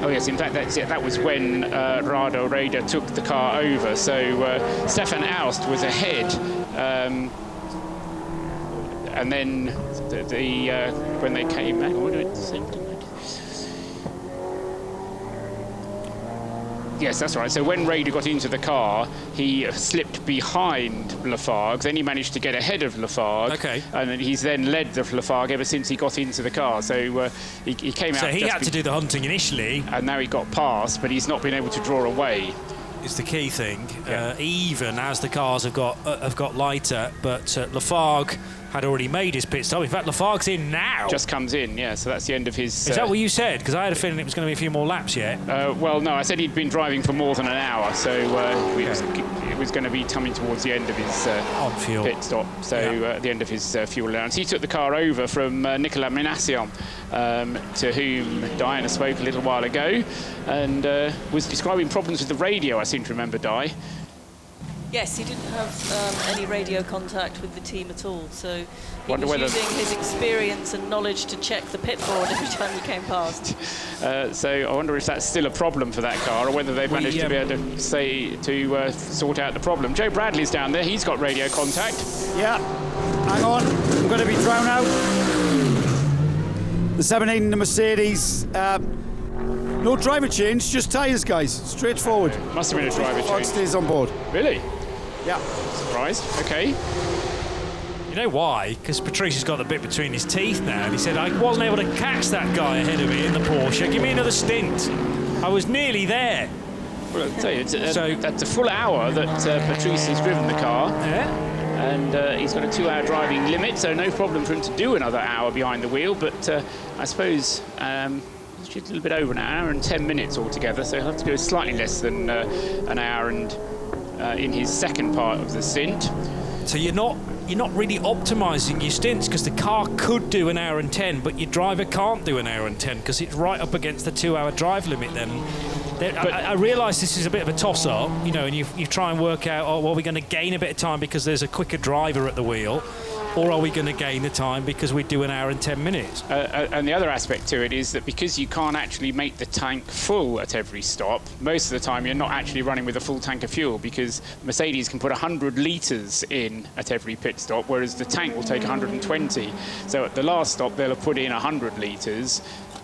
Oh yes, in fact that's it. That was when Rado Rader took the car over. So Stefan Aust was ahead, and then when they came back, yes, that's right. So when Rader got into the car, he slipped behind Lafargue. Then he managed to get ahead of Lafargue. Okay. And then he's then led the Lafargue ever since he got into the car. So he came out. So he had to do the hunting initially. And now he got past, but he's not been able to draw away. Is the key thing. Yeah. Even as the cars have got lighter, but Lafargue had already made his pit stop. In fact, Lafargue's in now. Just comes in, yeah. So that's the end of his. Is that what you said? Because I had a feeling it was going to be a few more laps yet. Well, no, I said he'd been driving for more than an hour, so it was going to be coming towards the end of his pit stop. So at the end of his fuel allowance, he took the car over from Nicolas Minassian, to whom Diana spoke a little while ago, and was describing problems with the radio. I seem to remember, Di. Yes, he didn't have any radio contact with the team at all, so he Wonder was whether using his experience and knowledge to check the pit board every time he came past. So I wonder if that's still a problem for that car, or whether they've managed to be able to sort out the problem. Joe Bradley's down there. He's got radio contact. Yeah, hang on. I'm going to be thrown out. The 17 in the Mercedes. No driver change, just tyres, guys. Straightforward. Must have been a driver change. Stays on board. Really? Yeah. Surprised. Okay. You know why? Because Patrice has got the bit between his teeth now, and he said, I wasn't able to catch that guy ahead of me in the Porsche. Give me another stint. I was nearly there. Well, I'll tell you, that's a full hour that Patrice has driven the car. Yeah. And he's got a 2-hour driving limit, so no problem for him to do another hour behind the wheel. But I suppose it's a little bit over an hour and 10 minutes altogether, so he'll have to go slightly less than an hour and in his second part of the stint. So you're not really optimising your stints, because the car could do an hour and 10, but your driver can't do an hour and 10 because it's right up against the 2-hour drive limit. Then I realise this is a bit of a toss-up, you know, and you try and work out, well, are we going to gain a bit of time because there's a quicker driver at the wheel, or are we going to gain the time because we do an hour and 10 minutes? And the other aspect to it is that because you can't actually make the tank full at every stop, most of the time you're not actually running with a full tank of fuel, because Mercedes can put 100 litres in at every pit stop, whereas the tank will take 120. So at the last stop they'll have put in 100 litres,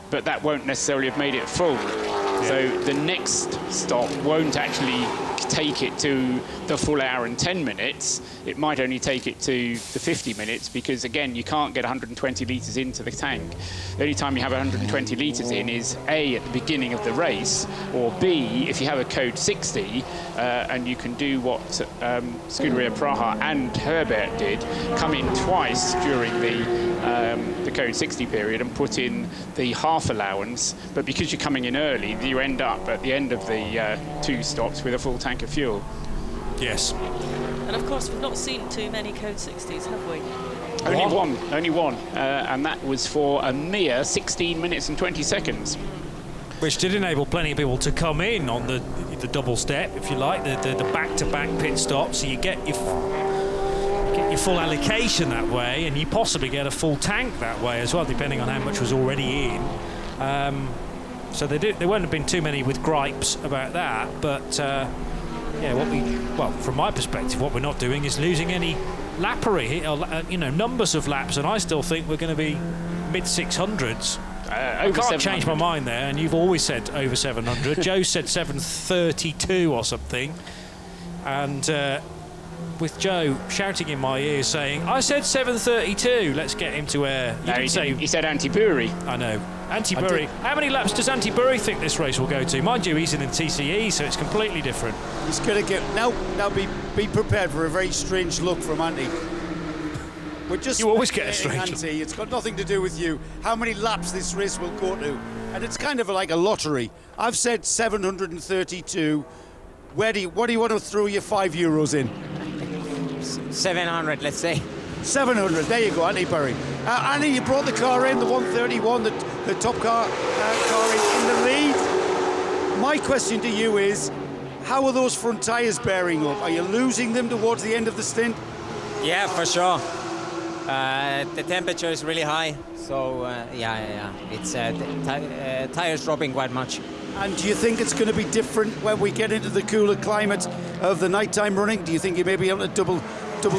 but that won't necessarily have made it full. Yeah. So the next stop won't actually take it to the full hour and 10 minutes. It might only take it to the 50 minutes, because again you can't get 120 litres into the tank. The only time you have 120 litres in is A, at the beginning of the race, or B, if you have a code 60 and you can do what Scuderia Praha and Herbert did, come in twice during the code 60 period and put in the half allowance, but because you're coming in early, you end up at the end of the 2 stops with a full tank of fuel. Yes. And of course, we've not seen too many code 60s, have we? Only one, and that was for a mere 16 minutes and 20 seconds. Which did enable plenty of people to come in on the double step, if you like, the back-to-back pit stop, so you get your full allocation that way, and you possibly get a full tank that way as well, depending on how much was already in. So there won't have been too many with gripes about that, but from my perspective, what we're not doing is losing any lappery, numbers of laps, and I still think we're going to be mid-600s. I can't change my mind there, and you've always said over 700. Joe said 732 or something, and with Joe shouting in my ear saying, I said 732, let's get him to air. He said Anti-Bury. I know. Anti-Bury. How many laps does Anti-Bury think this race will go to? Mind you, he's in the TCE, so it's completely different. He's going to get... Now be prepared for a very strange look from Anti. You always get a strange look. Anti. It's got nothing to do with you. How many laps this race will go to. And it's kind of like a lottery. I've said 732. What do you want to throw your €5 in? 700, let's say. 700, there you go, Andy Bury. Andy, you brought the car in, the 131, the top car in the lead. My question to you is, how are those front tyres bearing up? Are you losing them towards the end of the stint? Yeah, for sure. The temperature is really high, so it's tires dropping quite much. And do you think it's going to be different when we get into the cooler climate of the nighttime running? Do you think you may be able to double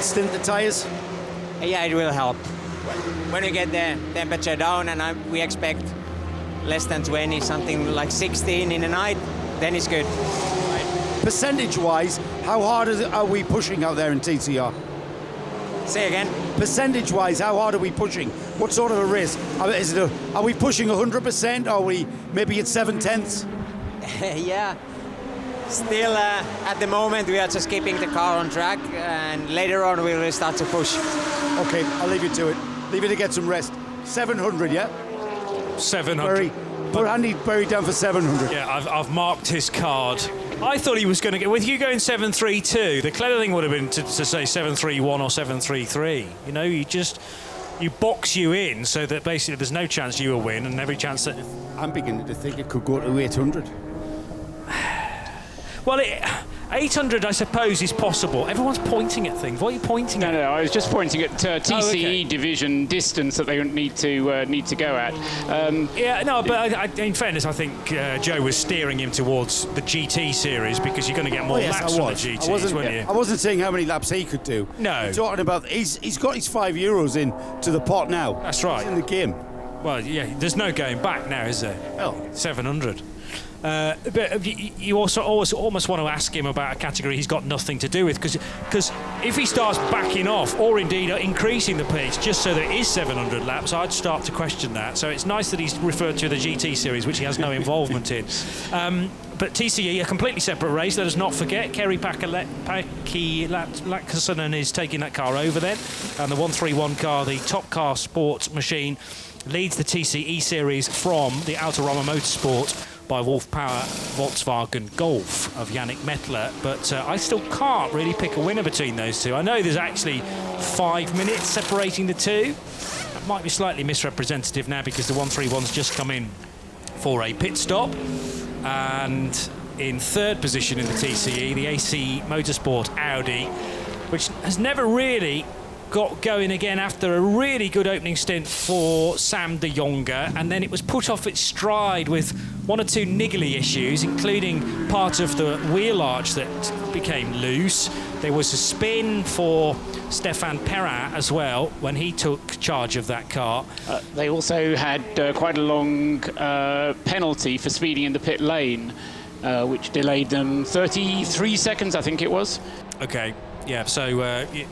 stint the tyres? Yeah, it will help. When we get the temperature down, and we expect less than 20, something like 16 in the night, then it's good. Percentage-wise, how hard are we pushing out there in TCR? Say again? Percentage-wise, how hard are we pushing? What sort of a race? Are we pushing 100%? Are we maybe at 7/10? Yeah. Still, at the moment, we are just keeping the car on track, and later on we will start to push. Okay, I'll leave you to it. Leave you to get some rest. 700, yeah? 700. Put Andy Berry down for 700. Yeah, I've marked his card. I thought he was going to get, with you going 732, the clever thing would have been to say 731 or 733. You know, you box you in so that basically there's no chance you will win and every chance that... I'm beginning to think it could go to 800. Well, 800, I suppose, is possible. Everyone's pointing at things. What are you pointing at? No, I was just pointing at TCE division distance that they need to go at. Yeah, no, but in fairness, I think Joe was steering him towards the GT series because you're going to get more laps from the GTs, weren't you? I wasn't saying how many laps he could do. No. I'm talking about he's got his €5 in to the pot now. That's right. He's in the game. Well, yeah, there's no going back now, is there? Oh. 700. But you also almost want to ask him about a category he's got nothing to do with, because if he starts backing off or indeed increasing the pace just so that it is 700 laps, I'd start to question that. So it's nice that he's referred to the GT series, which he has no involvement in. But TCE, a completely separate race. Let us not forget, Kerry Laaksonen is taking that car over then, and the 131 car, the top car sports machine, leads the TCE series from the Autorama Motorsport by Wolf Power Volkswagen Golf of Yannick Mettler, but I still can't really pick a winner between those two. I know there's actually 5 minutes separating the two. That might be slightly misrepresentative now because the 131's just come in for a pit stop, and in third position in the TCE, the AC Motorsport Audi, which has never really got going again after a really good opening stint for Sam de Jonge, and then it was put off its stride with one or two niggly issues, including part of the wheel arch that became loose. There was a spin for Stefan Perrin as well when he took charge of that car. They also had quite a long penalty for speeding in the pit lane, which delayed them 33 seconds, I think it was. Okay. Yeah, so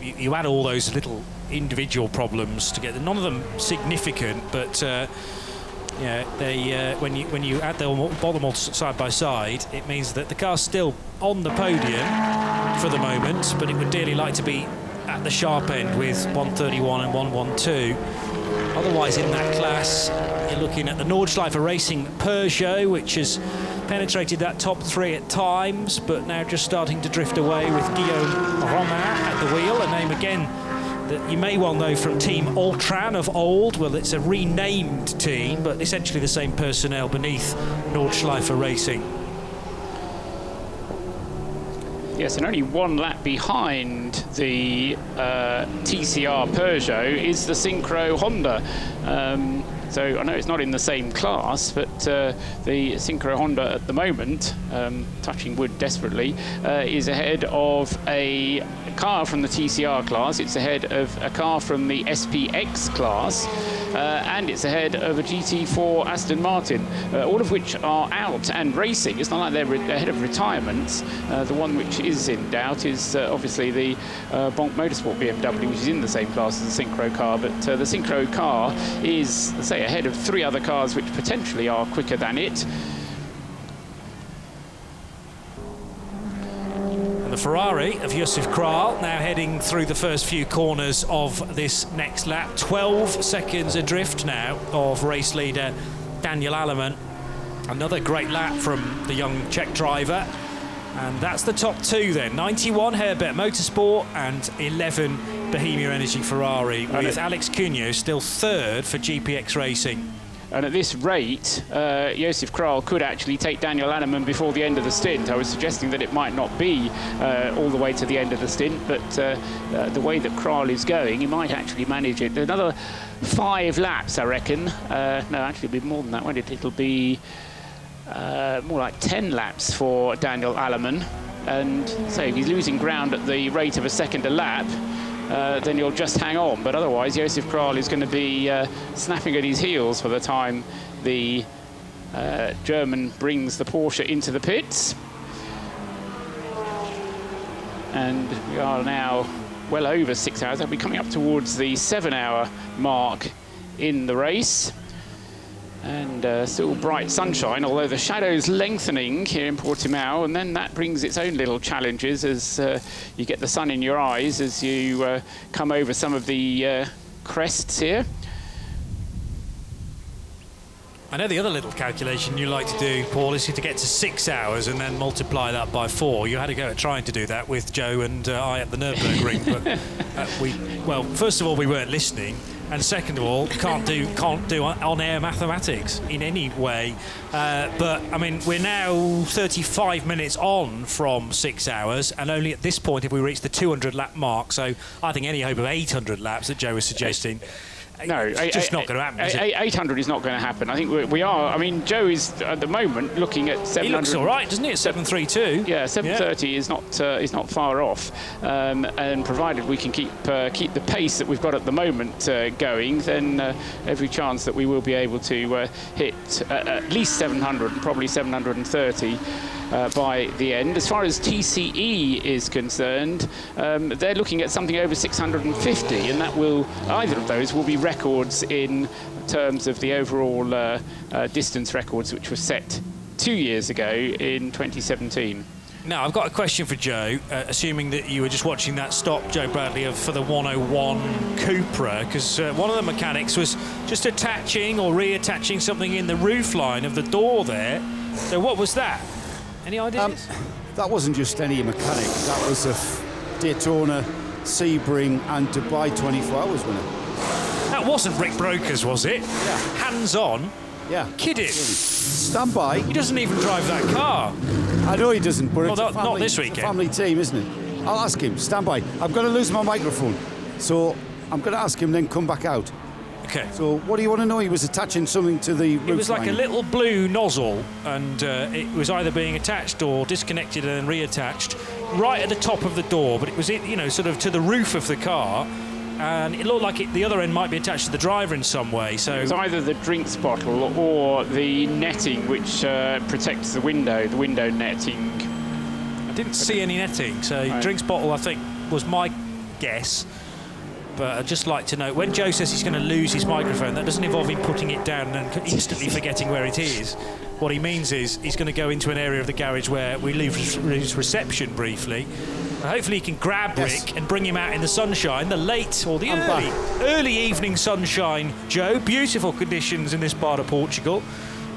you add all those little individual problems together. None of them significant, but yeah, they when you add them all side by side, it means that the car's still on the podium for the moment, but it would dearly like to be at the sharp end with 131 and 112. Otherwise, in that class, you're looking at the Nordschleife Racing Peugeot, which has penetrated that top three at times, but now just starting to drift away with Guillaume Romain at the wheel, a name again that you may well know from Team Altran of old. Well, it's a renamed team, but essentially the same personnel beneath Nordschleife Racing. Yes, and only one lap behind the TCR Peugeot is the Synchro Honda. So I know it's not in the same class, but the Synchro Honda at the moment, touching wood desperately, is ahead of a car from the TCR class, it's ahead of a car from the SPX class, and it's ahead of a GT4 Aston Martin, all of which are out and racing. It's not like they're ahead of retirements. The one which is in doubt is obviously the Bonk Motorsport BMW, which is in the same class as the Synchro car, but the Synchro car is, let's say, ahead of 3 other cars which potentially are quicker than it. And the Ferrari of Josef Kral now heading through the first few corners of this next lap. 12 seconds adrift now of race leader Daniel Aleman. Another great lap from the young Czech driver. And that's the top 2 then. 91 Herbert Motorsport and 11 Bohemia Energy Ferrari, with Alex Cunha still 3rd for GPX Racing. And at this rate, Josef Kral could actually take Daniel Aleman before the end of the stint. I was suggesting that it might not be all the way to the end of the stint, but the way that Kral is going, he might actually manage it. Another 5 laps, I reckon. No, actually it'll be more than that, won't it? It'll be more like 10 laps for Daniel Alleman. And so if he's losing ground at the rate of a second a lap, then he'll just hang on. But otherwise, Josef Kral is going to be snapping at his heels for the time the German brings the Porsche into the pits. And we are now well over 6 hours. They'll be coming up towards the 7-hour mark in the race. And still bright sunshine, although the shadow's lengthening here in Portimao, and then that brings its own little challenges as you get the sun in your eyes as you come over some of the crests here. I know the other little calculation you like to do, Paul, is to get to 6 hours and then multiply that by 4. You had a go at trying to do that with Joe and I at the Nürburgring, but well, first of all, we weren't listening, and second of all, can't do on-air mathematics in any way. But I mean, we're now 35 minutes on from 6 hours, and only at this point have we reached the 200 lap mark. So I think any hope of 800 laps that Joe was suggesting. No, it's just not going to happen, is it? 800 is not going to happen. I think we are. I mean, Joe is at the moment looking at 700. He looks all right, doesn't he? At 732. Yeah, 730 is not far off. And provided we can keep the pace that we've got at the moment going, then every chance that we will be able to hit at least 700 and probably 730. By the end. As far as TCE is concerned, they're looking at something over 650, and that will, either of those will be records in terms of the overall distance records, which were set 2 years ago in 2017. Now, I've got a question for Joe, assuming that you were just watching that stop, Joe Bradley, for the 101 Cupra, because one of the mechanics was just attaching or reattaching something in the roofline of the door there. So what was that? Any ideas? That wasn't just any mechanic. That was a Daytona, Sebring and Dubai 24 Hours winner. That wasn't Rick Brokers, was it? Yeah. Hands-on? Yeah. Kidding. Stand by. He doesn't even drive that car. I know he doesn't, but Well, it's a family, not this it's a weekend. family team, isn't it? I'll ask him. Stand by. I'm going to lose my microphone. So I'm going to ask him, then come back out. Okay. So what do you want to know? He was attaching something to the roof It was like line. a little blue nozzle, and it was either being attached or disconnected and then reattached right at the top of the door, but it was, sort of to the roof of the car, and it looked like the other end might be attached to the driver in some way. So it's either the drinks bottle or the netting which protects the window netting. I didn't see any netting, so Right. Drinks bottle, I think, was my guess. But I'd just like to know, when Joe says he's going to lose his microphone, that doesn't involve him putting it down and instantly forgetting where it is. What he means is he's going to go into an area of the garage where we lose reception briefly. Hopefully he can grab Rick and bring him out in the sunshine, the late or the early evening sunshine, Joe. Beautiful conditions in this part of Portugal.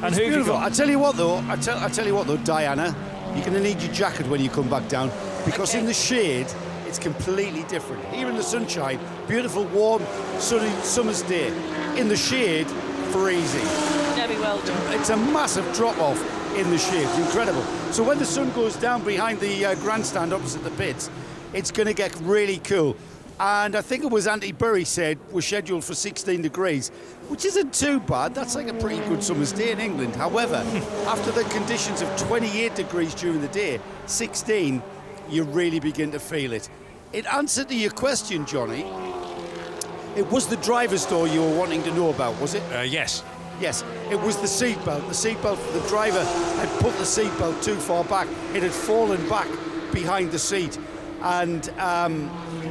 And who have you got? I tell you what though, Diana, you're going to need your jacket when you come back down, because in the shade, it's completely different. Here in the sunshine, beautiful, warm, sunny summer's day. In the shade, freezing. Very well done. It's a massive drop-off in the shade. It's incredible. So when the sun goes down behind the grandstand opposite the pits, it's going to get really cool. And I think it was Andy Burry said we're scheduled for 16 degrees, which isn't too bad. That's like a pretty good summer's day in England. However, after the conditions of 28 degrees during the day, 16, you really begin to feel it. In answer to your question, Johnny, it was the driver's door you were wanting to know about, was it? Yes. Yes, it was the seatbelt. The seatbelt, the driver had put the seatbelt too far back. It had fallen back behind the seat, and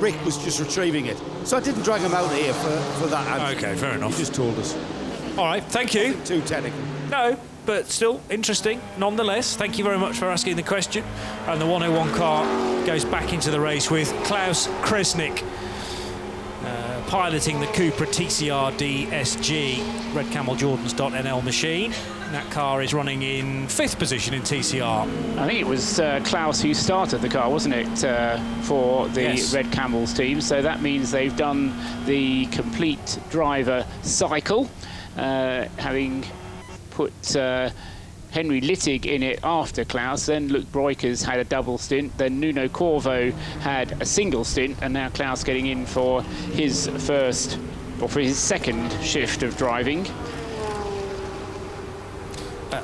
Rick was just retrieving it. So I didn't drag him out here for that answer. Okay, fair enough. He just told us. All right, thank you. Too technical. No, but still interesting nonetheless. Thank you very much for asking the question. And the 101 car goes back into the race with Klaus Kresnik piloting the Cupra TCR DSG Red Camel Jordans.nl machine. That car is running in 5th position in TCR. I think it was Klaus who started the car, wasn't it, for the Red Camels team. So that means they've done the complete driver cycle, having put Henry Littig in it after Klaus. Then Luke Breukers had a double stint. Then Nuno Corvo had a single stint. And now Klaus getting in for his first, or for his second shift of driving.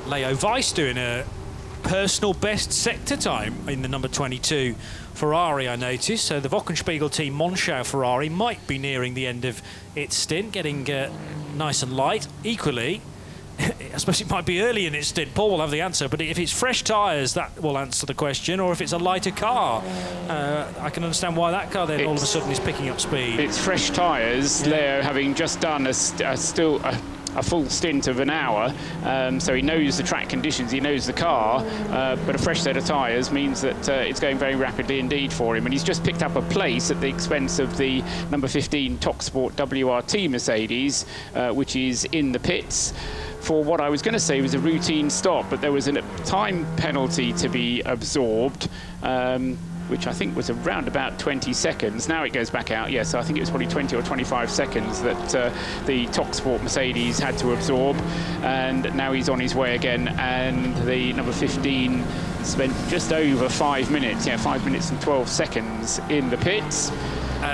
Leo Weiss doing a personal best sector time in the number 22 Ferrari, I noticed. So the Wochenspiegel team Monschau Ferrari might be nearing the end of its stint, getting nice and light. Equally, I suppose it might be early in its stint. Paul will have the answer, but if it's fresh tyres, that will answer the question, or if it's a lighter car. I can understand why that car then all of a sudden is picking up speed. It's fresh tyres, yeah. Leo having just done a full stint of an hour, so he knows the track conditions, he knows the car, but a fresh set of tyres means that it's going very rapidly indeed for him, and he's just picked up a place at the expense of the number 15 TopSport WRT Mercedes, which is in the pits for what I was going to say was a routine stop, but there was a time penalty to be absorbed, which I think was around about 20 seconds. Now it goes back out, so I think it was probably 20 or 25 seconds that the TopSport Mercedes had to absorb, and now he's on his way again, and the number 15 spent just over 5 minutes, 5 minutes and 12 seconds in the pits.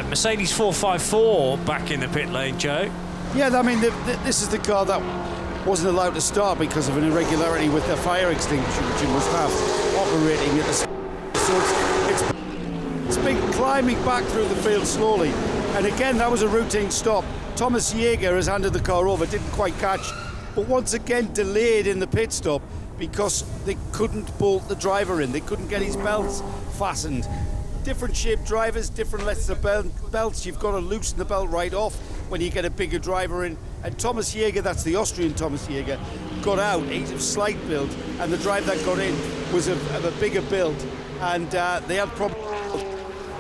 Mercedes 454 back in the pit lane, Joe. Yeah, I mean, this is the car that wasn't allowed to start because of an irregularity with the fire extinguisher, which you must have operating at the so it's been climbing back through the field slowly, and again that was a routine stop. Thomas Jaeger has handed the car over, didn't quite catch, but once again delayed in the pit stop because they couldn't bolt the driver in, they couldn't get his belts fastened. Different shaped drivers, different lengths of belts, you've got to loosen the belt right off when you get a bigger driver in, and Thomas Jaeger, that's the Austrian Thomas Jaeger, got out, he's of slight build, and the driver that got in was of a bigger build, and they had problems.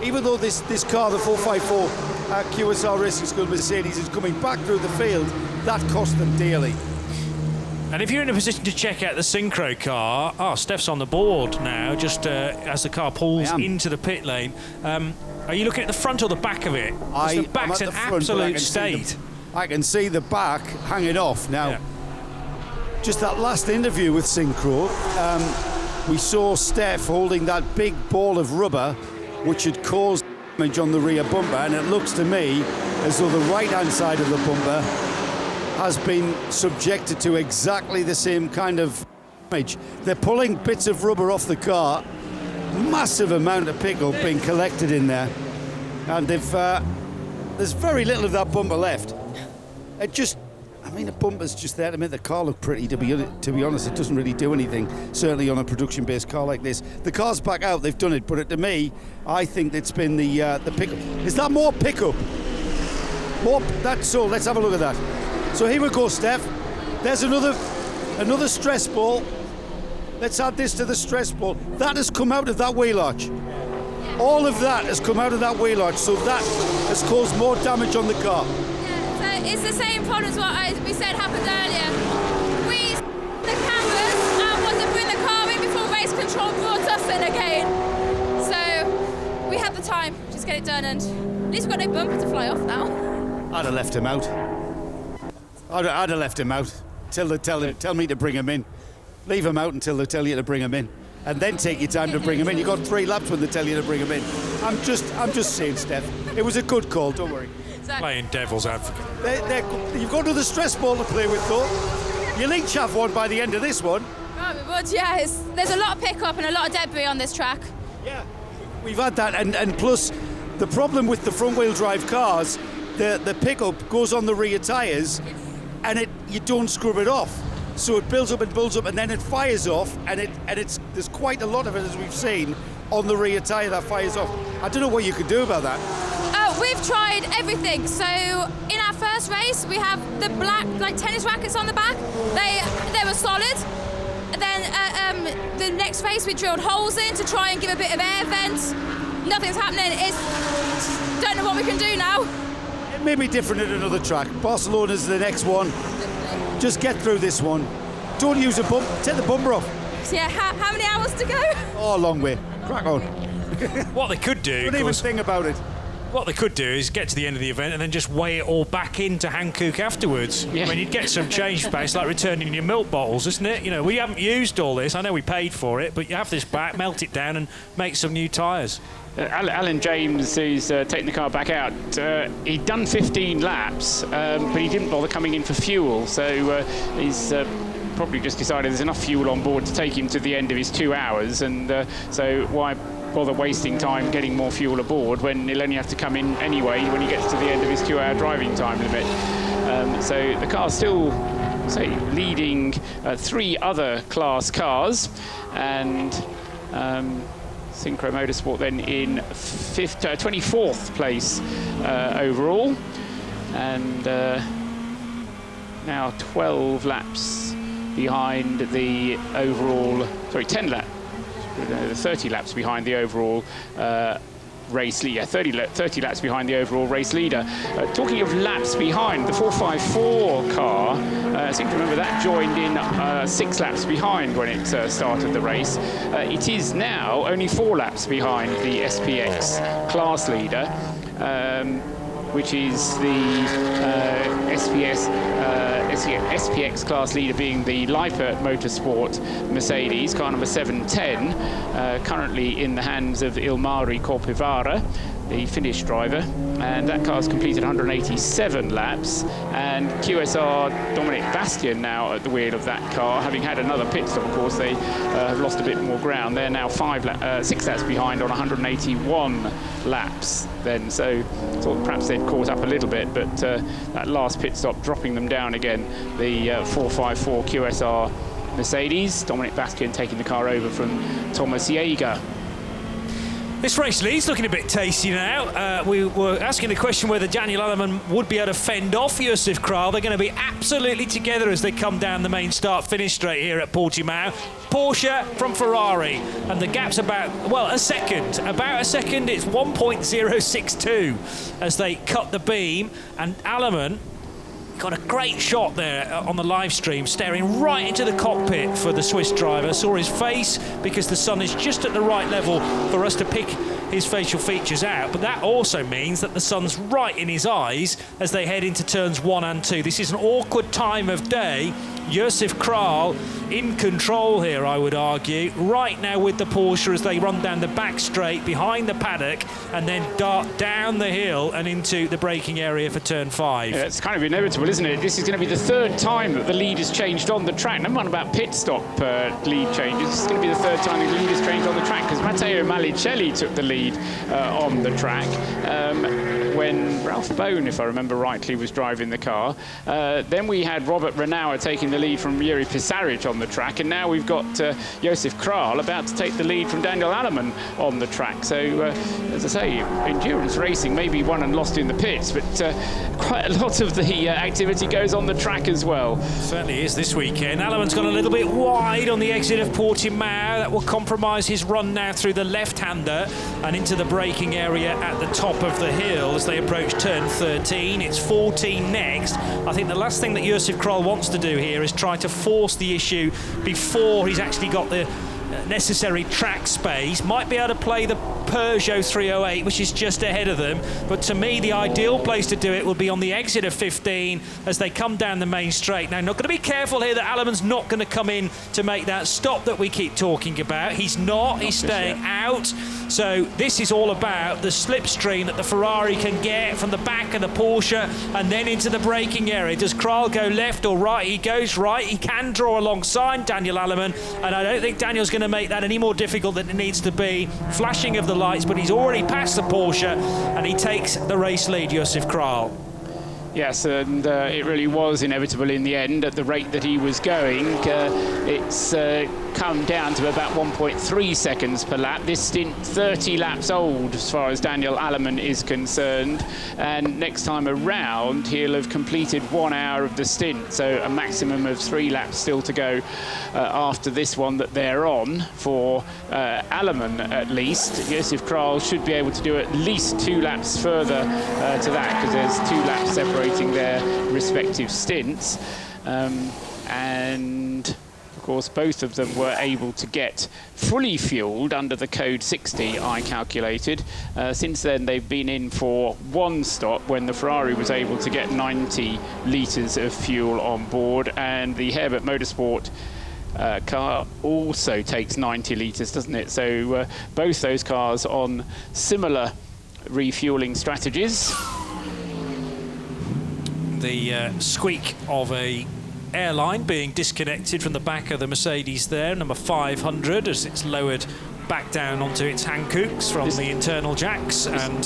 Even though this car, the 454 QSR Racing School Mercedes, is coming back through the field, that cost them dearly. And if you're in a position to check out the synchro car, Steph's on the board now, just as the car pulls into the pit lane. Are you looking at the front or the back of it? The back's in absolute state. I can see the back hanging off now. Yeah. Just that last interview with Synchro, we saw Steph holding that big ball of rubber which had caused damage on the rear bumper, and it looks to me as though the right-hand side of the bumper has been subjected to exactly the same kind of damage. They're pulling bits of rubber off the car, massive amount of pickup being collected in there, and there's very little of that bumper left. The bumper's just there to make the car look pretty, to be honest. It doesn't really do anything, certainly on a production-based car like this. The car's back out, they've done it, but to me, I think it's been the pickup. Is that more pickup? So let's have a look at that. So here we go, Steph. There's another stress ball. Let's add this to the stress ball. That has come out of that wheel arch. All of that has come out of that wheel arch, so that has caused more damage on the car. Yeah, so it's the same problem as what we said happened earlier. We the cameras and wanted to bring the car in before race control brought us in again. So we had the time, just get it done, and at least we've got no bumper to fly off now. I'd have left him out. I'd have left him out till they tell me to bring him in. Leave him out until they tell you to bring him in, and then take your time to bring him in. You've got 3 laps when they tell you to bring him in. I'm just saying, Steph. It was a good call. Don't worry. Exactly. Playing devil's advocate. You've got another stress ball to play with, though. You'll each have one by the end of this one. Oh, we would, yeah. There's a lot of pickup and a lot of debris on this track. Yeah, we've had that, and plus the problem with the front-wheel drive cars, the pickup goes on the rear tyres, and you don't scrub it off. So it builds up, and then it fires off, and there's quite a lot of it, as we've seen, on the rear tyre that fires off. I don't know what you could do about that. We've tried everything. So in our first race, we have the black tennis rackets on the back. They were solid. And then the next race, we drilled holes in to try and give a bit of air vents. Nothing's happening. Don't know what we can do now. It may be different at another track. Barcelona's the next one. Just get through this one. Don't use a bump. Take the bumper off. Yeah, how many hours to go? Oh, a long way. Crack on. What they could do, don't even think about it. What they could do is get to the end of the event and then just weigh it all back into Hankook afterwards. Yeah. I mean, you'd get some change space, like returning your milk bottles, isn't it? You know, we haven't used all this. I know we paid for it, but you have this back, melt it down, and make some new tyres. Alan James, who's taking the car back out, he'd done 15 laps, but he didn't bother coming in for fuel, so he's probably just decided there's enough fuel on board to take him to the end of his 2 hours, and so why bother wasting time getting more fuel aboard when he'll only have to come in anyway when he gets to the end of his 2-hour driving time limit. So the car's still, say, leading 3 other class cars, and Synchro Motorsport then in 24th place overall, and now 12 laps behind the overall, sorry, 10 laps, 30 laps behind the overall race leader, 30 laps behind the overall race leader. Talking of laps behind, the 454 car, I seem to remember that joined in 6 laps behind when it started the race. It is now only 4 laps behind the SPX class leader, which is the SPX class leader being the Lippert Motorsport Mercedes, car number 710, currently in the hands of Ilmari Korpivara, the Finnish driver, and that car's completed 187 laps, and QSR Dominic Bastian now at the wheel of that car, having had another pit stop. Of course, they have lost a bit more ground. They're now 6 laps behind on 181 laps then, so perhaps they'd caught up a little bit, but that last pit stop dropping them down again. The 454 QSR Mercedes, Dominic Bastian taking the car over from Thomas Jaeger. This race lead's looking a bit tasty now. We were asking the question whether Daniel Alleman would be able to fend off Josef Kral. They're going to be absolutely together as they come down the main start-finish straight here at Portimao. Porsche from Ferrari, and the gap's about a second. It's 1.062 as they cut the beam, and Alleman got a great shot there on the live stream, staring right into the cockpit for the Swiss driver. Saw his face because the sun is just at the right level for us to pick his facial features out, but that also means that the sun's right in his eyes as they head into turns 1 and 2. This is an awkward time of day. Josef Kral in control here, I would argue, right now with the Porsche as they run down the back straight behind the paddock and then dart down the hill and into the braking area for turn 5. Yeah, it's kind of inevitable, isn't it? This is going to be the 3rd time that the lead has changed on the track. Never mind about pit stop lead changes. It's going to be the 3rd time the lead has changed on the track, because Matteo Malicelli took the lead on the track when Ralph Bone, if I remember rightly, was driving the car. Then we had Robert Renauer taking the lead from Jiri Pisaric on the track, and now we've got Josef Kral about to take the lead from Daniel Alleman on the track. So, as I say, endurance racing may be won and lost in the pits, but quite a lot of the activity goes on the track as well. Certainly is this weekend. Alleman's gone a little bit wide on the exit of Portimao. That will compromise his run now through the left-hander and into the braking area at the top of the hill as they approach turn 13. It's 14 next. I think the last thing that Josef Kral wants to do here is try to force the issue before he's actually got the necessary track space. Might be able to play the Peugeot 308, which is just ahead of them, but to me the ideal place to do it would be on the exit of 15 as they come down the main straight. Now, not going to be careful here that Alleman's not going to come in to make that stop that we keep talking about. He's not, he's staying out. So this is all about the slipstream that the Ferrari can get from the back of the Porsche and then into the braking area. Does Kral go left or right? He goes right. He can draw alongside Daniel Alleman, and I don't think Daniel's going to make that any more difficult than it needs to be. Flashing of the lights, but he's already passed the Porsche and he takes the race lead, Josef Kral. Yes, and it really was inevitable in the end at the rate that he was going. It's come down to about 1.3 seconds per lap. This stint 30 laps old as far as Daniel Alleman is concerned, and next time around he'll have completed 1 hour of the stint, so a maximum of 3 laps still to go after this one that they're on for Alleman at least. Josef Kral should be able to do at least 2 laps further to that, because there's 2 laps separating their respective stints, and of course both of them were able to get fully fueled under the code 60, I calculated. Since then they've been in for 1 stop when the Ferrari was able to get 90 litres of fuel on board, and the Herbert Motorsport car also takes 90 litres, doesn't it? So both those cars on similar refueling strategies. The squeak of a airline being disconnected from the back of the Mercedes there, number 500, as it's lowered back down onto its Hankooks from the internal jacks and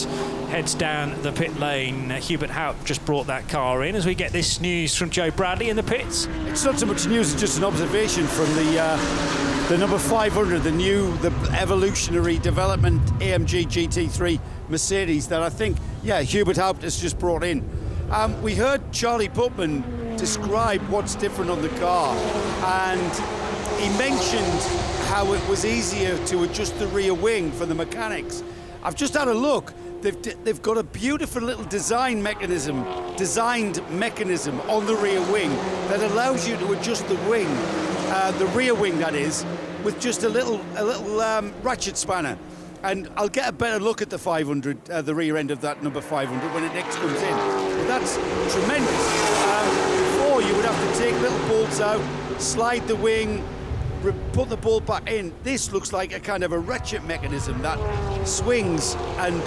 heads down the pit lane. Hubert Haupt just brought that car in as we get this news from Joe Bradley in the pits. It's not so much news, it's just an observation from the number 500, the evolutionary development AMG GT3 Mercedes that I think, Hubert Haupt has just brought in. We heard Charlie Putman describe what's different on the car, and he mentioned how it was easier to adjust the rear wing for the mechanics. I've just had a look. They've got a beautiful little designed mechanism on the rear wing that allows you to adjust the wing, the rear wing that is, with just a little ratchet spanner. And I'll get a better look at the 500, the rear end of that number 500 when it next comes in. But that's tremendous. Before you would have to take little bolts out, slide the wing, put the bolt back in. This looks like a kind of a ratchet mechanism that swings and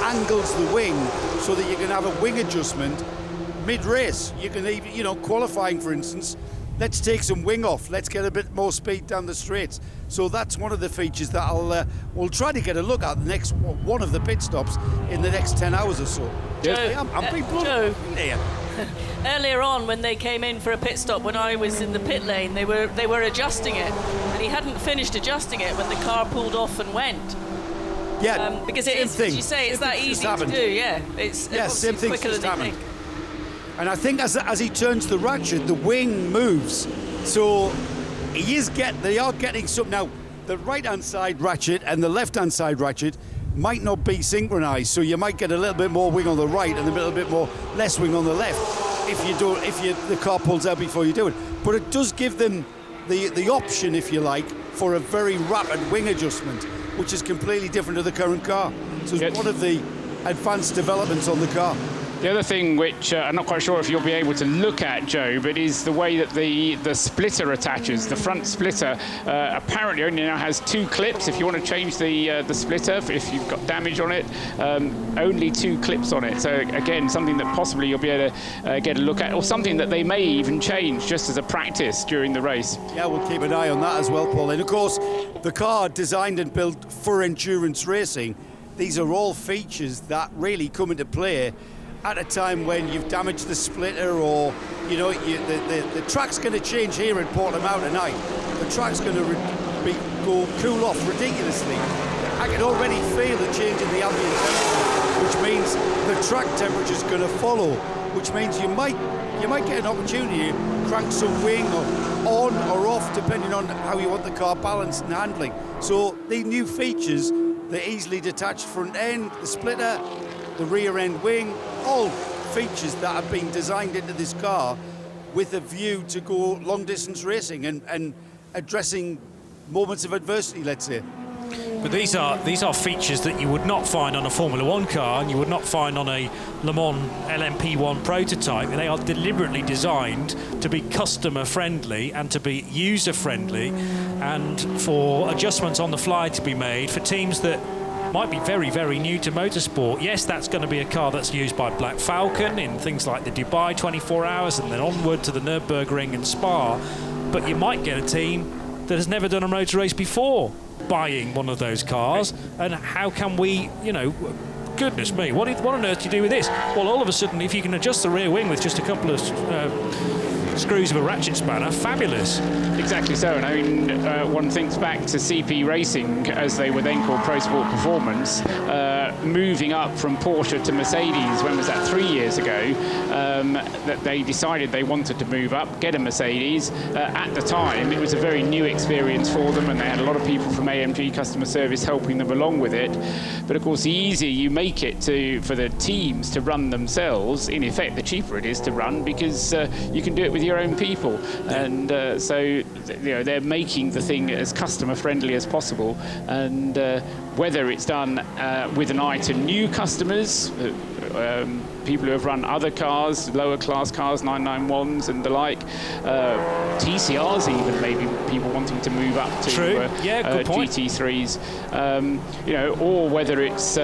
angles the wing so that you can have a wing adjustment mid-race. You can even, qualifying for instance, let's take some wing off, let's get a bit more speed down the straights. So that's one of the features that we'll try to get a look at the next one of the pit stops in the next 10 hours or so. Joe, I'm being blunt Joe. here. Earlier on, when they came in for a pit stop, when I was in the pit lane, they were adjusting it, and he hadn't finished adjusting it when the car pulled off and went. Yeah, because it is, as you say, it's that easy to do. Yeah, it's same thing quicker just than you happened. think. And I think as he turns the ratchet, the wing moves. So they are getting some. Now, the right-hand side ratchet and the left-hand side ratchet might not be synchronized, so you might get a little bit more wing on the right and a little bit more less wing on the left if the car pulls out before you do it. But it does give them the option, if you like, for a very rapid wing adjustment, which is completely different to the current car. So it's one of the advanced developments on the car. The other thing which I'm not quite sure if you'll be able to look at, Joe, but is the way that the splitter attaches. The front splitter apparently only now has 2 clips. If you want to change the splitter, if you've got damage on it, only 2 clips on it. So again, something that possibly you'll be able to get a look at, or something that they may even change just as a practice during the race. Yeah, we'll keep an eye on that as well, Paul. And of course, the car designed and built for endurance racing, these are all features that really come into play at a time when you've damaged the splitter, or the track's going to change here in Portimao tonight. The track's going to go cool off ridiculously. I can already feel the change in the ambient temperature, which means the track temperature's going to follow, which means you might get an opportunity to crank some wing on or off depending on how you want the car balanced and handling. So the new features, the easily detached front end, the splitter, the rear end wing, all features that have been designed into this car with a view to go long distance racing and addressing moments of adversity, let's say. But these are features that you would not find on a Formula 1 car, and you would not find on a Le Mans LMP1 prototype. They are deliberately designed to be customer friendly and to be user friendly, and for adjustments on the fly to be made for teams that might be very, very new to motorsport. Yes, that's going to be a car that's used by Black Falcon in things like the Dubai 24 Hours and then onward to the Nürburgring and Spa. But you might get a team that has never done a motor race before buying one of those cars. And how can we, goodness me, what on earth do you do with this? Well, all of a sudden, if you can adjust the rear wing with just a couple of screws of a ratchet spanner, fabulous. Exactly so, and I mean, one thinks back to CP Racing, as they were then called Pro Sport Performance, moving up from Porsche to Mercedes. When was that? 3 years ago, that they decided they wanted to move up, get a Mercedes. At the time, it was a very new experience for them, and they had a lot of people from AMG customer service helping them along with it. But of course, the easier you make it for the teams to run themselves, in effect, the cheaper it is to run, because you can do it with your own people. And so they're making the thing as customer friendly as possible, and whether it's done with an eye to new customers, people who have run other cars, lower class cars, 991s and the like, TCRs even, maybe people wanting to move up to GT3s, or whether it's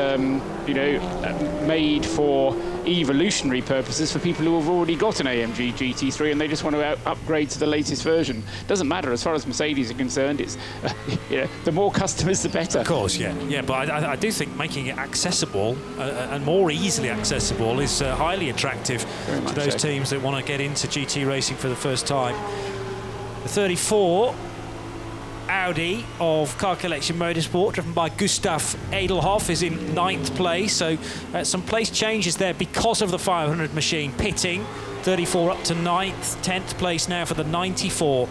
made for evolutionary purposes for people who have already got an AMG GT3 and they just want to upgrade to the latest version. Doesn't matter as far as Mercedes are concerned. It's the more customers, the better. Of course, yeah. But I do think making it accessible and more easily accessible is highly attractive to those teams that want to get into GT racing for the first time. The 34 Audi of Car Collection Motorsport, driven by Gustav Edelhoff, is in 9th place. So some place changes there because of the 500 machine pitting. 34 up to 9th, 10th place now for the 94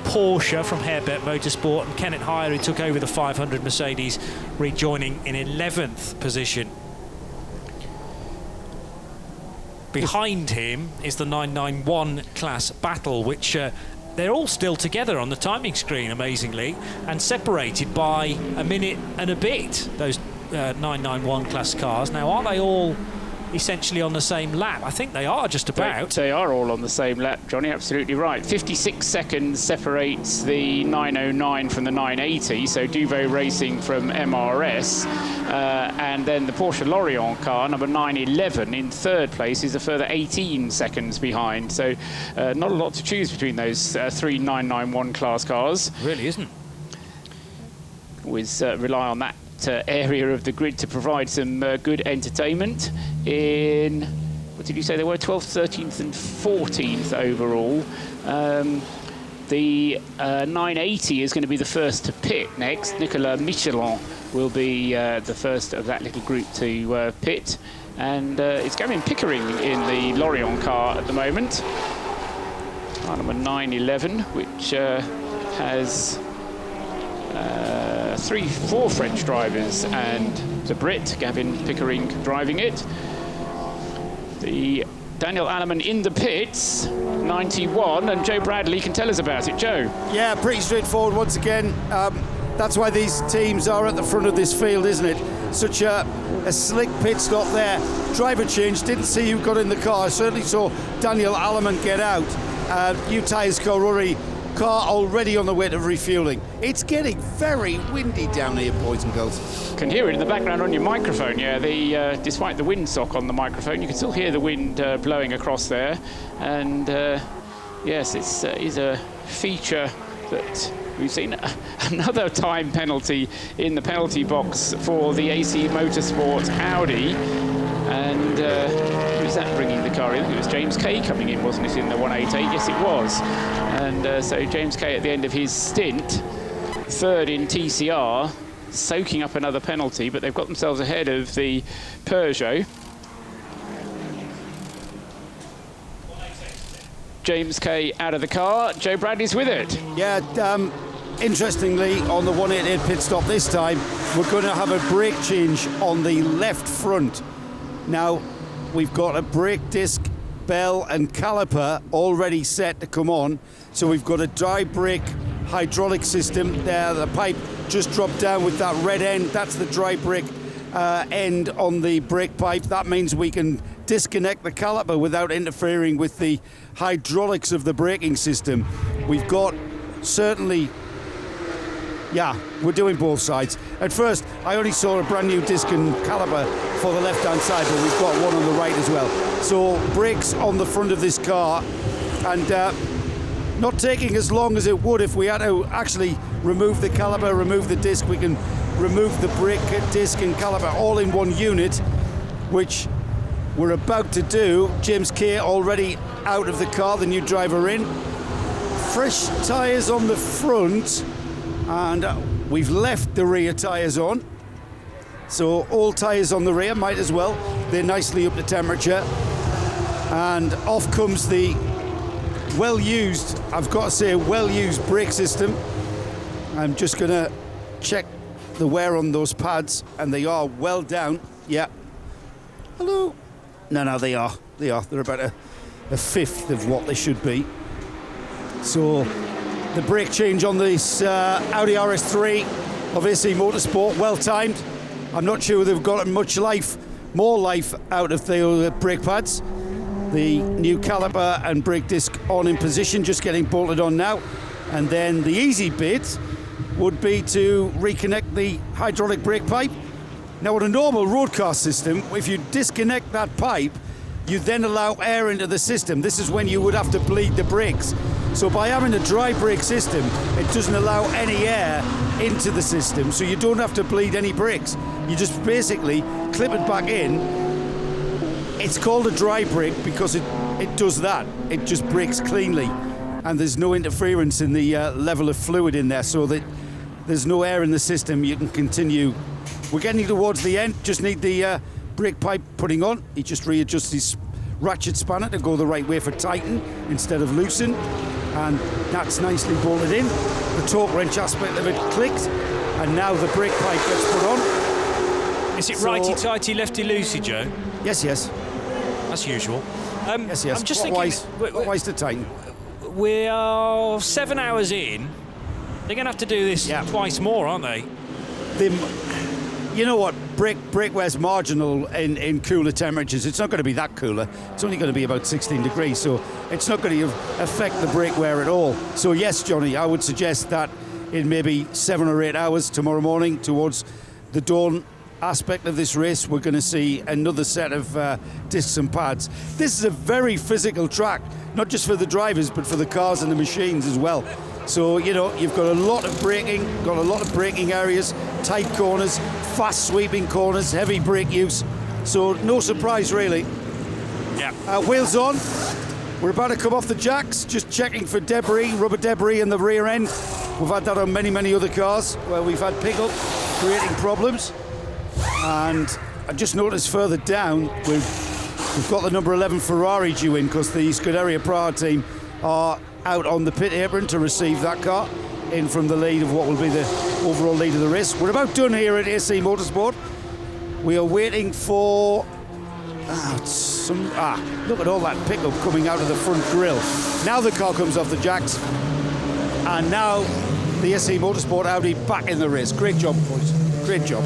Porsche from Herbert Motorsport, and Kenneth Heyer, who took over the 500 Mercedes, rejoining in 11th position. Behind him is the 991 class battle, which they're all still together on the timing screen, amazingly, and separated by a minute and a bit, those 991 class cars. Now, are they all essentially on the same lap? I think they are just about. They are all on the same lap, Johnny, absolutely right. 56 seconds separates the 909 from the 980, so Duvo Racing from MRS. And then the Porsche Lorient car, number 911, in 3rd place, is a further 18 seconds behind. So not a lot to choose between those 3 991 class cars. Really isn't. Always rely on that area of the grid to provide some good entertainment. In, what did you say, they were 12th, 13th and 14th overall. The 980 is going to be the first to pit next. Nicolas Michelin will be the first of that little group to pit. And it's Gavin Pickering in the Lorient car at the moment. Car number 911, which has 4 French drivers and the Brit, Gavin Pickering, driving it. The Daniel Alleman in the pits, 91, and Joe Bradley can tell us about it. Joe? Yeah, pretty straightforward once again. That's why these teams are at the front of this field, isn't it? Such a slick pit stop there. Driver change, didn't see who got in the car. I certainly saw Daniel Alleman get out. New tyres Coruri car already on the way to refueling. It's getting very windy down here, boys and girls. Can hear it in the background on your microphone. Yeah, despite the windsock on the microphone, you can still hear the wind blowing across there. And yes, it is a feature that we've seen. Another time penalty in the penalty box for the AC Motorsport Audi. And who's that bringing the car in? It was James Kay coming in, wasn't it, in the 188? Yes, it was. And so James Kay at the end of his stint, 3rd in TCR, soaking up another penalty, but they've got themselves ahead of the Peugeot. James Kay out of the car. Joe Bradley's with it. Yeah, interestingly, on the 188 pit stop this time, we're going to have a brake change on the left front. Now, we've got a brake disc, bell and caliper already set to come on. So we've got a dry brake hydraulic system there. The pipe just dropped down with that red end. That's the dry brake end on the brake pipe. That means we can disconnect the caliper without interfering with the hydraulics of the braking system. We've got certainly... Yeah, we're doing both sides. At first, I only saw a brand new disc and caliper for the left-hand side, but we've got one on the right as well. So brakes on the front of this car, and not taking as long as it would if we had to actually remove the caliper, remove the disc. We can remove the brake disc and caliper all in one unit, which we're about to do. James Kay already out of the car, the new driver in. Fresh tyres on the front. And we've left the rear tyres on. So all tyres on the rear, might as well. They're nicely up to temperature. And off comes the well-used, I've got to say, well-used brake system. I'm just going to check the wear on those pads, and they are well down. Yeah. Hello. No, they are. They're about a fifth of what they should be. So... the brake change on this Audi RS3 of AC Motorsport, well timed. I'm not sure they've got more life out of the brake pads. The new caliper and brake disc on in position, just getting bolted on now. And then the easy bit would be to reconnect the hydraulic brake pipe. Now, on a normal road car system, if you disconnect that pipe, you then allow air into the system. This is when you would have to bleed the brakes. So by having a dry brake system, it doesn't allow any air into the system, so you don't have to bleed any brakes. You just basically clip it back in. It's called a dry brake because it does that. It just brakes cleanly, and there's no interference in the level of fluid in there, so that there's no air in the system. You can continue. We're getting towards the end. Just need the brake pipe putting on. He just readjusts his ratchet spanner to go the right way for tighten instead of loosen, and that's nicely bolted in. The torque wrench aspect of it clicked, and now the brake pipe gets put on. Is it righty-tighty, lefty-loosey, Joe? Yes, yes. As usual. Yes, yes. I'm just Wise to tighten. We are 7 hours in. They're going to have to do this twice more, aren't they? You know what? Brakewear's marginal in cooler temperatures. It's not going to be that cooler. It's only going to be about 16 degrees, so it's not going to affect the brakewear at all. So yes, Johnny, I would suggest that in maybe 7 or 8 hours tomorrow morning, towards the dawn aspect of this race, we're going to see another set of discs and pads. This is a very physical track, not just for the drivers, but for the cars and the machines as well. So, you know, you've got a lot of braking areas, tight corners, fast sweeping corners, heavy brake use. So no surprise, really. Yeah. Wheels on. We're about to come off the jacks, just checking for debris, rubber debris in the rear end. We've had that on many, many other cars where we've had pickup creating problems. And I just noticed further down, we've got the number 11 Ferrari due in, because the Scuderia Prague team are out on the pit apron to receive that car in from the lead of what will be the overall lead of the race. We're about done here at AC Motorsport. We are waiting for look at all that pickup coming out of the front grille. Now the car comes off the jacks, and now the AC Motorsport Audi back in the race. Great job, boys. Great job.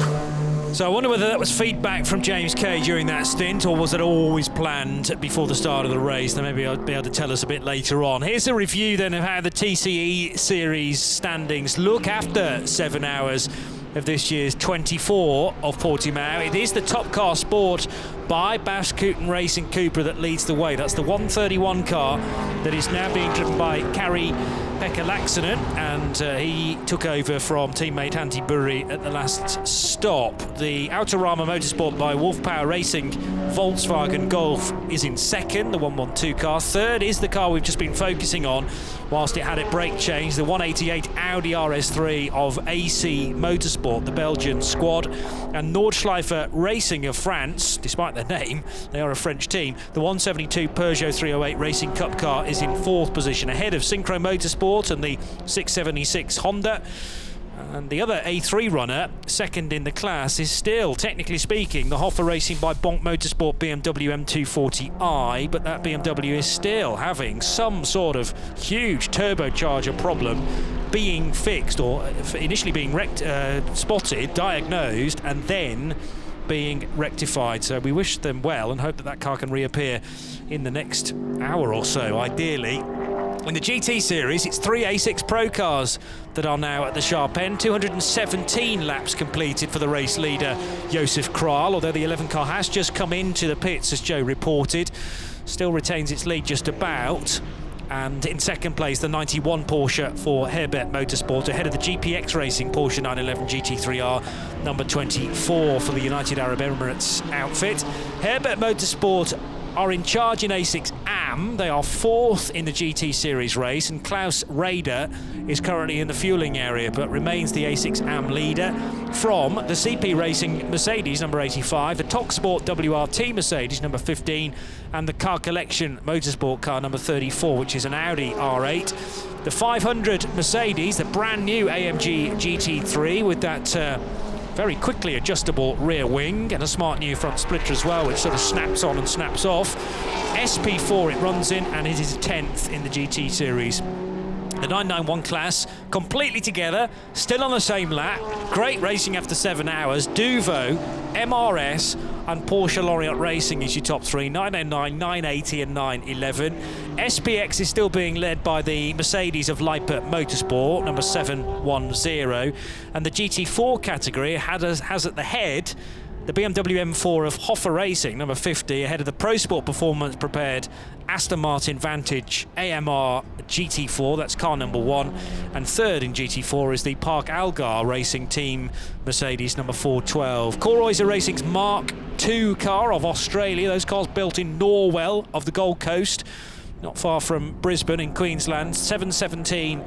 So I wonder whether that was feedback from James Kay during that stint, or was it always planned before the start of the race? Then maybe I'll be able to tell us a bit later on. Here's a review then of how the TCE Series standings look after 7 hours of this year's 24 of Portimao. It is the Top Car Sport by Baskuten Racing Cupra that leads the way. That's the 131 car that is now being driven by Kari Pekka Laaksonen, and he took over from teammate Antti Burri at the last stop. The Autorama Motorsport by Wolf Power Racing Volkswagen Golf is in second, the 112 car. Third is the car we've just been focusing on whilst it had it brake changed, the 188 Audi RS3 of AC Motorsport, the Belgian squad. And Nordschleifer Racing of France, despite their name, they are a French team. The 172 Peugeot 308 Racing Cup car is in fourth position, ahead of Synchro Motorsport and the 676 Honda. And the other A3 runner, second in the class, is still, technically speaking, the Hoffa Racing by Bonk Motorsport BMW M240i, but that BMW is still having some sort of huge turbocharger problem being fixed, or initially being spotted, diagnosed, and then being rectified. So we wish them well and hope that that car can reappear in the next hour or so, ideally. In the GT Series, it's 3 A6 Pro cars that are now at the sharp end. 217 laps completed for the race leader, Josef Kral, although the 11 car has just come into the pits, as Joe reported. Still retains its lead just about. And in second place, the 91 Porsche for Herbert Motorsport, ahead of the GPX Racing Porsche 911 GT3R, number 24 for the United Arab Emirates outfit. Herbert Motorsport are in charge in A6 AM. They are fourth in the GT Series race, and Klaus Rader is currently in the fueling area but remains the A6 AM leader. From the CP Racing Mercedes, number 85, the Talksport WRT Mercedes, number 15, and the Car Collection Motorsport car, number 34, which is an Audi R8. The 500 Mercedes, the brand new AMG GT3 with that very quickly adjustable rear wing and a smart new front splitter as well, which sort of snaps on and snaps off. SP4 it runs in, and it is 10th in the GT Series. The 991 class, completely together, still on the same lap. Great racing after 7 hours. Duvo, MRS, and Porsche Lorient Racing is your top three. 909, 980, and 911. SPX is still being led by the Mercedes of Lippert Motorsport, number 710. And the GT4 category has at the head the BMW M4 of Hoffa Racing, number 50, ahead of the Pro Sport Performance prepared Aston Martin Vantage AMR GT4, that's car number 1. And third in GT4 is the Park Algar Racing Team Mercedes number 412. Corroyser Racing's Mark II car of Australia, those cars built in Norwell of the Gold Coast, not far from Brisbane in Queensland. 717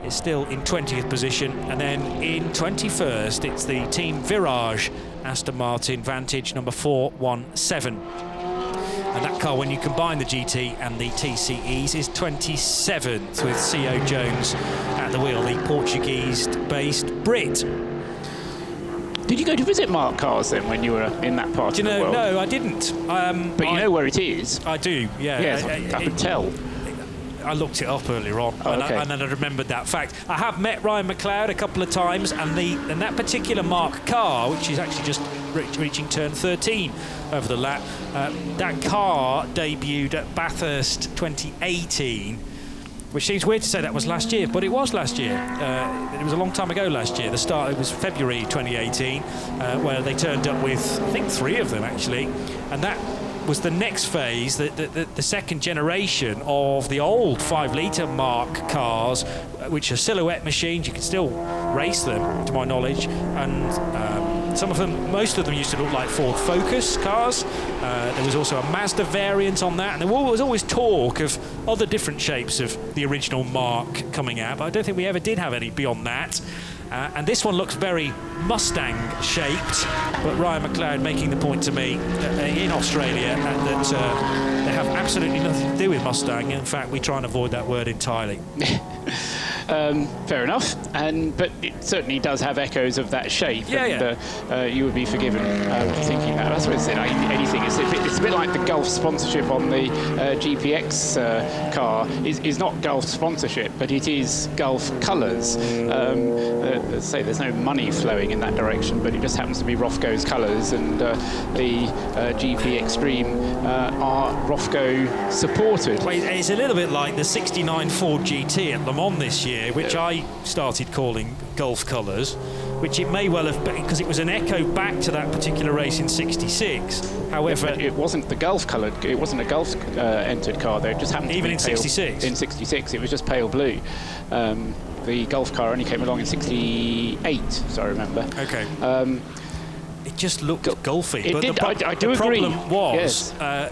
is still in 20th position, and then in 21st it's the Team Virage Aston Martin Vantage number 417. And that car, when you combine the GT and the TCEs, is 27th, with C.O. Jones at the wheel, the Portuguese-based Brit. Did you go to visit Mark Cars then when you were in that part of the world? No, I didn't. But you know where it is? I do, yeah. Yes, I could tell. I looked it up earlier on, Oh, okay. and then I remembered that fact. I have met Ryan McLeod a couple of times, and that particular Mark car, which is actually just reaching turn 13 over the lap, that car debuted at Bathurst 2018, which seems weird to say that was last year, but it was last year. It was a long time ago last year. It was February 2018, where they turned up with, I think, 3 of them actually, and that was the next phase, the second generation of the old 5-litre Mark cars, which are silhouette machines. You can still race them, to my knowledge, and most of them used to look like Ford Focus cars. There was also a Mazda variant on that, and there was always talk of other different shapes of the original Mark coming out, but I don't think we ever did have any beyond that. And this one looks very Mustang-shaped, but Ryan McLeod making the point to me in Australia that they have absolutely nothing to do with Mustang. In fact, we try and avoid that word entirely. Fair enough, but it certainly does have echoes of that shape. You would be forgiven for thinking that. That's what I said. Anything. It's a bit like the Gulf sponsorship on the GPX car. Is not Gulf sponsorship, but it is Gulf colours. Let's say there's no money flowing in that direction, but it just happens to be Rofco's colours, and the GP Extreme are Rofco supported. Well, it's a little bit like the 69 Ford GT at Le Mans this year, which I started calling Gulf colours, which it may well have been because it was an echo back to that particular race in '66. However, it wasn't the Gulf coloured. It wasn't a Gulf entered car though. It just happened to be in '66. In '66, it was just pale blue. The Gulf car only came along in '68, so I remember. Okay. It just looked Gulfy. It did. I do agree. The problem was yes.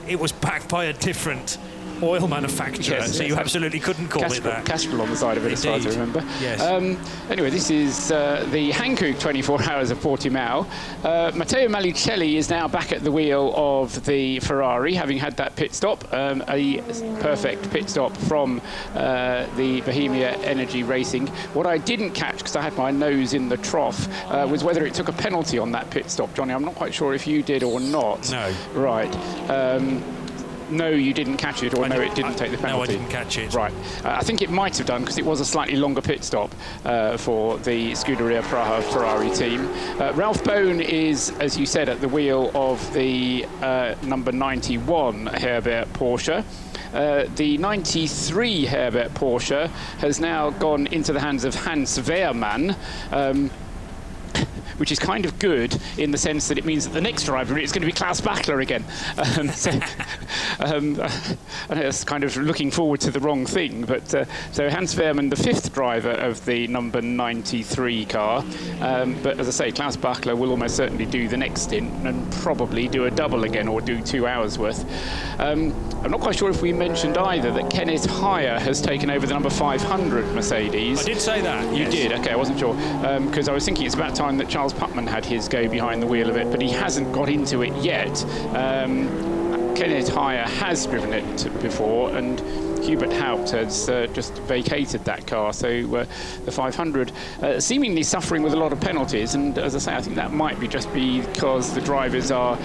It was backed by a different oil manufacturer, so you absolutely couldn't call it that. Castrol on the side of it, Indeed. as far as I remember. Yes. Anyway, this is the Hankook 24 Hours of Portimao. Matteo Malicelli is now back at the wheel of the Ferrari, having had that pit stop, a perfect pit stop from the Bohemia Energy Racing. What I didn't catch, because I had my nose in the trough, was whether it took a penalty on that pit stop. Johnny, I'm not quite sure if you did or not. No. Right. No, you didn't catch it, or it didn't take the penalty? No, I didn't catch it. Right. I think it might have done, because it was a slightly longer pit stop for the Scuderia Praha Ferrari team. Ralph Bone is, as you said, at the wheel of the number 91 Herbert Porsche. The 93 Herbert Porsche has now gone into the hands of Hans Wehrmann, which is kind of good in the sense that it means that the next driver is going to be Klaus Bachler again. I know that's kind of looking forward to the wrong thing, but so Hans Wehrmann, the 5th driver of the number 93 car, but as I say, Klaus Bachler will almost certainly do the next stint and probably do a double again, or do 2 hours worth. I'm not quite sure if we mentioned either that Kenneth Heyer has taken over the number 500 Mercedes. I did say that. You did? Okay, I wasn't sure, because I was thinking it's about time that Charles Putman had his go behind the wheel of it, but he hasn't got into it yet. Kenneth Heyer has driven it before, and Hubert Haupt has just vacated that car, so the 500 seemingly suffering with a lot of penalties, and as I say, I think that might be just because the drivers are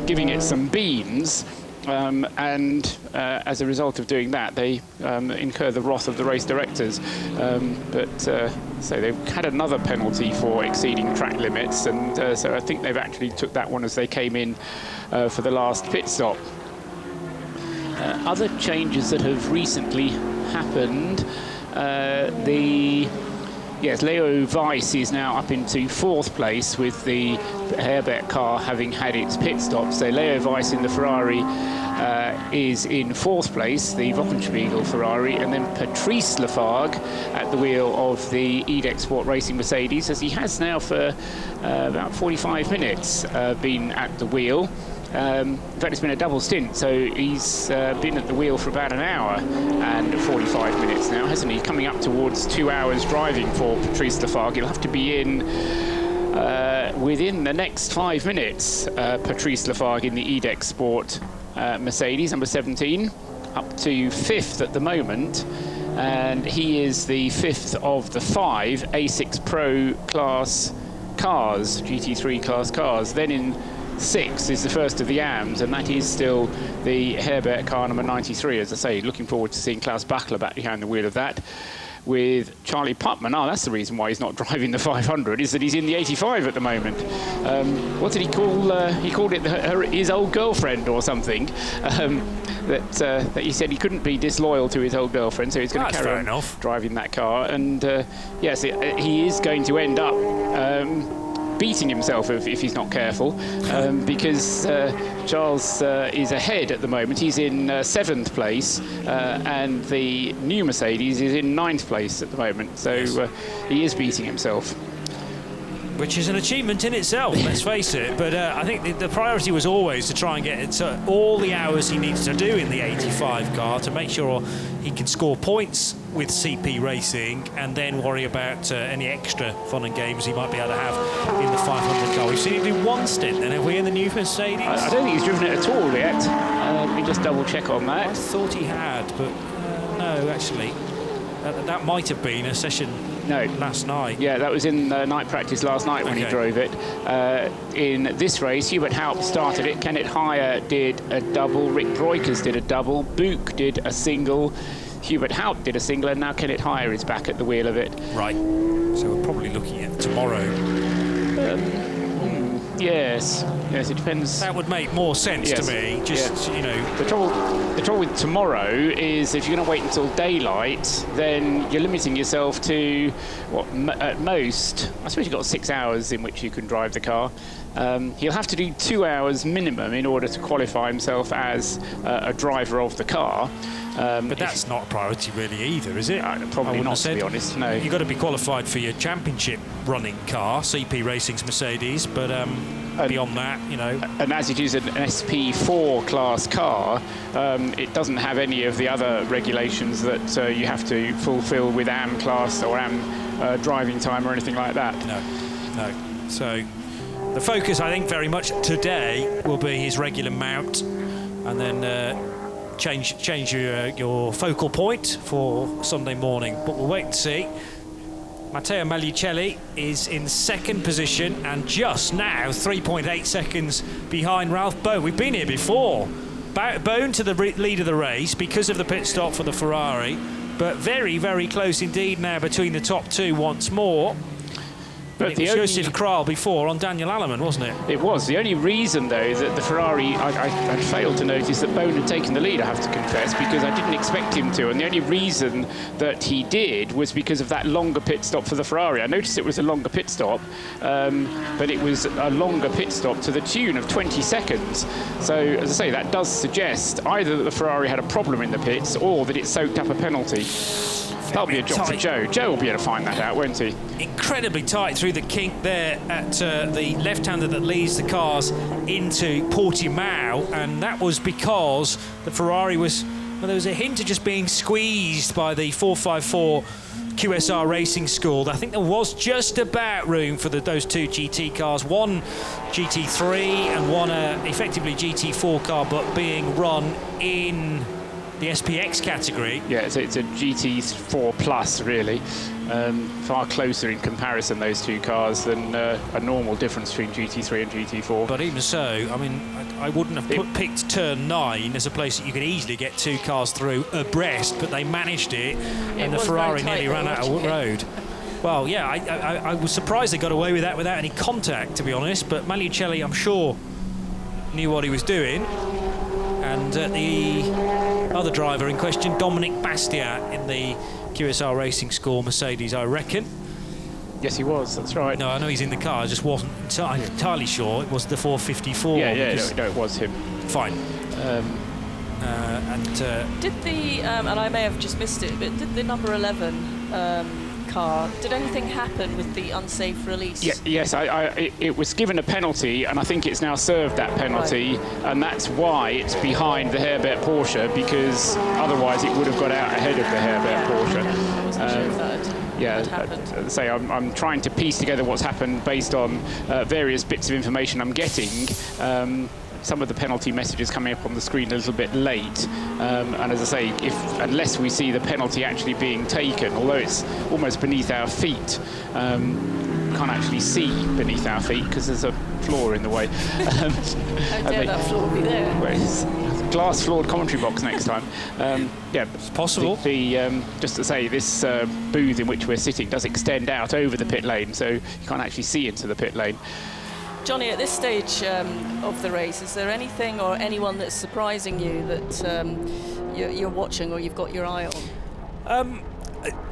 giving it some beans. And as a result of doing that, they incur the wrath of the race directors. So they've had another penalty for exceeding track limits, and so I think they've actually took that one as they came in for the last pit stop. Other changes that have recently happened, the Yes, Leo Weiss is now up into 4th place with the Herbert car having had its pit stop. So Leo Weiss in the Ferrari is in 4th place, the Wochenspiegel Ferrari, and then Patrice Lafargue at the wheel of the EDEX Sport Racing Mercedes, as he has now for about 45 minutes been at the wheel. In fact, it's been a double stint, so he's been at the wheel for about an hour and 45 minutes now, hasn't he? Coming up towards 2 hours driving for Patrice Lafargue. He'll have to be in within the next 5 minutes. Patrice Lafargue in the EDEX Sport Mercedes, number 17, up to 5th at the moment. And he is the 5th of the 5 A6 Pro class cars, GT3 class cars. Then in 6th is the first of the AMs, and that is still the Herbert car number 93. As I say, looking forward to seeing Klaus Bachler back behind the wheel of that with Charlie Putman. Oh, that's the reason why he's not driving the 500, is that he's in the 85 at the moment. What did he call? He called it his old girlfriend or something. That he said he couldn't be disloyal to his old girlfriend, so he's going to carry on driving that car. And yes, he is going to end up beating himself if he's not careful, because Charles is ahead at the moment. He's in 7th place, and the new Mercedes is in 9th place at the moment. So he is beating himself. Which is an achievement in itself, let's face it. But I think the priority was always to try and get all the hours he needs to do in the 85 car to make sure he can score points with CP Racing, and then worry about any extra fun and games he might be able to have in the 500 car. We've seen him do one stint, then, have we, in the new Mercedes? I don't think he's driven it at all yet. Let me just double check on that. I thought he had, but no, actually. That might have been a session last night. Yeah, that was in night practice last night when he drove it. In this race, Hubert Haupt started it. Kenneth Heyer did a double. Rick Breukers did a double. Book did a single. Hubert Haupt did a single, and now Kenneth Heyer is back at the wheel of it. Right. So we're probably looking at tomorrow. Yes, it depends. That would make more sense to me. Just you know, the trouble with tomorrow is if you're going to wait until daylight, then you're limiting yourself to what at most. I suppose you've got 6 hours in which you can drive the car. He'll have to do 2 hours minimum in order to qualify himself as a driver of the car. But that's not a priority really either, is it? Probably not, to be honest, no. You've got to be qualified for your championship running car, CP Racing's Mercedes, but beyond that, you know. And as it is an SP4 class car, it doesn't have any of the other regulations that you have to fulfill with AM class or AM driving time or anything like that. No. So the focus, I think, very much today will be his regular mount, and then change your focal point for Sunday morning. But we'll wait and see. Matteo Magliucelli is in 2nd position and just now 3.8 seconds behind Ralph Bone. We've been here before. Bone to the lead of the race because of the pit stop for the Ferrari, but very, very close indeed now between the top two once more. But it was Joseph Kral before on Daniel Alleman, wasn't it? It was. The only reason, though, that the Ferrari, I failed to notice that Bone had taken the lead, I have to confess, because I didn't expect him to. And the only reason that he did was because of that longer pit stop for the Ferrari. I noticed it was a longer pit stop, but it was a longer pit stop to the tune of 20 seconds. So, as I say, that does suggest either that the Ferrari had a problem in the pits or that it soaked up a penalty. That'll be a job for Joe. Joe will be able to find that out, won't he? Incredibly tight through the kink there at the left-hander that leads the cars into Portimao, and that was because the Ferrari was, well, there was a hint of just being squeezed by the 454 QSR Racing School. I think there was just about room for those two GT cars, one GT3 and one effectively GT4 car, but being run in the SPX category. Yeah, it's a GT4 Plus, really. Far closer in comparison, those two cars, than a normal difference between GT3 and GT4. But even so, I mean, I wouldn't have picked turn 9 as a place that you could easily get two cars through abreast, but they managed it and the Ferrari nearly ran out of road. Well, yeah, I was surprised they got away with that without any contact, to be honest, but Magliucelli, I'm sure, knew what he was doing. And the other driver in question, Dominic Bastiat, in the QSR Racing School Mercedes, I reckon. Yes, he was. That's right. No, I know he's in the car. I just wasn't entirely sure it was the 454. Yeah, no, it was him. Fine. Did the and I may have just missed it, but did the number 11 car? Did anything happen with the unsafe release? Yes, it was given a penalty, and I think it's now served that penalty, and that's why it's behind the Herbert Porsche, because otherwise it would have got out ahead of the Herbert Porsche. I wasn't sure if that had happened. As I say, I'm trying to piece together what's happened based on various bits of information I'm getting. Some of the penalty messages coming up on the screen a little bit late, and as I say, unless we see the penalty actually being taken, although it's almost beneath our feet, can't actually see beneath our feet because there's a floor in the way. How dare that floor be there? Well, it's a glass-floored commentary box next time. It's possible. Just to say, this booth in which we're sitting does extend out over the pit lane, so you can't actually see into the pit lane. Johnny, at this stage of the race, is there anything or anyone that's surprising you that you're watching or you've got your eye on?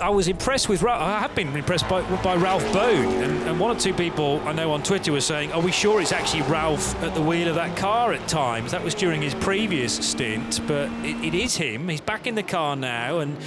I was impressed with I have been impressed by Ralph Bone, and one or two people I know on Twitter were saying, are we sure it's actually Ralph at the wheel of that car at times? That was during his previous stint, but it is him. He's back in the car now, and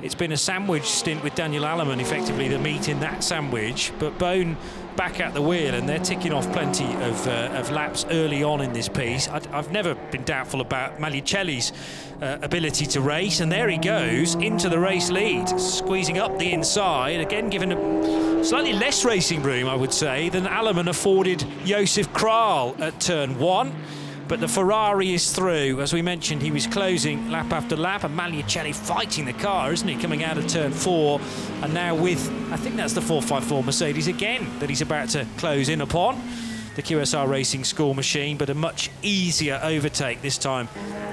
it's been a sandwich stint with Daniel Alleman, effectively the meat in that sandwich, but Bone back at the wheel, and they're ticking off plenty of laps early on in this piece. I've never been doubtful about Maglicelli's ability to race, and there he goes into the race lead, squeezing up the inside, again given a slightly less racing room, I would say, than Alleman afforded Josef Kral at turn 1. But the Ferrari is through. As we mentioned, he was closing lap after lap, and Maglicelli fighting the car, isn't he, coming out of turn 4, and now with, I think that's the 454 Mercedes again that he's about to close in upon, the QSR Racing School machine, but a much easier overtake this time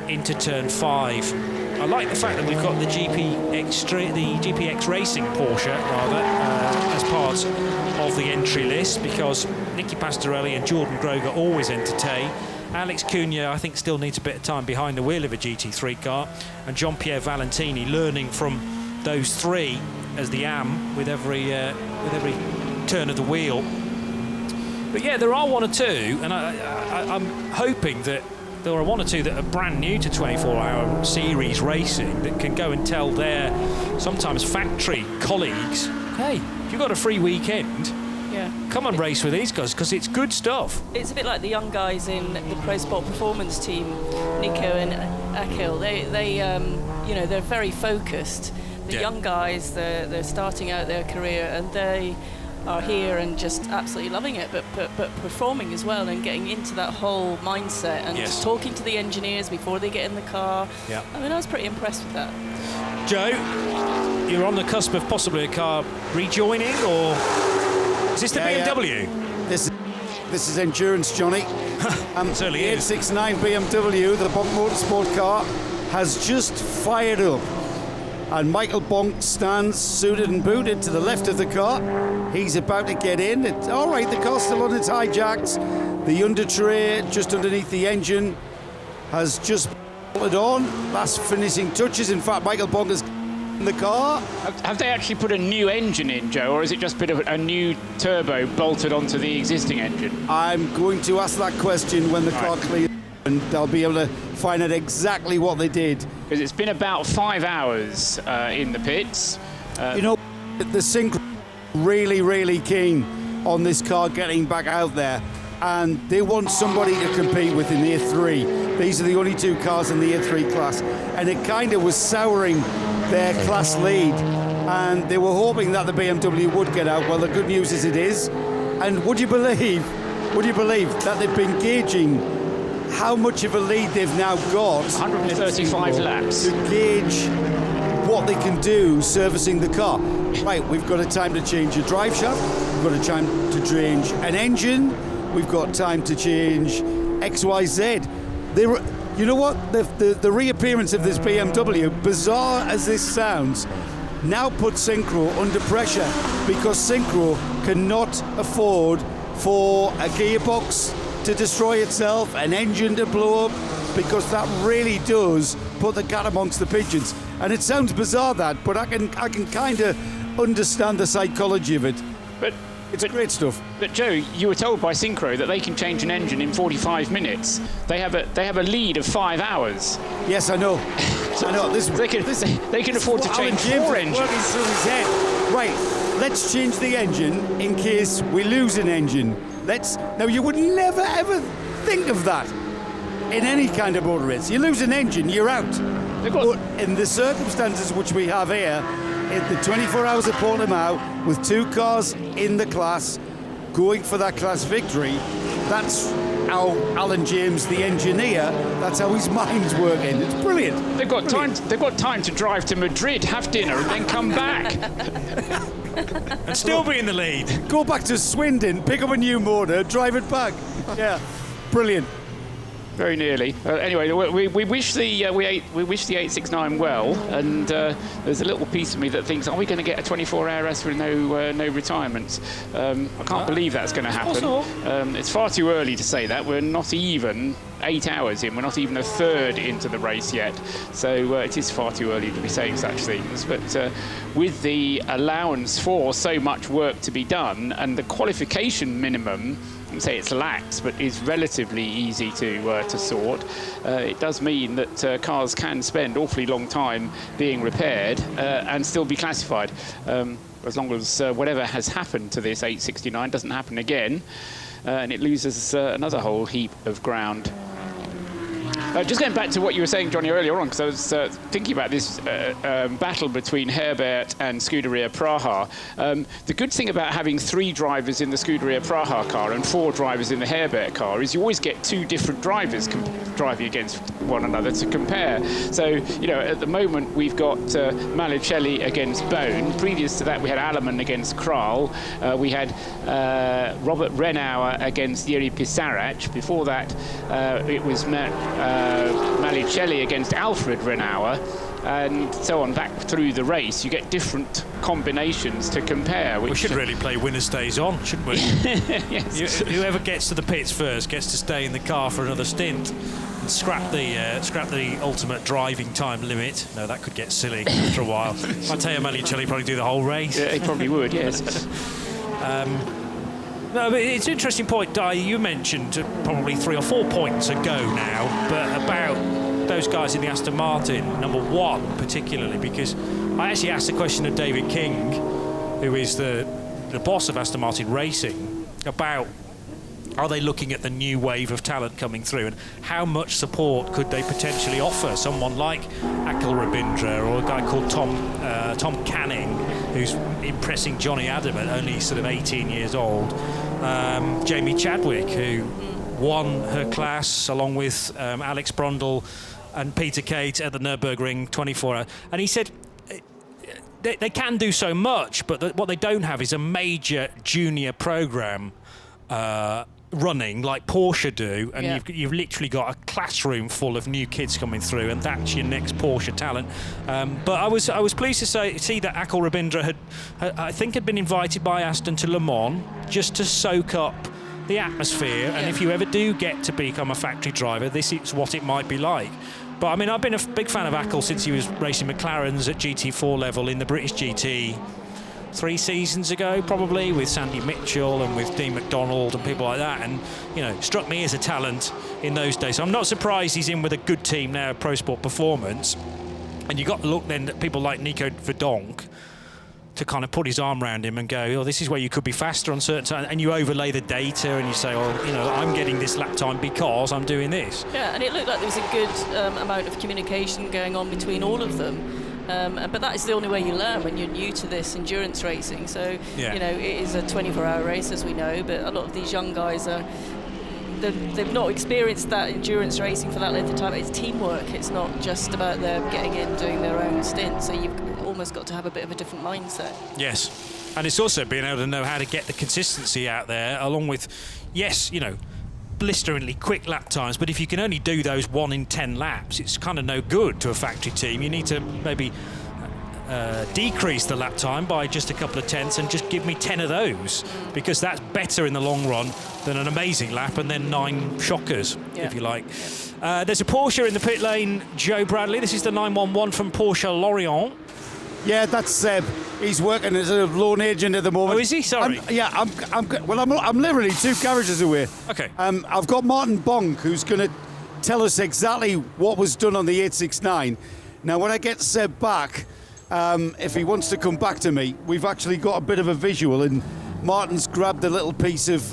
into turn 5. I like the fact that we've got the GPX Racing Porsche, rather, as part of the entry list, because Nicky Pastorelli and Jordan Groger always entertain. Alex Cunha, I think, still needs a bit of time behind the wheel of a GT3 car, and Jean-Pierre Valentini learning from those three as the AM with every turn of the wheel. But yeah, there are one or two, and I'm hoping that there are one or two that are brand new to 24-hour series racing that can go and tell their sometimes factory colleagues, hey, if you've got a free weekend, come and race with these guys, because it's good stuff. It's a bit like the young guys in the Pro Sport Performance team, Nico and Akhil. They're very focused. The young guys, they're starting out their career, and they are here and just absolutely loving it, but performing as well, and getting into that whole mindset, and just talking to the engineers before they get in the car. I mean, I was pretty impressed with that. Joe, you're on the cusp of possibly a car rejoining, or is this the BMW? Yeah. This is endurance, Johnny. Certainly the is. 869 BMW, the Bonk Motorsport car, has just fired up. And Michael Bonk stands suited and booted to the left of the car. He's about to get in. All right, the car's still on its hijacks. The under tray just underneath the engine has just bolted on. Last finishing touches. In fact, Michael Bonk is in the car. Have they actually put a new engine in, Joe, or is it just a new turbo bolted onto the existing engine? I'm going to ask that question when the car clears, and they'll be able to find out exactly what they did. Because it's been about 5 hours in the pits. The Synchro really, really keen on this car getting back out there, and they want somebody to compete with in the A3. These are the only two cars in the A3 class, and it kind of was souring their class lead, and they were hoping that the BMW would get out. Well, the good news is it is. And would you believe that they've been gauging how much of a lead they've now got? 135 laps. To gauge what they can do servicing the car. Right, we've got a time to change a drive shaft, we've got a time to change an engine, we've got time to change XYZ. You know what? The reappearance of this BMW, bizarre as this sounds, now puts Synchro under pressure, because Synchro cannot afford for a gearbox to destroy itself, an engine to blow up, because that really does put the cat amongst the pigeons. And it sounds bizarre, that, but I can kind of understand the psychology of it. But it's great stuff. But Joe, you were told by Synchro that they can change an engine in 45 minutes. They have a lead of 5 hours. Yes, I know. I know. They can afford to change 4 engines. Working through his head. Right, let's change the engine in case we lose an engine. Now, you would never ever think of that in any kind of motor race. You lose an engine, you're out. But in the circumstances which we have here, in the 24 hours of Portimao, with 2 cars in the class going for that class victory, that's how Alan James, the engineer, that's how his mind's working. It's brilliant. They've got time to drive to Madrid, have dinner, and then come back. And still be in the lead. Go back to Swindon, pick up a new motor, drive it back. Yeah, brilliant. Very nearly. Anyway, we wish the 869 well, and there's a little piece of me that thinks, are we going to get a 24-hour race with no retirements? I can't believe that's going to happen. It's far too early to say that. We're not even 8 hours in. We're not even a third into the race yet. So it is far too early to be saying such things. But with the allowance for so much work to be done and the qualification minimum, I wouldn't say it's lax, but is relatively easy to sort. It does mean that cars can spend awfully long time being repaired and still be classified, as long as whatever has happened to this 869 doesn't happen again, and it loses another whole heap of ground. Just going back to what you were saying, Johnny, earlier on, because I was thinking about this battle between Herbert and Scuderia Praha. The good thing about having 3 drivers in the Scuderia Praha car and 4 drivers in the Herbert car is you always get 2 different drivers driving against one another to compare. So, at the moment we've got Malicelli against Bone. Previous to that we had Alleman against Kral. We had Robert Renauer against Jiri Pisarac. Before that it was Malicelli against Alfred Renauer, and so on back through the race. You get different combinations to compare. We should really play winner stays on, shouldn't we? Yes. Whoever gets to the pits first gets to stay in the car for another stint and scrap the ultimate driving time limit. No, that could get silly after a while. Matteo Malicelli probably do the whole race. Yeah, he probably would, yes. No, but it's an interesting point, Di. You mentioned probably 3 or 4 points ago now, but about those guys in the Aston Martin, number 1 particularly, because I actually asked the question of David King, who is the boss of Aston Martin Racing, about are they looking at the new wave of talent coming through and how much support could they potentially offer someone like Akhil Rabindra or a guy called Tom Canning, who's impressing Johnny Adam at only sort of 18 years old, Jamie Chadwick, who won her class along with Alex Brundle and Peter Kate at the Nürburgring 24-hour. And he said they can do so much, but what they don't have is a major junior program running like Porsche do, and you've literally got a classroom full of new kids coming through, and that's your next Porsche talent. But I was pleased to see that Akhil Rabindra had been invited by Aston to Le Mans just to soak up the atmosphere, and if you ever do get to become a factory driver, this is what it might be like. But I mean, I've been a big fan of Akhil since he was racing McLarens at GT4 level in the British GT 3 seasons ago, probably, with Sandy Mitchell and with Dean McDonald and people like that, and struck me as a talent in those days. So I'm not surprised he's in with a good team now, Pro Sport Performance. And you got to look then at people like Nico Verdonk to kind of put his arm around him and go, oh, this is where you could be faster on certain times, and you overlay the data and you say, oh, I'm getting this lap time because I'm doing this. Yeah, and it looked like there was a good amount of communication going on between all of them. But that is the only way you learn when you're new to this endurance racing. So, it is a 24-hour race, as we know, but a lot of these young guys they've not experienced that endurance racing for that length of time. It's teamwork. It's not just about them getting in, doing their own stint. So you've almost got to have a bit of a different mindset. Yes, and it's also being able to know how to get the consistency out there, along with, blisteringly quick lap times, but if you can only do those 1 in 10 laps, it's kind of no good to a factory team. You need to maybe decrease the lap time by just a couple of tenths and just give me 10 of those, because that's better in the long run than an amazing lap and then 9 shockers, if you like. There's a Porsche in the pit lane, Joe Bradley. This is the 911 from Porsche Lorient. Yeah, that's Seb. He's working as a loan agent at the moment. Oh, is he? Sorry. I'm literally 2 garages away. Okay. I've got Martin Bonk, who's going to tell us exactly what was done on the 869. Now, when I get Seb back, if he wants to come back to me, we've actually got a bit of a visual, and Martin's grabbed a little piece of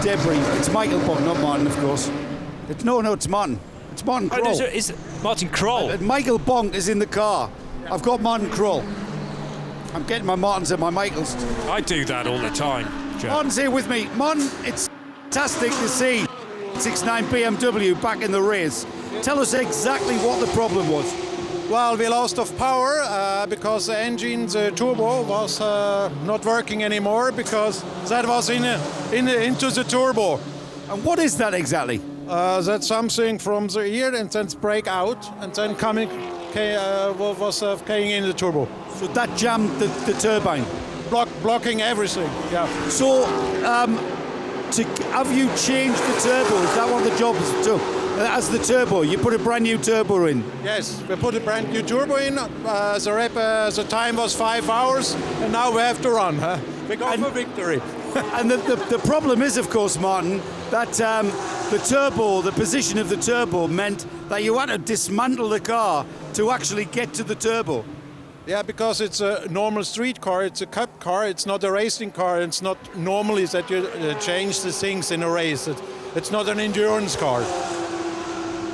debris. It's Michael Bonk, not Martin, of course. It's Martin. It's Martin Kroll. Oh, is it Martin Kroll? Michael Bonk is in the car. I've got Martin Kroll. I'm getting my Martins and my Michaels. I do that all the time, Joe. Martin's here with me. Martin, it's fantastic to see 69 BMW back in the race. Tell us exactly what the problem was. Well, we lost of power because the engine's turbo was not working anymore because that was into the turbo. And what is that exactly? That's something from the ear and then break out and then coming in the turbo. So that jammed the turbine? Blocking everything, yeah. So, have you changed the turbo? Is that what the job is to? As the turbo, you put a brand new turbo in? Yes, we put a brand new turbo in. The time was 5 hours, and now we have to run. Huh? We go for victory. And the problem is, of course, Martin, that the position of the turbo meant that you had to dismantle the car to actually get to the turbo. Yeah, because it's a normal street car, it's a cup car, it's not a racing car, it's not normally that you change the things in a race. It's not an endurance car.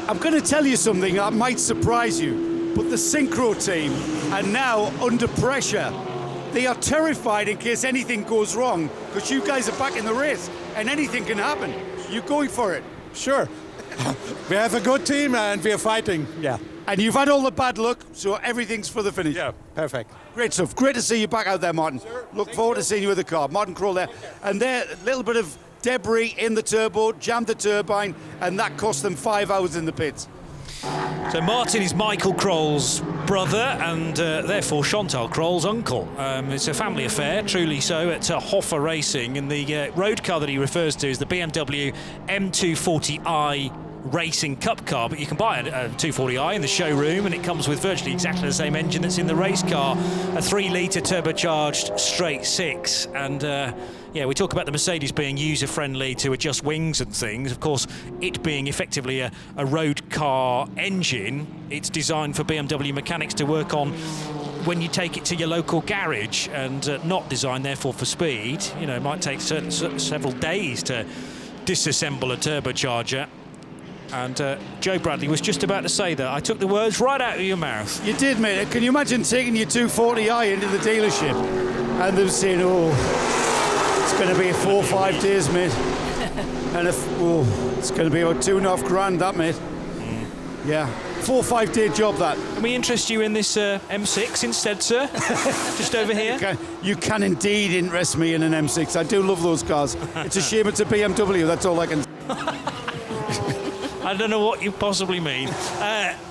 I'm going to tell you something that might surprise you, but the Synchro team are now under pressure. They are terrified in case anything goes wrong, because you guys are back in the race and anything can happen. You're going for it. Sure. We have a good team and we are fighting. Yeah. And you've had all the bad luck, so everything's for the finish. Yeah, perfect. Great stuff. Great to see you back out there, Martin. Sure. Look forward to seeing you with the car. Martin Kroll there. And there, a little bit of debris in the turbo, jammed the turbine, and that cost them 5 hours in the pits. So Martin is Michael Kroll's brother and therefore Chantal Kroll's uncle. It's a family affair, truly so, at Hoffa Racing, and the road car that he refers to is the BMW M240i Racing Cup car, but you can buy a 240i in the showroom, and it comes with virtually exactly the same engine that's in the race car, a 3-litre turbocharged straight 6, and yeah, we talk about the Mercedes being user-friendly to adjust wings and things. Of course, it being effectively a road car engine, it's designed for BMW mechanics to work on when you take it to your local garage, and not designed therefore for speed. You know, it might take several days to disassemble a turbocharger. And Joe Bradley was just about to say that. I took the words right out of your mouth. You did, mate. Can you imagine taking your 240i into the dealership and them saying, oh, it's going to be 4 or 5 days, mate. And it's going to be about $2.5 that, mate. Yeah, 4 or 5 day job, that. Can we interest you in this M6 instead, sir? Just over here. You can indeed interest me in an M6. I do love those cars. It's a shame it's a BMW, that's all I can say. I don't know what you possibly mean.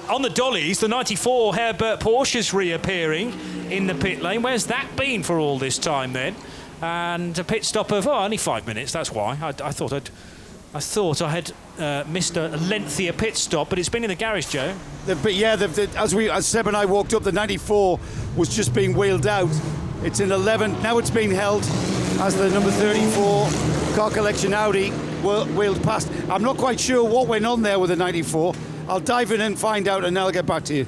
On the dollies, the 94 Herbert Porsche's reappearing in the pit lane. Where's that been for all this time then? And a pit stop of only 5 minutes. That's why I thought I had missed a lengthier pit stop, but it's been in the garage, Joe. As Seb and I walked up, the 94 was just being wheeled out. It's in 11th. Now it's being held as the number 34 car collection Audi wheeled past. I'm not quite sure what went on there with the 94. I'll dive in and find out, and then I'll get back to you.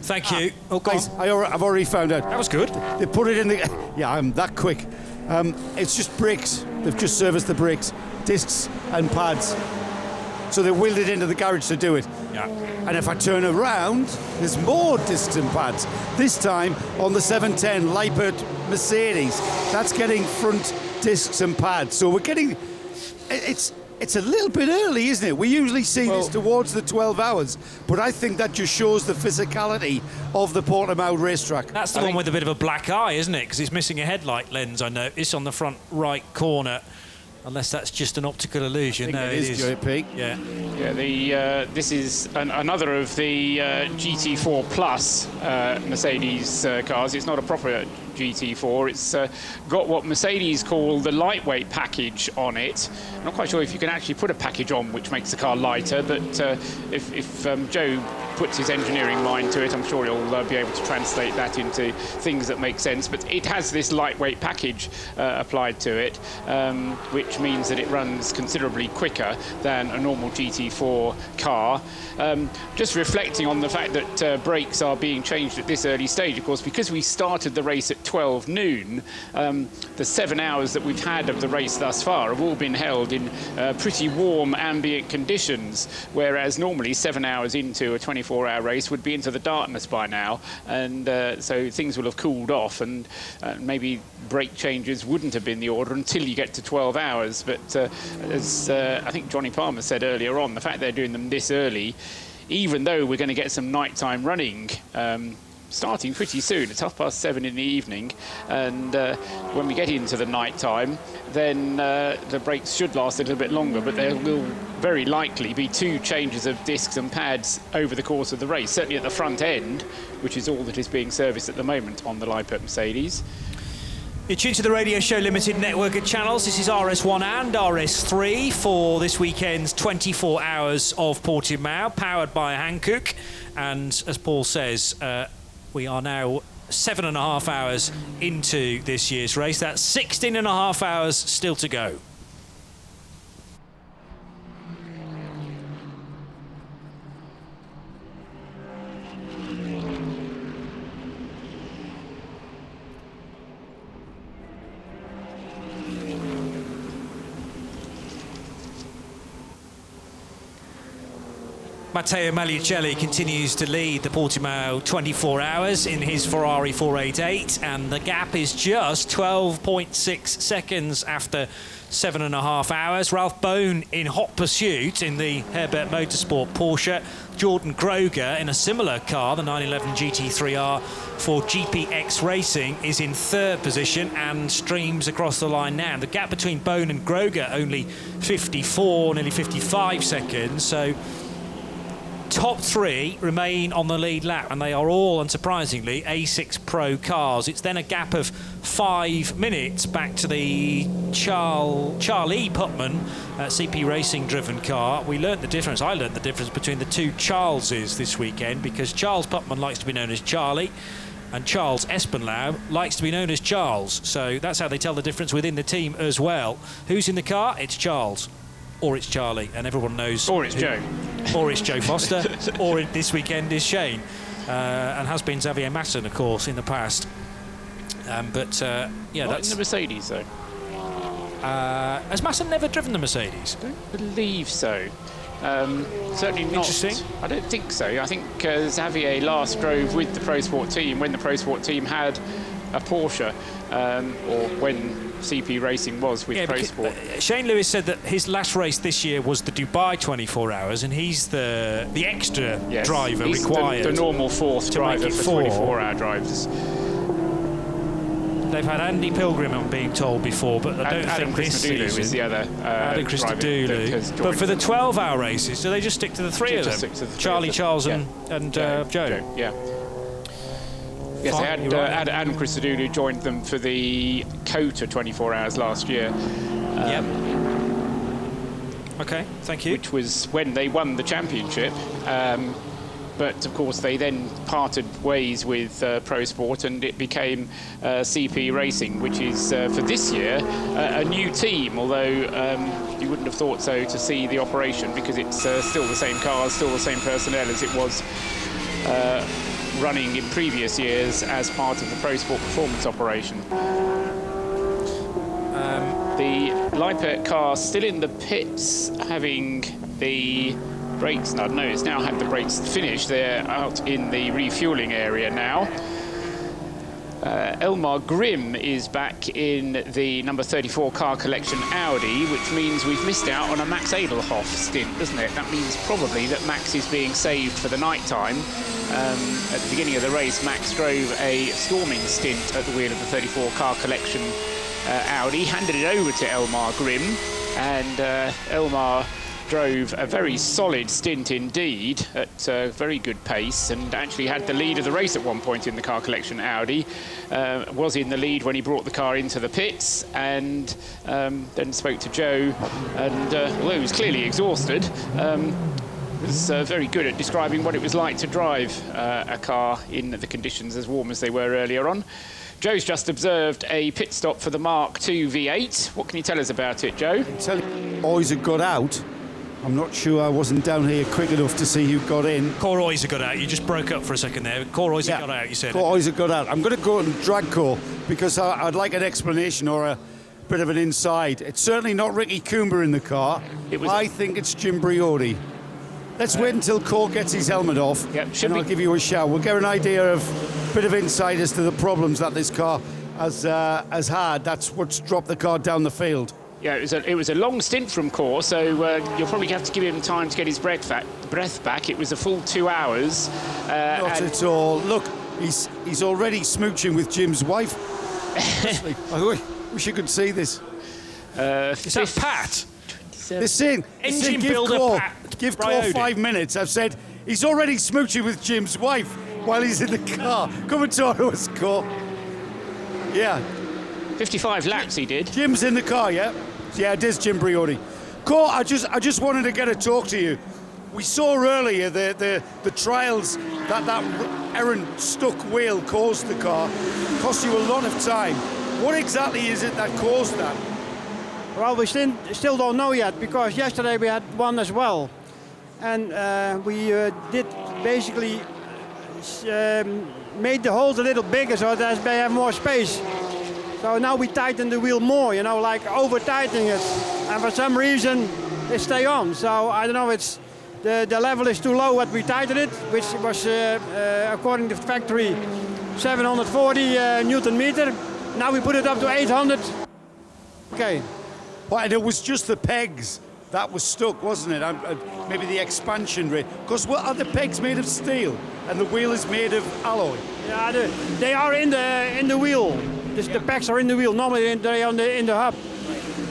Thank you. I've already found out. That was good. They put it in the... Yeah, I'm that quick. It's just brakes. They've just serviced the brakes, discs and pads. So they wheeled it into the garage to do it. Yeah. And if I turn around, there's more discs and pads. This time on the 710 Leipert Mercedes. That's getting front discs and pads. So we're getting... It's a little bit early, isn't it? We usually see this towards the 12 hours, but I think that just shows the physicality of the Portimao racetrack. That's the one with a bit of a black eye, isn't it? Because he's missing a headlight lens, I notice, on the front right corner. Unless that's just an optical illusion. No, it is. JP. Yeah. Yeah. This is another of the GT4 Plus Mercedes cars. It's not a proper GT4. It's got what Mercedes call the lightweight package on it. I'm not quite sure if you can actually put a package on which makes the car lighter, but if Joe puts his engineering mind to it, I'm sure he'll be able to translate that into things that make sense. But it has this lightweight package applied to it, which means that it runs considerably quicker than a normal GT4 car. Just reflecting on the fact that brakes are being changed at this early stage, of course, because we started the race at 12 noon, the 7 hours that we've had of the race thus far have all been held in pretty warm ambient conditions, whereas normally 7 hours into a 24-hour race would be into the darkness by now, and so things will have cooled off, and maybe brake changes wouldn't have been the order until you get to 12 hours. But as I think Johnny Palmer said earlier on, the fact they're doing them this early, even though we're going to get some nighttime running starting pretty soon, it's 7:30 in the evening, and when we get into the night time, then the brakes should last a little bit longer, but there will very likely be 2 changes of discs and pads over the course of the race, certainly at the front end, which is all that is being serviced at the moment on the Leipert Mercedes. You're tuned to the Radio Show Limited network of channels. This is RS1 and RS3 for this weekend's 24 hours of Portimao, powered by Hankook. And as Paul says, we are now 7.5 hours into this year's race. That's 16.5 hours still to go. Matteo Magliucelli continues to lead the Portimao 24 hours in his Ferrari 488, and the gap is just 12.6 seconds after 7.5 hours. Ralph Bone in hot pursuit in the Herbert Motorsport Porsche. Jordan Groger in a similar car, the 911 GT3R for GPX Racing, is in 3rd position and streams across the line now. The gap between Bone and Groger only 54, nearly 55 seconds, so top 3 remain on the lead lap, and they are all, unsurprisingly, A6 Pro cars. It's then a gap of 5 minutes back to the Charlie Putman CP Racing driven car. We learnt the difference. I learnt the difference between the 2 Charleses this weekend, because Charles Putman likes to be known as Charlie and Charles Espenlau likes to be known as Charles. So that's how they tell the difference within the team as well. Who's in the car? It's Charles. Or it's Charlie, and everyone knows. Or it's Joe. Or it's Joe Foster. Or this weekend is Shane. And has been Xavier Masson, of course, in the past. Yeah, Not that's in the Mercedes, though. Has Masson never driven the Mercedes? I don't believe so. Certainly not. Interesting. I don't think so. I think Xavier last drove with the Pro Sport team when the Pro Sport team had a Porsche, or when CP Racing was with Pro Sport. Shane Lewis said that his last race this year was the Dubai 24 hours, and he's the extra driver he's required. The normal 4th driver for 24-hour drives. They've had Andy Pilgrim, I'm being told, before, but I don't think this season is the other Adam Christodoulou. But for the 12-hour races, do they just stick to the 3 of them? Charlie, Charles, and Joe? Yeah. Yes, they had Adam Christodoulou joined them for the COTA 24 hours last year. OK, thank you. Which was when they won the championship. But, of course, they then parted ways with Pro Sport, and it became CP Racing, which is, for this year, a new team, although you wouldn't have thought so to see the operation, because it's still the same cars, still the same personnel as it was running in previous years as part of the Pro Sport performance operation. The Leipert car still in the pits, having the brakes. No, it's now had the brakes finished. They're out in the refueling area now. Elmar Grimm is back in the number 34 car collection Audi, which means we've missed out on a Max Edelhoff stint, doesn't it? That means probably that Max is being saved for the night time. At the beginning of the race, Max drove a storming stint at the wheel of the 34 car collection Audi, handed it over to Elmar Grimm, and Elmar drove a very solid stint indeed at a very good pace and actually had the lead of the race at one point in the car collection Audi. Was in the lead when he brought the car into the pits and then spoke to Joe, and although he was clearly exhausted, was very good at describing what it was like to drive a car in the conditions as warm as they were earlier on. Joe's just observed a pit stop for the Mark II V8. What can you tell us about it, Joe? Oiser got out. I'm not sure, I wasn't down here quick enough to see who got in. Core Oiser got out. You just broke up for a second there. Core Oiser got out, you said. Core Oiser got out. I'm going to go and drag Core because I'd like an explanation or a bit of an inside. It's certainly not Ricky Coomber in the car. I think it's Jim Briody. Let's wait until Core gets his helmet off, and I'll give you a shout. We'll get an idea of a bit of insight as to the problems that this car has had. That's what's dropped the car down the field. Yeah, it was a long stint from Core, so you'll probably have to give him time to get his breath back. It was a full 2 hours. Not at all. Look, he's already smooching with Jim's wife. I wish you could see this. Is that Pat? Engine builder give Core 5 minutes. I've said he's already smooching with Jim's wife while he's in the car. Come and talk to us, Core. Yeah. 55 laps he did. Jim's in the car, yeah? Yeah, it is Jim Briody. Core, I just wanted to get a talk to you. We saw earlier the trials that errant stuck wheel caused the car. Cost you a lot of time. What exactly is it that caused that? Well, we still don't know yet, because yesterday we had one as well. And we did basically made the holes a little bigger so that they have more space. So now we tighten the wheel more, you know, like over-tightening it. And for some reason, it stay on. So I don't know, it's the level is too low what we tightened it, which was, according to the factory, 740 Newton meter. Now we put it up to 800. Okay. Well, and it was just the pegs that was stuck, wasn't it? Maybe the expansion rate. Because what are the pegs made of steel, and the wheel is made of alloy? Yeah, they are in the wheel. The pegs are in the wheel. Normally they are in the hub.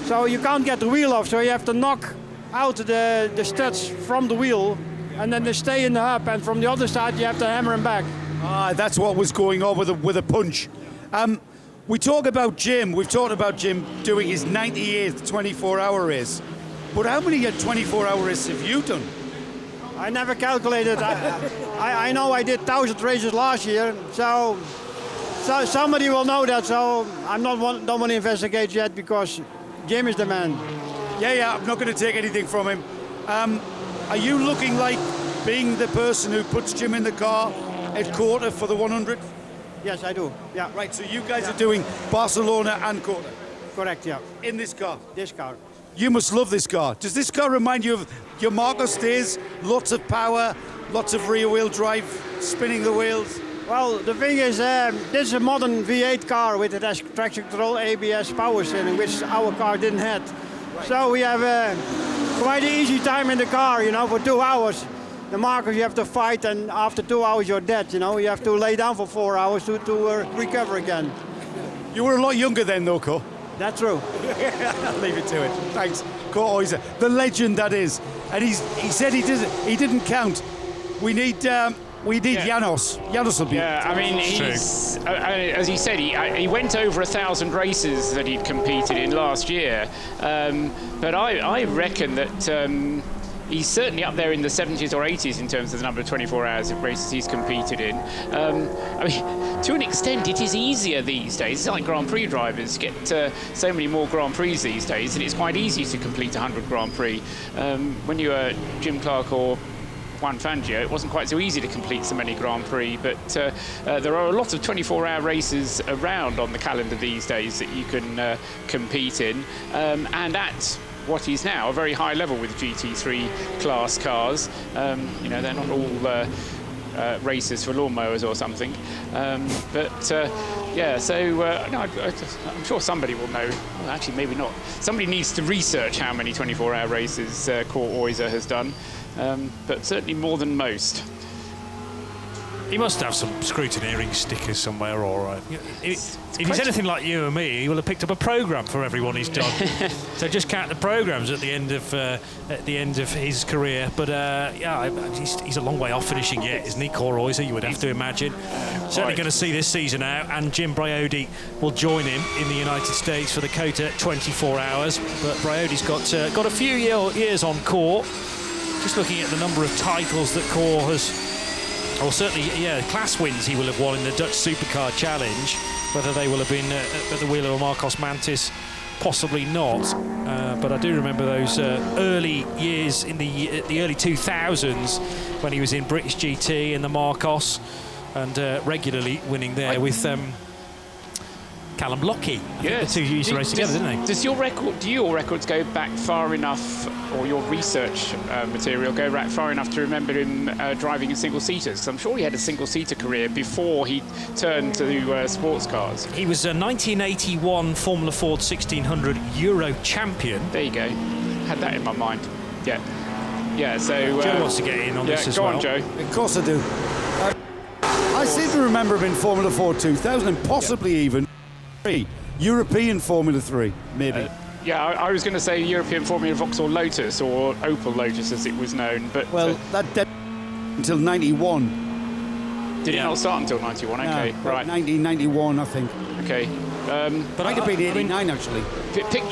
So you can't get the wheel off. So you have to knock out the studs from the wheel, and then they stay in the hub. And from the other side you have to hammer them back. Ah, that's what was going on with a punch. We talk about Jim. We've talked about Jim doing his 98th 24-hour race. But how many 24-hour races have you done? I never calculated. I know I did 1,000 races last year, so somebody will know that. So I don't want to investigate yet, because Jim is the man. Yeah, I'm not going to take anything from him. Are you looking like being the person who puts Jim in the car at quarter for the 100? Yes, I do. Yeah. Right, so you guys are doing Barcelona and quarter? Correct, yeah. In this car? This car. You must love this car. Does this car remind you of your Marcos days? Lots of power, lots of rear-wheel drive, spinning the wheels? Well, the thing is, this is a modern V8 car with it has traction control, ABS, power steering, which our car didn't have. Right. So we have quite an easy time in the car, you know, for 2 hours. The Marcos you have to fight, and after 2 hours you're dead, you know. You have to lay down for 4 hours to recover again. You were a lot younger then, though, Core. That's true. I'll leave it to it. Thanks, Core Oiser, the legend that is. And he said he didn't count. We need Janos. Janos will be. Yeah, I mean, he's as he said, he went over 1,000 races that he'd competed in last year. But I reckon that. He's certainly up there in the 70s or 80s in terms of the number of 24 hours of races he's competed in. I mean, to an extent, it is easier these days. It's like Grand Prix drivers get so many more Grand Prix these days, and it's quite easy to complete 100 Grand Prix. When you were Jim Clark or Juan Fangio, it wasn't quite so easy to complete so many Grand Prix, but there are a lot of 24-hour races around on the calendar these days that you can compete in, and at what is now a very high level with GT3 class cars. You know, they're not all races for lawnmowers or something. Yeah, so no, I'm sure somebody will know. Well, actually, maybe not. Somebody needs to research how many 24-hour races Core Oiser has done, but certainly more than most. He must have some scrutineering stickers somewhere, or if he's anything like you and me, he will have picked up a programme for everyone he's done. So just count the programmes at the end of his career. But yeah, he's a long way off finishing yet, isn't he, Corroyser? You would have to imagine. Certainly going to see this season out, and Jim Briody will join him in the United States for the COTA 24 Hours. But Briodi's got a few years on court. Just looking at the number of titles that Cor has. Or certainly, yeah, class wins he will have won in the Dutch Supercar Challenge. Whether they will have been at the wheel of Marcos Mantis, possibly not. But I do remember those early years in the early 2000s when he was in British GT and the Marcos, and regularly winning there with Callum Lockie. The two used to race together, didn't they? Do your records go back far enough, or your research material go back far enough to remember him driving in single-seaters? Because I'm sure he had a single-seater career before he turned to sports cars. He was a 1981 Formula Ford 1600 Euro champion. There you go. Had that in my mind. Yeah. Yeah, so... Joe wants to get in on this as well. Go on, Joe. Of course I do. I seem to remember him in Formula 4 2000 and possibly even European Formula 3, maybe. Yeah, I was going to say European Formula Vauxhall Lotus, or Opel Lotus as it was known, but... Well, that did until 91. Did it not start until 91? Okay, right. 1991, I think. Okay. But might have been 89, actually.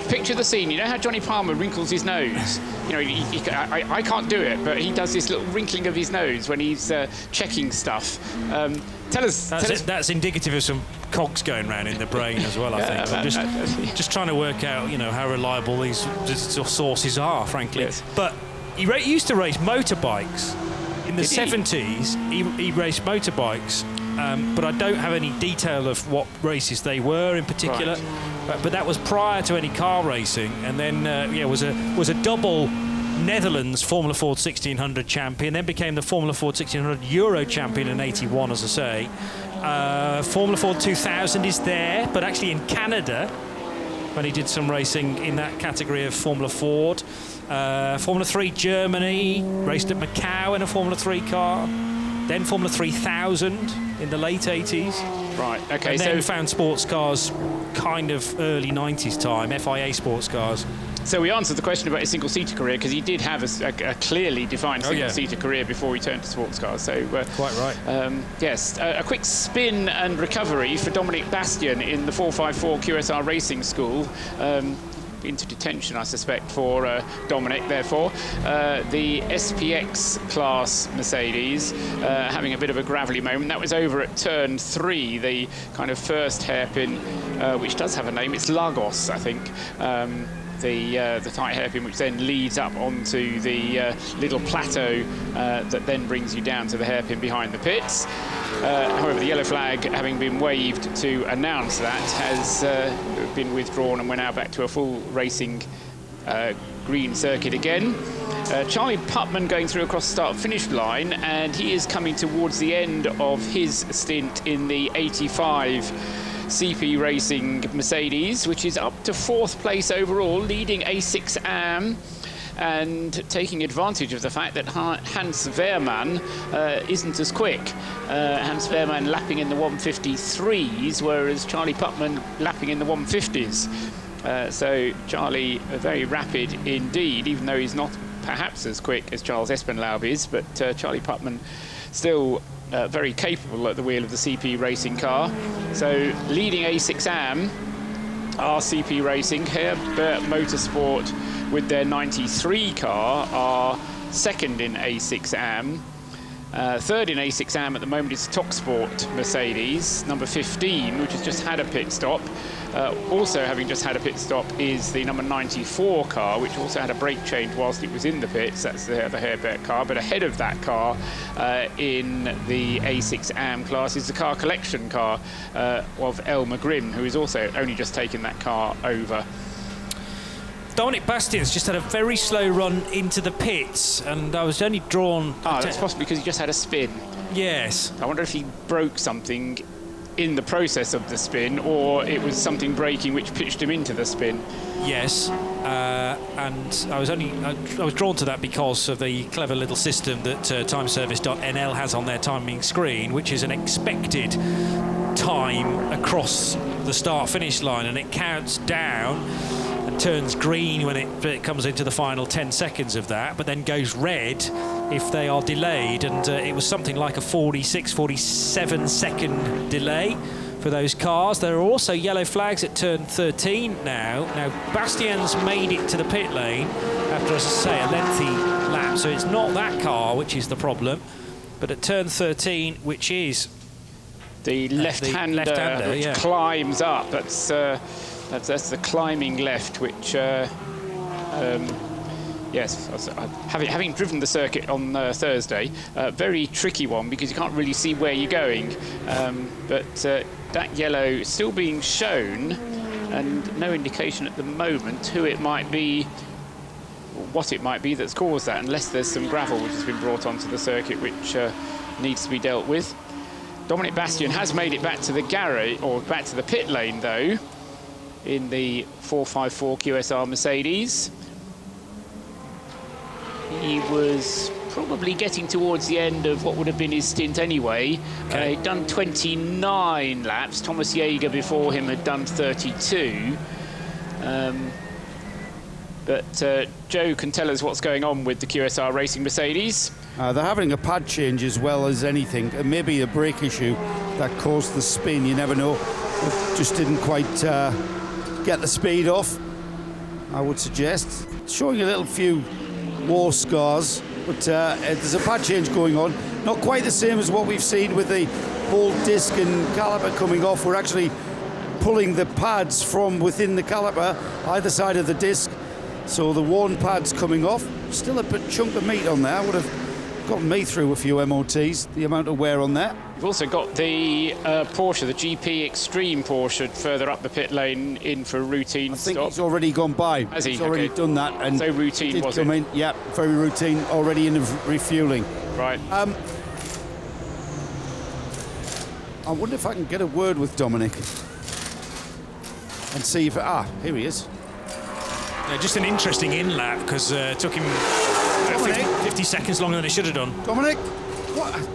Picture the scene. You know how Johnny Palmer wrinkles his nose? You know, I can't do it, but he does this little wrinkling of his nose when he's checking stuff. Tell us... That's indicative of some cogs going around in the brain as well, I think. I'm just trying to work out, you know, how reliable these sources are, frankly. Yes. But he used to race motorbikes. In the 70s, he raced motorbikes, but I don't have any detail of what races they were in particular. Right. But that was prior to any car racing, and then was a double Netherlands Formula Ford 1600 champion, then became the Formula Ford 1600 Euro champion in 81, as I say. Formula Ford 2000 is there, but actually in Canada, when he did some racing in that category of Formula Ford. Formula 3 Germany, raced at Macau in a Formula 3 car. Then Formula 3000 in the late 80s. Right, okay. And then found sports cars kind of early 90s time, FIA sports cars. So we answered the question about his single-seater career, because he did have a clearly defined single-seater career before he turned to sports cars. So quite right. Yes, a quick spin and recovery for Dominic Bastian in the 454 QSR Racing School. Into detention, I suspect, for Dominic, therefore. The SPX class Mercedes having a bit of a gravelly moment. That was over at turn 3, the kind of first hairpin, which does have a name. It's Lagos, I think. The tight hairpin, which then leads up onto the little plateau that then brings you down to the hairpin behind the pits. However, the yellow flag, having been waved to announce that, has been withdrawn, and we're now back to a full racing green circuit again. Charlie Putman going through across the start-finish line, and he is coming towards the end of his stint in the 85 CP Racing Mercedes, which is up to 4th place overall, leading A6 Am, and taking advantage of the fact that Hans Wehrmann isn't as quick. Hans Wehrmann lapping in the 153s, whereas Charlie Putman lapping in the 150s. So Charlie, very rapid indeed, even though he's not perhaps as quick as Charles Espenlaub is, but Charlie Putman still very capable at the wheel of the CP Racing car. So leading A6 Am are CP Racing. Herbert Motorsport with their 93 car are second in A6 Am. Third in A6 Am at the moment is Toksport Mercedes, number 15, which has just had a pit stop. Also having just had a pit stop is the number 94 car, which also had a brake change whilst it was in the pits. That's the Herbert car. But ahead of that car in the A6 Am class is the car collection car of Elmer Grimm, who has also only just taken that car over. Dominic Bastian's just had a very slow run into the pits, and I was only drawn... that's possibly because he just had a spin. Yes. I wonder if he broke something in the process of the spin, or it was something braking which pitched him into the spin. Yes, and I was drawn to that because of the clever little system that timeservice.nl has on their timing screen, which is an expected time across the start-finish line, and it counts down and turns green when it comes into the final 10 seconds of that, but then goes red if they are delayed, and it was something like a 47 second delay for those cars. There are also yellow flags at turn 13 now. Now, Bastian's made it to the pit lane after, as I say, a lengthy lap, so it's not that car which is the problem, but at turn 13, which is the left-hander which yeah, climbs up. That's the climbing left, which yes, having driven the circuit on Thursday, very tricky one because you can't really see where you're going. But that yellow is still being shown, and no indication at the moment who it might be, or what it might be that's caused that, unless there's some gravel which has been brought onto the circuit which needs to be dealt with. Dominic Bastian has made it back to the garage, or back to the pit lane though, in the 454 QSR Mercedes. He was probably getting towards the end of what would have been his stint anyway. Okay. He'd done 29 laps. Thomas Jaeger before him had done 32. But Joe can tell us what's going on with the QSR Racing Mercedes. They're having a pad change as well as anything. Maybe a brake issue that caused the spin, you never know. It just didn't quite get the speed off, I would suggest. Showing a little few war scars, but there's a pad change going on. Not quite the same as what we've seen with the whole disc and caliper coming off. We're actually pulling the pads from within the caliper, either side of the disc. So the worn pad's coming off. Still a bit chunk of meat on there. Would have gotten me through a few MOTs, the amount of wear on there. We've also got the Porsche, the GP Extreme Porsche, further up the pit lane in for a routine I think stop. he's already gone by. Has he? He's already Okay. done that. And So routine did was come it? in, yeah, very routine, already in the refueling. Right. I wonder if I can get a word with Dominic and see if... here he is. just an interesting in-lap because it took him 50 seconds longer than it should have done. Dominic, what?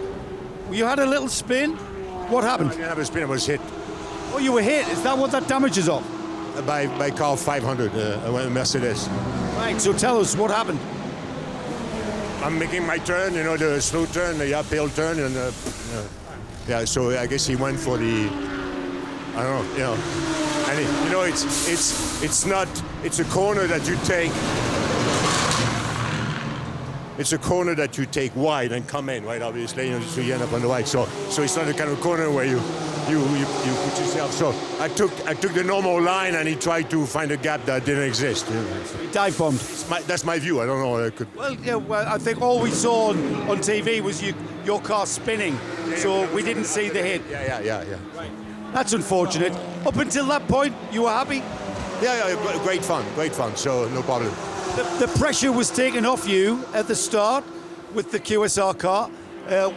You had a little spin? What happened? I didn't have a spin, I was hit Oh, you were hit. Is that what that damage is of? by car 500, a Mercedes. Right, so tell us what happened. I'm making my turn, you know, the slow turn, the uphill turn, and yeah, so I guess he went for the, I don't know, you know, and you know, it's not, it's a corner that you take. It's a corner that you take wide and come in, right? Obviously, you know, so you end up on the wide. So it's not the kind of corner where you put yourself. So I took the normal line, and he tried to find a gap that didn't exist. You know? He dive bombed. That's my view. I don't know. I could. Well, yeah, I think all we saw on TV was your car spinning, so we didn't see the hit. Yeah. That's unfortunate. Up until that point, you were happy? Yeah, great fun. So no problem. The pressure was taken off you at the start with the QSR car,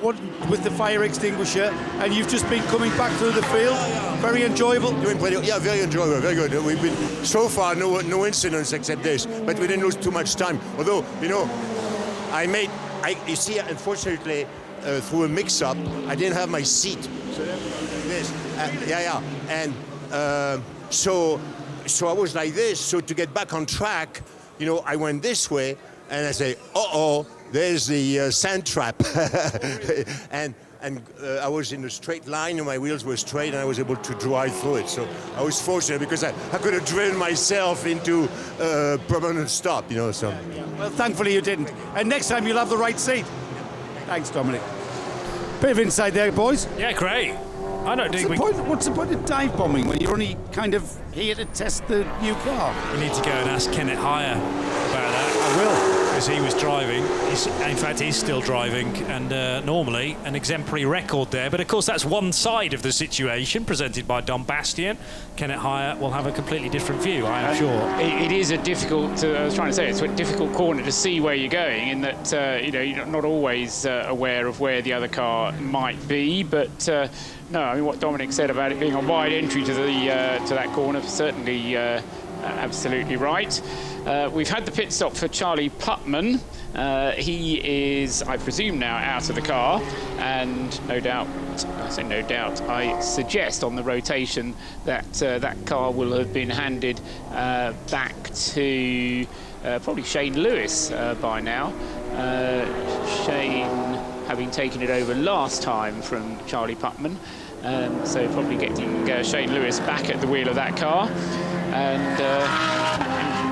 with the fire extinguisher, and you've just been coming back through the field. Very enjoyable. Doing pretty, yeah, very enjoyable, very good. We've been so far no incidents except this, but we didn't lose too much time. Although, you know, you see, unfortunately, through a mix-up, I didn't have my seat. So this, and so I was like this. So to get back on track, you know, I went this way, and I say, there's the sand trap. and I was in a straight line, and my wheels were straight, and I was able to drive through it. So I was fortunate because I could have driven myself into a permanent stop, you know. So. Well, thankfully you didn't. And next time you'll have the right seat. Thanks, Dominic. Bit of insight there, boys. Yeah, great. I don't think What's the point of dive bombing when you're only kind of here to test the new car? we need to go and ask Kenneth Hire about that. I will. because he was driving. In fact, he's still driving, and normally an exemplary record there. But of course, that's one side of the situation presented by Don Bastian. Kenneth Hire will have a completely different view, I am sure. It is a difficult, I was trying to say, it's a difficult corner to see where you're going, in that you're not always aware of where the other car might be. But no, I mean, what Dominic said about it being a wide entry to that corner, certainly absolutely right. We've had the pit stop for Charlie Putman. He is, I presume, now out of the car, and no doubt, I say no doubt, I suggest on the rotation that that car will have been handed back to probably Shane Lewis by now. Shane having taken it over last time from Charlie Putman. So probably getting Shane Lewis back at the wheel of that car, and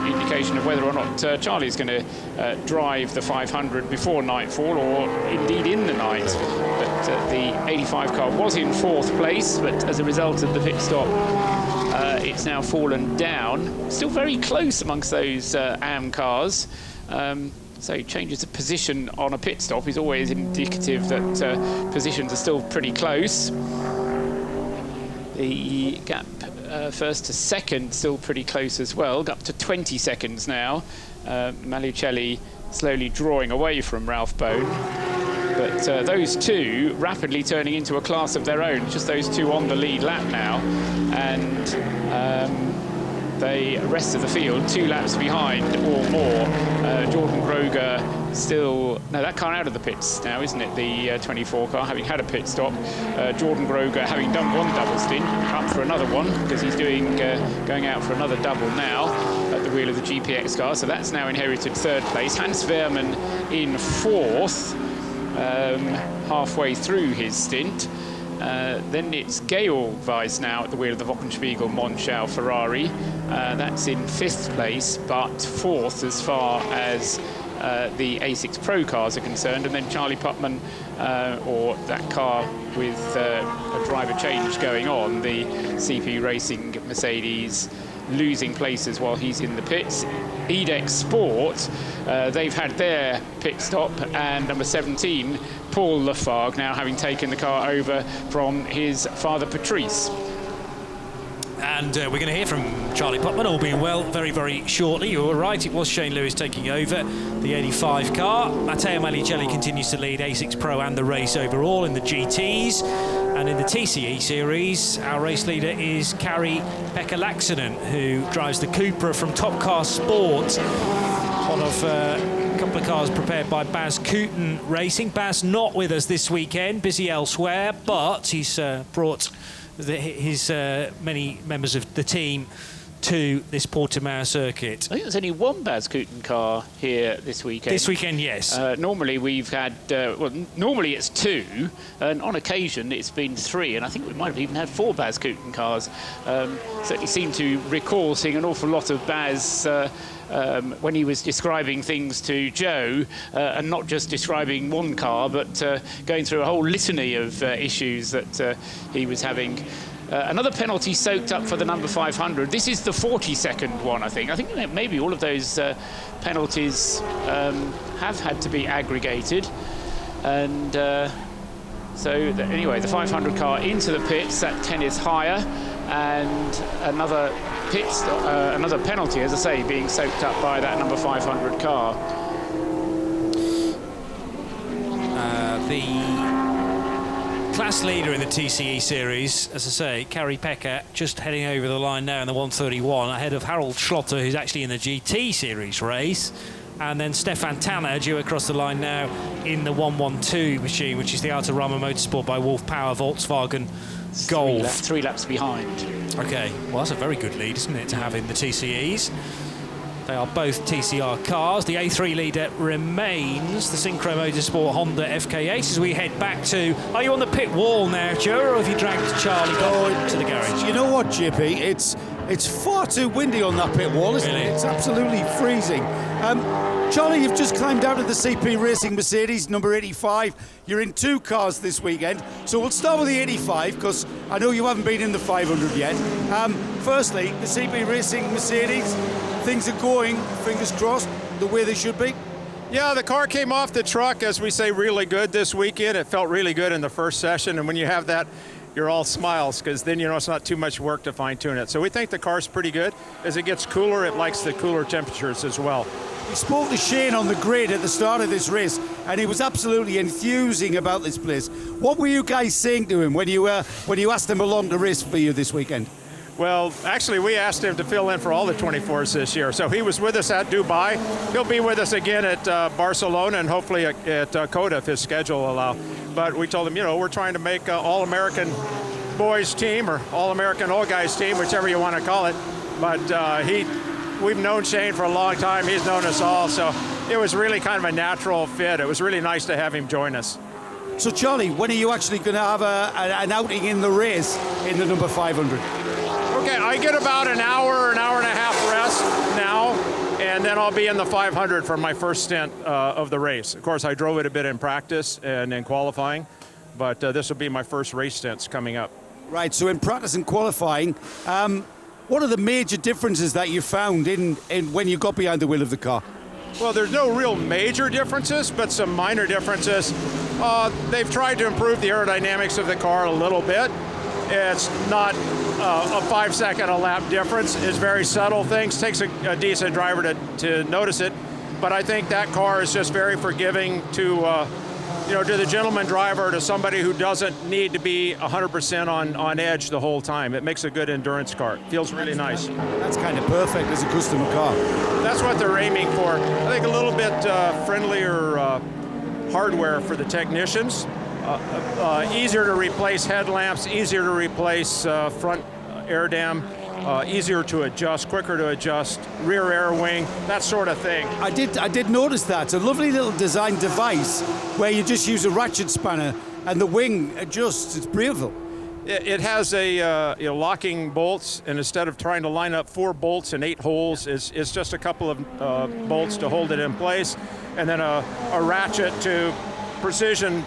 indication of whether or not Charlie's going to drive the 500 before nightfall, or indeed in the night. But the 85 car was in 4th place, but as a result of the pit stop, it's now fallen down. Still very close amongst those AM cars. So changes of position on a pit stop is always indicative that positions are still pretty close. The gap first to second still pretty close as well, up to 20 seconds now. Malucelli slowly drawing away from Ralph Bone. But those two rapidly turning into a class of their own, just those two on the lead lap now. And the rest of the field 2 laps behind or more. Jordan Groger still, no, that car out of the pits now, isn't it? The 24 car, having had a pit stop. Jordan Groger, having done one double stint, up for another one, because he's going out for another double now at the wheel of the GPX car. So that's now inherited 3rd place. Hans Wehrmann in 4th, halfway through his stint. Then it's Georg Weiss now at the wheel of the Wochenspiegel Monschau Ferrari. That's in 5th place, but 4th as far as the A6 Pro cars are concerned. And then Charlie Putman, or that car with a driver change going on, the CP Racing Mercedes, losing places while he's in the pits. Edex Sport, they've had their pit stop, and number 17, Paul Lafargue, now having taken the car over from his father Patrice. And we're going to hear from Charlie Putman, all being well, very, very shortly. You were right, it was Shane Lewis taking over the 85 car. Matteo Malucelli continues to lead A6 Pro and the race overall in the GTs. And in the TCE series, our race leader is Kari-Pekka Laaksonen, who drives the Cupra from Top Car Sport. One of a couple of cars prepared by Baz Kooten Racing. Baz not with us this weekend, busy elsewhere, but he's brought his many members of the team to this Portimao circuit. I think there's only one Baz Kooten car here this weekend. This weekend, yes. Normally we've had, normally it's 2, and on occasion it's been 3, and I think we might have even had 4 Baz Kooten cars. Certainly seem to recall seeing an awful lot of Baz when he was describing things to Joe, and not just describing one car, but going through a whole litany of issues that he was having. Another penalty soaked up for the number 500. This is the 42nd one, I think. I think maybe all of those penalties have had to be aggregated. And anyway, the 500 car into the pits, that 10 is higher. And another another penalty, as I say, being soaked up by that number 500 car. The class leader in the TCE series, as I say, Kari-Pekka, just heading over the line now in the 131, ahead of Harold Schlotter, who's actually in the GT series race. And then Stefan Tanner due across the line now in the 112 machine, which is the Autorama Motorsport by Wolf Power Volkswagen Golf. 3 laps behind. OK, well, that's a very good lead, isn't it, to have in the TCEs. They are both TCR cars. The A3 leader remains the Synchro Motorsport Honda FK8 as we head back to... Are you on the pit wall now, Joe, or have you dragged Charlie to the garage? You know what, JP? It's far too windy on that pit wall, isn't it? It's absolutely freezing. Charlie, you've just climbed out of the CP Racing Mercedes, number 85. You're in 2 cars this weekend. So we'll start with the 85, because I know you haven't been in the 500 yet. Firstly, the CP Racing Mercedes, things are going, fingers crossed, the way they should be. Yeah, the car came off the truck, as we say, really good this weekend. It felt really good in the first session, and when you have that, you're all smiles, because then you know it's not too much work to fine-tune it. So we think the car's pretty good. As it gets cooler, it likes the cooler temperatures as well. We spoke to Shane on the grid at the start of this race, and he was absolutely enthusing about this place. What were you guys saying to him when you asked him along to race for you this weekend? Well, actually, we asked him to fill in for all the 24s this year. So he was with us at Dubai. He'll be with us again at Barcelona and hopefully at COTA if his schedule will allow. But we told him, you know, we're trying to make All-American boys team or All-American old guys team, whichever you want to call it. But we've known Shane for a long time. He's known us all. So it was really kind of a natural fit. It was really nice to have him join us. So, Charlie, when are you actually going to have an outing in the race in the number 500? Okay, I get about an hour and a half rest now, and then I'll be in the 500 for my first stint of the race. Of course, I drove it a bit in practice and in qualifying, but this will be my first race stints coming up. Right, so in practice and qualifying, what are the major differences that you found in when you got behind the wheel of the car? Well, there's no real major differences, but some minor differences. They've tried to improve the aerodynamics of the car a little bit. It's not a 5 second a lap difference. It's very subtle things. Takes a decent driver to notice it. But I think that car is just very forgiving to the gentleman driver, to somebody who doesn't need to be 100% on edge the whole time. It makes a good endurance car. It feels really nice. That's kind of perfect as a customer car. That's what they're aiming for. I think a little bit friendlier hardware for the technicians. Easier to replace headlamps, easier to replace front air dam, easier to adjust, quicker to adjust, rear air wing, that sort of thing. I did notice that. It's a lovely little design device where you just use a ratchet spanner and the wing adjusts. It's beautiful. It has a locking bolts, and instead of trying to line up 4 bolts and 8 holes, it's just a couple of bolts to hold it in place, and then a ratchet to precision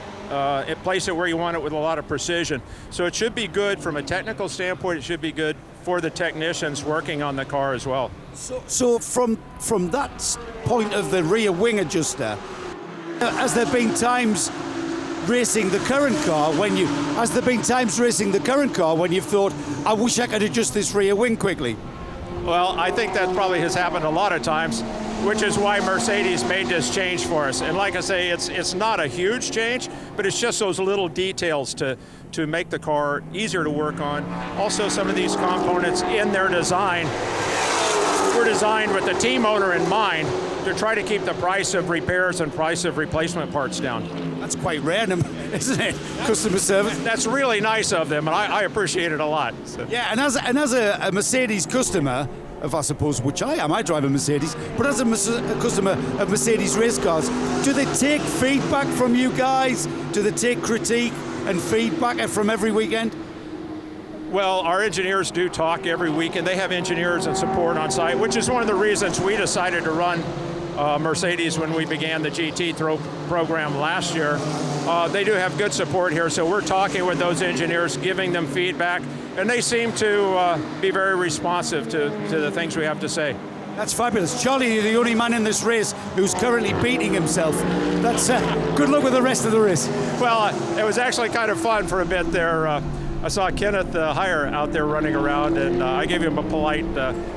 place it where you want it with a lot of precision. So it should be good from a technical standpoint. It should be good for the technicians working on the car as well. So from that point of the rear wing adjuster, has there been times racing the current car when you've thought, I wish I could adjust this rear wing quickly? Well, I think that probably has happened a lot of times, which is why Mercedes made this change for us. And like I say, it's not a huge change, but it's just those little details to make the car easier to work on. Also, some of these components in their design were designed with the team owner in mind to try to keep the price of repairs and price of replacement parts down. That's quite random, isn't it? Customer service. That's really nice of them, and I appreciate it a lot. So. Yeah, and as a Mercedes customer, of I suppose, which I am, I drive a Mercedes, but as a customer of Mercedes race cars, do they take feedback from you guys? Do they take critique and feedback from every weekend? Well, our engineers do talk every week, and they have engineers and support on site, which is one of the reasons we decided to run Mercedes when we began the GT program last year. They do have good support here, so we're talking with those engineers, giving them feedback, and they seem to be very responsive to the things we have to say. That's fabulous. Charlie, you're the only man in this race who's currently beating himself. That's good luck with the rest of the race. Well, it was actually kind of fun for a bit there. I saw Kenneth Heyer out there running around, and I gave him a polite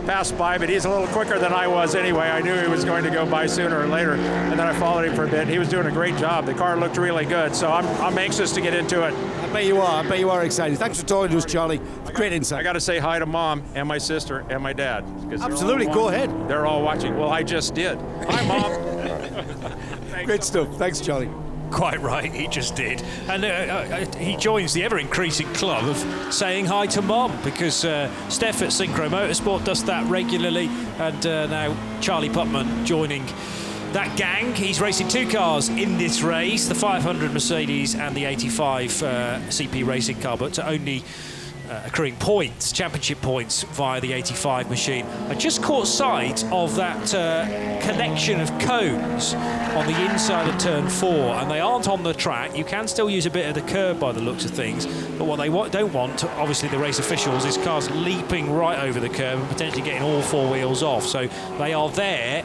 pass by, but he's a little quicker than I was anyway. I knew he was going to go by sooner or later, and then I followed him for a bit. He was doing a great job. The car looked really good, so I'm anxious to get into it. I bet you are. I bet you are excited. Thanks for talking to us, Charlie. Great insight. I got to say hi to Mom and my sister and my dad. Absolutely, go ahead. They're all watching. Well, I just did. Hi, Mom. Great stuff. Thanks, Charlie. Quite right, he just did. And he joins the ever-increasing club of saying hi to Mom, because Steph at Synchro Motorsport does that regularly, and now Charlie Putman joining that gang. He's racing 2 cars in this race, the 500 Mercedes and the 85 CP racing car, but to only accruing points, championship points, via the 85 machine. I just caught sight of that connection of cones on the inside of turn 4, and they aren't on the track. You can still use a bit of the curb by the looks of things, but what they don't want, obviously the race officials, is cars leaping right over the curb and potentially getting all 4 wheels off. So they are there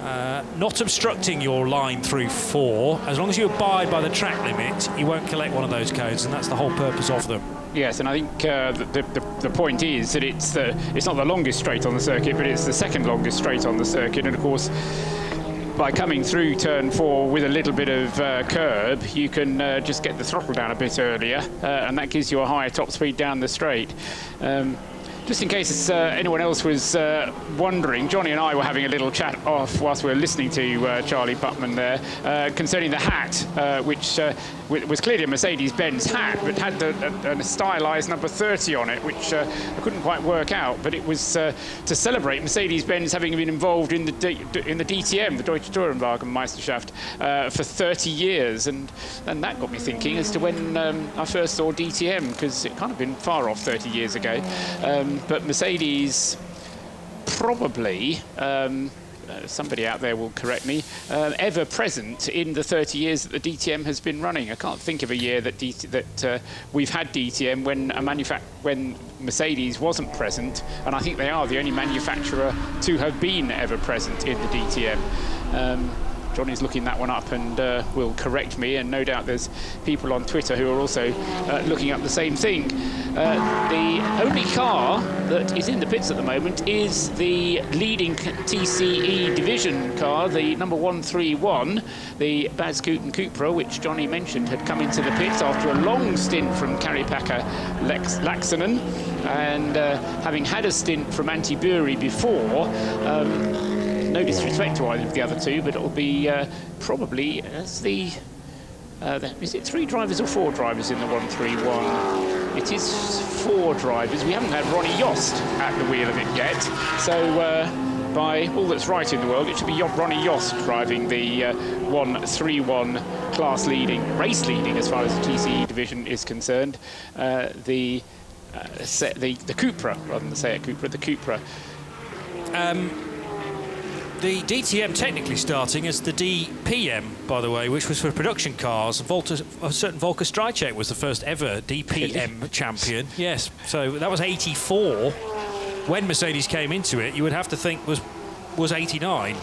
not obstructing your line through 4. As long as you abide by the track limit, you won't collect one of those codes, and that's the whole purpose of them. Yes, and I think the point is that it's not the longest straight on the circuit, but it's the second longest straight on the circuit. And of course, by coming through turn 4 with a little bit of curb, you can just get the throttle down a bit earlier, and that gives you a higher top speed down the straight. Just in case anyone else was wondering, Johnny and I were having a little chat off whilst we were listening to Charlie Putman there concerning the hat, which was clearly a Mercedes-Benz hat, but had a stylised number 30 on it, which I couldn't quite work out. But it was to celebrate Mercedes-Benz having been involved in the DTM, the Deutsche Tourenwagenmeisterschaft, for 30 years, and that got me thinking as to when I first saw DTM, because it can't have been far off 30 years ago. But Mercedes probably, somebody out there will correct me, ever present in the 30 years that the DTM has been running. I can't think of a year that we've had DTM when Mercedes wasn't present, and I think they are the only manufacturer to have been ever present in the DTM. Johnny's looking that one up and will correct me, and no doubt there's people on Twitter who are also looking up the same thing. The only car that is in the pits at the moment is the leading TCE division car, the number 131, the Bazkooten Cupra, which Johnny mentioned had come into the pits after a long stint from Kari-Pekka Laaksonen, and having had a stint from Antti Buri before. No disrespect to either of the other two, but it'll be probably as is it 3 drivers or 4 drivers in the 131? It is 4 drivers. We haven't had Ronnie Yost at the wheel of it yet, so by all that's right in the world, it should be Ronnie Yost driving the 131 race leading as far as the TCE division is concerned. The Cupra, rather than say a Cupra, the Cupra. The DTM technically starting as the DPM, by the way, which was for production cars. A certain Volker Strycek was the first ever DPM champion. Yes, so that was 84. When Mercedes came into it, you would have to think was 89,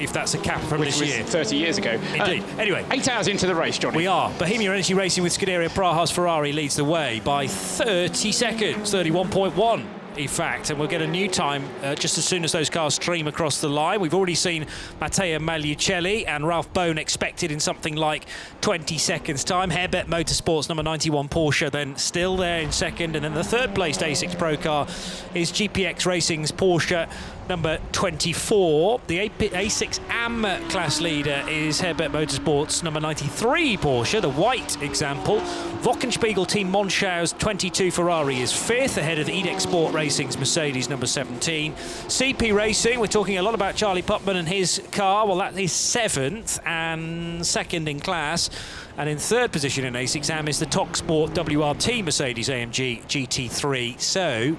if that's a cap from this year. 30 years ago. Indeed. Anyway. 8 hours into the race, Johnny. We are. Bohemia Energy Racing with Scuderia Praha's Ferrari leads the way by 30 seconds, 31.1. In fact, and we'll get a new time just as soon as those cars stream across the line. We've already seen Matteo Magliucelli and Ralph Bone expected in something like 20 seconds time. Herbert Motorsports number 91 Porsche then still there in second, and then the third placed A6 Pro car is GPX Racing's Porsche number 24. The A6 AM class leader is Herbert Motorsports number 93 Porsche, the white example. Wochenspiegel Team Monschau's 22 Ferrari is fifth, ahead of Edex Sport Racing's Mercedes number 17. CP Racing, we're talking a lot about Charlie Putman and his car. Well, that is 7th and second in class. And in third position in A6 AM is the Toksport WRT Mercedes AMG GT3. So,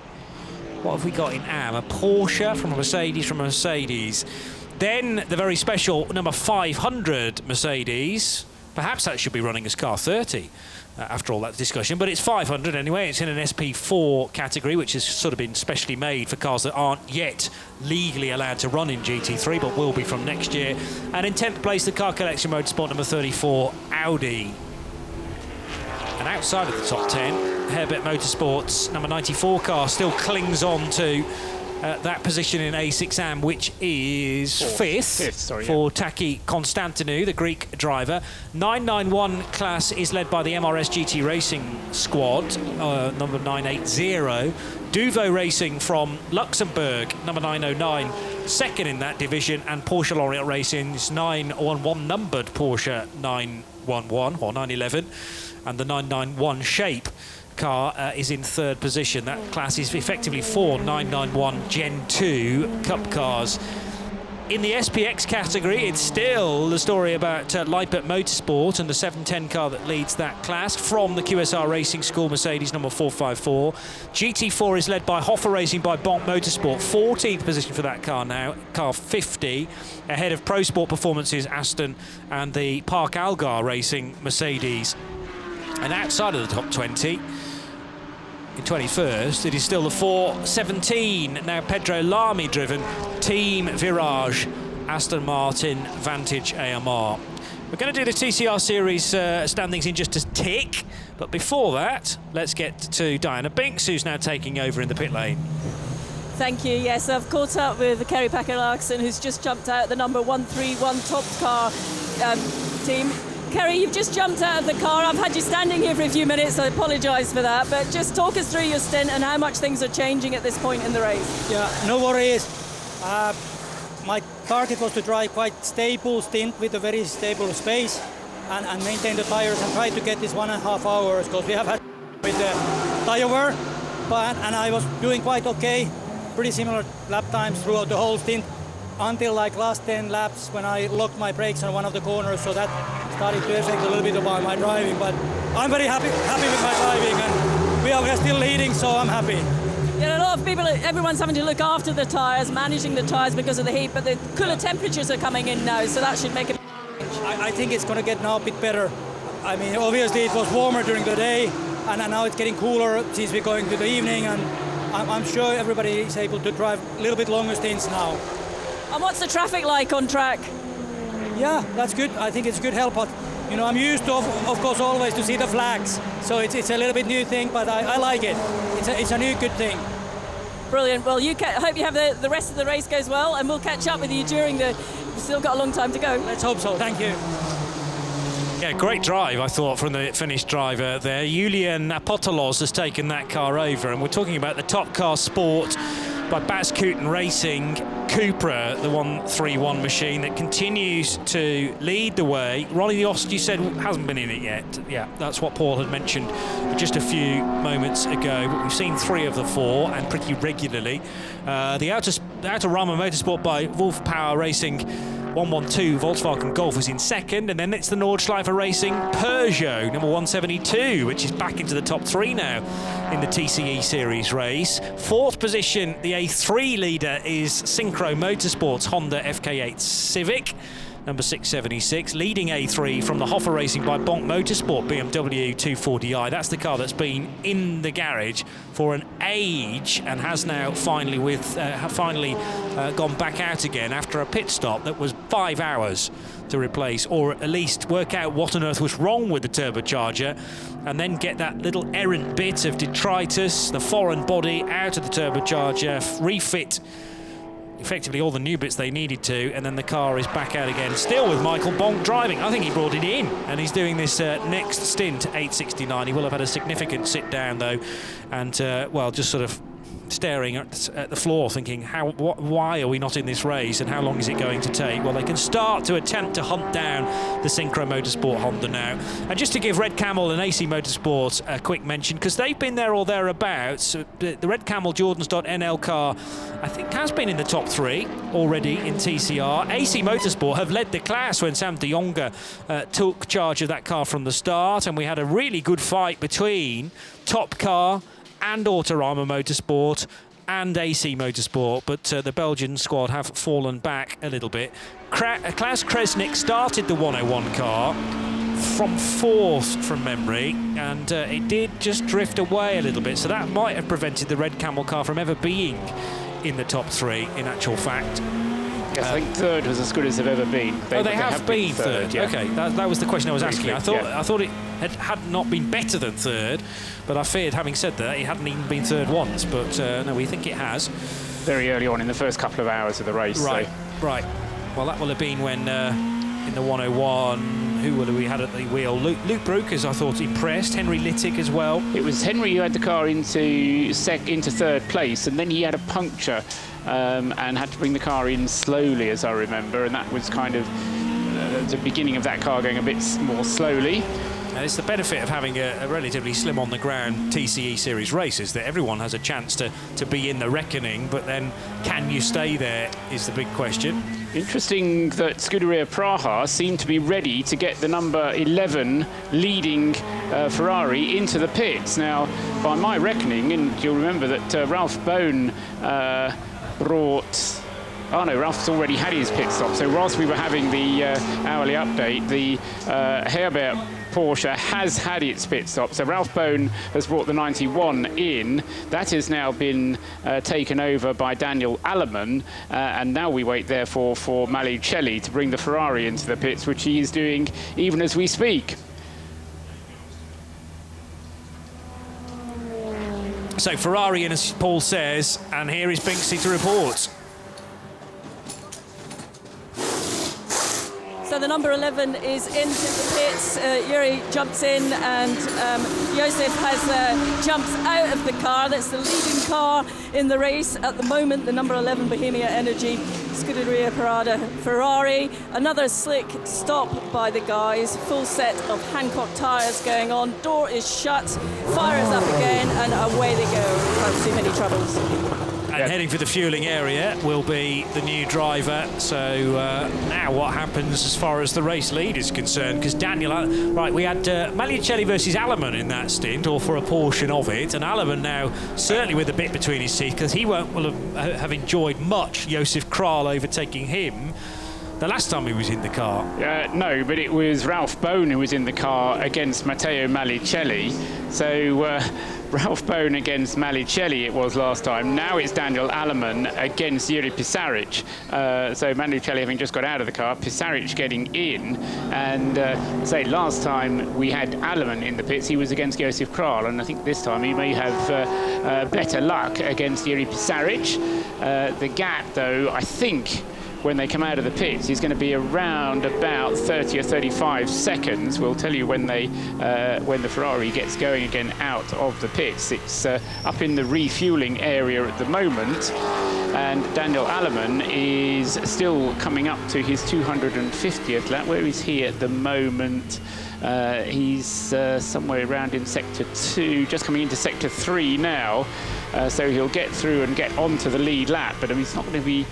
what have we got in AM? A Porsche from a Mercedes, Then the very special number 500 Mercedes. Perhaps that should be running as car 30 after all that discussion, but it's 500 anyway. It's in an SP4 category, which has sort of been specially made for cars that aren't yet legally allowed to run in GT3, but will be from next year. And in 10th place, the Car Collection Motorsport number 34 Audi. And outside of the top 10, Herbert Motorsports number 94 car still clings on to that position in A6 AM, which is fifth for Taki Constantinou, the Greek driver. 991 class is led by the MRS GT Racing squad, number 980. Duvo Racing from Luxembourg, number 909, second in that division, and Porsche L'Oreal Racing's 911 numbered Porsche 911 or 911, and the 991 shape car is in third position. That class is effectively 4 991 Gen 2 Cup cars. In the SPX category, it's still the story about Lippert Motorsport and the 710 car that leads that class from the QSR Racing School Mercedes number 454. GT4 is led by Hoffer Racing by Bonk Motorsport, 14th position for that car now, car 50, ahead of Pro Sport Performances Aston and the Park Algar Racing Mercedes. And outside of the top 20, in 21st, it is still the 417, now Pedro Lamy driven Team Virage Aston Martin Vantage AMR. We're going to do the TCR Series standings in just a tick, but before that, let's get to Diana Binks, who's now taking over in the pit lane. Thank you. Yes, I've caught up with Kerry Packer-Larkson, who's just jumped out the number 131 top car team. Kerry, you've just jumped out of the car. I've had you standing here for a few minutes, so I apologise for that, but just talk us through your stint and how much things are changing at this point in the race. Yeah, no worries. My target was to drive quite stable stint with a very stable space and maintain the tires and try to get this 1.5 hours, because we have had with the tire wear, and I was doing quite okay, pretty similar lap times throughout the whole stint until like last 10 laps when I locked my brakes on one of the corners, so that started to affect a little bit about my driving, but I'm very happy with my driving, and we are still leading, so I'm happy. Yeah, a lot of people, everyone's having to look after the tyres, managing the tyres because of the heat, but the cooler temperatures are coming in now, so that should make it. I think it's going to get now a bit better. I mean, obviously it was warmer during the day, and now it's getting cooler since we're going to the evening, and I'm sure everybody is able to drive a little bit longer stints now. And what's the traffic like on track? Yeah, that's good. I think it's good help, but you know, I'm used to, of course, always to see the flags, so it's a little bit new thing, but I like it. It's a new good thing. Brilliant. Well, I hope you have the rest of the race goes well, and we'll catch up with you during the. We've still got a long time to go. Let's hope so. Thank you. Yeah, great drive, I thought, from the Finnish driver there. Julian Apostolos has taken that car over, and we're talking about the Top Car Sport by Baskuten Racing Cupra, the 131 machine that continues to lead the way. Ronnie Yost, you said, hasn't been in it yet. Yeah, that's what Paul had mentioned just a few moments ago. But we've seen 3 of the 4, and pretty regularly. The Autorama Motorsport by Wolf Power Racing 112 Volkswagen Golf was in second, and then it's the Nordschleifer Racing Peugeot number 172, which is back into the top 3 now in the TCE Series race. 4th position, the A3 leader, is Synchro Motorsports Honda FK8 Civic number 676, leading A3 from the Hoffa Racing by Bonk Motorsport BMW 240i. That's the car that's been in the garage for an age and has now finally gone back out again after a pit stop that was 5 hours to replace, or at least work out what on earth was wrong with the turbocharger, and then get that little errant bit of detritus, the foreign body, out of the turbocharger, refit effectively all the new bits they needed to, and then the car is back out again, still with Michael Bonk driving. I think he brought it in, and he's doing this next stint, 869. He will have had a significant sit down though, and well, just sort of staring at the floor thinking, why are we not in this race, and how long is it going to take? Well, they can start to attempt to hunt down the Synchro Motorsport Honda now. And just to give Red Camel and AC Motorsport a quick mention, because they've been there or thereabouts, the Red Camel Jordans.nl car, I think, has been in the top 3 already in TCR. AC Motorsport have led the class when Sam de Jonge took charge of that car from the start, and we had a really good fight between Top Car and Autorama Motorsport and AC Motorsport, but the Belgian squad have fallen back a little bit. Klaus Kresnik started the 101 car from 4th from memory, and it did just drift away a little bit, so that might have prevented the Red Camel car from ever being in the top 3 in actual fact. Yes, I think 3rd was as good as they've ever been. They have been third. Yeah. Okay, that was the question I was asking. I thought it had not been better than 3rd, but I feared, having said that, it hadn't even been 3rd once. But no, we think it has. Very early on in the first couple of hours of the race. Right, so. right. Well, that will have been when in the 101, who would we had at the wheel? Luke Brukers, I thought, impressed. Henry Littick as well. It was Henry who had the car into 3rd place, and then he had a puncture. And had to bring the car in slowly, as I remember, and that was kind of the beginning of that car going a bit more slowly. And it's the benefit of having a relatively slim on-the-ground TCE Series race, is that everyone has a chance to be in the reckoning, but then can you stay there is the big question. Interesting that Scuderia Praha seemed to be ready to get the number 11 leading Ferrari into the pits. Now, by my reckoning, and you'll remember that Ralph Bone brought... Oh no, Ralph's already had his pit stop. So whilst we were having the hourly update, the Herbert Porsche has had its pit stop. So Ralph Bone has brought the 91 in. That has now been taken over by Daniel Alleman, and now we wait, therefore, for Malicelli to bring the Ferrari into the pits, which he is doing even as we speak. So Ferrari in, as Paul says, and here is Binksy to report. So the number 11 is into the pits. Yuri jumps in, and Josef has jumps out of the car. That's the leading car in the race at the moment, the number 11 Bohemia Energy Scuderia Parada Ferrari. Another slick stop by the guys. Full set of Hankook tyres going on. Door is shut, fire is up again, and away they go. Can't see many troubles. And heading for the fueling area will be the new driver. So now what happens as far as the race lead is concerned? Because Daniel, right, we had Malicelli versus Alleman in that stint, or for a portion of it. And Alleman now certainly with a bit between his teeth, because he won't will have enjoyed much Josef Kral overtaking him the last time he was in the car. No, but it was Ralph Bone who was in the car against Matteo Malicelli. So Ralph Bone against Malicelli it was last time. Now it's Daniel Alleman against Jiri Pisaric. So Malicelli having just got out of the car, Pisaric getting in. And say last time we had Alleman in the pits, he was against Josef Kral. And I think this time he may have better luck against Jiri Pisaric. The gap, though, I think, when they come out of the pits is going to be around about 30 or 35 seconds. We'll tell you when the Ferrari gets going again out of the pits. It's up in the refueling area at the moment, and Daniel Alleman is still coming up to his 250th lap. Where is he at the moment? He's somewhere around in sector 2, just coming into sector 3 now. So he'll get through and get onto the lead lap, but I mean, it's not going to be.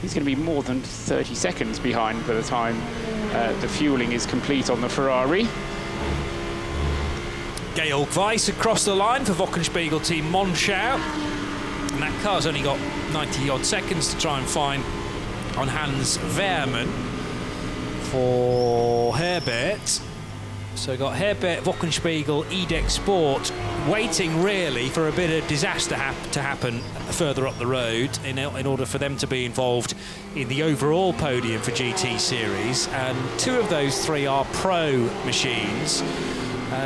He's going to be more than 30 seconds behind by the time the fueling is complete on the Ferrari. Georg Weiss across the line for Wochenspiegel Team Monschau. And that car's only got 90-odd seconds to try and find on Hans Wehrmann for Herbert. So we've got Herbert, Wochenspiegel, Edex Sport waiting really for a bit of disaster to happen further up the road in order for them to be involved in the overall podium for GT Series. And two of those three are pro machines.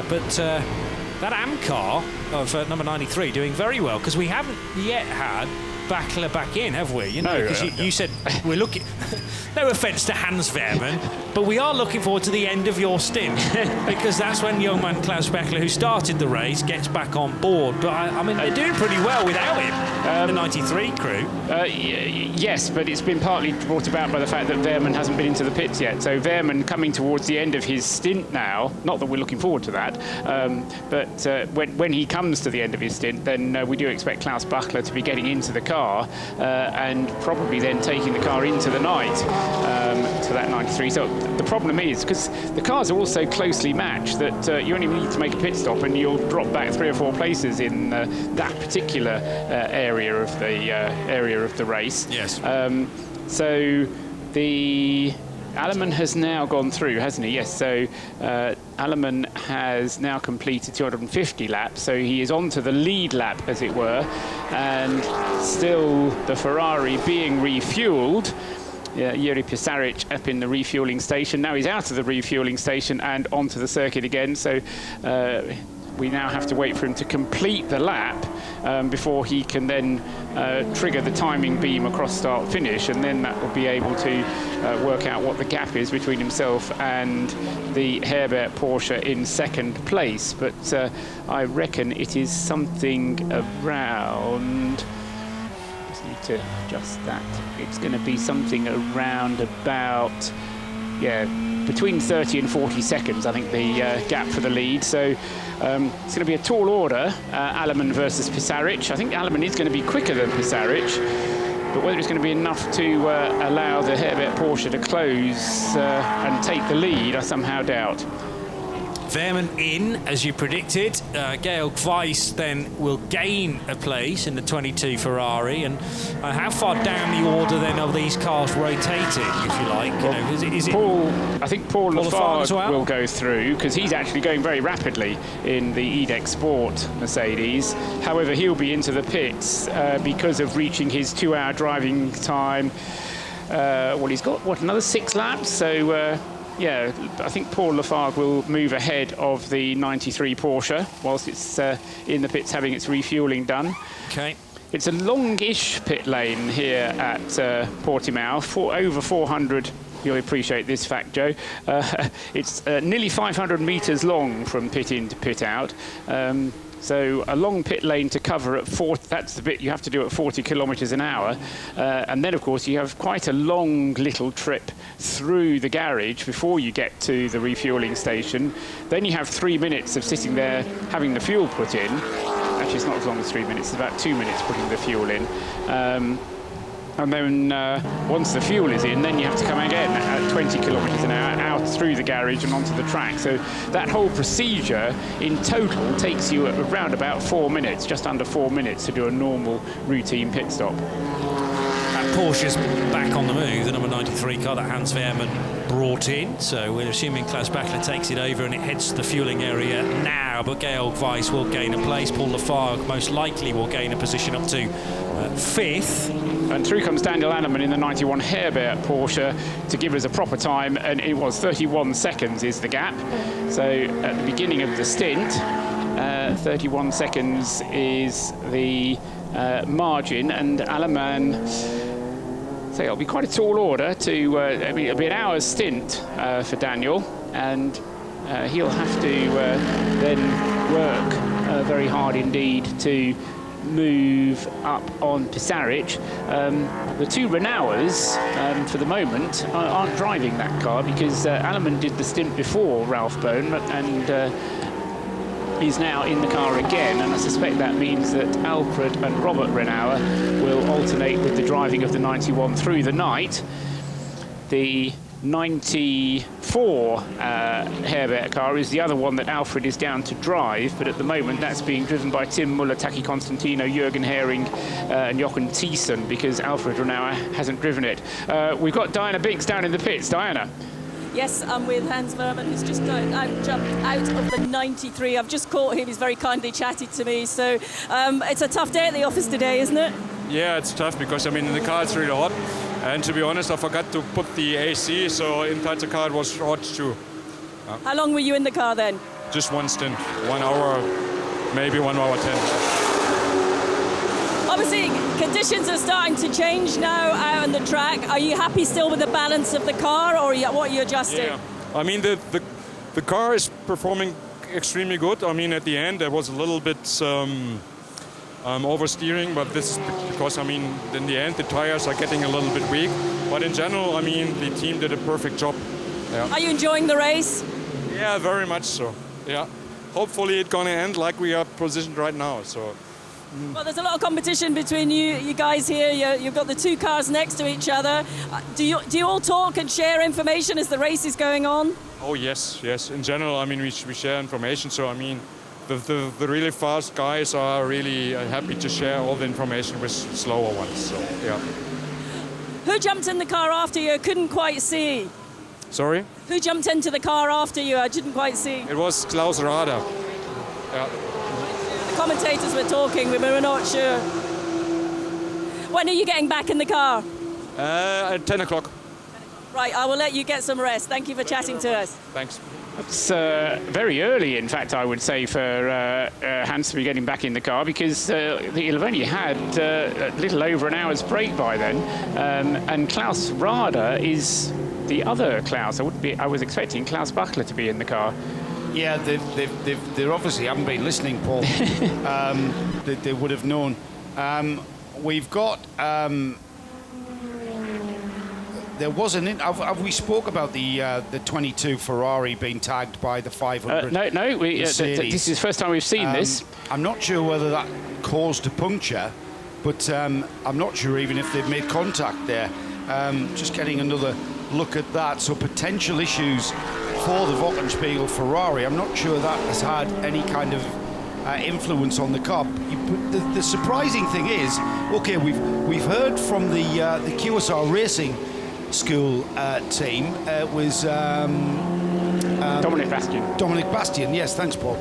But that AM car of number 93 doing very well, because we haven't yet had Bachler back in, have we? You know, because you said we're looking. No offence to Hans Wehrmann, but we are looking forward to the end of your stint, because that's when young man Klaus Bachler, who started the race, gets back on board. But I mean, they're doing pretty well without him. The 93 crew. Yes, but it's been partly brought about by the fact that Wehrmann hasn't been into the pits yet. So Wehrmann coming towards the end of his stint now. Not that we're looking forward to that, but when he comes to the end of his stint, then we do expect Klaus Bachler to be getting into the car and probably then taking the car into the night to that 93. So the problem is, because the cars are all so closely matched, that you only need to make a pit stop and you'll drop back 3 or 4 places in that particular area of the race. Yes. So the Alleman has now gone through, hasn't he? Yes. So Alleman has now completed 250 laps, so he is on to the lead lap, as it were, and still the Ferrari being refueled. Jiri Pisaric up in the refueling station. Now he's out of the refueling station and onto the circuit again. So we now have to wait for him to complete the lap before he can then trigger the timing beam across start finish, and then that will be able to work out what the gap is between himself and the Herbert Porsche in second place. But I reckon it is something around, need to adjust that. It's going to be something around about, between 30 and 40 seconds, I think, the gap for the lead. So it's going to be a tall order, Alleman versus Pisaric. I think Alleman is going to be quicker than Pisaric, but whether it's going to be enough to allow the Herbert Porsche to close and take the lead, I somehow doubt. Veerman in, as you predicted. Georg Weiss then will gain a place in the 22 Ferrari. And how far down the order then are these cars rotating, if you like? You know, is it I think Paul Lafargue will go through, because he's actually going very rapidly in the EDEC Sport Mercedes. However, he'll be into the pits because of reaching his 2-hour driving time. Well, he's got, what, another 6 laps? So, yeah, I think Paul Lafargue will move ahead of the 93 Porsche whilst it's in the pits having its refuelling done. Okay. It's a longish pit lane here at Portimao, over 400. You'll appreciate this fact, Joe. It's nearly 500 metres long from pit in to pit out. So a long pit lane to cover at 40, that's the bit you have to do at 40 kilometres an hour. And then, of course, you have quite a long little trip through the garage before you get to the refuelling station. Then you have 3 minutes of sitting there having the fuel put in. Actually, it's not as long as 3 minutes, it's about 2 minutes putting the fuel in. And then once the fuel is in, then you have to come again at 20 kilometres an hour out through the garage and onto the track. So that whole procedure in total takes you around about 4 minutes, just under 4 minutes to do a normal routine pit stop. And Porsche's back on the move, the number 93 car that Hans Veerman brought in. So we're assuming Klaus Bachler takes it over and it heads to the fueling area now. But Georg Weiss will gain a place. Paul Lafargue most likely will gain a position up to 5th. And through comes Daniel Annemann in the 91 Herbert Porsche to give us a proper time, and it was 31 seconds is the gap. So at the beginning of the stint, 31 seconds is the margin, and Annemann, so it'll be quite a tall order to, it'll be an hour's stint for Daniel, and he'll have to then work very hard indeed to move up on Pisaric. The two Renaulters, for the moment, aren't driving that car because Annemann did the stint before Ralph Bohn and is now in the car again, and I suspect that means that Alfred and Robert Renault will alternate with the driving of the 91 through the night. The 94 Herbert car is the other one that Alfred is down to drive, but at the moment that's being driven by Tim Muller, Taki Constantino, Jürgen Hering and Jochen Thiessen, because Alfred Renault hasn't driven it. We've got Diana Binks down in the pits. Diana. Yes, I'm with Hans Veerman, who's just jumped out of the 93. I've just caught him. He's very kindly chatted to me. So it's a tough day at the office today, isn't it? Yeah, it's tough because, I mean, in the car it's really hot. And to be honest, I forgot to put the AC, so inside the car it was hot too. How long were you in the car then? Just one stint, 1 hour, maybe 1 hour 10. Obviously, conditions are starting to change now out on the track. Are you happy still with the balance of the car, or what are you adjusting? Yeah, I mean, the car is performing extremely good. I mean, at the end, there was a little bit oversteering, but this is because, I mean, in the end, the tires are getting a little bit weak. But in general, I mean, the team did a perfect job. Yeah. Are you enjoying the race? Yeah, very much so. Yeah. Hopefully it's going to end like we are positioned right now. So. Well, there's a lot of competition between you guys here. You've got the two cars next to each other. Do you all talk and share information as the race is going on? Oh, yes. In general, I mean, we share information. So, I mean, the really fast guys are really happy to share all the information with slower ones. So, yeah. Who jumped in the car after you? I couldn't quite see. Sorry? Who jumped into the car after you? I didn't quite see. It was Klaus Rader. Yeah. Commentators were talking, we were not sure. When are you getting back in the car? At 10 o'clock. Right, I will let you get some rest. Thank you for chatting to us. Thanks. It's very early, in fact, I would say, for Hans to be getting back in the car, because he'll have only had a little over an hour's break by then. And Klaus Rader is the other Klaus. I was expecting Klaus Bachler to be in the car. Yeah, they obviously haven't been listening, Paul. They would have known. We've got. There was have we spoke about the 22 Ferrari being tagged by the 500? No. This is the first time we've seen this. I'm not sure whether that caused a puncture, but I'm not sure even if they've made contact there. Just getting another look at that. So potential issues for the Wochenspiegel Ferrari. I'm not sure that has had any kind of influence on the car. The surprising thing is, okay, we've heard from the QSR Racing School team. It was Dominic Bastian. Dominic Bastian, yes, thanks, Paul.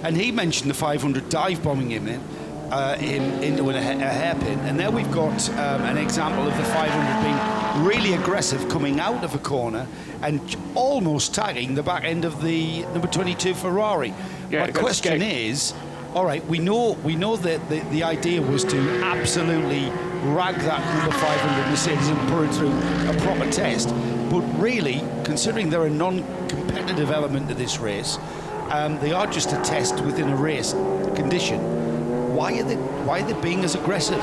And he mentioned the 500 dive bombing him into a hairpin. And there we've got an example of the 500 being really aggressive, coming out of a corner and almost tagging the back end of the number 22 Ferrari. Yeah, my question is, all right, we know that the idea was to absolutely rag that number 500 Mercedes and put it through a proper test. But really, considering they're a non-competitive element to this race, they are just a test within a race condition. Why are they being as aggressive?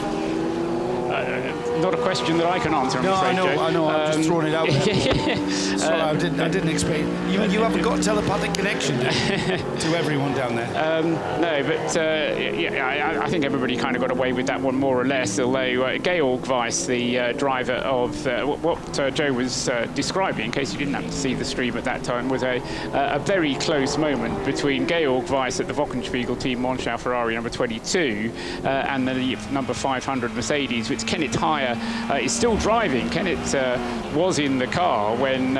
Not a question that I can answer, I'm afraid, Joe. I know, I'm just throwing it out there. Sorry, I didn't expect. You haven't got a telepathic connection to everyone down there. No, but I think everybody kind of got away with that one more or less, although Georg Weiss, the driver of what Joe was describing, in case you didn't happen to see the stream at that time, was a very close moment between Georg Weiss at the Wochenspiegel team, Monschau Ferrari number 22, and the number 500 Mercedes, which Kenneth Heyer is still driving. Kenneth was in the car when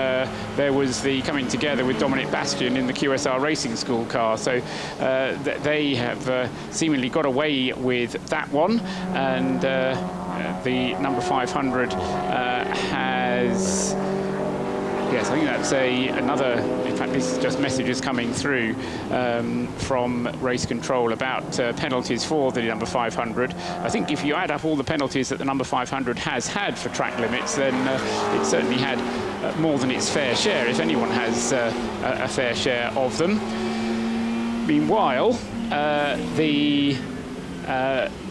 there was the coming together with Dominic Bastian in the QSR Racing School car. So they have seemingly got away with that one. And the number 500 has... Yes, I think that's another. In fact, this is just messages coming through from race control about penalties for the number 500. I think if you add up all the penalties that the number 500 has had for track limits, then it certainly had more than its fair share, if anyone has a fair share of them. Meanwhile, the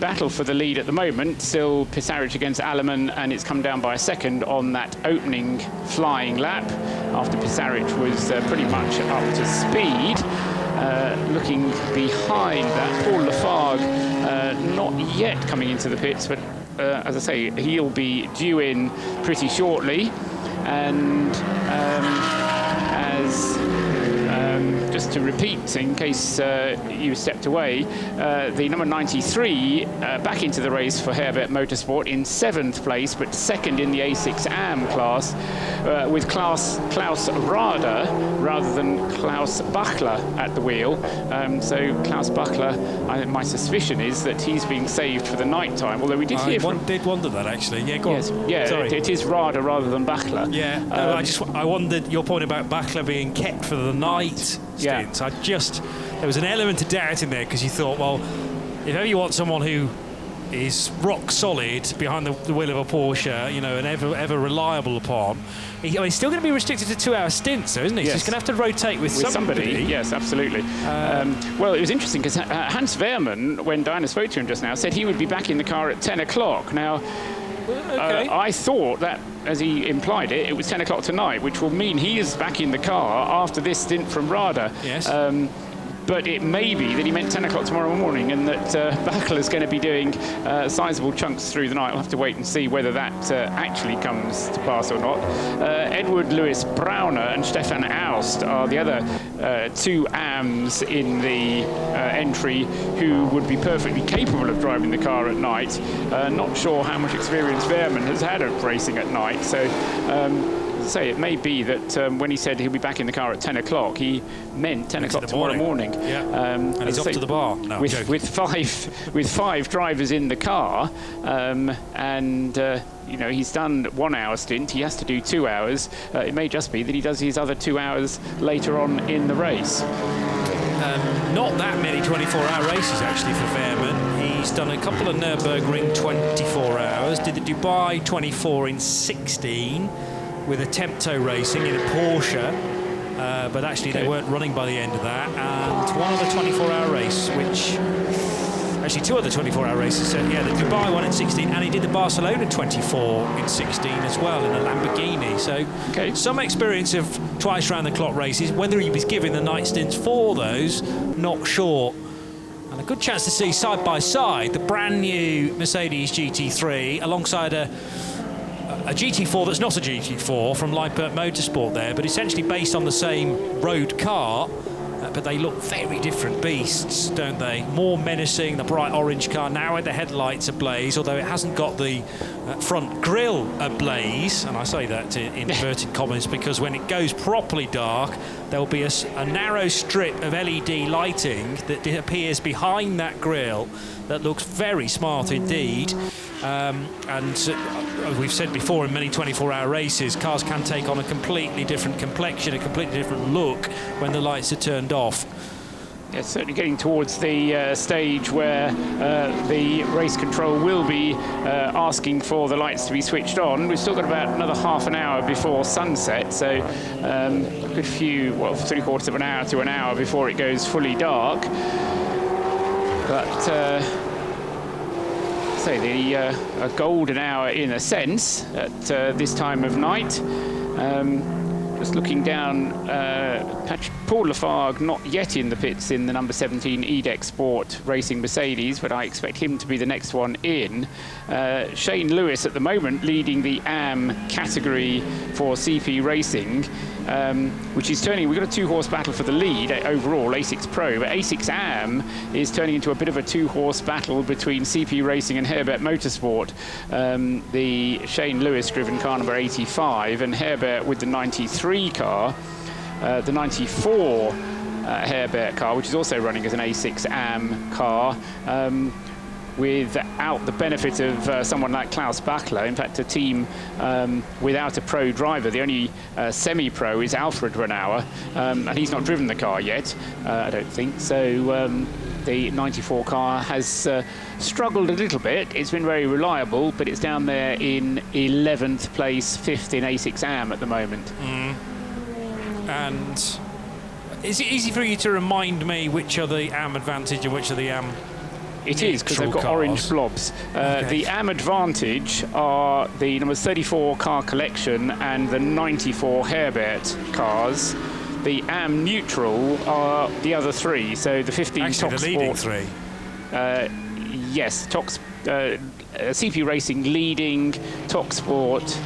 battle for the lead at the moment, still Pisaric against Aleman, and it's come down by a second on that opening flying lap after Pisaric was pretty much up to speed. Looking behind that, Paul Lafargue not yet coming into the pits, but as I say, he'll be due in pretty shortly. And just to repeat, in case you stepped away, the number 93 back into the race for Herbert Motorsport in 7th place, but second in the A6 AM class, with Klaus Rader rather than Klaus Bachler at the wheel. So Klaus Bachler, my suspicion is that he's being saved for the night time, although we did hear from... I did wonder that, actually. Yeah, go yes. on. Yeah, it is Rader rather than Bachler. Yeah, I wondered your point about Bachler being kept for the night stints. There was an element of doubt in there, because you thought, well, if ever you want someone who is rock solid behind the wheel of a Porsche, you know, and ever reliable upon, he's still going to be restricted to 2-hour stints, though, isn't he? Yes. So he's going to have to rotate with somebody. Yes, absolutely. Well, it was interesting because Hans Wehrmann, when Diana spoke to him just now, said he would be back in the car at 10 o'clock. Now, okay. I thought that, as he implied it was 10 o'clock tonight, which will mean he is back in the car after this stint from Rader. Yes. But it may be that he meant 10 o'clock tomorrow morning, and that Bachler is going to be doing sizable chunks through the night. We'll have to wait and see whether that actually comes to pass or not. Edward Lewis Browner and Stefan Aust are the other two AMs in the entry who would be perfectly capable of driving the car at night. Not sure how much experience Wehrmann has had of racing at night. So, say it may be that when he said he'll be back in the car at 10 o'clock, he meant 10 o'clock tomorrow morning. Yeah. And he's off to the bar. No, with five drivers in the car, you know, he's done 1 hour stint. He has to do 2 hours. It may just be that he does his other 2 hours later on in the race. Not that many 24-hour races actually for Wehrmann. He's done a couple of Nürburgring 24 hours. Did the Dubai 24 in 16. With a Tempto Racing in a Porsche, but actually they weren't running by the end of that. And one other 24-hour race, which... Actually, two other 24-hour races. So, yeah, the Dubai one in 16, and he did the Barcelona 24 in 16 as well in a Lamborghini. So, some experience of twice-round-the-clock races. Whether he was given the night stints for those, not sure. And a good chance to see side-by-side the brand-new Mercedes GT3 alongside a a GT4 that's not a GT4 from Lippert Motorsport there, but essentially based on the same road car. But they look very different beasts, don't they? More menacing, the bright orange car now with the headlights ablaze, although it hasn't got the front grille ablaze, and I say that in inverted commas because when it goes properly dark, there'll be a narrow strip of LED lighting that appears behind that grille that looks very smart indeed. And we've said before, in many 24-hour races, cars can take on a completely different complexion, a completely different look when the lights are turned off. Yeah, certainly getting towards the stage where the race control will be asking for the lights to be switched on. We've still got about another half an hour before sunset, so a good few, well, 3/4 of an hour to an hour before it goes fully dark. But a golden hour in a sense at this time of night. Just looking down, Paul Lafargue not yet in the pits in the number 17 EDEC Sport Racing Mercedes, but I expect him to be the next one in. Shane Lewis at the moment leading the AM category for CP Racing, which is turning, we've got a 2-horse battle for the lead overall, A6 Pro, but A6 AM is turning into a bit of a 2-horse battle between CP Racing and Herbert Motorsport. The Shane Lewis driven car number 85 and Herbert with the 93 car, the 94 Herbert car, which is also running as an A6 AM car, without the benefit of someone like Klaus Bachler. In fact, a team without a pro driver. The only semi-pro is Alfred Renauer, and he's not driven the car yet, I don't think. So the 94 car has struggled a little bit. It's been very reliable, but it's down there in 11th place, 5th in A6 AM at the moment. And is it easy for you to remind me which are the AM Advantage and which are the AM? It is, because they've got orange blobs. Okay. The AM Advantage are the number 34 car collection and the 94 Herbert cars. The AM Neutral are the other three, so the 15 Actually, Top the leading Sport. three. Yes, CP Racing leading, Top Sport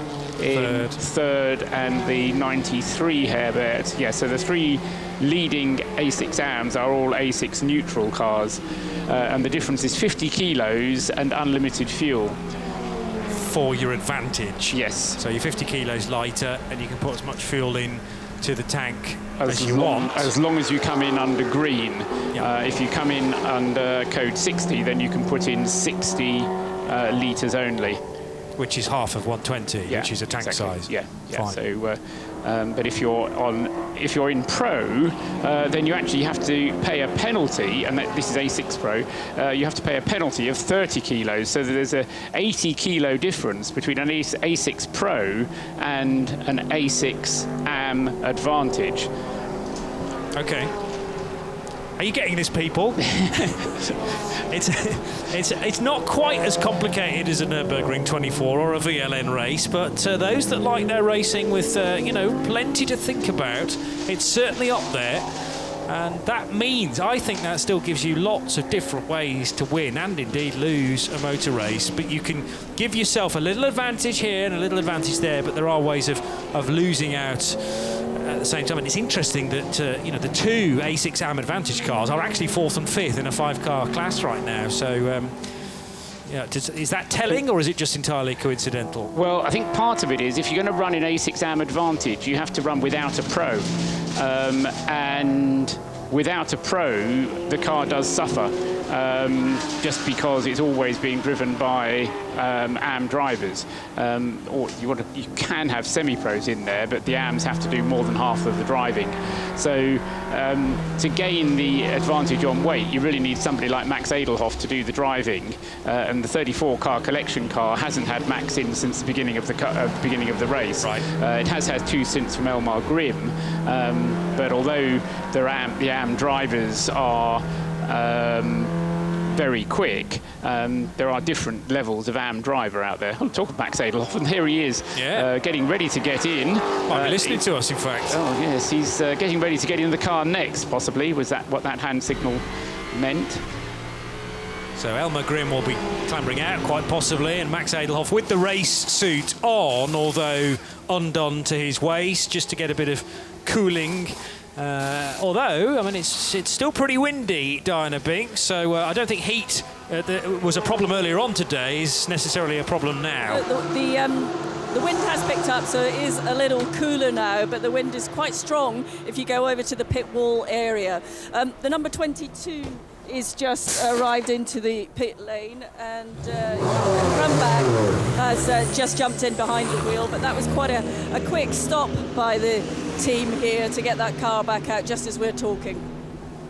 in third, and the 93 Herbert. Yeah, so the three leading A6 AMs are all A6 neutral cars. And the difference is 50 kilos and unlimited fuel. For your advantage. Yes. So you're 50 kilos lighter and you can put as much fuel in to the tank as you want. As long as you come in under green. Yep. If you come in under code 60, then you can put in 60 litres only. Which is half of 120, yeah, which is a tank exactly. size. Yeah. Fine. So, but if you're in Pro, then you actually have to pay a penalty, and this is A6 Pro. You have to pay a penalty of 30 kilos. So there's a 80 kilo difference between an A6 Pro and an A6 AM Advantage. Okay. Are you getting this, people? It's not quite as complicated as a Nürburgring 24 or a VLN race, but those that like their racing with plenty to think about, it's certainly up there. And that means, I think that still gives you lots of different ways to win and indeed lose a motor race. But you can give yourself a little advantage here and a little advantage there, but there are ways of losing out at the same time. And it's interesting that the two A6 AM Advantage cars are actually 4th and 5th in a 5-car class right now. So is that telling, or is it just entirely coincidental? Well, I think part of it is, if you're going to run in A6 AM Advantage, you have to run without a pro, and without a pro, the car does suffer, just because it's always being driven by AM drivers. Or you can have semi-pros in there, but the AMs have to do more than half of the driving. So to gain the advantage on weight, you really need somebody like Max Edelhoff to do the driving. And the 34 car collection car hasn't had Max in since the beginning of the race. Right. It has had 2 stints from Elmar Grimm, but although the AM drivers are very quick, there are different levels of AM driver out there. I'll talk of Max Edelhoff, and here he is, getting ready to get in. Might be listening to us, in fact. Oh yes, he's getting ready to get in the car next, possibly. Was that what that hand signal meant? So Elmar Grimm will be clambering out quite possibly, and Max Edelhoff with the race suit on, although undone to his waist, just to get a bit of cooling. Although, I mean, it's still pretty windy, Diana Bink, so I don't think heat was a problem earlier on today is necessarily a problem now. The wind has picked up, so it is a little cooler now, but the wind is quite strong if you go over to the pit wall area. The number 22 is just arrived into the pit lane, and Krumbach has just jumped in behind the wheel, but that was quite a quick stop by the team here to get that car back out just as we're talking.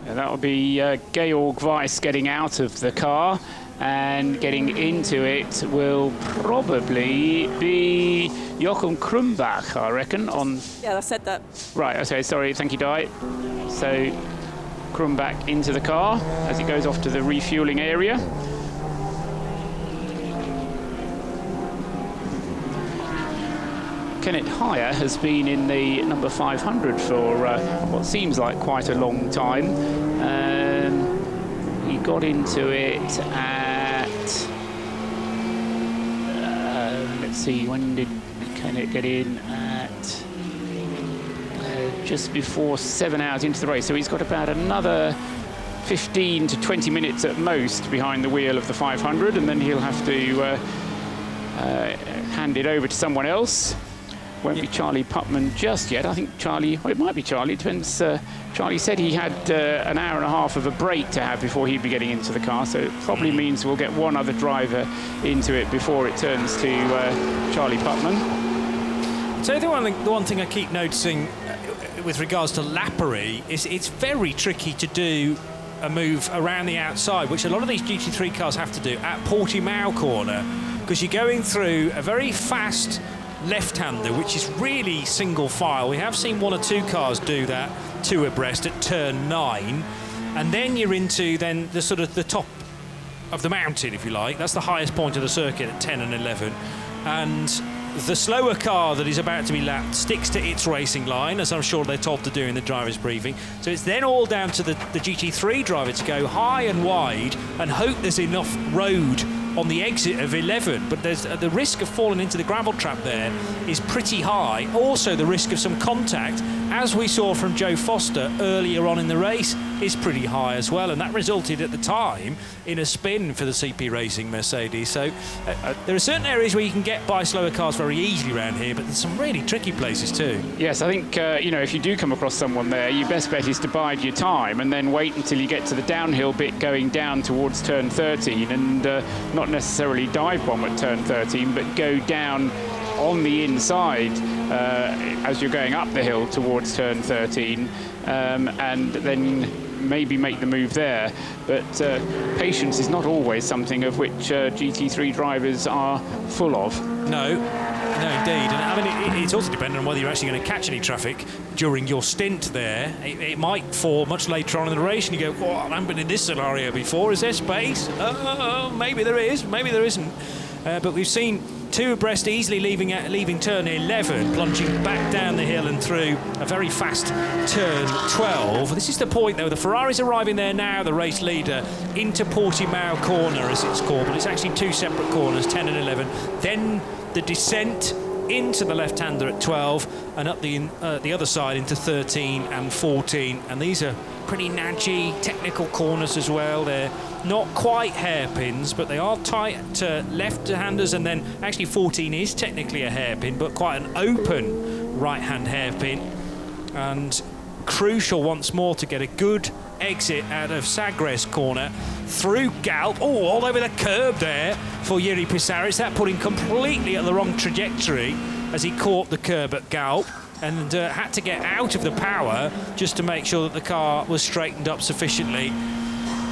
And that will be Georg Weiss getting out of the car, and getting into it will probably be Joachim Krumbach, I reckon, on... Yeah, I said that. Right, okay, sorry, thank you, Di. So Krumbach into the car as it goes off to the refueling area. Kenneth Heyer has been in the number 500 for what seems like quite a long time. He got into it at, let's see, when did Kenneth get in? At just before 7 hours into the race. So he's got about another 15 to 20 minutes at most behind the wheel of the 500, and then he'll have to hand it over to someone else. Won't be Charlie Putman just yet. I think Charlie, well, it might be Charlie, it depends. Charlie said he had an hour and a half of a break to have before he'd be getting into the car, so it probably means we'll get one other driver into it before it turns to Charlie Putman. So the one thing I keep noticing with regards to lappery is it's very tricky to do a move around the outside, which a lot of these GT3 cars have to do at Portimao corner, because you're going through a very fast left-hander, which is really single file. We have seen one or two cars do that two abreast at turn 9, and then you're into the sort of the top of the mountain, if you like. That's the highest point of the circuit at 10 and 11, and the slower car that is about to be lapped sticks to its racing line, as I'm sure they're told to do in the driver's briefing. So it's then all down to the GT3 driver to go high and wide and hope there's enough road on the exit of 11, but there's the risk of falling into the gravel trap there is pretty high. Also, the risk of some contact, as we saw from Joe Foster earlier on in the race, is pretty high as well, and that resulted at the time in a spin for the CP Racing Mercedes. So there are certain areas where you can get by slower cars very easily around here, but there's some really tricky places too. Yes, I think if you do come across someone there, your best bet is to bide your time and then wait until you get to the downhill bit going down towards turn 13, and not necessarily dive bomb at turn 13, but go down on the inside as you're going up the hill towards turn 13, and then maybe make the move there. But patience is not always something of which GT3 drivers are full of. No, indeed. And I mean, it's also dependent on whether you're actually going to catch any traffic during your stint there. It might fall much later on in the race, and you go, "Oh, I haven't been in this scenario before. Is there space? Oh, maybe there is, maybe there isn't." But we've seen two abreast easily leaving turn 11, plunging back down the hill and through a very fast turn 12. This is the point, though. The Ferrari's arriving there now, the race leader, into Portimao corner, as it's called, but it's actually two separate corners, 10 and 11. Then the descent into the left-hander at 12, and up the other side into 13 and 14. And these are pretty nudgy, technical corners as well. They're not quite hairpins, but they are tight to left-handers, and then actually 14 is technically a hairpin, but quite an open right-hand hairpin. And crucial once more to get a good exit out of Sagres corner through Galp. Oh, all over the curb there for Jiri Pisaric. That put him completely at the wrong trajectory as he caught the curb at Galp, and had to get out of the power just to make sure that the car was straightened up sufficiently.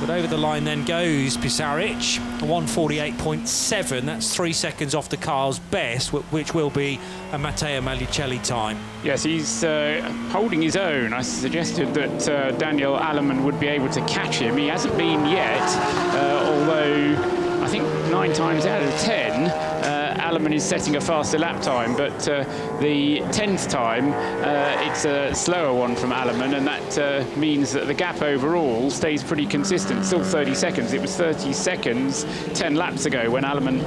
But over the line then goes Pisaric, 1:48.7. That's 3 seconds off the car's best, which will be a Matteo Magliucelli time. Yes, he's holding his own. I suggested that Daniel Alleman would be able to catch him. He hasn't been yet, although I think 9 times out of 10, Alleman is setting a faster lap time, but the 10th time, it's a slower one from Alleman, and that means that the gap overall stays pretty consistent, still 30 seconds. It was 30 seconds 10 laps ago when Alleman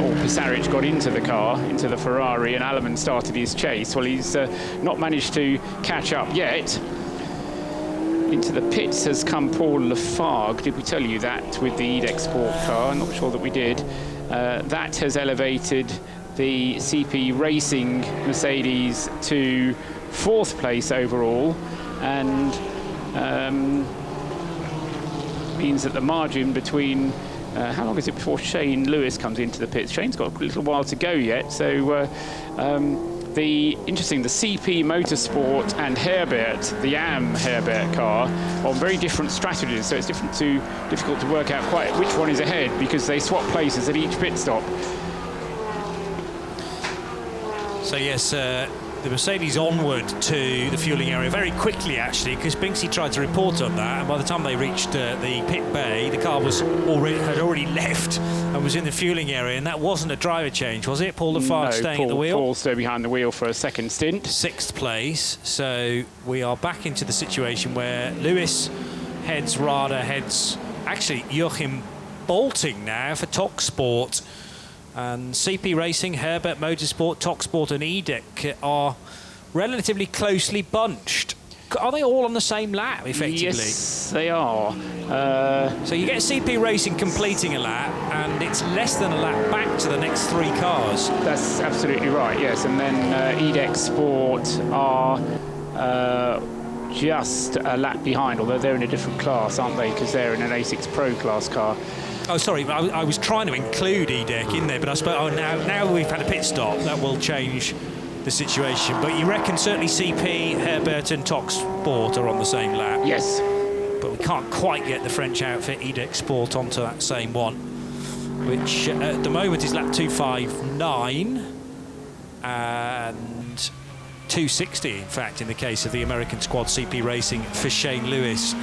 or Pisaric got into the car, into the Ferrari, and Alleman started his chase. Well, he's not managed to catch up yet. Into the pits has come Paul Lafargue. Did we tell you that with the EDEC Sport car? I'm not sure that we did. That has elevated the CP Racing Mercedes to 4th place overall, and means that the margin between how long is it before Shane Lewis comes into the pits? Shane's got a little while to go yet, so the CP Motorsport and Herbert, the AM Herbert car, on very different strategies, so it's difficult to work out quite which one is ahead because they swap places at each pit stop. So yes, the Mercedes onward to the fueling area very quickly, actually, because Binksy tried to report on that, and by the time they reached the pit bay, the car had already left and was in the fueling area, and that wasn't a driver change, was it? Paul Lafargue staying at the wheel? Paul stayed behind the wheel for a second stint. 6th place, so we are back into the situation where Lewis heads Rada, heads actually Joachim Bolting now for TalkSport. And CP Racing, Herbert Motorsport, TalkSport and EDEC are relatively closely bunched. Are they all on the same lap, effectively? Yes, they are. So you get CP Racing completing a lap, and it's less than a lap back to the next 3 cars. That's absolutely right, yes. And then EDEC Sport are just a lap behind, although they're in a different class, aren't they? Because they're in an A6 Pro class car. Oh, sorry, I was trying to include EDEC in there, but I suppose now we've had a pit stop, that will change the situation. But you reckon certainly CP, Herbert and TalkSport are on the same lap? Yes. But we can't quite get the French outfit EDEC Sport onto that same one, which at the moment is lap 259 and 260, in fact, in the case of the American squad CP Racing for Shane Lewis.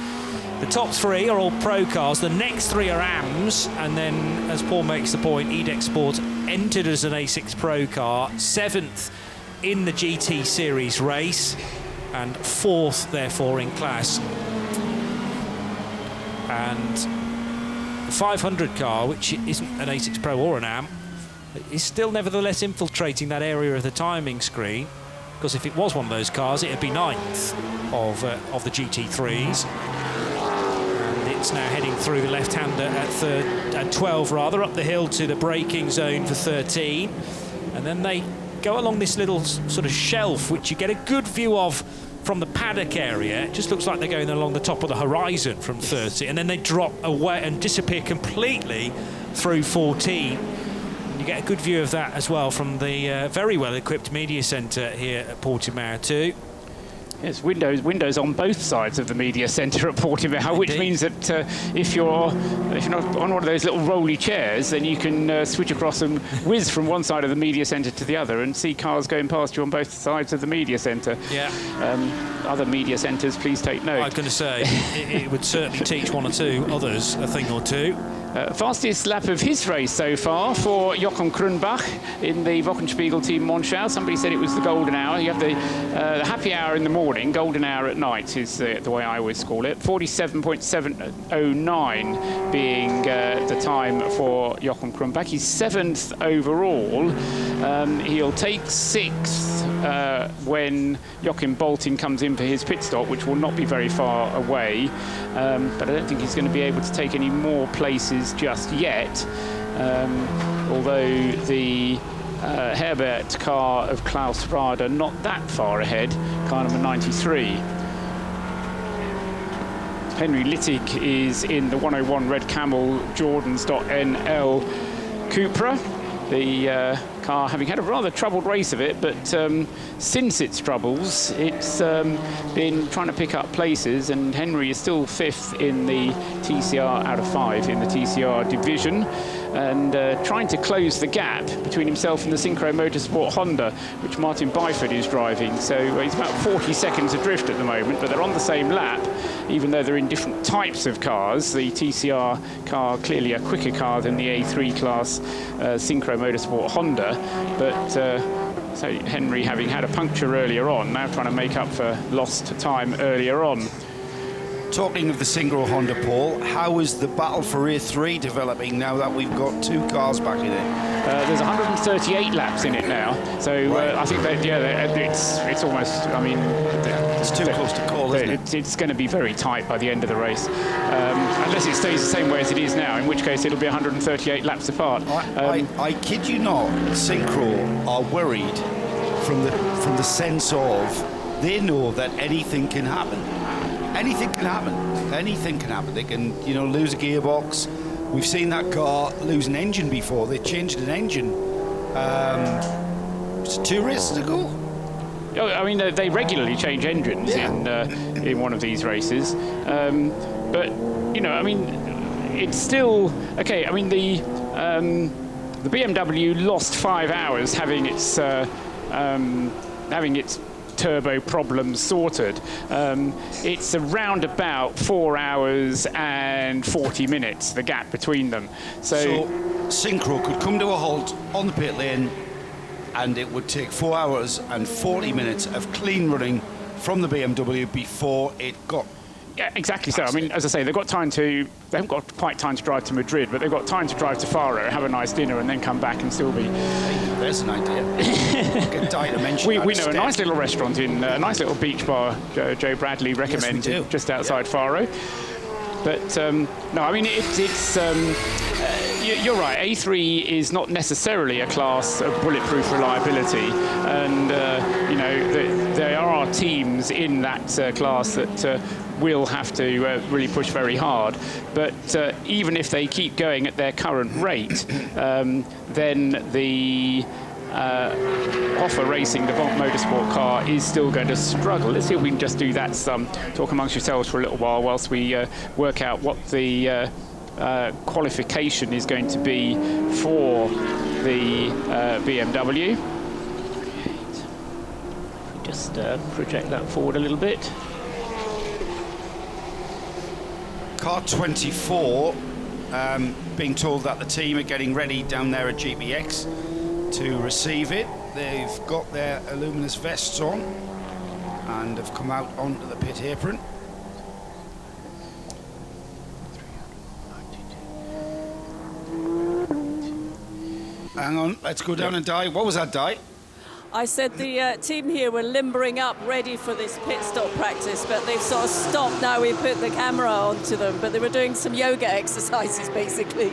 The top 3 are all pro cars. The next 3 are AMs, and then, as Paul makes the point, EDEC Sport entered as an A6 Pro car, 7th in the GT Series race, and 4th, therefore, in class. And the 500 car, which isn't an A6 Pro or an AM, is still nevertheless infiltrating that area of the timing screen, because if it was one of those cars, it'd be 9th of the GT3s. It's now heading through the left-hander at 12 rather, up the hill to the braking zone for 13. And then they go along this little sort of shelf, which you get a good view of from the paddock area. It just looks like they're going along the top of the horizon from 30. And then they drop away and disappear completely through 14. And you get a good view of that as well from the very well-equipped media centre here at Portimao too. Yes, windows on both sides of the media centre at Portimao, which means that if you're not on one of those little rolly chairs, then you can switch across and whiz from one side of the media centre to the other and see cars going past you on both sides of the media centre. Yeah. Other media centres, please take note. I was going to say, it would certainly teach one or two others a thing or two. Fastest lap of his race so far for Jochen Kronbach in the Wochenspiegel Team Monschau. Somebody said it was the golden hour. You have the happy hour in the morning, golden hour at night is the way I always call it. 47.709 being the time for Jochen Kronbach. He's 7th overall. He'll take 6th when Joachim Bolting comes in for his pit stop, which will not be very far away. But I don't think he's going to be able to take any more places just yet, although the Herbert car of Klaus Rada not that far ahead, car number 93. Henry Littig is in the 101 Red Camel Jordans.NL Cupra. The car having had a rather troubled race of it, but since its troubles, it's been trying to pick up places, and Henry is still 5th in the TCR out of 5 in the TCR division. and trying to close the gap between himself and the Synchro Motorsport Honda, which Martin Byford is driving. So he's about 40 seconds adrift at the moment, but they're on the same lap, even though they're in different types of cars. The TCR car clearly a quicker car than the A3 class Synchro Motorsport Honda, but so Henry, having had a puncture earlier on, now trying to make up for lost time earlier on. Talking of the Synchro Honda, Paul, how is the battle for A3 developing now that we've got 2 cars back in it? There's 138 laps in it now, so right. I think that it's almost. I mean, it's too close to call, isn't it? It's going to be very tight by the end of the race, unless it stays the same way as it is now, in which case it'll be 138 laps apart. I kid you not, Synchro are worried from the sense of they know that anything can happen. Anything can happen. Anything can happen. They can, lose a gearbox. We've seen that car lose an engine before. They changed an engine. Was it 2 races ago? I mean, they regularly change engines in one of these races. But I mean, it's still okay. I mean, the BMW lost 5 hours having its turbo problems sorted. It's around about 4 hours and 40 minutes, the gap between them. So Synchro could come to a halt on the pit lane, and it would take 4 hours and 40 minutes of clean running from the BMW before it got. Yeah, exactly so. I mean, as I say, they haven't got quite time to drive to Madrid, but they've got time to drive to Faro, have a nice dinner, and then come back and still be. Hey, there's an idea. we know a nice little restaurant in a nice little beach bar. Joe Bradley recommended just outside Faro. But no, I mean you're right. A3 is not necessarily a class of bulletproof reliability, and there are teams in that class that will have to really push very hard. But even if they keep going at their current rate, then the Hoffa Racing, the Vonk Motorsport car, is still going to struggle. Let's see if we can just do that. Talk amongst yourselves for a little while whilst we work out what the qualification is going to be for the BMW. Just project that forward a little bit. Car 24, being told that the team are getting ready down there at GPX to receive it. They've got their luminous vests on and have come out onto the pit apron. Hang on, let's go down and Di. What was that, Di? I said the team here were limbering up, ready for this pit stop practice, but they've sort of stopped now. We put the camera onto them, but they were doing some yoga exercises, basically.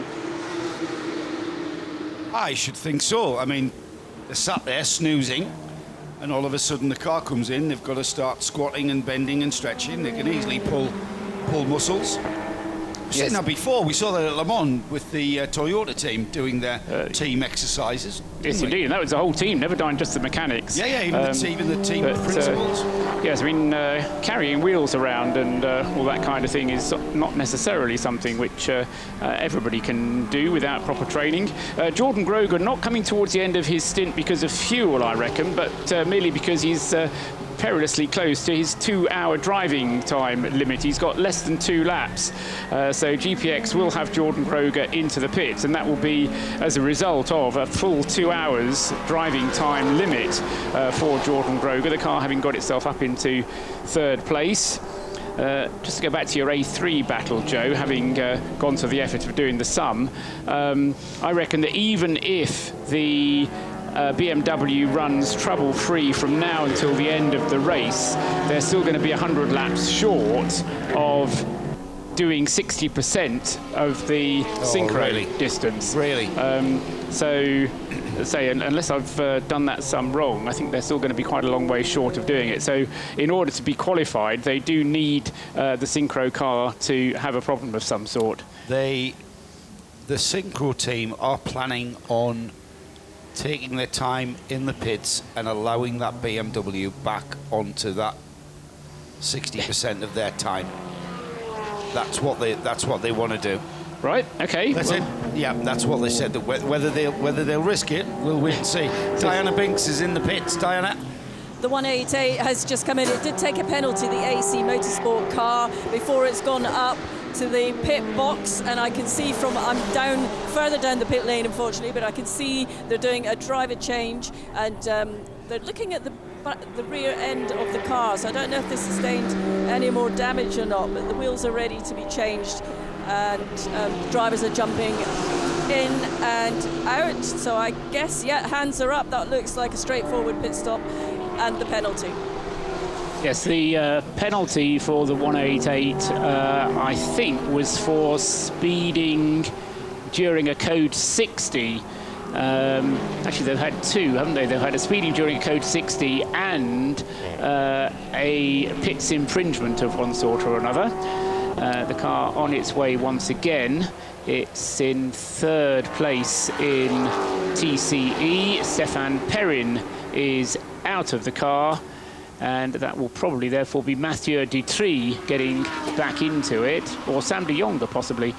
I should think so. I mean, they're sat there snoozing, and all of a sudden the car comes in. They've got to start squatting and bending and stretching. They can easily pull muscles. We've seen that before. We saw that at Le Mans with the Toyota team doing their team exercises. Yes, indeed, and that was the whole team, never mind just the mechanics. Yeah, even the team principals. Yes, I mean, carrying wheels around and all that kind of thing is not necessarily something which everybody can do without proper training. Jordan Grogan not coming towards the end of his stint because of fuel, I reckon, but merely because he's perilously close to his 2-hour driving time limit. He's got less than 2 laps. So GPX will have Jordan Groger into the pits, and that will be as a result of a full 2 hours driving time limit for Jordan Groger, the car having got itself up into 3rd place. Just to go back to your A3 battle, Joe, having gone to the effort of doing the sum, I reckon that even if the BMW runs trouble-free from now until the end of the race, they're still going to be 100 laps short of doing 60% of the synchro distance. Really? So, say, unless I've done that sum wrong, I think they're still going to be quite a long way short of doing it. So, in order to be qualified, they do need the synchro car to have a problem of some sort. The synchro team are planning on taking their time in the pits and allowing that BMW back onto that 60% of their time. That's what they want to do. Right. Okay. That's it. Yeah, that's what they said. That whether they'll risk it, we'll wait and see. Diana Binks is in the pits. Diana. The 188 has just come in. It did take a penalty, the AC Motorsport car, before it's gone up to the pit box, and I can see from, I'm down further down the pit lane unfortunately, but I can see they're doing a driver change, and they're looking at the rear end of the car, so I don't know if they sustained any more damage or not, but the wheels are ready to be changed, and drivers are jumping in and out, so I guess, yeah, hands are up. That looks like a straightforward pit stop, and the penalty. Yes, the penalty for the 188, I think, was for speeding during a code 60. Actually, they've had two, haven't they? They've had a speeding during a code 60 and a pits infringement of one sort or another. The car on its way once again. It's in third place in TCE. Stefan Perrin is out of the car, and that will probably therefore be Mathieu Ditry getting back into it, or Sam de Jonge possibly.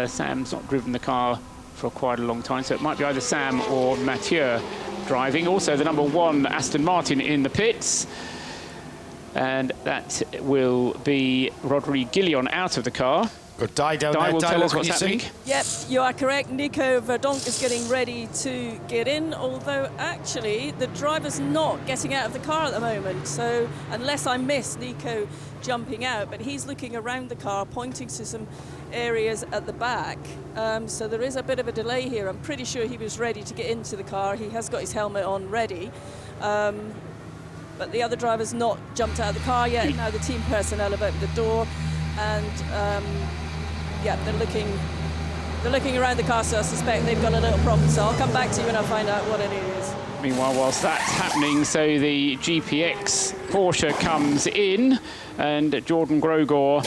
Sam's not driven the car for quite a long time, so it might be either Sam or Mathieu driving. Also the number 1 Aston Martin in the pits, and that will be Rodrigue Guillon out of the car. Got Di down Di there. will Di, tell us what what's can you happening. see? Yep, you are correct. Nico Verdonk is getting ready to get in, although actually the driver's not getting out of the car at the moment. So unless I miss Nico jumping out, but he's looking around the car, pointing to some areas at the back. So there is a bit of a delay here. I'm pretty sure he was ready to get into the car. He has got his helmet on ready. But the other driver's not jumped out of the car yet. Now the team personnel have opened the door, and yeah, they're looking around the car, so I suspect they've got a little problem. So I'll come back to you when I find out what it is. Meanwhile, whilst that's happening, so the GPX Porsche comes in, and Jordan Grogor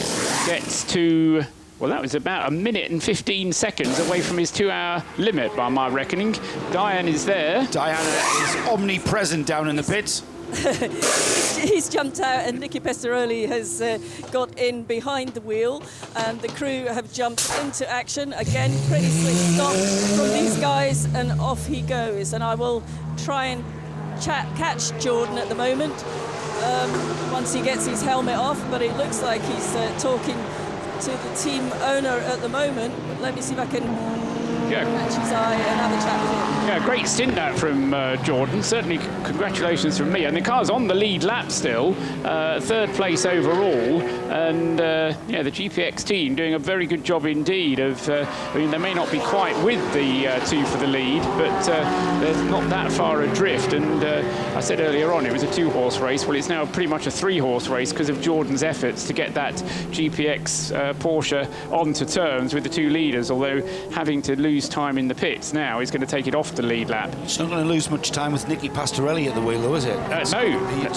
gets to, well, that was about 1 minute and 15 seconds away from his 2-hour limit by my reckoning. Diane is there. Diana is omnipresent down in the pits. He's jumped out, and Nicky Pestaroli has got in behind the wheel, and the crew have jumped into action. Again, pretty slick stop from these guys, and off he goes. And I will try and catch Jordan at the moment once he gets his helmet off, but it looks like he's talking to the team owner at the moment. But let me see if I can catch his eye and have a chat with him. Yeah, great stint that from Jordan. Certainly congratulations from me. And the car's on the lead lap still, third place overall. And yeah, the GPX team doing a very good job indeed of, I mean, they may not be quite with the 2 for the lead, but they're not that far adrift. And I said earlier on it was a 2-horse race. Well, it's now pretty much a 3-horse race because of Jordan's efforts to get that GPX Porsche onto terms with the 2 leaders, although having to lose time in the pits now is going to take it off the lead lap. It's not going to lose much time with Nicky Pastorelli at the wheel, though, is it? No. It's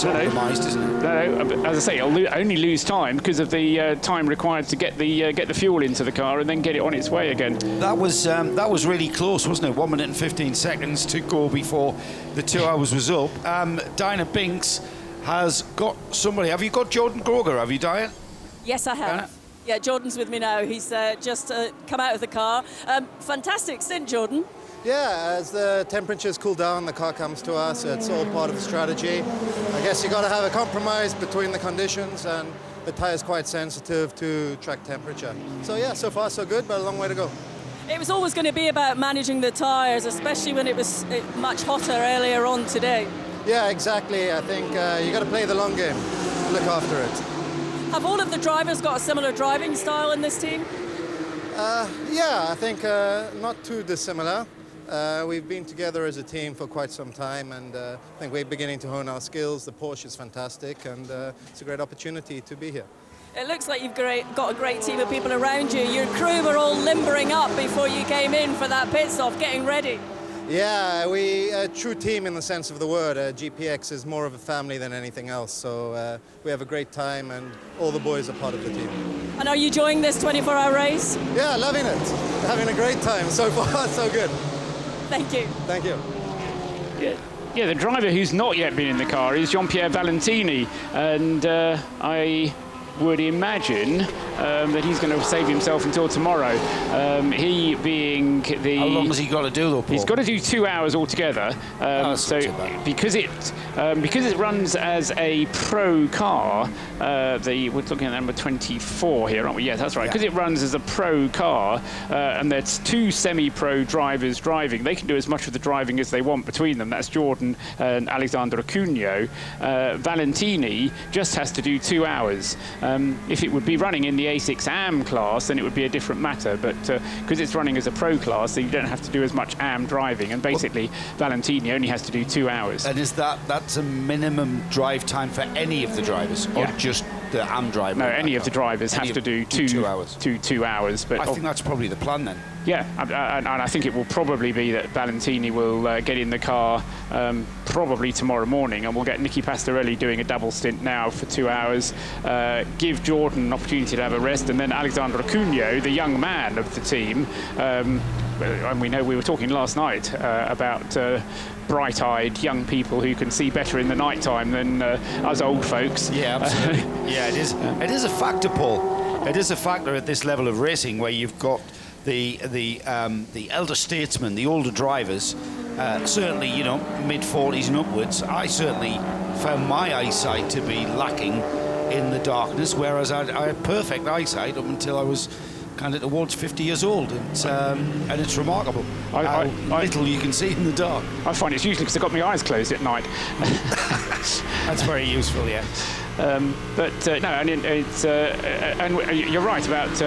optimised, isn't it? No, as I say, it'll only lose time because of the time required to get the fuel into the car and then get it on its way again. That was really close, wasn't it? 1 minute and 15 seconds to go before the 2 hours was up. Diana Binks has got somebody. Have you got Jordan Grogor? Have you, Diana? Yes, I have. Diana? Yeah, Jordan's with me now. He's just come out of the car. Fantastic stint, Jordan. Yeah, as the temperatures cool down, the car comes to us. It's all part of the strategy. I guess you got to have a compromise between the conditions, and the tyre's quite sensitive to track temperature. So yeah, so far so good, but a long way to go. It was always going to be about managing the tyres, especially when it was much hotter earlier on today. Yeah, exactly. I think you got to play the long game, look after it. Have all of the drivers got a similar driving style in this team? Yeah, I think not too dissimilar. We've been together as a team for quite some time, and I think we're beginning to hone our skills. The Porsche is fantastic, and it's a great opportunity to be here. It looks like you've got a great team of people around you. Your crew were all limbering up before you came in for that pit stop, getting ready. Yeah, we a true team in the sense of the word. GPX is more of a family than anything else, so we have a great time, and all the boys are part of the team. And are you enjoying this 24-hour race? Yeah, loving it. Having a great time. So far, so good. Thank you. Thank you. Yeah, the driver who's not yet been in the car is Jean-Pierre Valentini, and I would imagine that he's going to save himself until tomorrow. He being the... How long has he got to do, though, Paul? He's got to do 2 hours altogether. So because it runs as a pro car, we're looking at number 24 here, aren't we? Yeah, that's right. Because it runs as a pro car, and there's 2 semi-pro drivers driving. They can do as much of the driving as they want between them. That's Jordan and Alexander Acunha. Valentini just has to do 2 hours. If it would be running in the A6 AM class, then it would be a different matter. But because it's running as a pro class, then you don't have to do as much AM driving. And basically, Valentini only has to do 2 hours. And is that's a minimum drive time for any of the drivers, or just the AM driver? No, any of the drivers have to do 2 hours. 2 hours. But I think that's probably the plan then. Yeah, and I think it will probably be that Valentini will get in the car probably tomorrow morning, and we'll get Nicky Pastorelli doing a double stint now for 2 hours, give Jordan an opportunity to have a rest, and then Alexander Acunha, the young man of the team, and we know we were talking last night about bright-eyed young people who can see better in the night time than us old folks. Yeah, absolutely. Yeah, it is. It is a factor, Paul. It is a factor at this level of racing where you've got the elder statesmen, the older drivers, certainly, you know, mid-40s and upwards. I certainly found my eyesight to be lacking in the darkness, whereas I had perfect eyesight up until I was kind of towards 50 years old, and it's remarkable how little you can see in the dark. I find it's usually because I've got my eyes closed at night. That's very useful, yeah. No, and and you're right about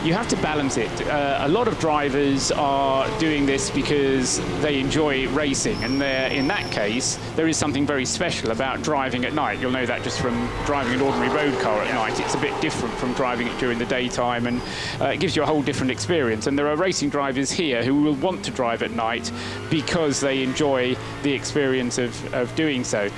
you have to balance it. A lot of drivers are doing this because they enjoy racing, and in that case, there is something very special about driving at night. You'll know that just from driving an ordinary road car at night. It's a bit different from driving it during the daytime, and it gives you a whole different experience. And there are racing drivers here who will want to drive at night because they enjoy the experience of doing so.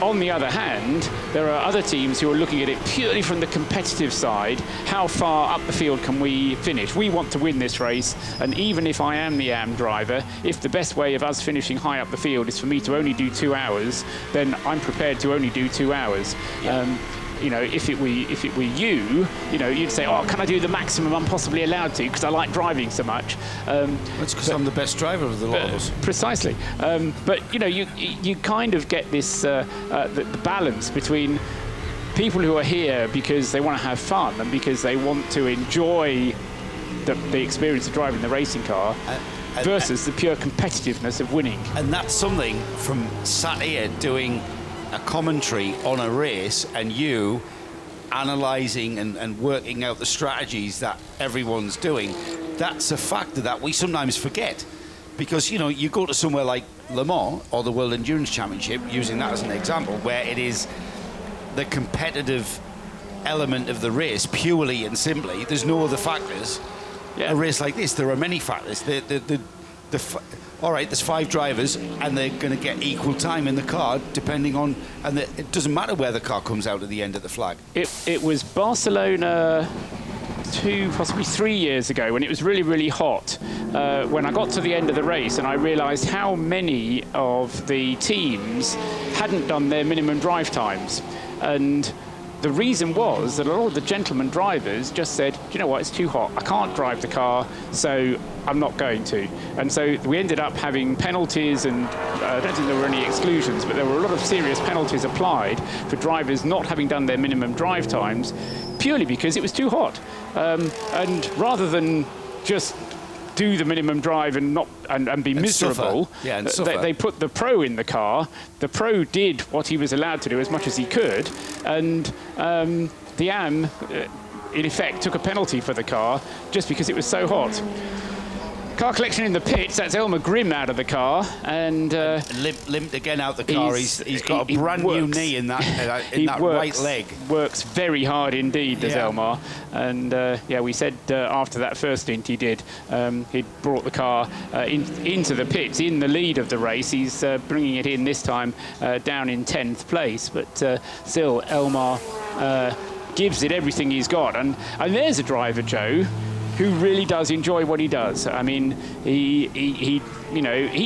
On the other hand, there are other teams who are looking at it purely from the competitive side. How far up the field can we finish? We want to win this race, and even if I am the AM driver, if the best way of us finishing high up the field is for me to only do 2 hours, then I'm prepared to only do 2 hours. You know, if it were you, you'd say, oh, can I do the maximum I'm possibly allowed to because I like driving so much? That's because I'm the best driver of the lot of us. Precisely. But you kind of get this the balance between people who are here because they want to have fun and because they want to enjoy the experience of driving the racing car, versus the pure competitiveness of winning. And that's something from sat here doing a commentary on a race and you analysing and working out the strategies that everyone's doing. That's a factor that we sometimes forget, because you go to somewhere like Le Mans or the World Endurance Championship, using that as an example, where it is the competitive element of the race purely and simply. There's no other factors. A race like this, there are many factors. All right, there's 5 drivers and they're going to get equal time in the car depending on, and it doesn't matter where the car comes out at the end of the flag. It was Barcelona 2, possibly 3 years ago, when it was really, really hot, when I got to the end of the race and I realised how many of the teams hadn't done their minimum drive times. And the reason was that a lot of the gentleman drivers just said, do you know what, it's too hot, I can't drive the car, so I'm not going to. And so we ended up having penalties, and I don't think there were any exclusions, but there were a lot of serious penalties applied for drivers not having done their minimum drive times purely because it was too hot. And rather than just do the minimum drive and be miserable, they put the pro in the car. The pro did what he was allowed to do as much as he could, and the AM in effect took a penalty for the car just because it was so hot. Car collection in the pits, that's Elmer Grimm out of the car, and limped again out the car. He's got a brand new knee in that right leg. Works very hard indeed, does Elmar. And we said after that first stint he did, he'd brought the car into the pits in the lead of the race. He's bringing it in this time down in 10th place, but still Elmar gives it everything he's got. And there's a driver, Joe, who really does enjoy what he does. I mean, he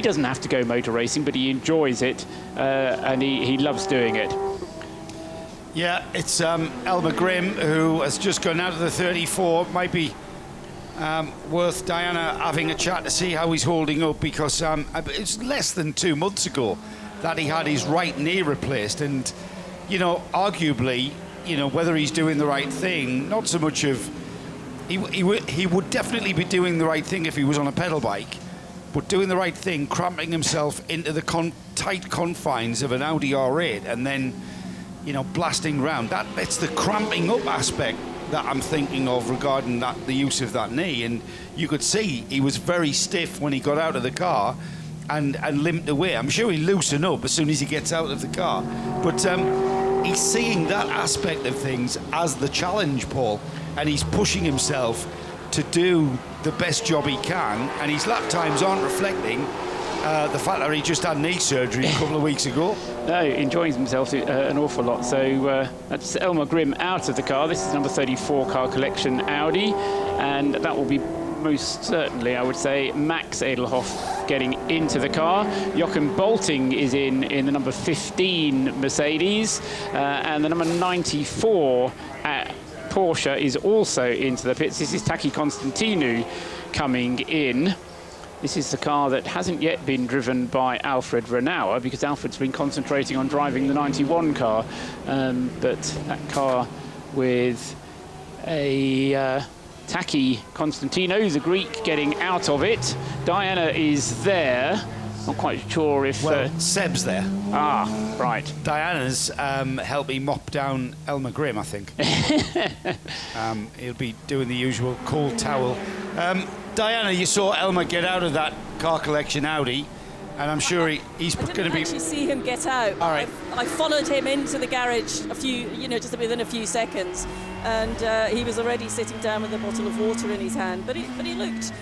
doesn't have to go motor racing, but he enjoys it, and he loves doing it. Yeah, it's Elmer Grimm, who has just gone out of the 34. Might be worth Diana having a chat to see how he's holding up, because it's less than 2 months ago that he had his right knee replaced, and arguably, whether he's doing the right thing, not so much of he would definitely be doing the right thing if he was on a pedal bike, but doing the right thing, cramping himself into the tight confines of an Audi R8 and then blasting round. It's the cramping up aspect that I'm thinking of regarding the use of that knee. And you could see he was very stiff when he got out of the car and limped away. I'm sure he'll loosen up as soon as he gets out of the car. But he's seeing that aspect of things as the challenge, Paul, and he's pushing himself to do the best job he can, and his lap times aren't reflecting the fact that he just had knee surgery a couple of weeks ago. No, enjoying himself an awful lot. So that's Elmer Grimm out of the car. This is number 34 car collection Audi, and that will be most certainly, I would say, Max Edelhoff getting into the car. Joachim Bolting is in the number 15 Mercedes, and the number 94 at Porsche is also into the pits. This is Taki Constantinou coming in. This is the car that hasn't yet been driven by Alfred Renauer, because Alfred's been concentrating on driving the 91 car. But that car with a Taki Constantinou, the Greek, getting out of it. Diana is there. Not quite sure if... Well, Seb's there. Ah, right. Diana's helping mop down Elmer Grimm, I think. He'll be doing the usual cold towel. Diana, you saw Elmer get out of that car collection Audi, and I'm sure he's going to be... I didn't actually see him get out. All right. I followed him into the garage just within a few seconds, and he was already sitting down with a bottle of water in his hand. But he looked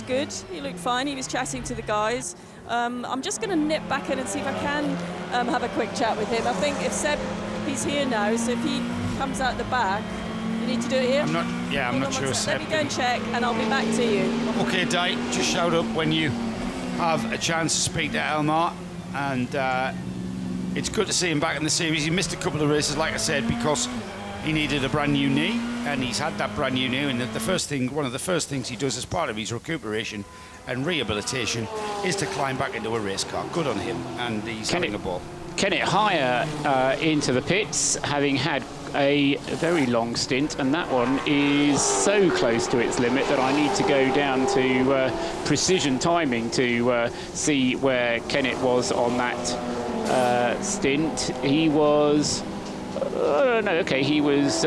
good. He looked fine. He was chatting to the guys. I'm just going to nip back in and see if I can have a quick chat with him. I think if Seb, he's here now, so if he comes out the back, you need to do it here? I'm not sure, Seb. Let me go and check, and I'll be back to you. Okay, Di, just shout up when you have a chance to speak to Elmar, and it's good to see him back in the series. He missed a couple of races, like I said, because he needed a brand new knee, and he's had that brand new knee. And one of the first things he does as part of his recuperation and rehabilitation is to climb back into a race car. Good on him, and he's having a ball. Kenneth Hire into the pits, having had a very long stint, and that one is so close to its limit that I need to go down to precision timing to see where Kenneth was on that stint. He was... he was...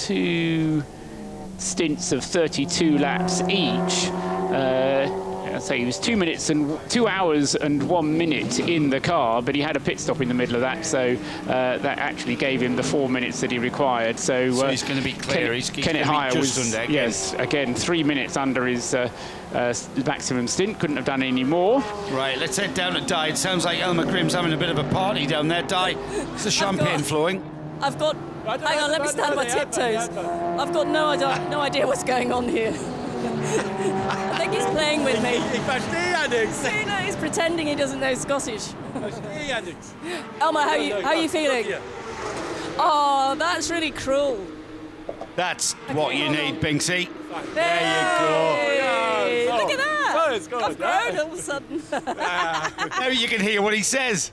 two stints of 32 laps each. I'd say he was 2 hours and 1 minute in the car, but he had a pit stop in the middle of that, so that actually gave him the 4 minutes that he required. So he's going to be clear. Kenneth Hire was under, yes, again 3 minutes under his maximum stint. Couldn't have done any more. Right, let's head down to Di. It sounds like Elmer Grimm's having a bit of a party down there. Di, is the champagne flowing? Hang on, let me stand on my tiptoes. I've got no idea what's going on here. I think he's playing with me. No, he's pretending he doesn't know Scottish. Elmer, how are you feeling? Oh, that's really cruel. That's what you need, Binksy. There you go. Look at that. I've grown all of a sudden. Now you can hear what he says.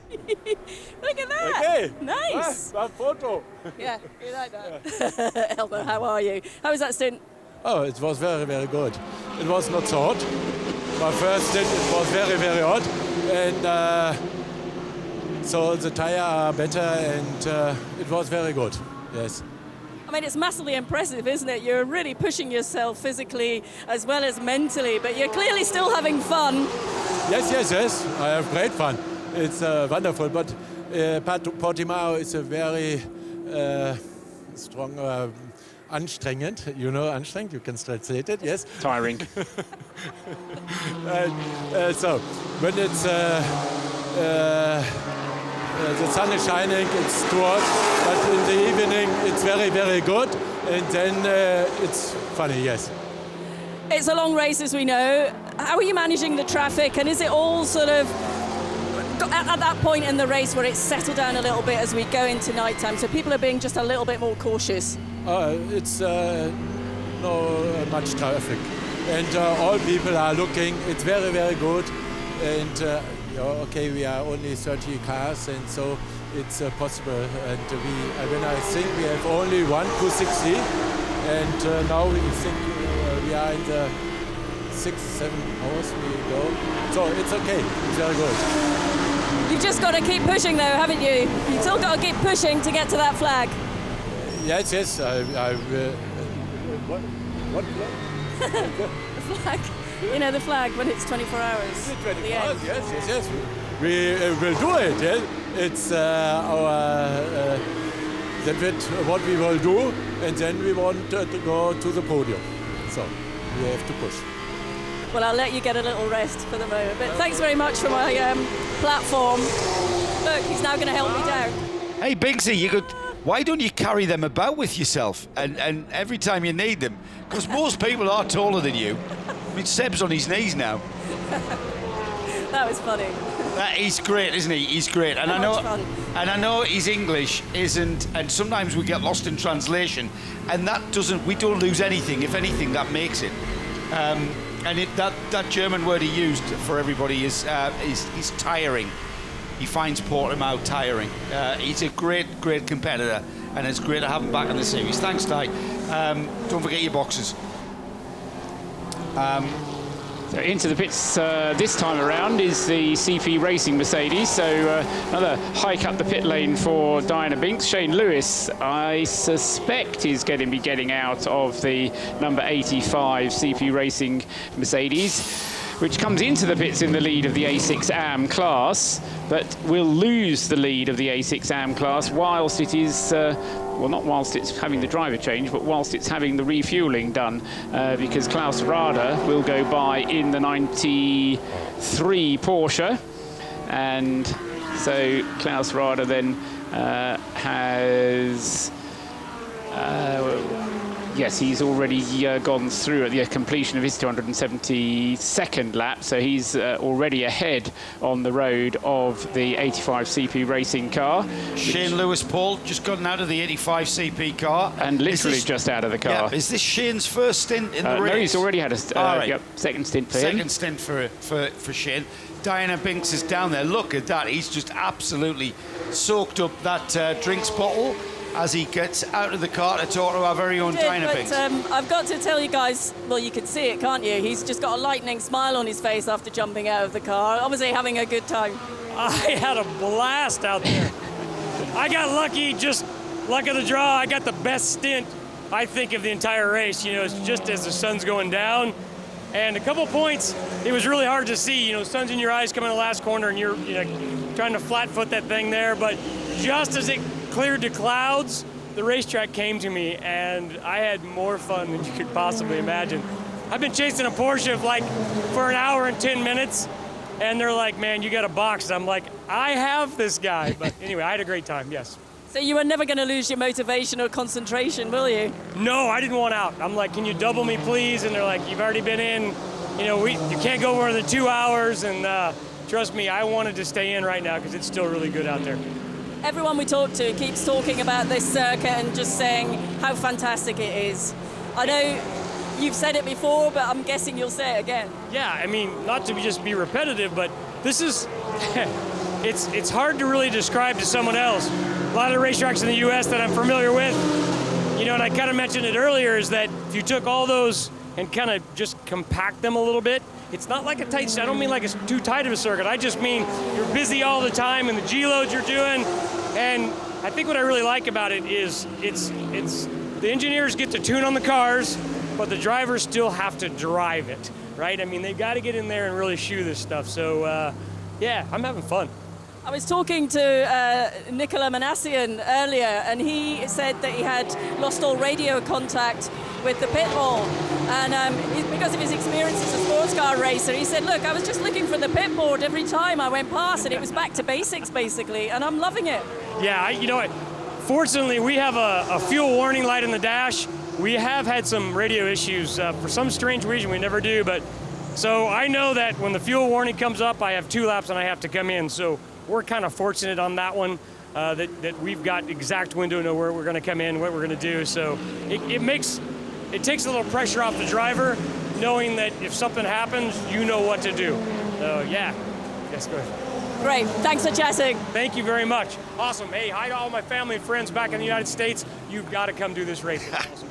Look at that. Okay. Nice. That photo. Yeah, you like that. Elmer, how are you? How was that stint? Oh, it was very, very good. It was not so hot. My first stint, it was very, very hot. And so the tire are better, and it was very good, yes. I mean, it's massively impressive, isn't it? You're really pushing yourself physically as well as mentally, but you're clearly still having fun. Yes. I have great fun. It's wonderful, but Portimao is a very strong... anstrengend, anstrengend, you can translate it, yes? Tiring. So, when it's the sun is shining, it's too hot, but in the evening it's very, very good, and then it's funny, yes. It's a long race, as we know. How are you managing the traffic, and is it all sort of got at that point in the race where it's settled down a little bit as we go into nighttime, so people are being just a little bit more cautious? It's no much traffic, and all people are looking. It's very, very good, and okay, we are only 30 cars, and so it's possible. And when I think we have only 1 to 60, and now we think we are in the 6-7 hours we go, so it's okay. It's very good. You've just got to keep pushing, though, haven't you? You've still got to keep pushing to get to that flag. Yes. I what flag? The flag. You know, the flag when it's 24 hours. 24 hours, yes. We will do it, yes. It's our what we will do, and then we want to go to the podium. So we have to push. Well, I'll let you get a little rest for the moment. But thanks very much for my platform. Look, he's now going to help me down. Hey, Bigsy, why don't you carry them about with yourself and every time you need them? Because most people are taller than you. I mean, Seb's on his knees now. That was funny. He's great, isn't he? He's great. And I know his English isn't, and sometimes we get lost in translation, and we don't lose anything. If anything, that makes it. And that German word he used for everybody is tiring. He finds Portimao tiring. He's a great competitor, and it's great to have him back in the series. Thanks, Ty. Don't forget your boxes. So into the pits this time around is the CP Racing Mercedes. So another hike up the pit lane for Diana Binks. Shane Lewis, I suspect, is going to be getting out of the number 85 CP Racing Mercedes, which comes into the pits in the lead of the A6 AM class, but will lose the lead of the A6 AM class whilst it is, well, not whilst it's having the driver change, but whilst it's having the refueling done, because Klaus Rader will go by in the 93 Porsche, and so Klaus Rader then has... yes, he's already gone through at the completion of his 272nd lap, so he's already ahead on the road of the 85 CP Racing car. Shane Lewis, Paul, just gotten out of the 85 CP car. And literally just out of the car. Yeah, is this Shane's first stint in the race? No, he's already had a second stint for him. Second stint for Shane. Diana Binks is down there. Look at that. He's just absolutely soaked up that drinks bottle as he gets out of the car to talk to our very own Diana Binks. I've got to tell you guys, well, you can see it, can't you? He's just got a lightning smile on his face after jumping out of the car. Obviously having a good time. I had a blast out there. I got lucky, just luck of the draw. I got the best stint, I think, of the entire race. You know, it's just as the sun's going down. And a couple points, it was really hard to see. You know, sun's in your eyes coming to the last corner, and you're trying to flat foot that thing there. But just as it cleared to clouds, the racetrack came to me, and I had more fun than you could possibly imagine. I've been chasing a Porsche for an hour and 10 minutes, and they're like, man, you got a box. And I'm like, I have this guy. But anyway, I had a great time, yes. So you were never going to lose your motivation or concentration, will you? No, I didn't want out. I'm like, can you double me, please? And they're like, you've already been in. You know, you can't go more than 2 hours. And trust me, I wanted to stay in right now because it's still really good out there. Everyone we talk to keeps talking about this circuit and just saying how fantastic it is. I know you've said it before, but I'm guessing you'll say it again. Yeah, I mean, not to just be repetitive, but this is, it's hard to really describe to someone else. A lot of the racetracks in the U.S. that I'm familiar with, you know, and I kind of mentioned it earlier, is that if you took all those and kind of just compact them a little bit, it's not like a tight, I don't mean like it's too tight of a circuit. I just mean you're busy all the time and the G-loads you're doing. And I think what I really like about it is it's the engineers get to tune on the cars, but the drivers still have to drive it, right? I mean, they've got to get in there and really shoe this stuff. So, yeah, I'm having fun. I was talking to Nicola Manassian earlier, and he said that he had lost all radio contact with the pit wall. And because of his experience as a sports car racer, he said, look, I was just looking for the pit board every time I went past, and it was back to basics, basically, and I'm loving it. Yeah, you know what? Fortunately, we have a fuel warning light in the dash. We have had some radio issues. For some strange reason, we never do, but So I know that when the fuel warning comes up, I have 2 laps and I have to come in. So we're kind of fortunate on that one, that we've got exact window to know where we're going to come in, what we're going to do. So it takes a little pressure off the driver, knowing that if something happens, you know what to do. So yeah, yes, go ahead. Great, thanks for chatting. Thank you very much. Awesome. Hey, hi to all my family and friends back in the United States. You've got to come do this race. Awesome.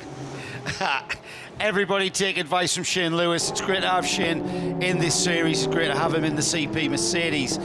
Everybody take advice from Shane Lewis. It's great to have Shane in this series. It's great to have him in the CP Mercedes.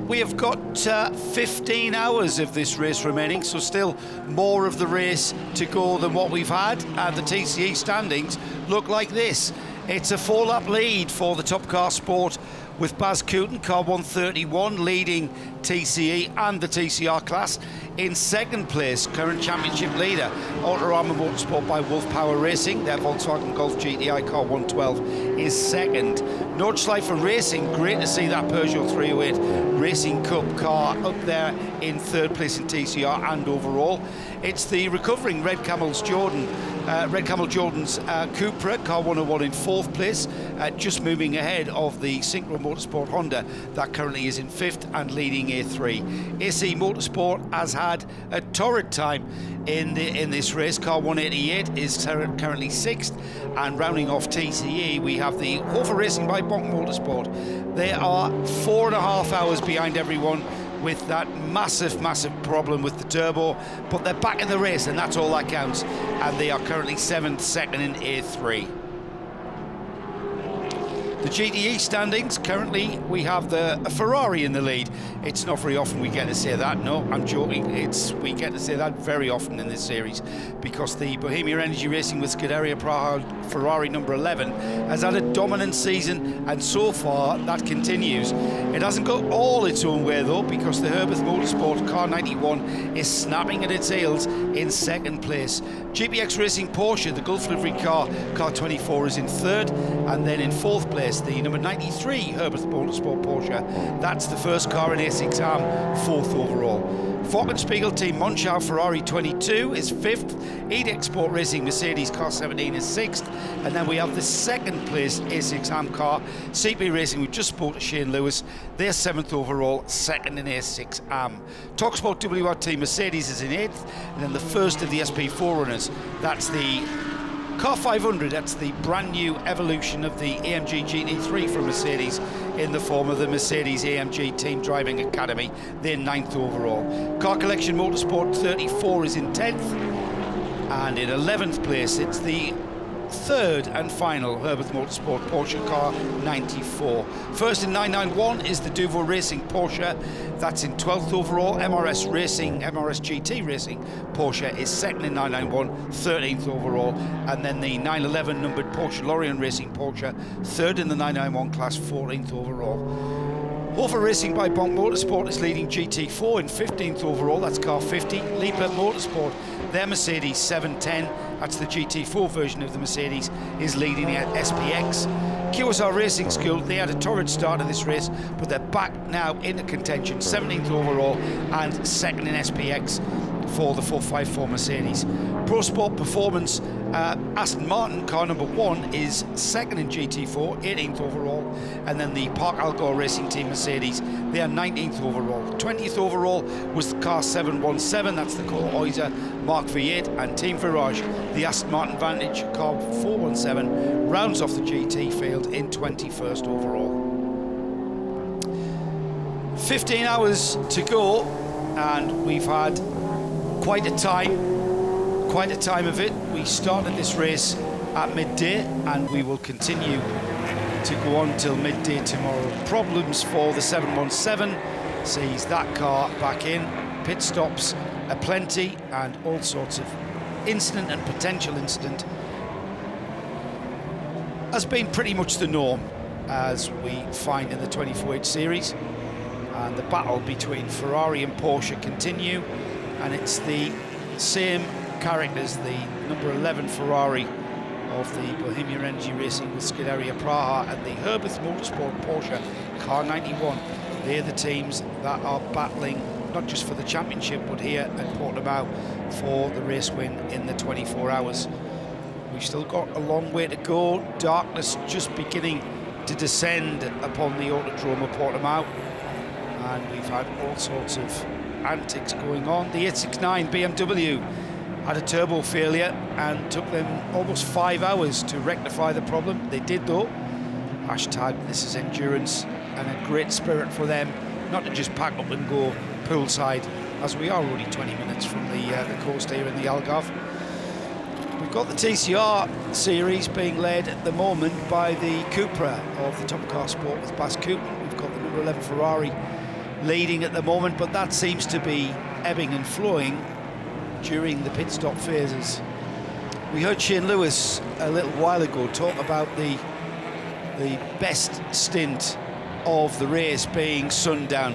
We have got 15 hours of this race remaining, so still more of the race to go than what we've had. The TCE standings look like this. It's a 4-lap lead for the Top Car Sport, with Baz Cooten, car 131, leading TCE and the TCR class. In second place, current championship leader, Autorama Motorsport by Wolf Power Racing. Their Volkswagen Golf GTI car 112 is second. Nordschleifer Racing, great to see that Peugeot 308 Racing Cup car up there in third place in TCR and overall. It's the recovering Red Camel Jordan's Cupra, car 101 in fourth place, just moving ahead of the Synchro Motorsport Honda that currently is in fifth and leading A3. AC Motorsport has had a torrid time in this race. Car 188 is currently sixth, and rounding off TCE we have the Hofer Racing by Bonk Motorsport. They are 4.5 hours behind everyone, with that massive problem with the turbo, but they're back in the race and that's all that counts, and they are currently 7th, second in A3. The GTE standings, currently we have a Ferrari in the lead. It's not very often we get to say that, no, I'm joking. We get to say that very often in this series, because the Bohemia Energy Racing with Scuderia Praha Ferrari number 11 has had a dominant season, and so far that continues. It hasn't got all its own way though, because the Herbeth Motorsport car 91 is snapping at its heels in second place. GPX Racing Porsche, the Gulf livery car 24, is in third, and then in fourth place the number 93 Herbeth Motorsport Porsche. That's the first car in A6 Am, fourth overall. Forkenspiegel Team Monschau Ferrari 22 is fifth. Edex Sport Racing Mercedes car 17 is sixth, and then we have the second place A6 Am car CP Racing. We just spoke to Shane Lewis. They're seventh overall, second in A6 Am. Talksport WR Team Mercedes is in eighth, and then the first of the SP4 runners, that's the Car 500, that's the brand new evolution of the AMG GT3 from Mercedes in the form of the Mercedes AMG Team Driving Academy. They're 9th overall. Car Collection Motorsport 34 is in 10th, and in 11th place it's the third and final Herbeth Motorsport Porsche car 94. First in 991 is the Duvo Racing Porsche, that's in 12th overall. MRS GT Racing Porsche is second in 991, 13th overall, and then the 911 numbered Porsche Lorient Racing Porsche, third in the 991 class, 14th overall. Hofer Racing by Bonk Motorsport is leading GT4 in 15th overall, that's car 50. Liebherr Motorsport, their Mercedes 710, that's the GT4 version of the Mercedes, is leading at SPX. QSR Racing School, they had a torrid start of this race, but they're back now into contention, 17th overall and second in SPX for the 454 Mercedes. Pro Sport Performance, Aston Martin car number 1 is second in GT4, 18th overall, and then the Park Algor Racing Team Mercedes, they are 19th overall. 20th overall was the car 717, that's the Cole Oyser Mark V8, and Team Virage, the Aston Martin Vantage car 417, rounds off the GT field in 21st overall. 15 hours to go, and we've had quite a time of it. We started this race at midday, and we will continue to go on till midday tomorrow. Problems for the 717 sees that car back in, pit stops aplenty, and all sorts of incident and potential incident has been pretty much the norm, as we find in the 24H series. And the battle between Ferrari and Porsche continue, and it's the same characters, the number 11 Ferrari of the Bohemia Energy Racing with Scuderia Praha and the Herbeth Motorsport Porsche car 91. They're the teams that are battling not just for the championship, but here at Portimao for the race win in the 24 hours. We've still got a long way to go. Darkness just beginning to descend upon the Autodrome of Portimao, and we've had all sorts of antics going on. The 869 BMW had a turbo failure and took them almost 5 hours to rectify the problem. They did though. Hashtag this is endurance, and a great spirit for them not to just pack up and go poolside, as we are only 20 minutes from the coast here in the Algarve. We've got the TCR series being led at the moment by the Cupra of the Top Car Sport with Bas Koopman. We've got the number 11 Ferrari leading at the moment, but that seems to be ebbing and flowing during the pit stop phases. We heard Shane Lewis a little while ago talk about the best stint of the race being sundown.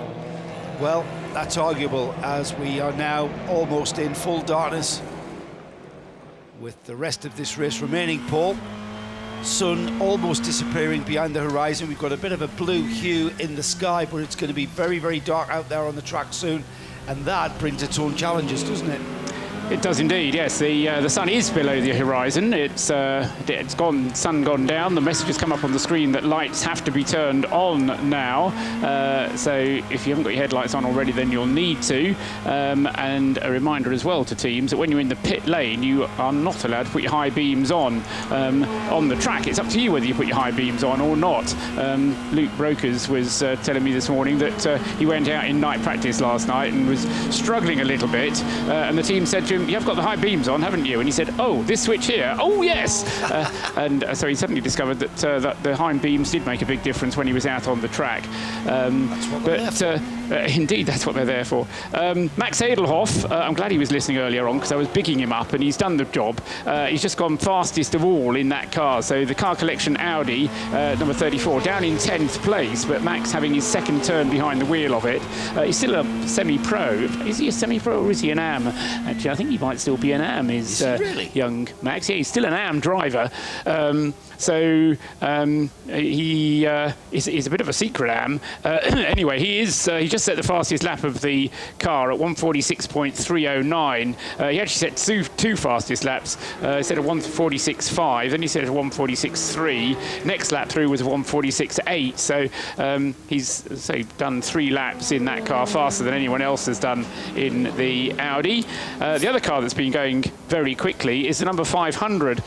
Well, that's arguable, as we are now almost in full darkness with the rest of this race remaining, Paul. Sun almost disappearing behind the horizon. We've got a bit of a blue hue in the sky, but it's going to be very, very dark out there on the track soon, and that brings its own challenges, doesn't it? It does indeed, yes. The sun is below the horizon. It's gone, sun gone down. The message has come up on the screen that lights have to be turned on now. So if you haven't got your headlights on already, then you'll need to. And a reminder as well to teams that when you're in the pit lane, you are not allowed to put your high beams on the track. It's up to you whether you put your high beams on or not. Luke Brokers was telling me this morning that he went out in night practice last night and was struggling a little bit. And the team said to him, "You've got the high beams on, haven't you?" And he said, "Oh, this switch here. Oh, yes." And so he suddenly discovered that the high beams did make a big difference when he was out on the track. Indeed, that's what they're there for. Max Edelhoff, I'm glad he was listening earlier on because I was bigging him up, and he's done the job. He's just gone fastest of all in that car. So the car collection Audi, number 34, down in 10th place, but Max having his second turn behind the wheel of it. He's still a semi-pro. Is he a semi-pro or is he an AM? Actually, I think he might still be an AM, is really? Young Max. Yeah, he's still an AM driver. So he is a bit of a secret AM. Anyway, he just set the fastest lap of the car at 146.309. He actually set two fastest laps. He set a 146.5, then he set a 146.3. Next lap through was a 146.8. So he's done 3 laps in that car faster than anyone else has done in the Audi. The other car that's been going very quickly is the number 500,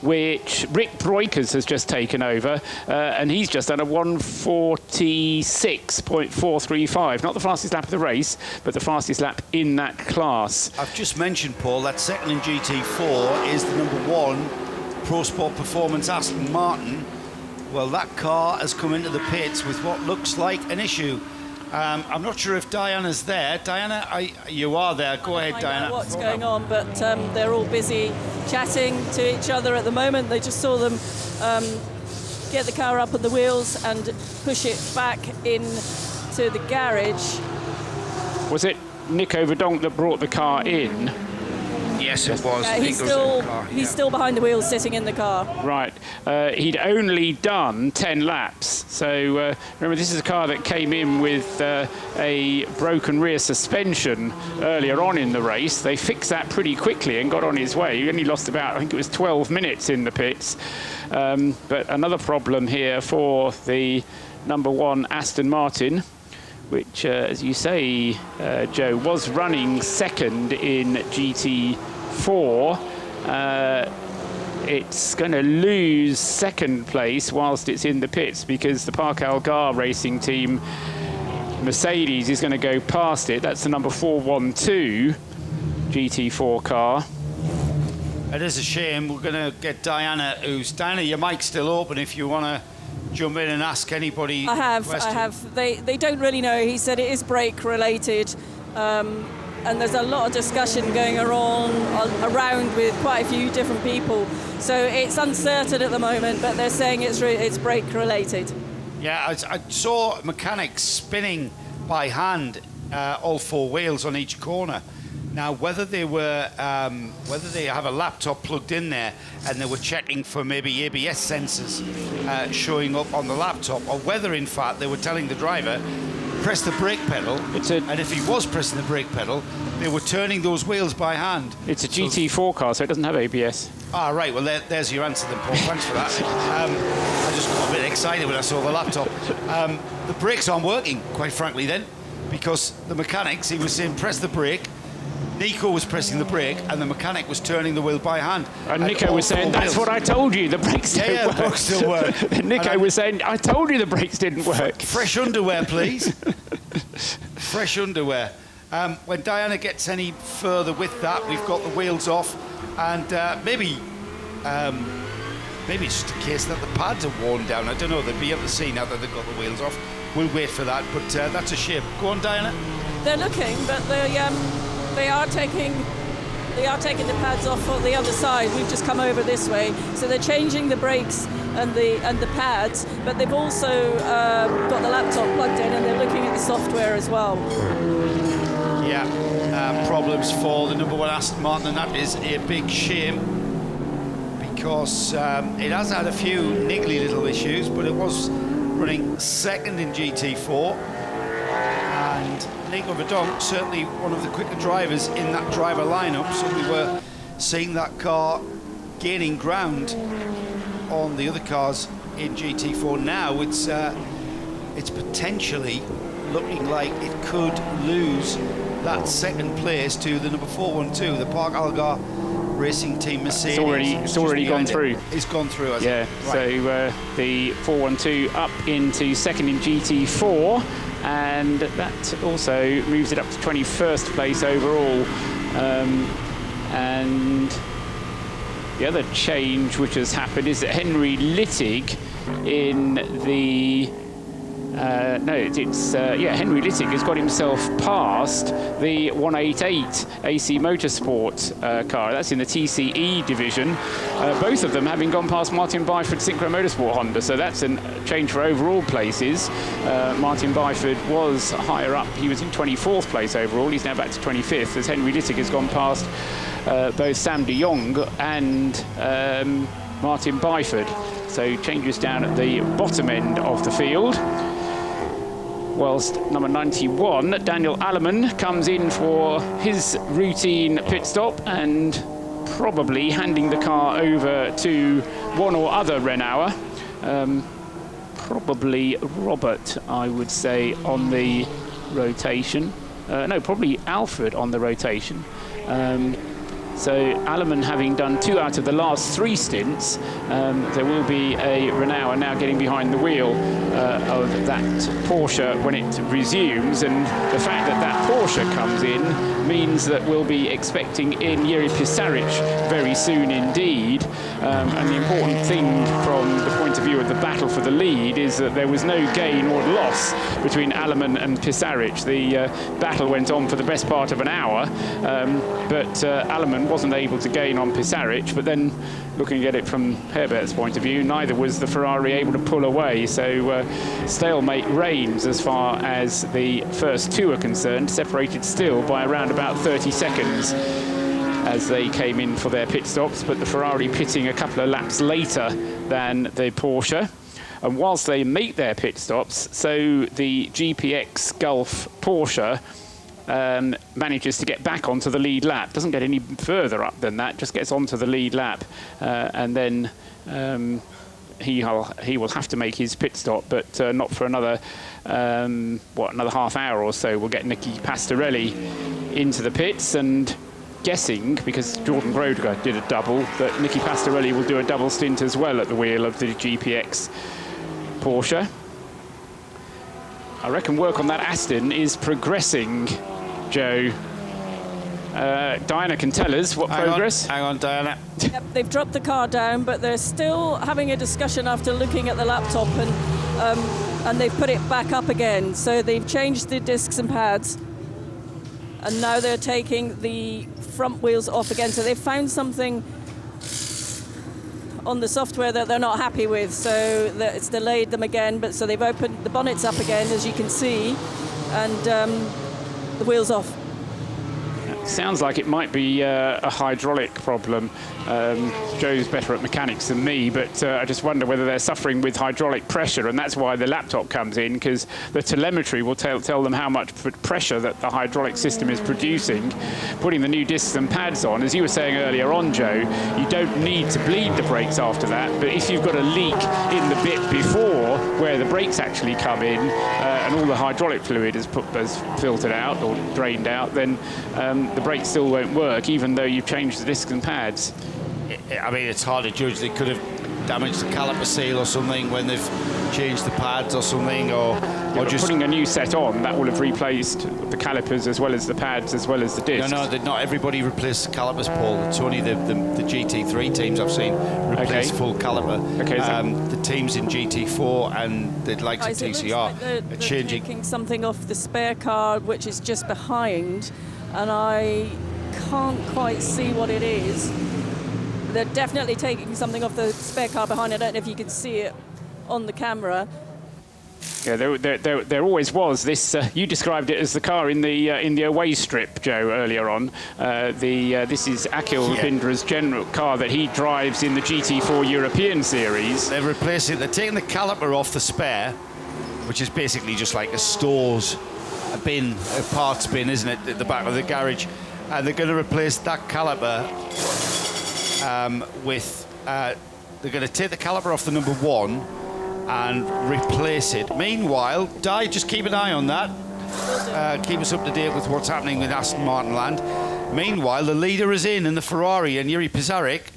which Rick Broikers has just taken over, and he's just done a 146.435. Not the fastest lap of the race, but the fastest lap in that class. I've just mentioned, Paul, that second in GT4 is the number 1 Pro Sport Performance Aston Martin. Well, that car has come into the pits with what looks like an issue. I'm not sure if Diana's there. Diana, you are there. Go ahead, Diana. I don't know what's going on, but they're all busy chatting to each other at the moment. They just saw them get the car up on the wheels and push it back into the garage. Was it Nico Verdonk that brought the car in? Yes, it was. Yeah, he's still behind the wheels, sitting in the car. Right. He'd only done 10 laps. So remember, this is a car that came in with a broken rear suspension earlier on in the race. They fixed that pretty quickly and got on his way. He only lost about, I think it was 12 minutes in the pits. But another problem here for the number 1 Aston Martin, which, as you say, Joe, was running second in GT4. It's going to lose second place whilst it's in the pits because the Parc Algar racing team, Mercedes, is going to go past it. That's the number 412 GT4 car. It is a shame. We're going to get Diana, Diana, your mic's still open if you want to jump in and ask anybody. I have. They don't really know. He said it is brake related, and there's a lot of discussion going around with quite a few different people. So it's uncertain at the moment, but they're saying it's brake related. Yeah, I saw mechanics spinning by hand all 4 wheels on each corner. Now, whether they have a laptop plugged in there and they were checking for maybe ABS sensors showing up on the laptop, or whether in fact they were telling the driver press the brake pedal, and if he was pressing the brake pedal, they were turning those wheels by hand. It's a GT4 car, so it doesn't have ABS. Ah, right. Well, there's your answer then, Paul. Thanks for that. I just got a bit excited when I saw the laptop. The brakes aren't working, quite frankly, then, because the mechanics, he was saying, press the brake. Nico was pressing the brake, and the mechanic was turning the wheel by hand. And Nico was saying, that's what I told you, the brakes don't work. The brakes still work. Nico was saying, I told you the brakes didn't work. Fresh underwear, please. Fresh underwear. When Diana gets any further with that, we've got the wheels off, and maybe it's just a case that the pads are worn down. I don't know, they'll be able to see now that they've got the wheels off. We'll wait for that, but that's a shame. Go on, Diana. They're looking, but they are taking the pads off on the other side. We've just come over this way, so they're changing the brakes and the pads, but they've also got the laptop plugged in, and they're looking at the software as well. Yeah, problems for the number 1 Aston Martin, and that is a big shame, because it has had a few niggly little issues, but it was running second in GT4, and Nico Verdonk, certainly one of the quicker drivers in that driver lineup, so we were seeing that car gaining ground on the other cars in GT4. Now it's potentially looking like it could lose that second place to the number 412, the Park Algar Racing Team Mercedes. It's already gone through. It's gone through, hasn't it? Yeah, right. So the 412 up into second in GT4, and that also moves it up to 21st place overall. And the other change which has happened is that Henry Littig in the Henry Littig has got himself past the 188 AC Motorsport car. That's in the TCE division. Both of them having gone past Martin Byford Synchro Motorsport Honda. So that's a change for overall places. Martin Byford was higher up. He was in 24th place overall. He's now back to 25th as Henry Littig has gone past both Sam de Jong and Martin Byford. So changes down at the bottom end of the field. Whilst number 91, Daniel Alleman, comes in for his routine pit stop and probably handing the car over to one or other Renault. Probably Robert, I would say, on the rotation. No, probably Alfred on the rotation. So Alleman having done 2 out of the last 3 stints, there will be a Renault now getting behind the wheel of that Porsche when it resumes, and the fact that that Porsche comes in means that we'll be expecting in Jiri Pisaric very soon indeed. And the important thing from the point of view of the battle for the lead is that there was no gain or loss between Alleman and Pisaric. The battle went on for the best part of an hour, but Alleman wasn't able to gain on Pisaric, but then looking at it from Herbert's point of view, neither was the Ferrari able to pull away, so stalemate reigns as far as the first 2 are concerned, separated still by around about 30 seconds as they came in for their pit stops, but the Ferrari pitting a couple of laps later than the Porsche. And whilst they make their pit stops, so the GPX Gulf Porsche manages to get back onto the lead lap. Doesn't get any further up than that, just gets onto the lead lap. And then he will have to make his pit stop, but not for another, another half hour or so. We'll get Nicky Pastorelli into the pits, and guessing, because Jordan Grodegar did a double, that Nicky Pastorelli will do a double stint as well at the wheel of the GPX Porsche. I reckon work on that Aston is progressing, Joe. Diana can tell us what progress. Hang on, Diana. Yep, they've dropped the car down, but they're still having a discussion after looking at the laptop, and they've put it back up again. So they've changed the discs and pads, and now they're taking the front wheels off again. So they've found something on the software that they're not happy with, so that it's delayed them again. But so they've opened the bonnets up again, as you can see, and the wheels off. Sounds like it might be a hydraulic problem. Joe's better at mechanics than me, but I just wonder whether they're suffering with hydraulic pressure, and that's why the laptop comes in, because the telemetry will tell them how much pressure that the hydraulic system is producing. Putting the new discs and pads on, as you were saying earlier on, Joe, you don't need to bleed the brakes after that, but if you've got a leak in the bit before where the brakes actually come in and all the hydraulic fluid is filtered out or drained out, then the brakes still won't work, even though you've changed the discs and pads. I mean, it's hard to judge. They could have damaged the caliper seal or something when they've changed the pads or something, or just putting a new set on that will have replaced the calipers as well as the pads as well as the discs. No, not everybody replaced the calipers, Paul. It's only the GT3 teams I've seen replace full caliper. Okay, the teams in GT4 and the likes of TCR they're are changing. taking something off the spare car, which is just behind, and I can't quite see what it is. They're definitely taking something off the spare car behind. I don't know if you can see it on the camera. Yeah, there always was this. You described it as the car in the away strip, Joe, earlier on. This is Akhil Bindra's general car that he drives in the GT4 European Series. They're replacing. They're taking the caliper off the spare, which is basically just like a bin, a parts bin, isn't it, at the back of the garage, and they're going to replace that caliper they're going to take the caliper off the number 1 and replace it. Meanwhile, Di, just keep an eye on that. Keep us up to date with what's happening with Aston Martin land. Meanwhile, the leader is in the Ferrari, and Yuri Pisarik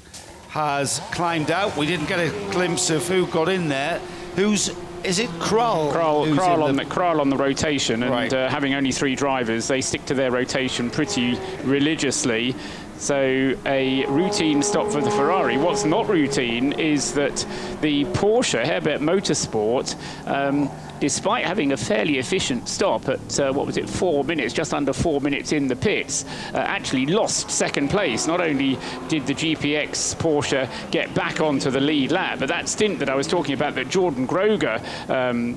has climbed out. We didn't get a glimpse of who got in there. Is it Kral? Kral on the rotation, and having only 3 drivers, they stick to their rotation pretty religiously. So a routine stop for the Ferrari. What's not routine is that the Porsche Herbert Motorsport, despite having a fairly efficient stop at 4 minutes, just under 4 minutes in the pits, actually lost second place. Not only did the GPX Porsche get back onto the lead lap, but that stint that I was talking about that Jordan Groger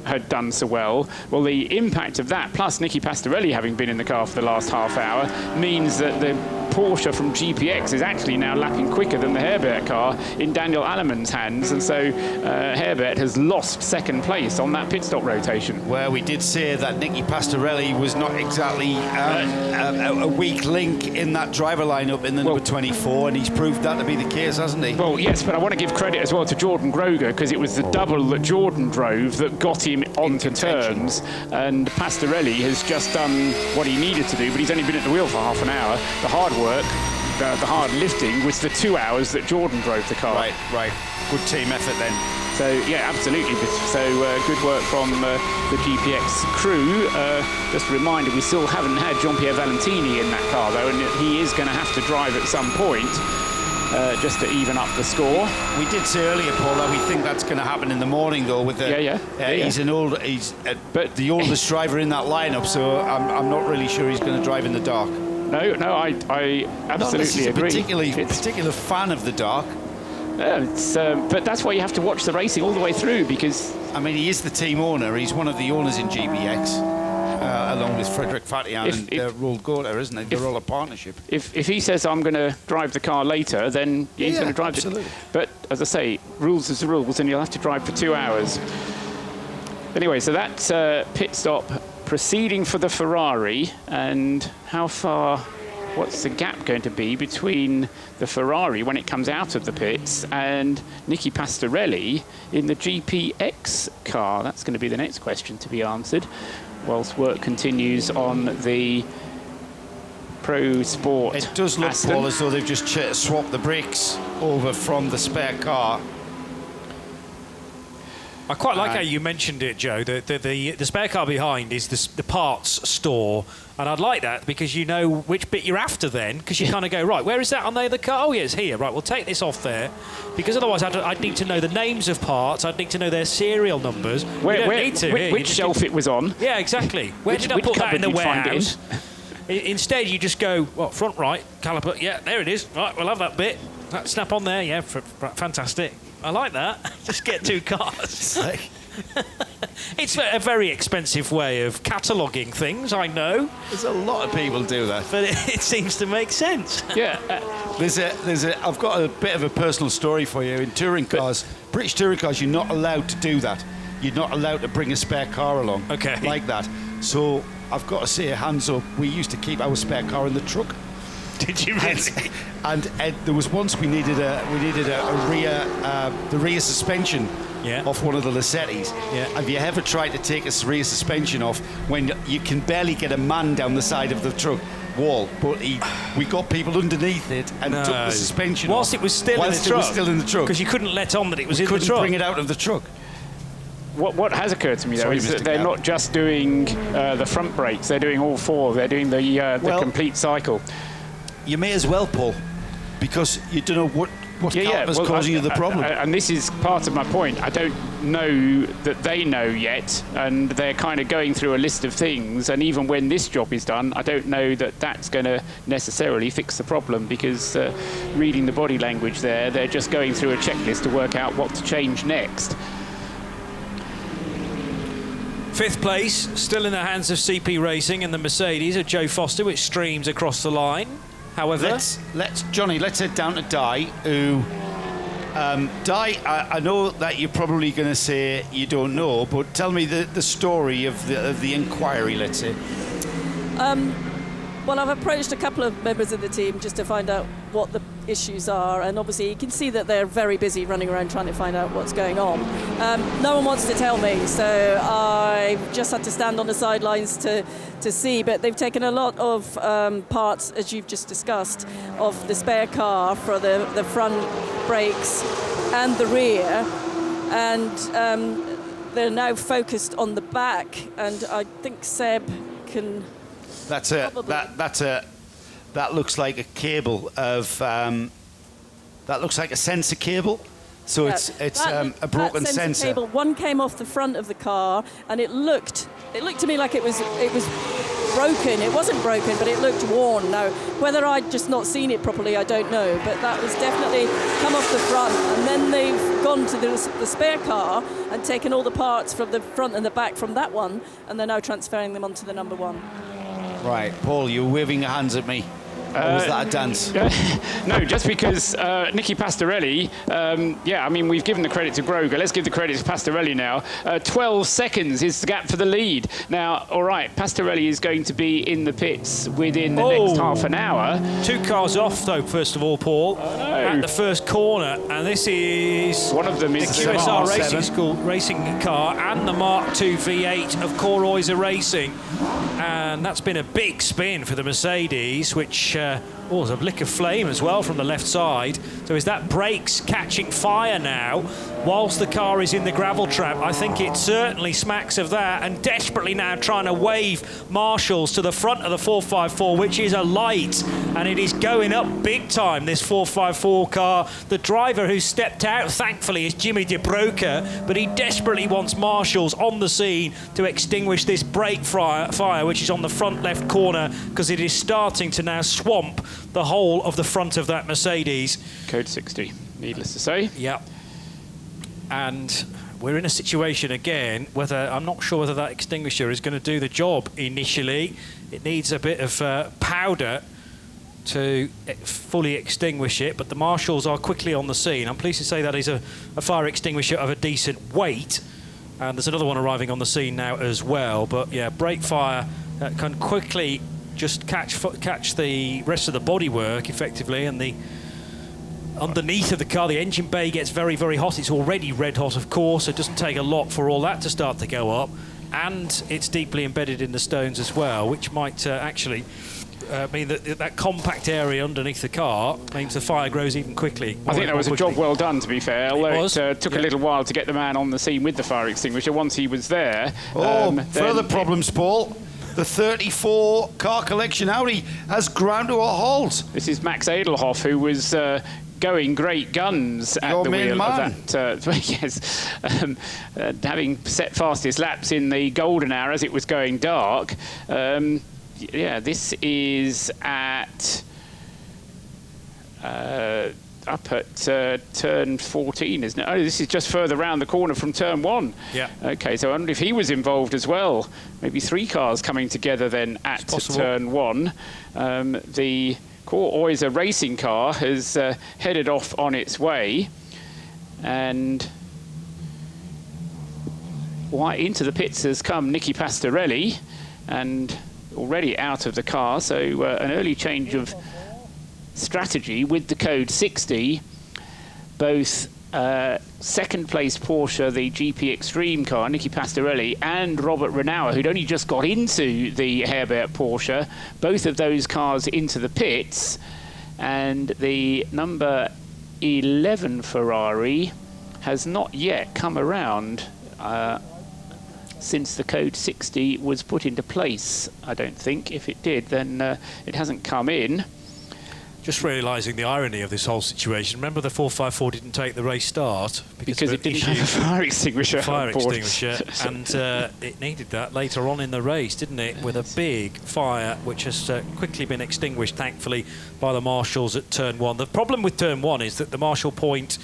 had done so well, the impact of that, plus Nicky Pastorelli having been in the car for the last half hour, means that the Porsche from GPX is actually now lapping quicker than the Herbert car in Daniel Alleman's hands, and so Herbert has lost second place on that pit stop rotation. Where we did say that Nicky Pastorelli was not exactly a weak link in that driver lineup in the number 24, and he's proved that to be the case, hasn't he? Well, yes, but I want to give credit as well to Jordan Groger, because it was the double that Jordan drove that got him onto turns, and Pastorelli has just done what he needed to do, but he's only been at the wheel for half an hour. The hard work, the hard lifting was the 2 hours that Jordan drove the car. Right. Good team effort then. So, yeah, absolutely. So, good work from the GPX crew. Just a reminder, we still haven't had Jean-Pierre Valentini in that car, though, and he is going to have to drive at some point just to even up the score. We did say earlier, Paul, that we think that's going to happen in the morning, though. With the, he's the oldest driver in that lineup, so I'm not really sure he's going to drive in the dark. No, I absolutely agree. Particular fan of the dark. But that's why you have to watch the racing all the way through, because... I mean, he is the team owner. He's one of the owners in GPX, along with Frederick Fatian and Roald Gorter, isn't it? They're all a partnership. If he says, I'm going to drive the car later, then he's going to drive it. But, as I say, rules is the rules, and you'll have to drive for 2 hours. Anyway, so that's pit stop proceeding for the Ferrari, and how far, what's the gap going to be between the Ferrari when it comes out of the pits and Nicky Pastorelli in the GPX car? That's going to be the next question to be answered, whilst work continues on the Pro Sport. It does look, Aston. Paul, as though they've just swapped the brakes over from the spare car. I quite like how you mentioned it, Joe. The spare car behind is the parts store, and I'd like that because you know which bit you're after then, because you kind of go, right, where is that on the other car? Oh, yeah, it's here. Right, we'll take this off there, because otherwise I'd need to know the names of parts. I'd need to know their serial numbers. Which shelf it was on. Yeah, exactly. Where did I put that in the warehouse? Instead, you just go, front right, caliper. Yeah, there it is. Right, we'll have that bit. Snap on there. Yeah, fantastic. I like that. Just get 2 cars. It's a very expensive way of cataloguing things, I know. There's a lot of people do that. But it seems to make sense. Yeah. I've got a bit of a personal story for you. In touring cars, British touring cars, you're not allowed to do that. You're not allowed to bring a spare car along. Okay. Like that. So I've got to say, hands up, we used to keep our spare car in the truck. Did you really? And there was once we needed the rear suspension off one of the Lassettis. Yeah. Have you ever tried to take a rear suspension off when you can barely get a man down the side of the truck wall? But we got people underneath it and took the suspension whilst off. It was still in the truck. Because you couldn't let on that it was in the couldn't truck. bring it out of the truck. What has occurred to me, though, Sorry, is Mr. that they're Gab. not just doing the front brakes, they're doing all four. They're doing the complete cycle. You may as well, Paul, because you don't know what is causing you the problem. And this is part of my point. I don't know that they know yet, and they're kind of going through a list of things, and even when this job is done, I don't know that that's going to necessarily fix the problem, because reading the body language there, they're just going through a checklist to work out what to change next. 5th place, still in the hands of CP Racing and the Mercedes of Joe Foster, which streams across the line. However, Johnny, let's head down to Di, who Di, I know that you're probably going to say you don't know, but tell me the story of the inquiry, let's say. Well, I've approached a couple of members of the team just to find out what the issues are, and obviously you can see that they're very busy running around trying to find out what's going on. No one wants to tell me, so I've just had to stand on the sidelines to see, but they've taken a lot of parts, as you've just discussed, of the spare car for the front brakes and the rear, and they're now focused on the back, and I think Seb can... That looks like a cable of that looks like a sensor cable. So yeah, it's a broken sensor. Cable. One came off the front of the car, and it looked to me like it was broken. It wasn't broken, but it looked worn. Now, whether I'd just not seen it properly, I don't know. But that was definitely come off the front, and then they've gone to the spare car and taken all the parts from the front and the back from that one, and they're now transferring them onto the number one. Right, Paul, you're waving your hands at me. Or was that a dance? No, just because Nicky Pastorelli, I mean, we've given the credit to Groger. Let's give the credit to Pastorelli now. 12 seconds is the gap for the lead. Now, all right, Pastorelli is going to be in the pits within the next half an hour. 2 cars off, though, first of all, Paul, at the first corner. And this is one of them is the QSR Racing School racing car and the Mark II V8 of Coroiser Racing. And that's been a big spin for the Mercedes, which... there's a lick of flame as well from the left side. So is that brakes catching fire now whilst the car is in the gravel trap? I think it certainly smacks of that, and desperately now trying to wave marshals to the front of the 454, which is a light, and it is going up big time, this 454 car. The driver who stepped out, thankfully, is Jimmy De Broca, but he desperately wants marshals on the scene to extinguish this brake fire, which is on the front left corner, because it is starting to now swamp the whole of the front of that Mercedes. Code 60, needless to say. Yeah. And we're in a situation again, I'm not sure whether that extinguisher is going to do the job initially. It needs a bit of powder to fully extinguish it, but the marshals are quickly on the scene. I'm pleased to say that is a fire extinguisher of a decent weight, and there's another one arriving on the scene now as well. But yeah, brake fire can quickly just catch the rest of the bodywork effectively, and the underneath of the car, the engine bay gets very, very hot. It's already red hot, of course. It doesn't take a lot for all that to start to go up, and it's deeply embedded in the stones as well, which might actually mean that compact area underneath the car means the fire grows even quickly. I think that was a job well done, to be fair, although it took a little while to get the man on the scene with the fire extinguisher. Once he was there... further problems, Paul. The 34 car collection Audi has ground to a halt. This is Max Edelhoff, who was going great guns at the wheel of that. Yes, having set fastest laps in the golden hour as it was going dark. Yeah, this is at up at turn 14, isn't it? Oh, this is just further round the corner from turn 1. Yeah. Okay, so I wonder if he was involved as well. Maybe 3 cars coming together then at turn 1. The Core Oyster racing car has headed off on its way, and into the pits has come Nicky Pastorelli, and already out of the car, so an early change of strategy with the code 60. Both second place Porsche, the GP Extreme car, Nicky Pastorelli, and Robert Renauer, who'd only just got into the Herbert Porsche, both of those cars into the pits, and the number 11 Ferrari has not yet come around since the code 60 was put into place. I don't think. If it did, then it hasn't come in. Just realising the irony of this whole situation. Remember, the 454 didn't take the race start because it didn't have a fire extinguisher. And it needed that later on in the race, didn't it? With a big fire, which has quickly been extinguished, thankfully, by the marshals at turn 1. The problem with turn 1 is that the marshal point,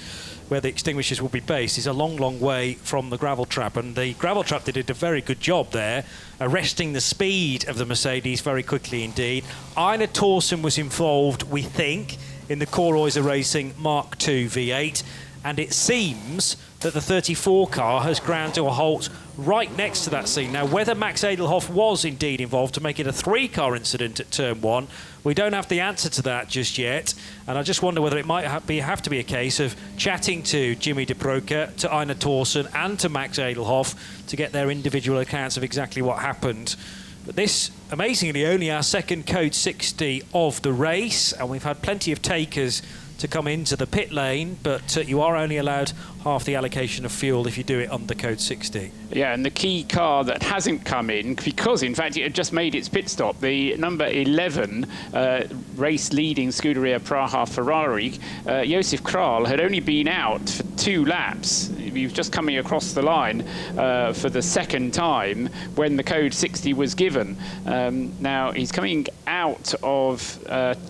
where the extinguishers will be based, is a long, long way from the gravel trap, and the gravel trap did a very good job there, arresting the speed of the Mercedes very quickly indeed. Einar Thorsen was involved, we think, in the Core Oyster Racing Mark II V8, and it seems that the 34 car has ground to a halt right next to that scene. Now, whether Max Edelhoff was indeed involved to make it a 3-car incident at turn 1, we don't have the answer to that just yet, and I just wonder whether it might have to be a case of chatting to Jimmy De Broeke, to Einar Thorsen and to Max Edelhoff to get their individual accounts of exactly what happened. But this, amazingly, only our second code 60 of the race, and we've had plenty of takers to come into the pit lane, but you are only allowed half the allocation of fuel if you do it under code 60. Yeah, and the key car that hasn't come in, because in fact it had just made its pit stop, the number 11 race leading Scuderia Praha Ferrari, Josef Kral, had only been out for 2 laps. He was just coming across the line for the second time when the code 60 was given. Now he's coming out of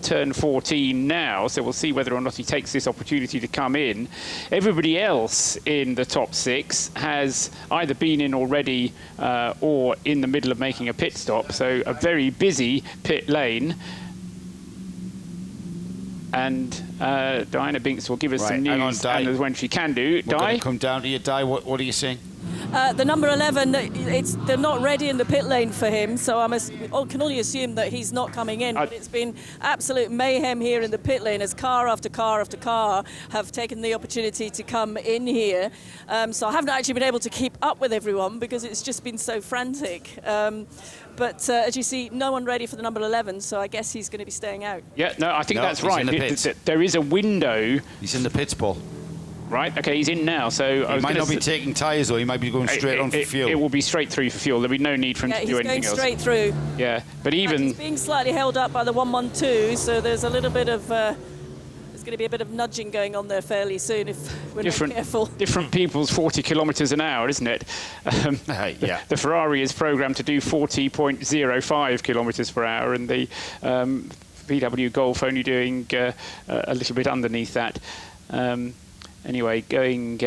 turn 14 now, so we'll see whether or not he takes this opportunity to come in. Everybody else in the top 6 has either been in already or in the middle of making a pit stop, so a very busy pit lane. And Diana Binks will give us some news and when she can do. We're going to come down to you, Di. What are you saying? The number 11, they're not ready in the pit lane for him, so I can only assume that he's not coming in. But it's been absolute mayhem here in the pit lane as car after car after car have taken the opportunity to come in here. So I haven't actually been able to keep up with everyone because it's just been so frantic. But as you see, no one ready for the number 11, so I guess he's going to be staying out. Yeah, no, I think that's right. There is a window. He's in the pits, Paul. Right, okay, he's in now, so... He might not be taking tyres, though. He might be going straight on for fuel. It will be straight through for fuel. There'll be no need for him to do anything else. He's going straight through. Yeah, but even... He's being slightly held up by the 112, so there's a little bit of... there's going to be a bit of nudging going on there fairly soon if we're not careful. Different people's 40 kilometres an hour, isn't it? Yeah. The Ferrari is programmed to do 40.05 kilometres per hour, and the VW Golf only doing a little bit underneath that. Anyway, going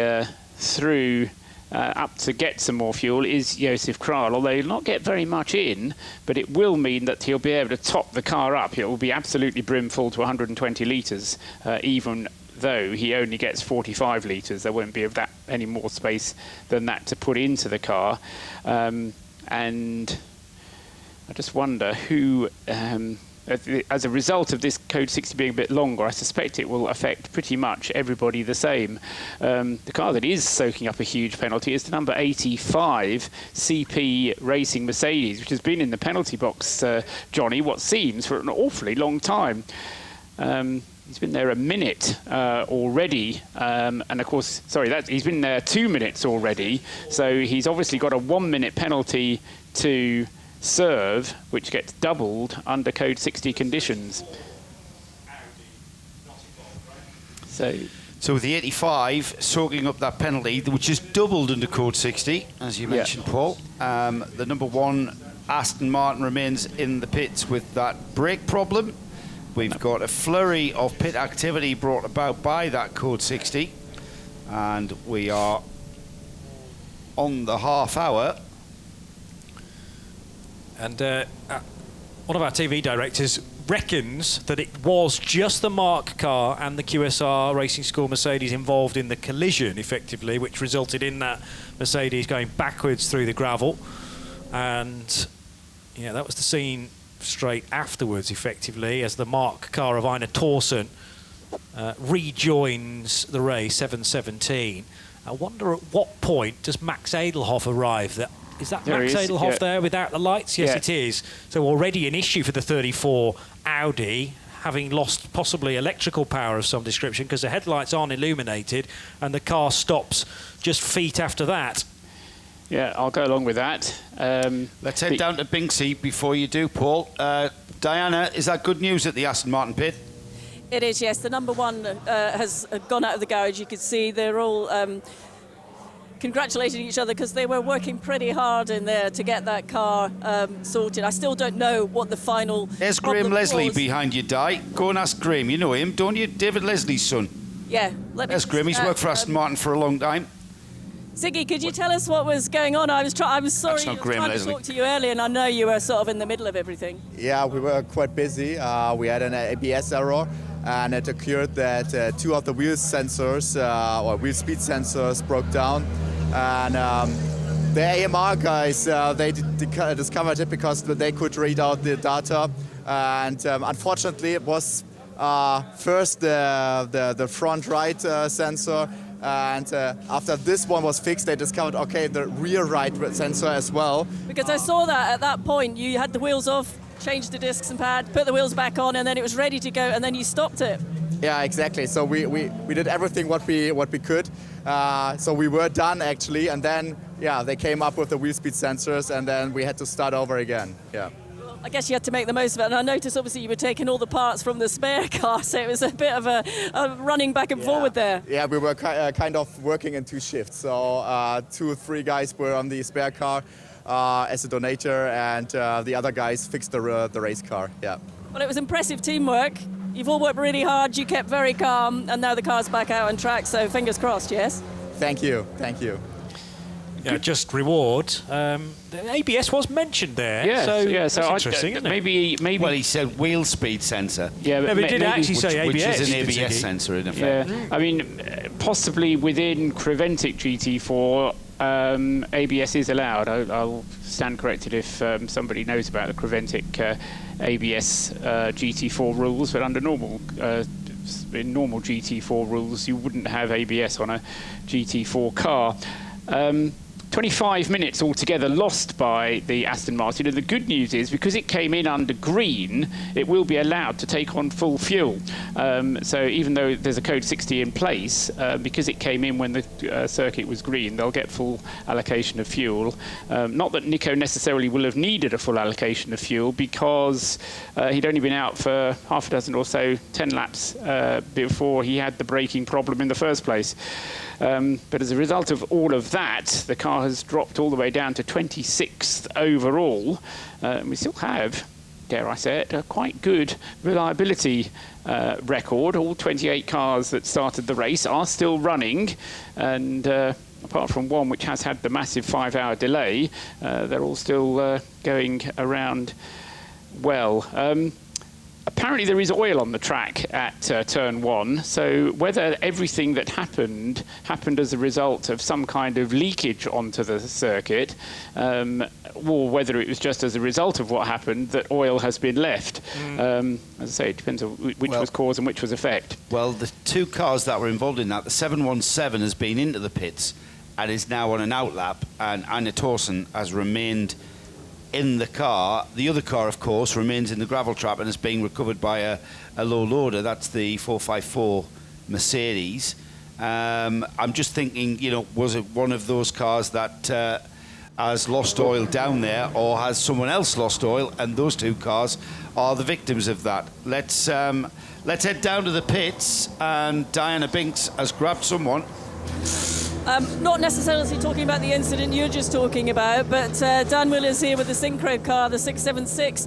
through up to get some more fuel is Josef Kral, although he'll not get very much in, but it will mean that he'll be able to top the car up. It will be absolutely brimful to 120 litres, even though he only gets 45 litres. There won't be that any more space than that to put into the car. And I just wonder who... as a result of this code 60 being a bit longer, I suspect it will affect pretty much everybody the same. The car that is soaking up a huge penalty is the number 85 CP Racing Mercedes, which has been in the penalty box, Johnny, what seems for an awfully long time. He's been there a minute already, and of course, he's been there 2 minutes already, so he's obviously got a 1-minute penalty to serve, which gets doubled under code 60 conditions. So with the 85 soaking up that penalty, which is doubled under code 60, as you mentioned, Paul, the number 1 Aston Martin remains in the pits with that brake problem. We've got a flurry of pit activity brought about by that Code 60, and we are on the half hour. And one of our TV directors reckons that it was just the Mark car and the QSR Racing School Mercedes involved in the collision, effectively, which resulted in that Mercedes going backwards through the gravel. And yeah, that was the scene straight afterwards, effectively, as the Mark car of Einar Thorsen rejoins the race, 7:17. I wonder at what point does Max Edelhoff arrive? Is that there Max Edelhoff there without the lights? Yes, it is. So already an issue for the 34 Audi, having lost possibly electrical power of some description because the headlights aren't illuminated and the car stops just feet after that. Yeah, I'll go along with that. Let's head down to Binksy before you do, Paul. Diana, is that good news at the Aston Martin pit? It is, yes. The number one has gone out of the garage. You can see they're all congratulating each other because they were working pretty hard in there to get that car sorted. I still don't know what the final There's Graham Leslie behind you, Di. Go and ask Graham. You know him, don't you? David Leslie's son. Yeah. There's Graham. He's worked for Aston Martin for a long time. Ziggy, could you tell us what was going on? I was sorry, I was trying to talk to you earlier, and I know you were sort of in the middle of everything. Yeah, we were quite busy. We had an ABS error, and it occurred that two of the wheel sensors, or wheel speed sensors, broke down. And the AMR guys, they discovered it because they could read out the data. And unfortunately, it was first the front right sensor. And after this one was fixed, they discovered, okay, the rear right sensor as well. Because I saw that at that point, you had the wheels off, changed the discs and pad, put the wheels back on, and then it was ready to go, and then you stopped it. Yeah, exactly. So we did everything what we could. So we were done actually, and then they came up with the wheel speed sensors, and then we had to start over again. Yeah. I guess you had to make the most of it, and I noticed obviously you were taking all the parts from the spare car, so it was a bit of a running back and forward there. Yeah, we were kind of working in two shifts, so 2 or 3 guys were on the spare car as a donator, and the other guys fixed the race car. Yeah. Well, it was impressive teamwork. You've all worked really hard, you kept very calm, and now the car's back out on track, so fingers crossed, yes? Thank you, thank you. Yeah, just reward. The ABS was mentioned there. Yeah, so that's interesting, isn't it? Maybe. Well, he said wheel speed sensor. Yeah, but he did actually say ABS. Which is an ABS sensor, in effect. Yeah, I mean, possibly within Creventic GT4, ABS is allowed. I'll stand corrected if somebody knows about the Creventic ABS GT4 rules, but under normal GT4 rules, you wouldn't have ABS on a GT4 car. 25 minutes altogether lost by the Aston Martin, and the good news is because it came in under green, it will be allowed to take on full fuel. So even though there's a code 60 in place, because it came in when the circuit was green, they'll get full allocation of fuel. Not that Nico necessarily will have needed a full allocation of fuel, because he'd only been out for half a dozen or so, 10 laps before he had the braking problem in the first place. But as a result of all of that, the car has dropped all the way down to 26th overall. And we still have, dare I say it, a quite good reliability record. All 28 cars that started the race are still running. And apart from one which has had the massive 5-hour delay, they're all still going around well. Apparently there is oil on the track at turn 1, so whether everything that happened as a result of some kind of leakage onto the circuit, or whether it was just as a result of what happened that oil has been left. As I say, it depends on which was cause and which was effect. Well, the 2 cars that were involved in that, the 717 has been into the pits and is now on an outlap, and Einar Thorsen has remained in the car. The other car, of course, remains in the gravel trap and is being recovered by a low loader. That's the 454 Mercedes. I'm just thinking, was it one of those cars that has lost oil down there, or has someone else lost oil, and those 2 cars are the victims of that? Let's head down to the pits, and Diana Binks has grabbed someone. Not necessarily talking about the incident you're just talking about, but Dan Will is here with the Synchro car, the 676.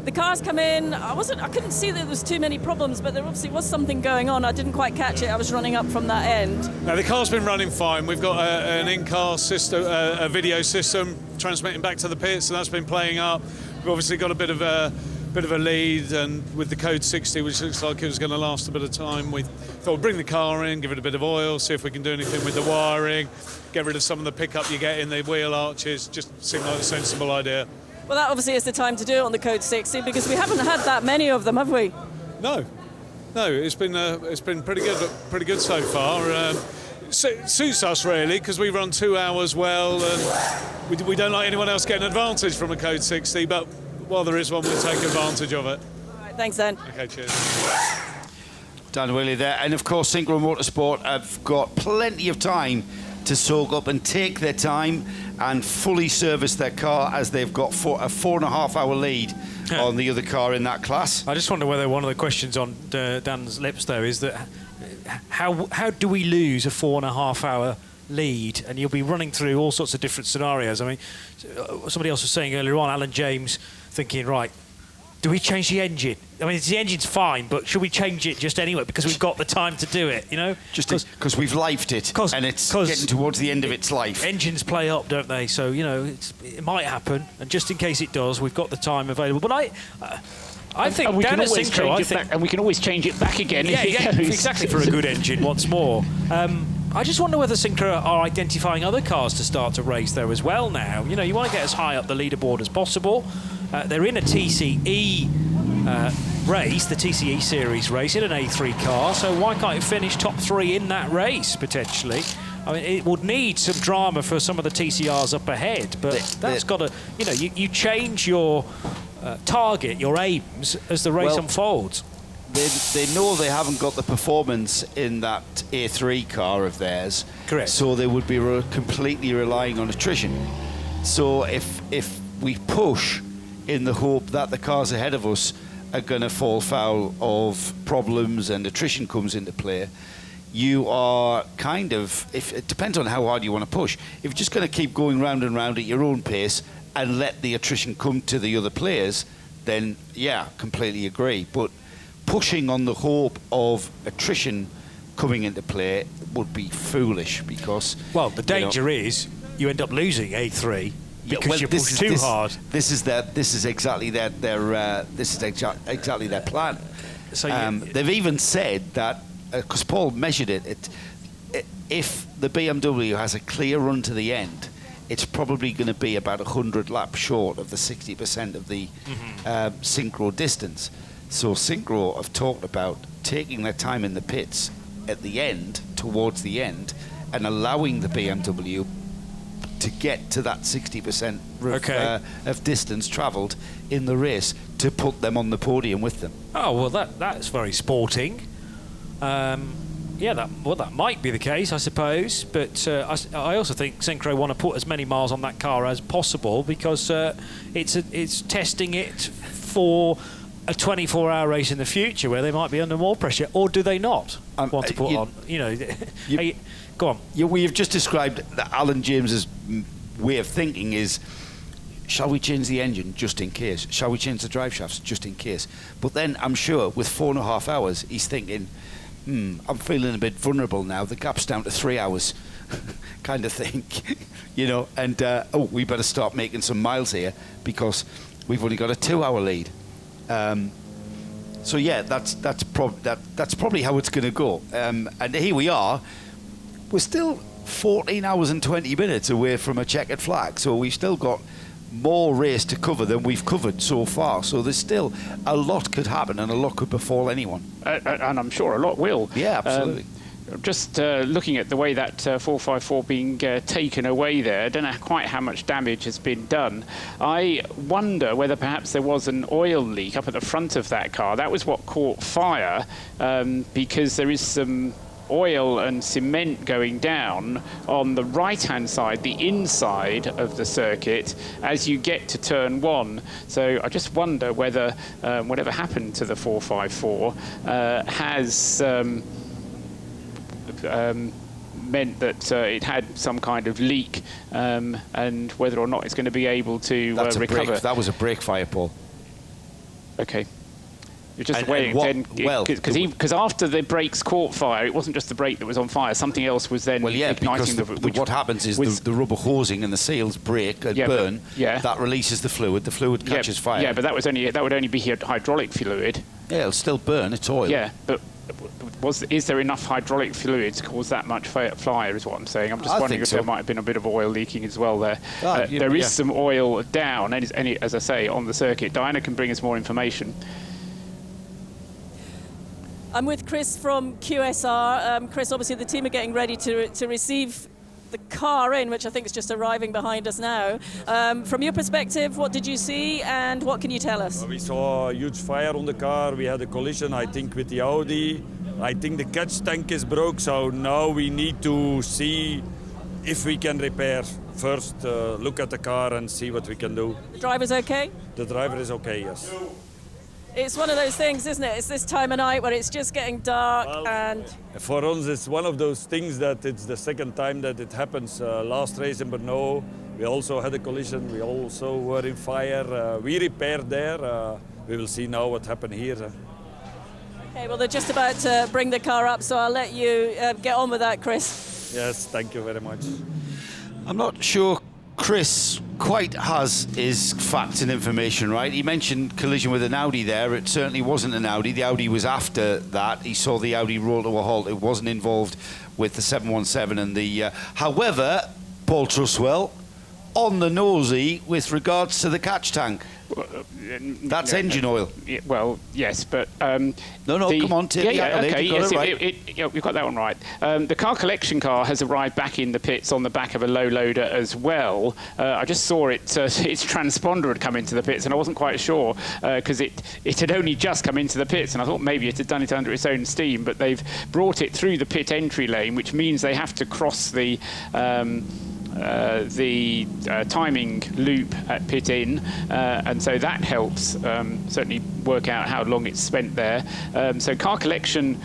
the cars come in. I couldn't see that there was too many problems, but there obviously was something going on. I didn't quite catch it. I was running up from that end. Now, the car's been running fine. We've got an in-car system, a video system transmitting back to the pits, and that's been playing up. We've obviously got a bit of a lead, and with the code 60, which looks like it was going to last a bit of time, we thought we'd bring the car in, give it a bit of oil, see if we can do anything with the wiring, get rid of some of the pickup you get in the wheel arches. Just seemed like a sensible idea. Well, that obviously is the time to do it on the code 60, because we haven't had that many of them, have we? No, it's been pretty good so far. Suits us really, because we run 2 hours well, and we don't like anyone else getting advantage from a code 60, but while there is one, we'll take advantage of it. All right, thanks then. Okay, cheers. Dan Willey there, and of course Synchro Motorsport have got plenty of time to soak up and take their time and fully service their car, as they've got a 4.5 hour lead on the other car in that class. I just wonder whether one of the questions on Dan's lips there is that how do we lose a 4.5 hour lead? And you'll be running through all sorts of different scenarios. I mean, somebody else was saying earlier on, Alan James, thinking, right, do we change the engine? I mean, the engine's fine, but should we change it just anyway because we've got the time to do it, you know? Just because we've lifed it and it's getting towards the end of its life. Engines play up, don't they? So, you know, it might happen, and just in case it does, we've got the time available. But I think and we down can at always Synchro, change it back, and we can always change it back again. Yeah, if it goes. exactly, for a good engine once more. I just wonder whether Synchro are identifying other cars to start to race there as well now. You know, you want to get as high up the leaderboard as possible. They're in a TCE race, the TCE series race, in an A3 car, so why can't it finish top 3 in that race, potentially? I mean, it would need some drama for some of the TCRs up ahead, but that's got to, you know, you change your target, your aims, as the race unfolds. They know they haven't got the performance in that A3 car of theirs. Correct. So they would be completely relying on attrition. So if we push in the hope that the cars ahead of us are going to fall foul of problems and attrition comes into play, you are kind of, it depends on how hard you want to push. If you're just going to keep going round and round at your own pace and let the attrition come to the other players, then yeah, completely agree. But pushing on the hope of attrition coming into play would be foolish, because... Well, the danger is you end up losing A3 because you push too hard. This is exactly their plan. So they've even said that, because Paul measured it, if the BMW has a clear run to the end, it's probably going to be about 100 laps short of the 60% of the Synchro distance. So Synchro have talked about taking their time in the pits at the end, towards the end, and allowing the BMW to get to that 60% of distance travelled in the race to put them on the podium with them. Oh, well, that's very sporting. Yeah, that might be the case, I suppose. But I also think Synchro want to put as many miles on that car as possible, because it's testing it for a 24-hour race in the future where they might be under more pressure, or do they not want to put on? You know, go on. We've just described that Alan James's way of thinking is, shall we change the engine just in case? Shall we change the drive shafts just in case? But then I'm sure with 4.5 hours, he's thinking, I'm feeling a bit vulnerable now. The gap's down to 3 hours, kind of thing, you know. And we better start making some miles here because we've only got a 2-hour lead. So yeah, that's probably how it's going to go. And here we are. We're still 14 hours and 20 minutes away from a checkered flag, so we've still got more race to cover than we've covered so far. So there's still a lot could happen, and a lot could befall anyone. And I'm sure a lot will. Yeah, absolutely. Just looking at the way that 454 being taken away there, I don't know quite how much damage has been done. I wonder whether perhaps there was an oil leak up at the front of that car. That was what caught fire, because there is some oil and cement going down on the right-hand side, the inside of the circuit, as you get to turn 1. So I just wonder whether whatever happened to the 454 has meant that it had some kind of leak, and whether or not it's going to be able to recover. That was a brake fire, Paul. Okay. You're just And waiting what- then, well, because after the brakes caught fire, it wasn't just the brake that was on fire. Something else was then igniting because what happens is the rubber hosing and the seals break and burn. Yeah. That releases the fluid. The fluid catches fire. Yeah, but that would only be hydraulic fluid. Yeah, it'll still burn. It's oil. Yeah, but is there enough hydraulic fluid to cause that much fire? Is what I'm saying. I'm just I wondering think if so. there might have been a bit of oil leaking as well there. Yeah. There is some oil down, and as I say, on the circuit. Diana can bring us more information. I'm with Chris from QSR. Chris, obviously the team are getting ready to receive the car in, which I think is just arriving behind us now. From your perspective, what did you see and what can you tell us? We saw a huge fire on the car. We had a collision, I think, with the Audi. I think the catch tank is broke, so now we need to see if we can repair. First, look at the car and see what we can do. The driver's okay? The driver is okay, yes. It's one of those things, isn't it? It's this time of night where it's just getting dark and... For us, it's one of those things that it's the second time that it happens. Last race in Brno, we also had a collision. We also were in fire. We repaired there. We will see now what happened here. Okay, well, they're just about to bring the car up, so I'll let you get on with that, Chris. Yes, thank you very much. I'm not sure Chris quite has his facts and information right. He mentioned collision with an Audi there. It certainly wasn't an Audi. The Audi was after that. He saw the Audi roll to a halt. It wasn't involved with the 717 and the... However, Paul Truswell, on the nosy with regards to the catch tank. That's engine oil. Well, yes, but no, come on, Tim. Okay, yes, right. we've got that one right. The car collection car has arrived back in the pits on the back of a low loader as well. I just saw it; its transponder had come into the pits, and I wasn't quite sure because it had only just come into the pits, and I thought maybe it had done it under its own steam. But they've brought it through the pit entry lane, which means they have to cross the timing loop at pit in, and so that helps certainly work out how long it's spent there. So car collection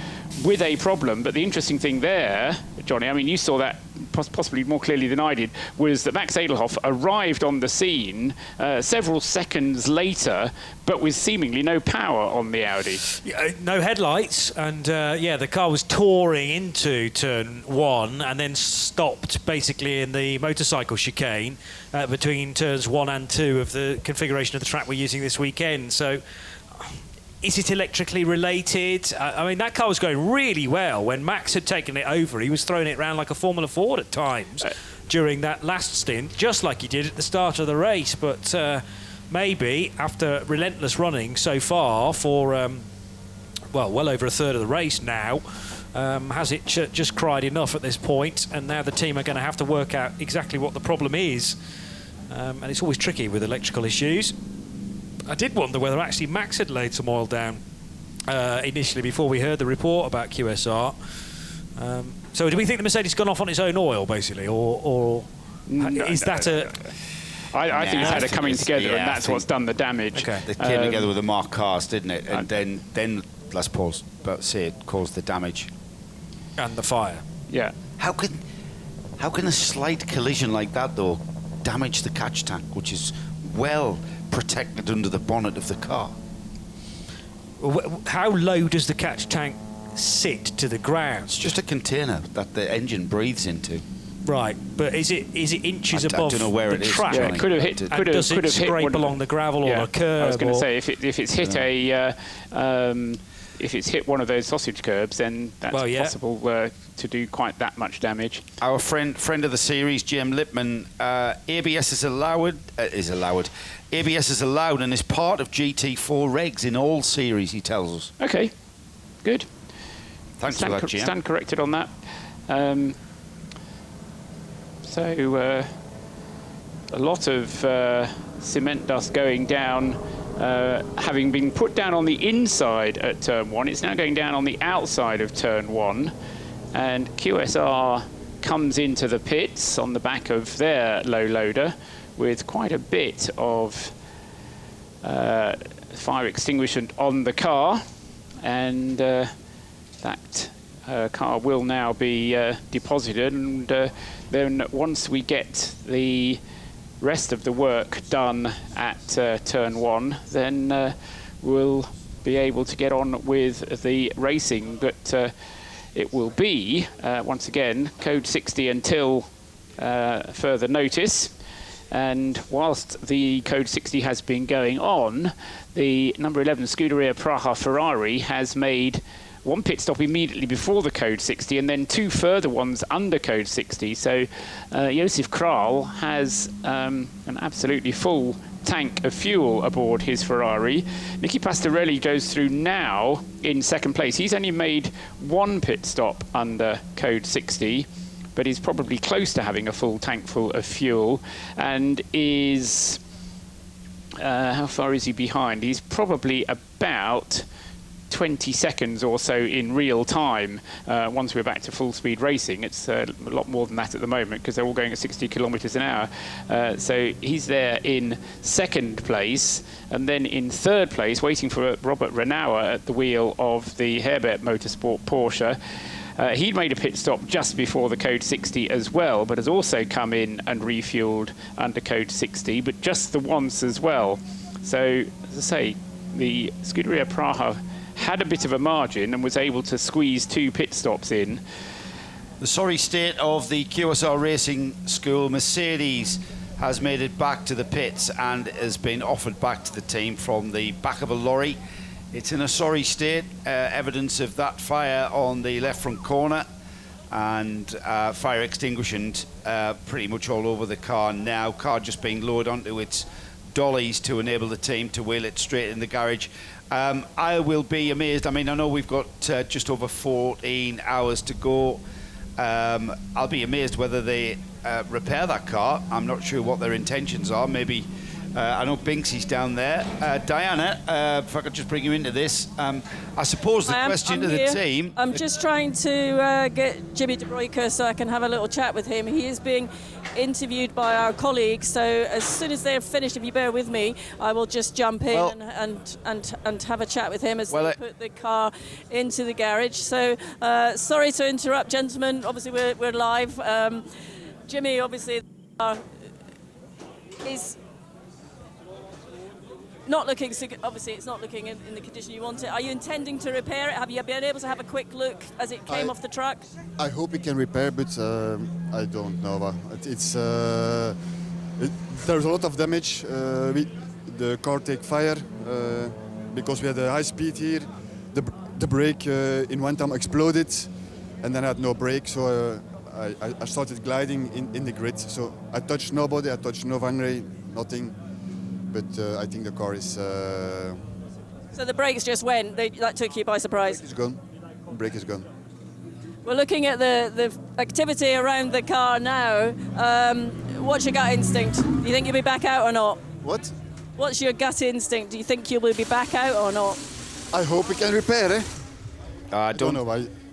with a problem, but the interesting thing there, Johnny, I mean, you saw that possibly more clearly than I did, was that Max Edelhoff arrived on the scene several seconds later, but with seemingly no power on the Audi. No headlights, and the car was touring into turn one and then stopped basically in the motorcycle chicane between turns 1 and 2 of the configuration of the track we're using this weekend. So is it electrically related? I mean, that car was going really well. When Max had taken it over, he was throwing it around like a Formula Ford at times during that last stint, just like he did at the start of the race. But maybe after relentless running so far for, well over a third of the race now, has it just cried enough at this point? And now the team are going to have to work out exactly what the problem is. And it's always tricky with electrical issues. I did wonder whether actually Max had laid some oil down initially before we heard the report about QSR. So do we think the Mercedes has gone off on its own oil, basically, or is that a... I think it's had a coming together, and that's what's done the damage. Okay. They came together with the marked cars, didn't it? And then Les Paul say it caused the damage. And the fire. Yeah. How can a slight collision like that, though, damage the catch tank, which is well protected under the bonnet of the car? How low does the catch tank sit to the ground? It's just a container that the engine breathes into. Right, but is it inches above don't know where the it is, track? Yeah, it could have hit. Does it scrape along the gravel or a curb? I was going to say if it's hit if it's hit one of those sausage curbs, then that's possible to do quite that much damage. Our friend of the series, Jim Lipman, ABS is allowed. ABS is allowed and is part of GT4 regs in all series, he tells us. Okay, good. Thanks for that, Jim. Stand corrected on that. So a lot of cement dust going down, having been put down on the inside at turn 1. It's now going down on the outside of turn 1, and QSR comes into the pits on the back of their low loader with quite a bit of fire extinguishant on the car, and that car will now be deposited, and then once we get the rest of the work done at turn 1, then will be able to get on with the racing. But it will be, once again, code 60 until further notice. And whilst the code 60 has been going on, the number 11 Scuderia Praha Ferrari has made one pit stop immediately before the code 60 and then two further ones under code 60. So Josef Kral has an absolutely full tank of fuel aboard his Ferrari. Nicky Pastorelli goes through now in second place. He's only made one pit stop under code 60, but he's probably close to having a full tank full of fuel, and is how far is he behind? He's probably about 20 seconds or so in real time once we're back to full speed racing. It's a lot more than that at the moment because they're all going at 60 kilometers an hour. So he's there in second place, and then in third place, waiting for Robert Renauer at the wheel of the Herbert Motorsport Porsche. He'd made a pit stop just before the code 60 as well, but has also come in and refueled under code 60, but just the once as well. So, as I say, the Scuderia Praha had a bit of a margin and was able to squeeze two pit stops in. The sorry state of the QSR Racing School. Mercedes has made it back to the pits and has been offered back to the team from the back of a lorry. It's in a sorry state. Evidence of that fire on the left front corner, and fire extinguishing pretty much all over the car now. Car just being lowered onto its dollies to enable the team to wheel it straight in the garage. I will be amazed. I mean, I know we've got just over 14 hours to go. I'll be amazed whether they repair that car. I'm not sure what their intentions are. Maybe I know Binksy's down there. Diana, if I could just bring you into this. I suppose the question to the team... I'm just trying to get Jimmy De Bruyker so I can have a little chat with him. He is being interviewed by our colleagues, so as soon as they're finished, if you bear with me, I will just jump in and have a chat with him as they put the car into the garage. So sorry to interrupt, gentlemen. Obviously, we're live. Jimmy, obviously, is not looking, obviously it's not looking in the condition you want it. Are you intending to repair it? Have you been able to have a quick look as it came off the truck? I hope we can repair, but I don't know. There's a lot of damage. The car take fire because we had a high speed here. The brake in one time exploded, and then I had no brake, so I started gliding in the grid. So I touched nobody, I touched no vanray, nothing. But I think the car is... So the brakes just went, that took you by surprise? Brake is gone. Brake is gone. We're looking at the activity around the car now. What's your gut instinct? Do you think you'll be back out or not? What? What's your gut instinct? Do you think you will be back out or not? I hope we can repair, eh? I don't know.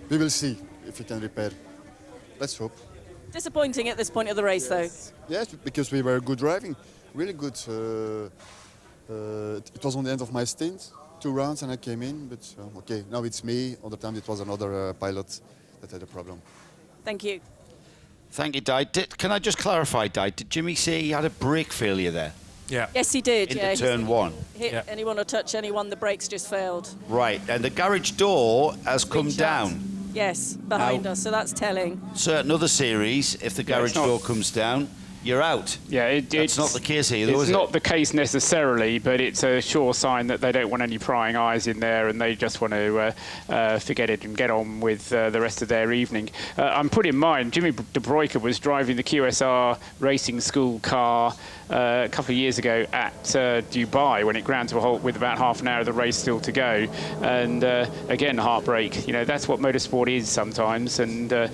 We will see if we can repair. Let's hope. Disappointing at this point of the race, though. Yes, because we were good driving. Really good. It was on the end of my stint, 2 rounds, and I came in. But okay, now it's me. Other time it was another pilot that had a problem. Thank you. Thank you, Di. Can I just clarify, Di? Did Jimmy say he had a brake failure there? Yeah. Yes, he did. Into turn 1. Hit anyone or touch anyone, the brakes just failed. Right, and the garage door has come down. Yes, behind us, so that's telling. Certain other series, if the garage door comes down, you're out. Yeah, it's not the case here, though, it's not the case necessarily, but it's a sure sign that they don't want any prying eyes in there, and they just want to forget it and get on with the rest of their evening. I'm put in mind, Jimmy De Bruyker was driving the QSR Racing School car a couple of years ago at Dubai when it ground to a halt with about half an hour of the race still to go, and again, heartbreak. You know, that's what motorsport is sometimes, and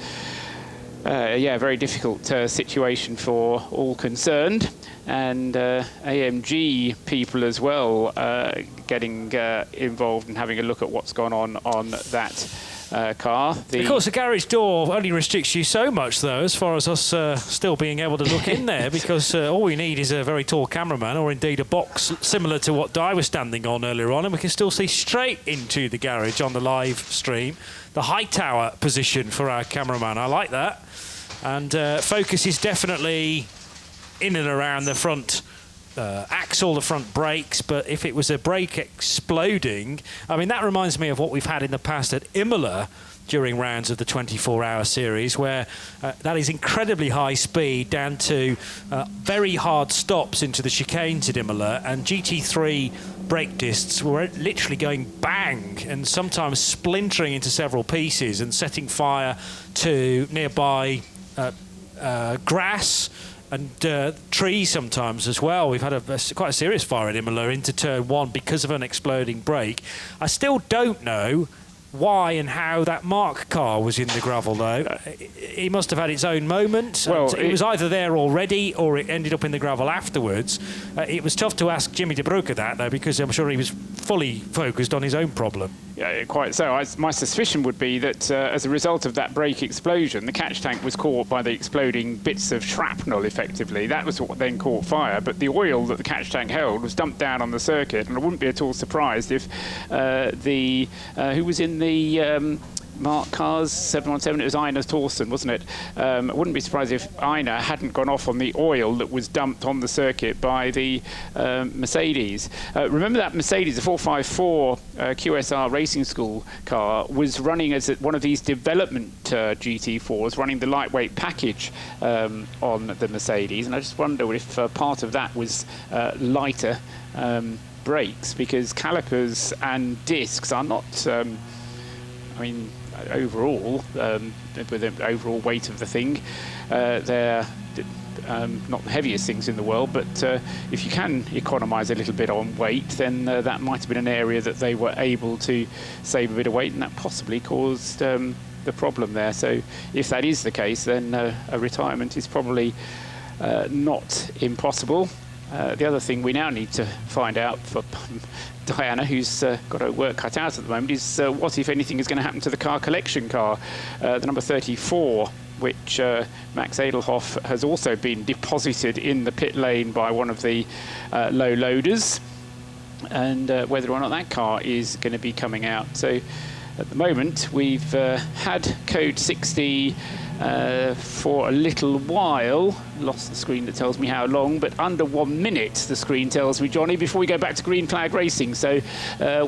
yeah, very difficult situation for all concerned, and AMG people as well getting involved and having a look at what's gone on that car. Of course, the garage door only restricts you so much, though, as far as us still being able to look in there, because all we need is a very tall cameraman, or indeed a box similar to what Di was standing on earlier on, and we can still see straight into the garage on the live stream. The high tower position for our cameraman, I like that. And focus is definitely in and around the front axle, the front brakes, but if it was a brake exploding, I mean, that reminds me of what we've had in the past at Imola during rounds of the 24-hour series, where that is incredibly high speed down to very hard stops into the chicanes at Imola, and GT3 brake discs were literally going bang and sometimes splintering into several pieces and setting fire to nearby grass and trees sometimes as well. We've had quite a serious fire at Imola into turn 1 because of an exploding brake. I still don't know why and how that Mark car was in the gravel, though. He must have had its own moment. Well, it was either there already or it ended up in the gravel afterwards. It was tough to ask Jimmy de Broeke that, though, because I'm sure he was fully focused on his own problem. Yeah, quite so. My suspicion would be that as a result of that brake explosion, the catch tank was caught by the exploding bits of shrapnel, effectively. That was what then caught fire, but the oil that the catch tank held was dumped down on the circuit, and I wouldn't be at all surprised if who was in the Mark cars, 717, it was Einar Thorsen, wasn't it? I wouldn't be surprised if Einar hadn't gone off on the oil that was dumped on the circuit by the Mercedes. Remember that Mercedes, the 454 QSR Racing School car, was running as one of these development GT4s, running the lightweight package on the Mercedes, and I just wonder if part of that was lighter brakes, because calipers and discs are not... I mean, overall, with the overall weight of the thing, they're not the heaviest things in the world, but if you can economise a little bit on weight, then that might have been an area that they were able to save a bit of weight, and that possibly caused the problem there. So if that is the case, then a retirement is probably not impossible. The other thing we now need to find out for Diana, who's got her work cut out at the moment, is what, if anything, is going to happen to the car collection car, the number 34, which Max Edelhoff has also been deposited in the pit lane by one of the low loaders, and whether or not that car is going to be coming out. So at the moment, we've had code 60 for a little while. Lost the screen that tells me how long, but under 1 minute, the screen tells me, Johnny, before we go back to green flag racing. So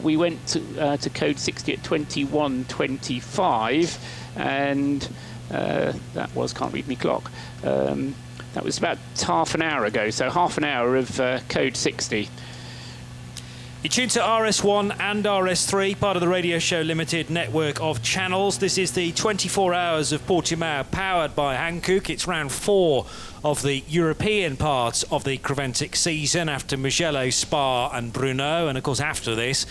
we went to code 60 at 21:25, and that was, can't read me clock, that was about half an hour ago, so half an hour of code 60. You tune to RS1 and RS3, part of the Radio Show Limited network of channels. This is the 24 Hours of Portimao, powered by Hankook. It's round 4 of the European part of the Creventic season, after Mugello, Spa and Brno. And of course, after this,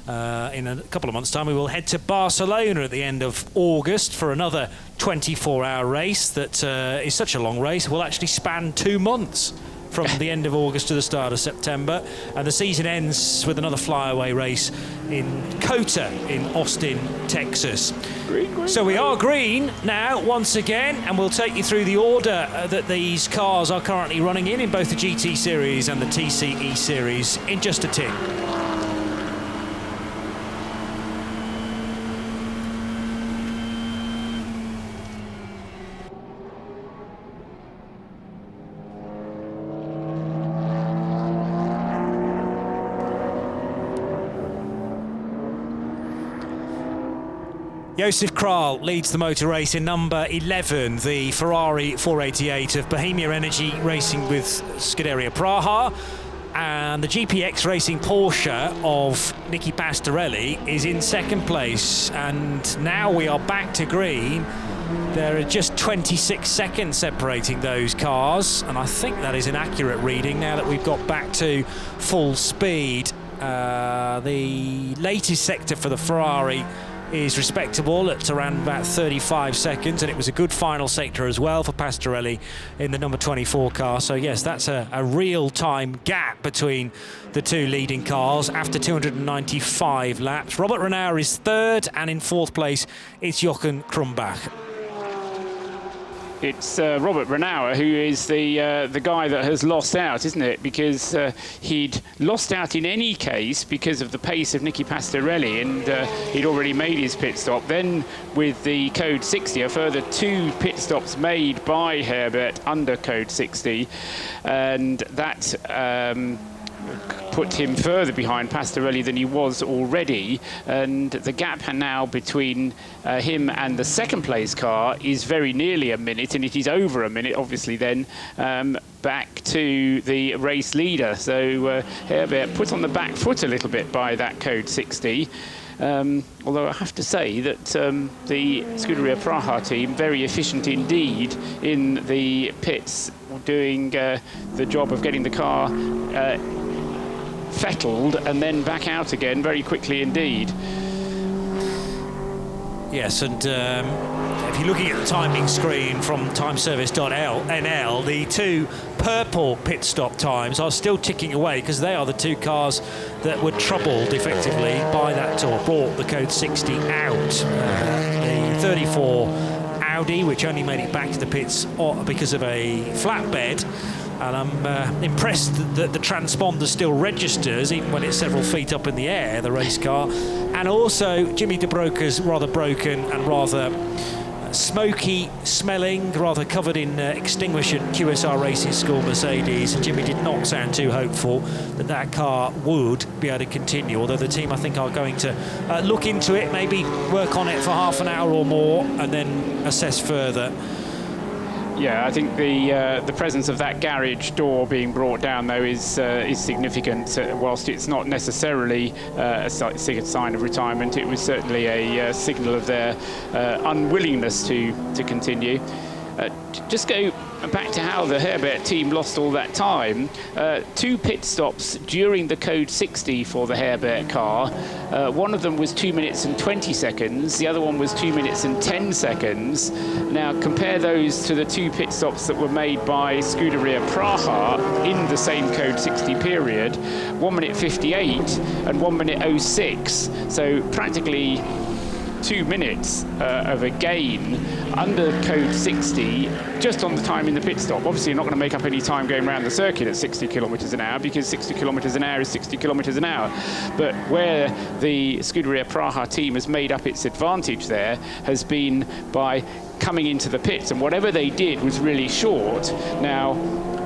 in a couple of months' time, we will head to Barcelona at the end of August for another 24-hour race that is such a long race, will actually span 2 months. From the end of August to the start of September, and the season ends with another flyaway race in COTA in Austin, Texas. Green, so we are green now once again, and we'll take you through the order that these cars are currently running in both the GT Series and the TCE Series in just a tick. Josef Kral leads the motor race in number 11, the Ferrari 488 of Bohemia Energy racing with Scuderia Praha, and the GPX Racing Porsche of Nicky Pastorelli is in second place. And now we are back to green. There are just 26 seconds separating those cars, and I think that is an accurate reading now that we've got back to full speed. The latest sector for the Ferrari is respectable at around about 35 seconds, and it was a good final sector as well for Pastorelli in the number 24 car. So yes, that's a real-time gap between the two leading cars after 295 laps. Robert Renauer is third, and in fourth place it's Jochen Krumbach. It's Robert Renauer who is the guy that has lost out, isn't it? Because he'd lost out in any case because of the pace of Nicky Pastorelli, and he'd already made his pit stop. Then with the code 60, a further 2 pit stops made by Herbert under code 60, and that put him further behind Pastorelli than he was already, and the gap now between him and the second place car is very nearly a minute, and it is over a minute obviously then back to the race leader. So Herbert put on the back foot a little bit by that code 60. Although I have to say that the Scuderia Praha team, very efficient indeed in the pits, doing the job of getting the car fettled and then back out again very quickly indeed. Yes, and if you're looking at the timing screen from timeservice.nl, the 2 purple pit stop times are still ticking away, because they are the 2 cars that were troubled effectively by that, or brought the code 60 out. The 34 Audi, which only made it back to the pits because of a flatbed. And I'm impressed that the transponder still registers, even when it's several feet up in the air, the race car. And also, Jimmy De Broca's rather broken and rather smoky smelling, rather covered in extinguisher QSR Racing School Mercedes. And Jimmy did not sound too hopeful that that car would be able to continue, although the team, I think, are going to look into it, maybe work on it for half an hour or more, and then assess further. Yeah, I think the presence of that garage door being brought down, though, is significant. Whilst it's not necessarily a sign of retirement, it was certainly a signal of their unwillingness to continue. Just go back to how the Herbert team lost all that time. 2 pit stops during the code 60 for the Herbert car. One of them was 2 minutes and 20 seconds. The other one was 2 minutes and 10 seconds. Now compare those to the 2 pit stops that were made by Scuderia Praha in the same code 60 period. 1 minute 58 and 1 minute 06. So practically 2 minutes of a gain under code 60 just on the time in the pit stop. Obviously, you're not going to make up any time going around the circuit at 60 kilometres an hour, because 60 kilometres an hour is 60 kilometres an hour. But where the Scuderia Praha team has made up its advantage there has been by coming into the pits, and whatever they did was really short. Now,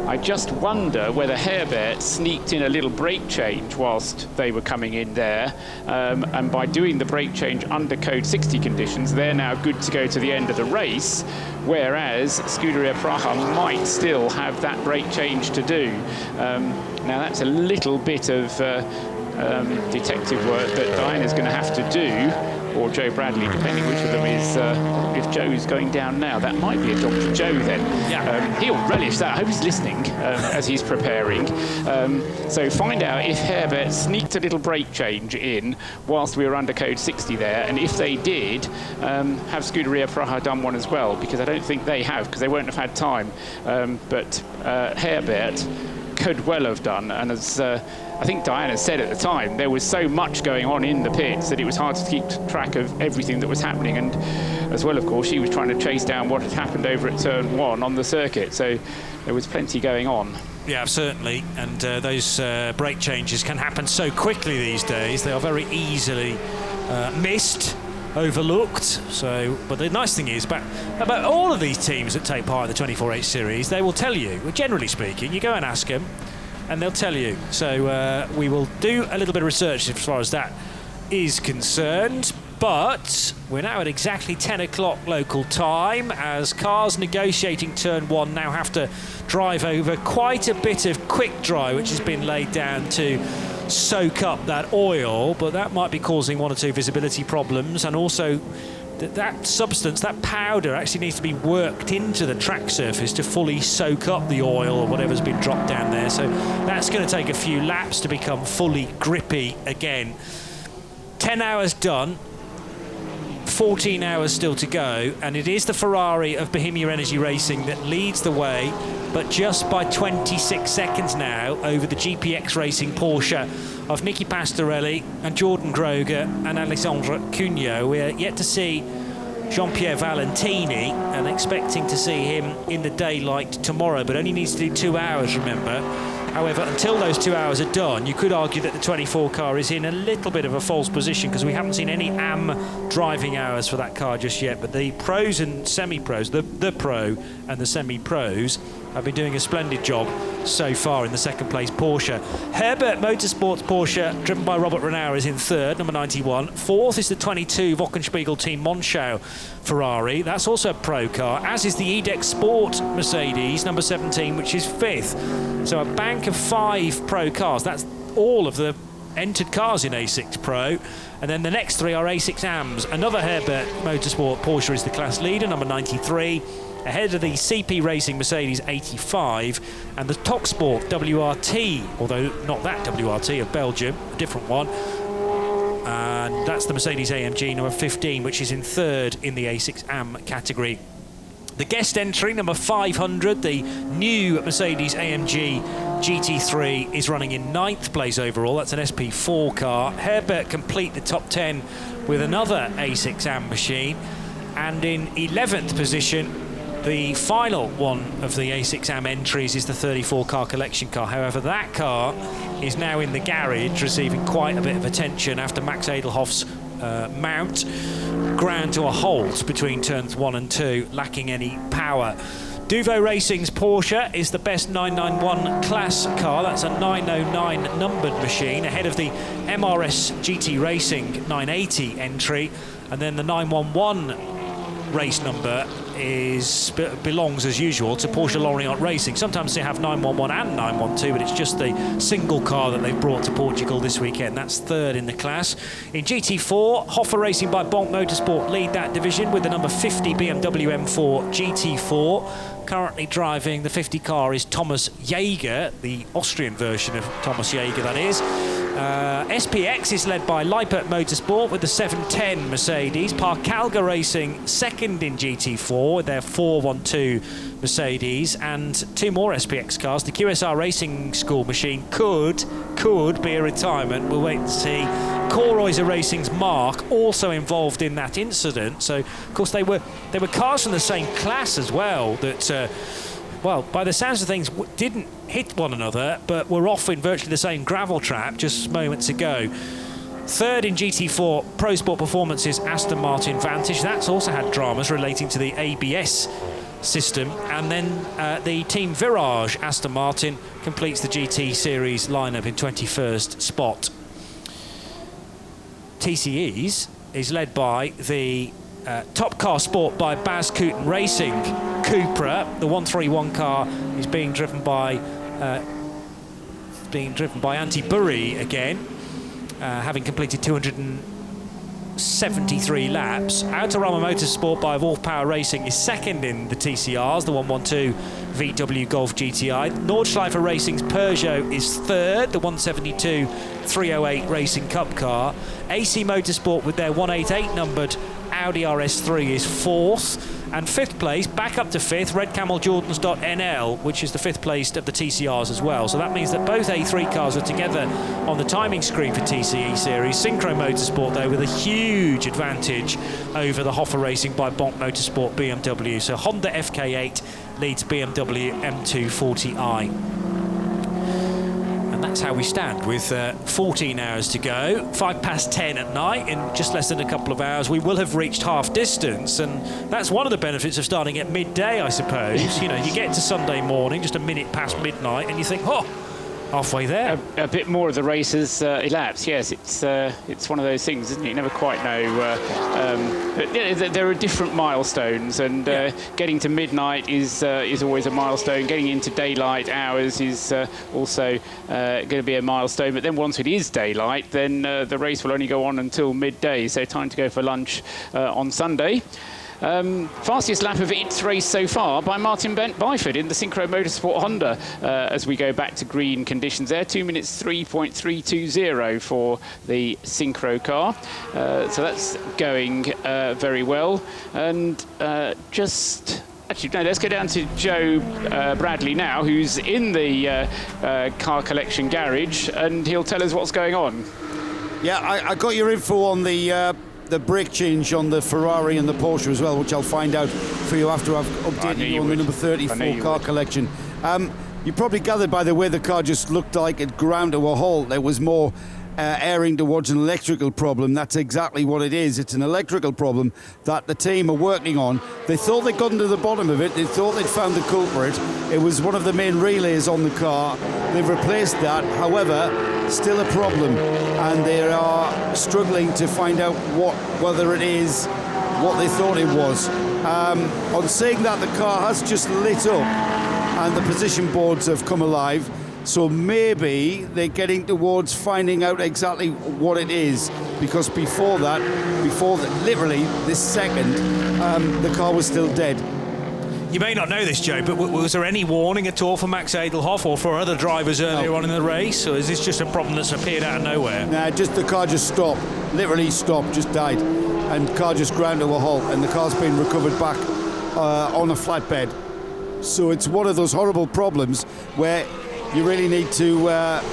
I just wonder whether Herbert sneaked in a little brake change whilst they were coming in there, and by doing the brake change under code 60 conditions, they're now good to go to the end of the race, whereas Scuderia Praha might still have that brake change to do. Now that's a little bit of detective work that Diana's going to have to do, or Joe Bradley, depending which of them is. If Joe's going down now, that might be a Dr. Joe then. Yeah. He'll relish that. I hope he's listening as he's preparing. So find out if Herbert sneaked a little brake change in whilst we were under code 60 there, and if they did, have Scuderia Praha done one as well, because I don't think they have, because they won't have had time. But Herbert could well have done, and as I think Diana said at the time, there was so much going on in the pits that it was hard to keep track of everything that was happening, and as well, of course, she was trying to chase down what had happened over at turn 1 on the circuit, so there was plenty going on. Yeah, certainly, and those brake changes can happen so quickly these days. They are very easily missed, overlooked. So, but the nice thing is about all of these teams that take part in the 24H series, they will tell you, generally speaking, you go and ask them and they'll tell you. So we will do a little bit of research as far as that is concerned, but we're now at exactly 10 o'clock local time, as cars negotiating turn 1 now have to drive over quite a bit of quick dry, which has been laid down to soak up that oil, but that might be causing 1 or 2 visibility problems, and also that substance, that powder, actually needs to be worked into the track surface to fully soak up the oil or whatever's been dropped down there. So that's going to take a few laps to become fully grippy again. 10 hours done, 14 hours still to go, and it is the Ferrari of Bohemia Energy Racing that leads the way, but just by 26 seconds now over the GPX Racing Porsche of Nicky Pastorelli and Jordan Groger and Alexandre Cugno. We're yet to see Jean-Pierre Valentini, and expecting to see him in the daylight tomorrow, but only needs to do 2 hours, remember. However, until those 2 hours are done, you could argue that the 24 car is in a little bit of a false position because we haven't seen any AM driving hours for that car just yet. But the pros and semi-pros, the pro and the semi-pros, have been doing a splendid job so far in the second place Porsche. Herbert Motorsports Porsche, driven by Robert Renauer, is in third, number 91. Fourth is the 22 Wochenspiegel Team Monschau Ferrari. That's also a pro car, as is the EDEX Sport Mercedes, number 17, which is fifth. So a bank of 5 pro cars. That's all of the entered cars in A6 Pro. And then the next 3 are A6 AMs. Another Herbert Motorsport Porsche is the class leader, number 93. Ahead of the CP Racing Mercedes 85 and the Toksport WRT, although not that WRT of Belgium, a different one. And that's the Mercedes AMG number 15, which is in third in the A6 AM category. The guest entry, number 500, the new Mercedes AMG GT3, is running in 9th place overall. That's an SP4 car. Herbert complete the top 10 with another A6 AM machine. And in 11th position, the final one of the A6 AM entries is the 34 car collection car. However, that car is now in the garage, receiving quite a bit of attention after Max Edelhoff's mount ground to a halt between turns 1 and 2, lacking any power. Duvo Racing's Porsche is the best 991 class car. That's a 909 numbered machine, ahead of the MRS GT Racing 980 entry. And then the 911 race number belongs, as usual, to Porsche Lorient Racing. Sometimes they have 911 and 912, but it's just the single car that they've brought to Portugal this weekend. That's third in the class. In GT4, Hoffa Racing by Bonk Motorsport lead that division with the number 50 BMW M4 GT4. Currently driving the 50 car is Thomas Jaeger, the Austrian version of Thomas Jaeger, that is. SPX is led by Lippert Motorsport with the 710 Mercedes. Parkalga Racing second in GT4 with their 412 Mercedes, and 2 more SPX cars. The QSR Racing School machine could be a retirement. We'll wait and see. Korreuser Racing's Mark also involved in that incident. So, of course, they were cars from the same class as well that, well, by the sounds of things, didn't hit one another, but were off in virtually the same gravel trap just moments ago. Third in GT4 Pro Sport Performance's Aston Martin Vantage. That's also had dramas relating to the ABS system. And then the Team Virage Aston Martin completes the GT Series lineup in 21st spot. TCEs is led by the Top Car Sport by Baz Kooten Racing Cupra. The 131 car is being driven by Antti Burri again, having completed 273 laps. Autorama Motorsport by Wolf Power Racing is second in the TCRs, the 112 VW Golf GTI. Nordschleifer Racing's Peugeot is third, the 172 308 Racing Cup car. AC Motorsport with their 188 numbered Audi RS3 is fourth. And fifth place, back up to fifth, Red Camel Jordans.nl, which is the fifth place of the TCRs as well. So that means that both A3 cars are together on the timing screen for TCE Series. Synchro Motorsport, though, with a huge advantage over the Hoffa Racing by Bonk Motorsport BMW. So Honda FK8 leads BMW M240i. And that's how we stand with 14 hours to go. 10:05 at night. In just less than a couple of hours, we will have reached half distance, and that's one of the benefits of starting at midday, I suppose. You know, you get to Sunday morning, just a minute past midnight, and you think, oh, halfway there. A bit more of the race has elapsed. Yes, it's one of those things, isn't it? You never quite know. But there are different milestones, and getting to midnight is always a milestone. Getting into daylight hours is also going to be a milestone. But then once it is daylight, then the race will only go on until midday. So time to go for lunch on Sunday. Fastest lap of its race so far by Martin Byford in the Synchro Motorsport Honda as we go back to green conditions there. 2 minutes 3.320 for the Synchro car. So that's going very well. And actually, no, let's go down to Joe Bradley now, who's in the car collection garage, and he'll tell us what's going on. Yeah, I got your info on the the brake change on the Ferrari and the Porsche as well, which I'll find out for you after I've updated you on the number 34 car collection. You probably gathered by the way the car just looked like it ground to a halt. There was more airing towards an electrical problem. That's exactly what it is. It's an electrical problem that the team are working on. They thought they'd gotten to the bottom of it. They thought they'd found the culprit. It was one of the main relays on the car. They've replaced that. However, still a problem, and they are struggling to find out whether it is what they thought it was. On saying that, the car has just lit up and the position boards have come alive, so maybe they're getting towards finding out exactly what it is, because before that, literally this second, the car was still dead. You may not know this, Joe, but was there any warning at all for Max Edelhoff or for other drivers earlier on in the race, or is this just a problem that's appeared out of nowhere? Nah, just the car just stopped, literally stopped, just died, and the car just ground to a halt, and the car's been recovered back on a flatbed. So it's one of those horrible problems where you really need to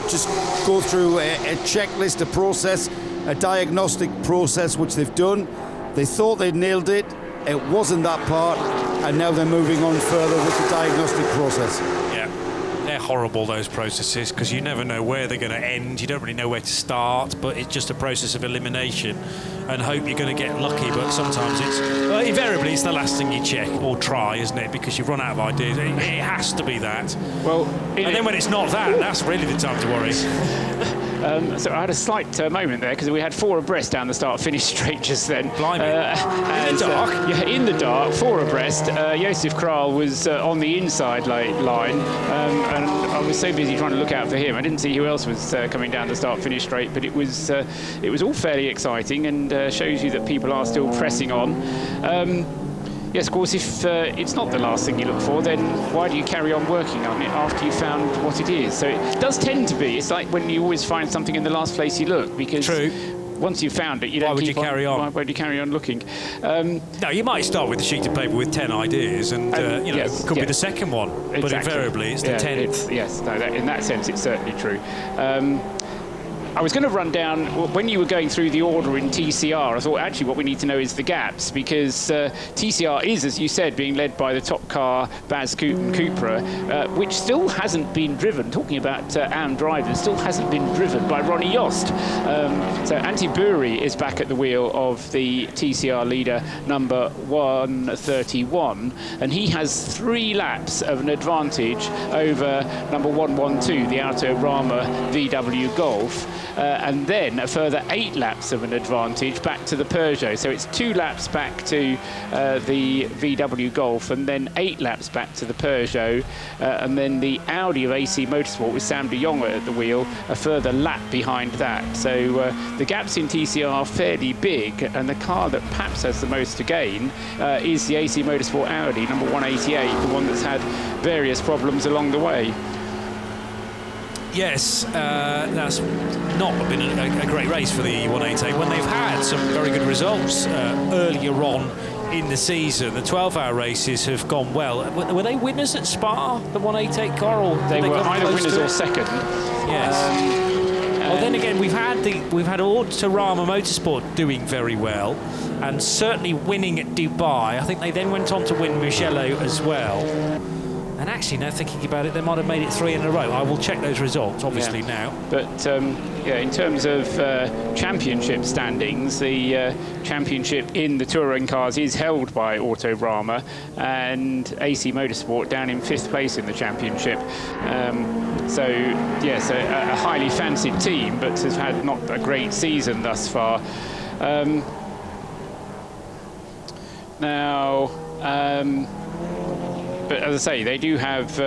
just go through a checklist, a process, a diagnostic process, which they've done. They thought they'd nailed it. It wasn't that part, and now they're moving on further with the diagnostic process. Yeah, they're horrible, those processes, because you never know where they're going to end. You don't really know where to start, but it's just a process of elimination and hope you're going to get lucky. But sometimes invariably it's the last thing you check or try, isn't it? Because you've run out of ideas. It has to be that. Well, and then when it's not that, that's really the time to worry. So I had a slight moment there because we had 4 abreast down the start-finish straight just then. Blimey. In the dark? Yeah, in the dark, 4 abreast. Josef Kral was on the inside line, and I was so busy trying to look out for him. I didn't see who else was coming down the start-finish straight, but it was all fairly exciting and shows you that people are still pressing on. Yes, of course, if it's not the last thing you look for, then why do you carry on working on it after you found what it is? So it does tend to be. It's like when you always find something in the last place you look, because True. Once you've found it, you don't Why would you carry on? Why would you carry on looking? No, you might start with a sheet of paper with 10 ideas, and it could be the second one, Exactly. but invariably it's the 10th. In that sense, it's certainly true. I was going to run down, when you were going through the order in TCR, I thought actually what we need to know is the gaps, because TCR is, as you said, being led by the top car, Baz Cupra, which still hasn't been driven, talking about AM drivers, still hasn't been driven by Ronnie Yost. So Antti Buri is back at the wheel of the TCR leader, number 131, and he has 3 laps of an advantage over number 112, the Autorama VW Golf. And then a further 8 laps of an advantage back to the Peugeot. So it's 2 laps back to the VW Golf, and then 8 laps back to the Peugeot, and then the Audi of AC Motorsport with Sam de Jong at the wheel, a further lap behind that. So the gaps in TCR are fairly big, and the car that perhaps has the most to gain is the AC Motorsport Audi, number 188, the one that's had various problems along the way. Yes, that's not been a great race for the 188 when they've had some very good results earlier on in the season. The 12-hour races have gone well. Were they winners at Spa, the 188 car? Or they were either winners or second. Yes. Well, then again, we've had Autorama Motorsport doing very well, and certainly winning at Dubai. I think they then went on to win Mugello as well. And actually, now thinking about it, they might have made it 3 in a row. I will check those results, obviously, now. But, in terms of championship standings, the championship in the touring cars is held by Autorama, and AC Motorsport down in 5th place in the championship. So, yes, a highly fancied team, but has had not a great season thus far. But as I say, they do have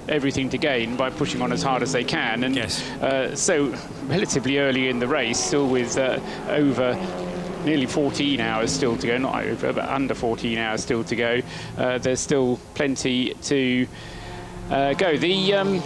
everything to gain by pushing on as hard as they can. And so relatively early in the race, still with over nearly 14 hours still to go, not over, but under 14 hours still to go. There's still plenty to go. The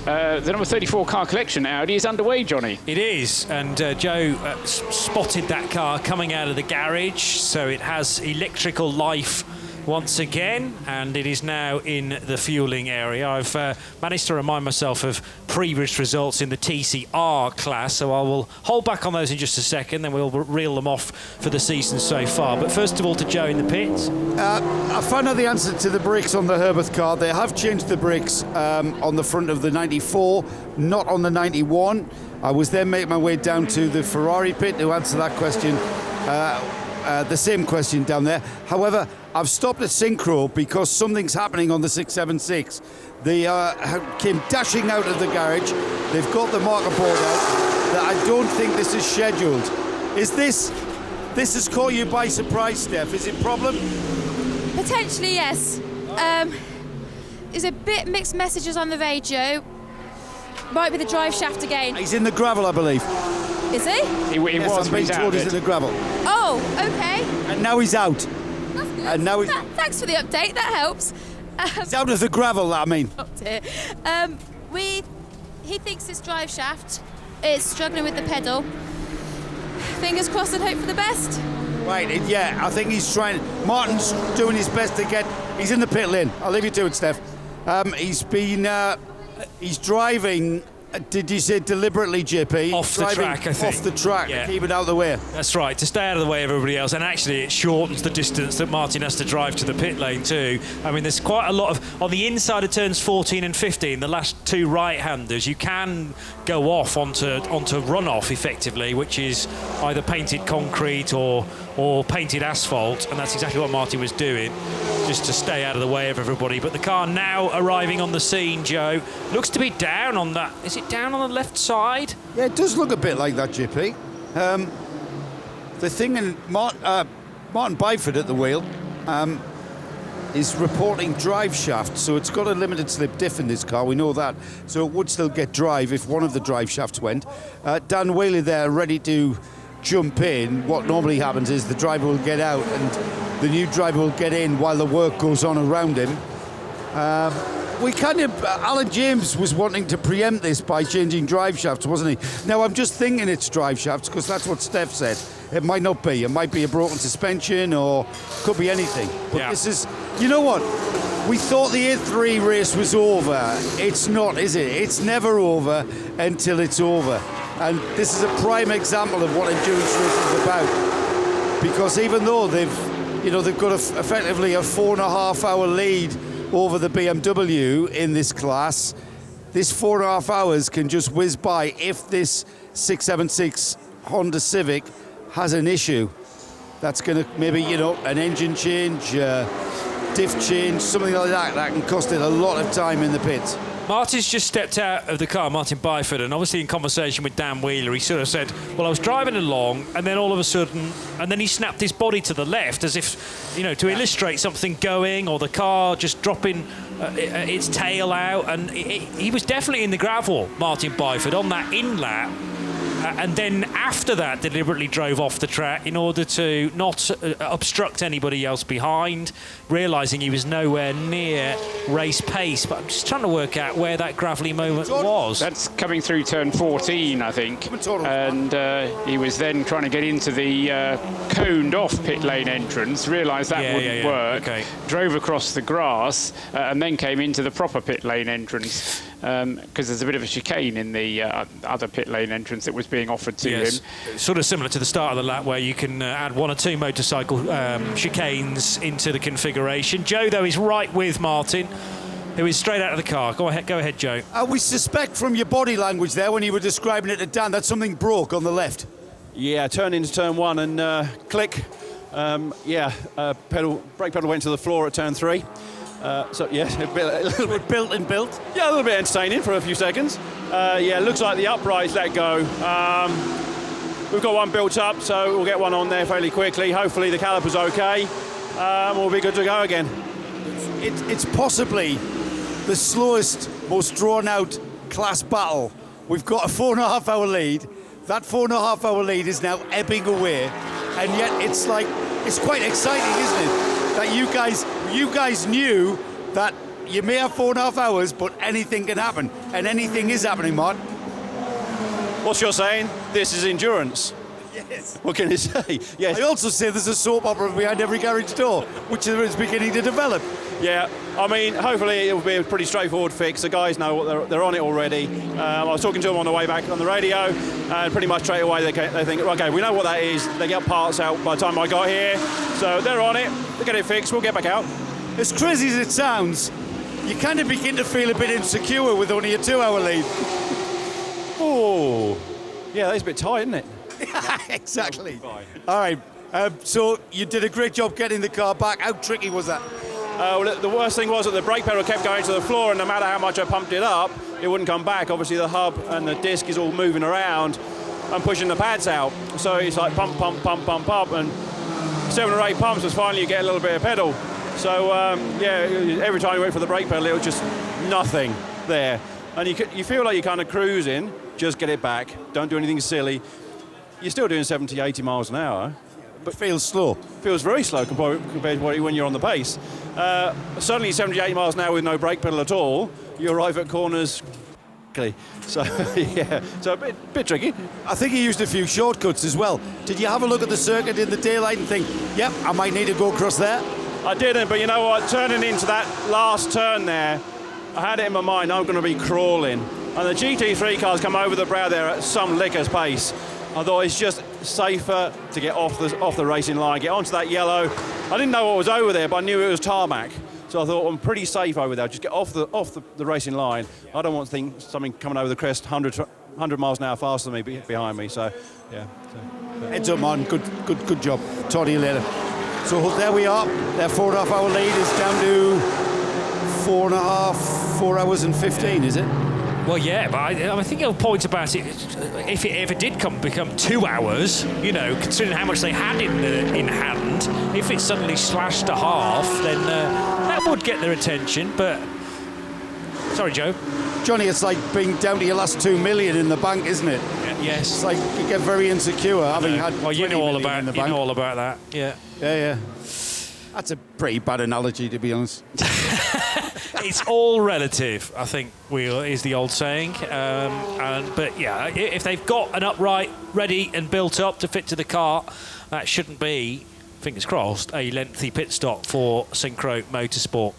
number 34 car collection Audi is underway, Johnny. It is, and Joe spotted that car coming out of the garage, so it has electrical life once again, and it is now in the fueling area. I've managed to remind myself of previous results in the TCR class, so I will hold back on those in just a second, then we'll reel them off for the season so far. But first of all, to Joe in the pits. I found out the answer to the brakes on the Herberth car. They have changed the brakes on the front of the 94, not on the 91. I was then making my way down to the Ferrari pit to answer that question. The same question down there. However, I've stopped at Synchro because something's happening on the 676. They came dashing out of the garage. They've got the marker board out. That I don't think this is scheduled. Is this has caught you by surprise, Steph? Is it a problem? Potentially, yes. There's a bit mixed messages on the radio. Might be the drive shaft again. He's in the gravel, I believe. Is he? Yes, I'm being told he's in the gravel. Oh, okay. And now he's out. That's good. And now he's Thanks for the update. That helps. He's out of the gravel, I mean. Oh dear. He thinks this drive shaft is struggling with the pedal. Fingers crossed and hope for the best. Right, yeah, I think he's trying. Martin's doing his best to get. He's in the pit lane. I'll leave you to it, Steph. He's driving. Did you say deliberately, JP? Off the track, I think. Off the track, yeah. Keep it out of the way. That's right, to stay out of the way of everybody else, and actually it shortens the distance that Martin has to drive to the pit lane too. I mean, there's quite a lot of, on the inside of turns 14 and 15, the last two right-handers, you can go off onto runoff effectively, which is either painted concrete or painted asphalt, and that's exactly what Martin was doing, just to stay out of the way of everybody. But the car now arriving on the scene, Joe, looks to be down on that. Is it down on the left side? Yeah, it does look a bit like that, JP. The thing in Martin Byford at the wheel is reporting drive shaft, so it's got a limited slip diff in this car, we know that, so it would still get drive if one of the drive shafts went. Dan Whaley there ready to jump in. What normally happens is the driver will get out and the new driver will get in while the work goes on around him. Alan James was wanting to preempt this by changing drive shafts, wasn't he? Now I'm just thinking it's drive shafts because that's what Steph said. It might not be. It might be a broken suspension or could be anything. But This is, you know what? We thought the A3 race was over. It's not, is it? It's never over until it's over. And this is a prime example of what endurance racing is about. Because even though they've got effectively a 4.5 hour lead over the BMW in this class, this 4.5 hours can just whiz by if this 676 Honda Civic has an issue. That's going to maybe, an engine change, diff change, something like that. That can cost it a lot of time in the pits. Martin's just stepped out of the car, Martin Byford, and obviously in conversation with Dan Wheeler, he sort of said, well, I was driving along, and then all of a sudden, and then he snapped his body to the left as if, to illustrate something going, or the car just dropping its tail out, and he was definitely in the gravel, Martin Byford, on that in-lap. And then after that deliberately drove off the track in order to not obstruct anybody else behind, realising he was nowhere near race pace. But I'm just trying to work out where that gravelly moment was. That's coming through turn 14, I think. And he was then trying to get into the coned off pit lane entrance, realised that wouldn't work, drove across the grass, and then came into the proper pit lane entrance. Because there's a bit of a chicane in the other pit lane entrance that was being offered to him. Sort of similar to the start of the lap where you can add one or two motorcycle chicanes into the configuration. Joe, though, is right with Martin, who is straight out of the car. Go ahead, Joe. We suspect from your body language there when you were describing it to Dan that something broke on the left. Yeah, turned into turn one and click. Brake pedal went to the floor at turn 3. A little bit built. Yeah, a little bit entertaining for a few seconds. Looks like the upright's let go. We've got one built up, so we'll get one on there fairly quickly. Hopefully the caliper's okay. We'll be good to go again. It's possibly the slowest, most drawn-out class battle. We've got a 4.5 hour lead. That 4.5 hour lead is now ebbing away, and yet it's quite exciting, isn't it? That you guys knew that you may have 4.5 hours, but anything can happen, and anything is happening, Martin. What you're saying? This is endurance. Yeah, Yes. What can I say? Yes. I also say there's a soap opera behind every garage door, which is beginning to develop. Yeah, I mean, hopefully it will be a pretty straightforward fix. The guys know what they're on it already. I was talking to them on the way back on the radio, and pretty much straight away they think, okay, we know what that is. They get parts out by the time I got here, so they're on it. They get it fixed. We'll get back out. As crazy as it sounds, you kind of begin to feel a bit insecure with only a 2-hour lead. Oh, yeah, that's a bit tight, isn't it? Exactly. All right, so you did a great job getting the car back. How tricky was that? Well, the worst thing was that the brake pedal kept going to the floor, and no matter how much I pumped it up, it wouldn't come back. Obviously, the hub and the disc is all moving around and pushing the pads out. So it's like pump, pump, pump, pump, pump, and 7 or 8 pumps was finally you get a little bit of pedal. So, yeah, every time you went for the brake pedal, it was just nothing there. And you feel like you're kind of cruising, just get it back, don't do anything silly. You're still doing 70, 80 miles an hour. But feels slow. Feels very slow compared to when you're on the pace. Suddenly 70, 80 miles an hour with no brake pedal at all, you arrive at corners quickly. So, yeah, so a bit tricky. I think you used a few shortcuts as well. Did you have a look at the circuit in the daylight and think, yep, I might need to go across there? I didn't, but you know what? Turning into that last turn there, I had it in my mind, I'm going to be crawling. And the GT3 cars come over the brow there at some licker's pace. I thought it's just safer to get off the racing line, get onto that yellow. I didn't know what was over there, but I knew it was tarmac. So I thought I'm pretty safe over there. Just get off the racing line. I don't want something coming over the crest 100 miles an hour faster than me behind me. So, yeah. Heads up, man. Good job. Talk to you later. So there we are. Their 4.5 hour lead is down to 4 hours and 15, is it? Well, yeah, but I think your point about it, if it did become 2 hours, you know, considering how much they had in hand, if it's suddenly slashed to half, then that would get their attention. But sorry, Joe. Johnny, it's like being down to your last 2 million in the bank, isn't it? Yes. It's like you get very insecure having had. Well, you know all about that. Yeah. Yeah. That's a pretty bad analogy, to be honest. It's all relative, I think, is the old saying. But yeah, if they've got an upright ready and built up to fit to the car, that shouldn't be, fingers crossed, a lengthy pit stop for Synchro Motorsport.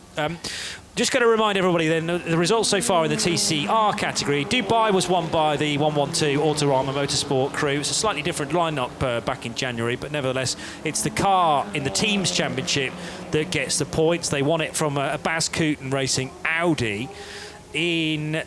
Just going to remind everybody then, the results so far in the TCR category. Dubai was won by the 112 Autorama Motorsport crew. It's a slightly different lineup back in January, but nevertheless, it's the car in the Teams Championship that gets the points. They won it from a Bas Kuiten Racing Audi. In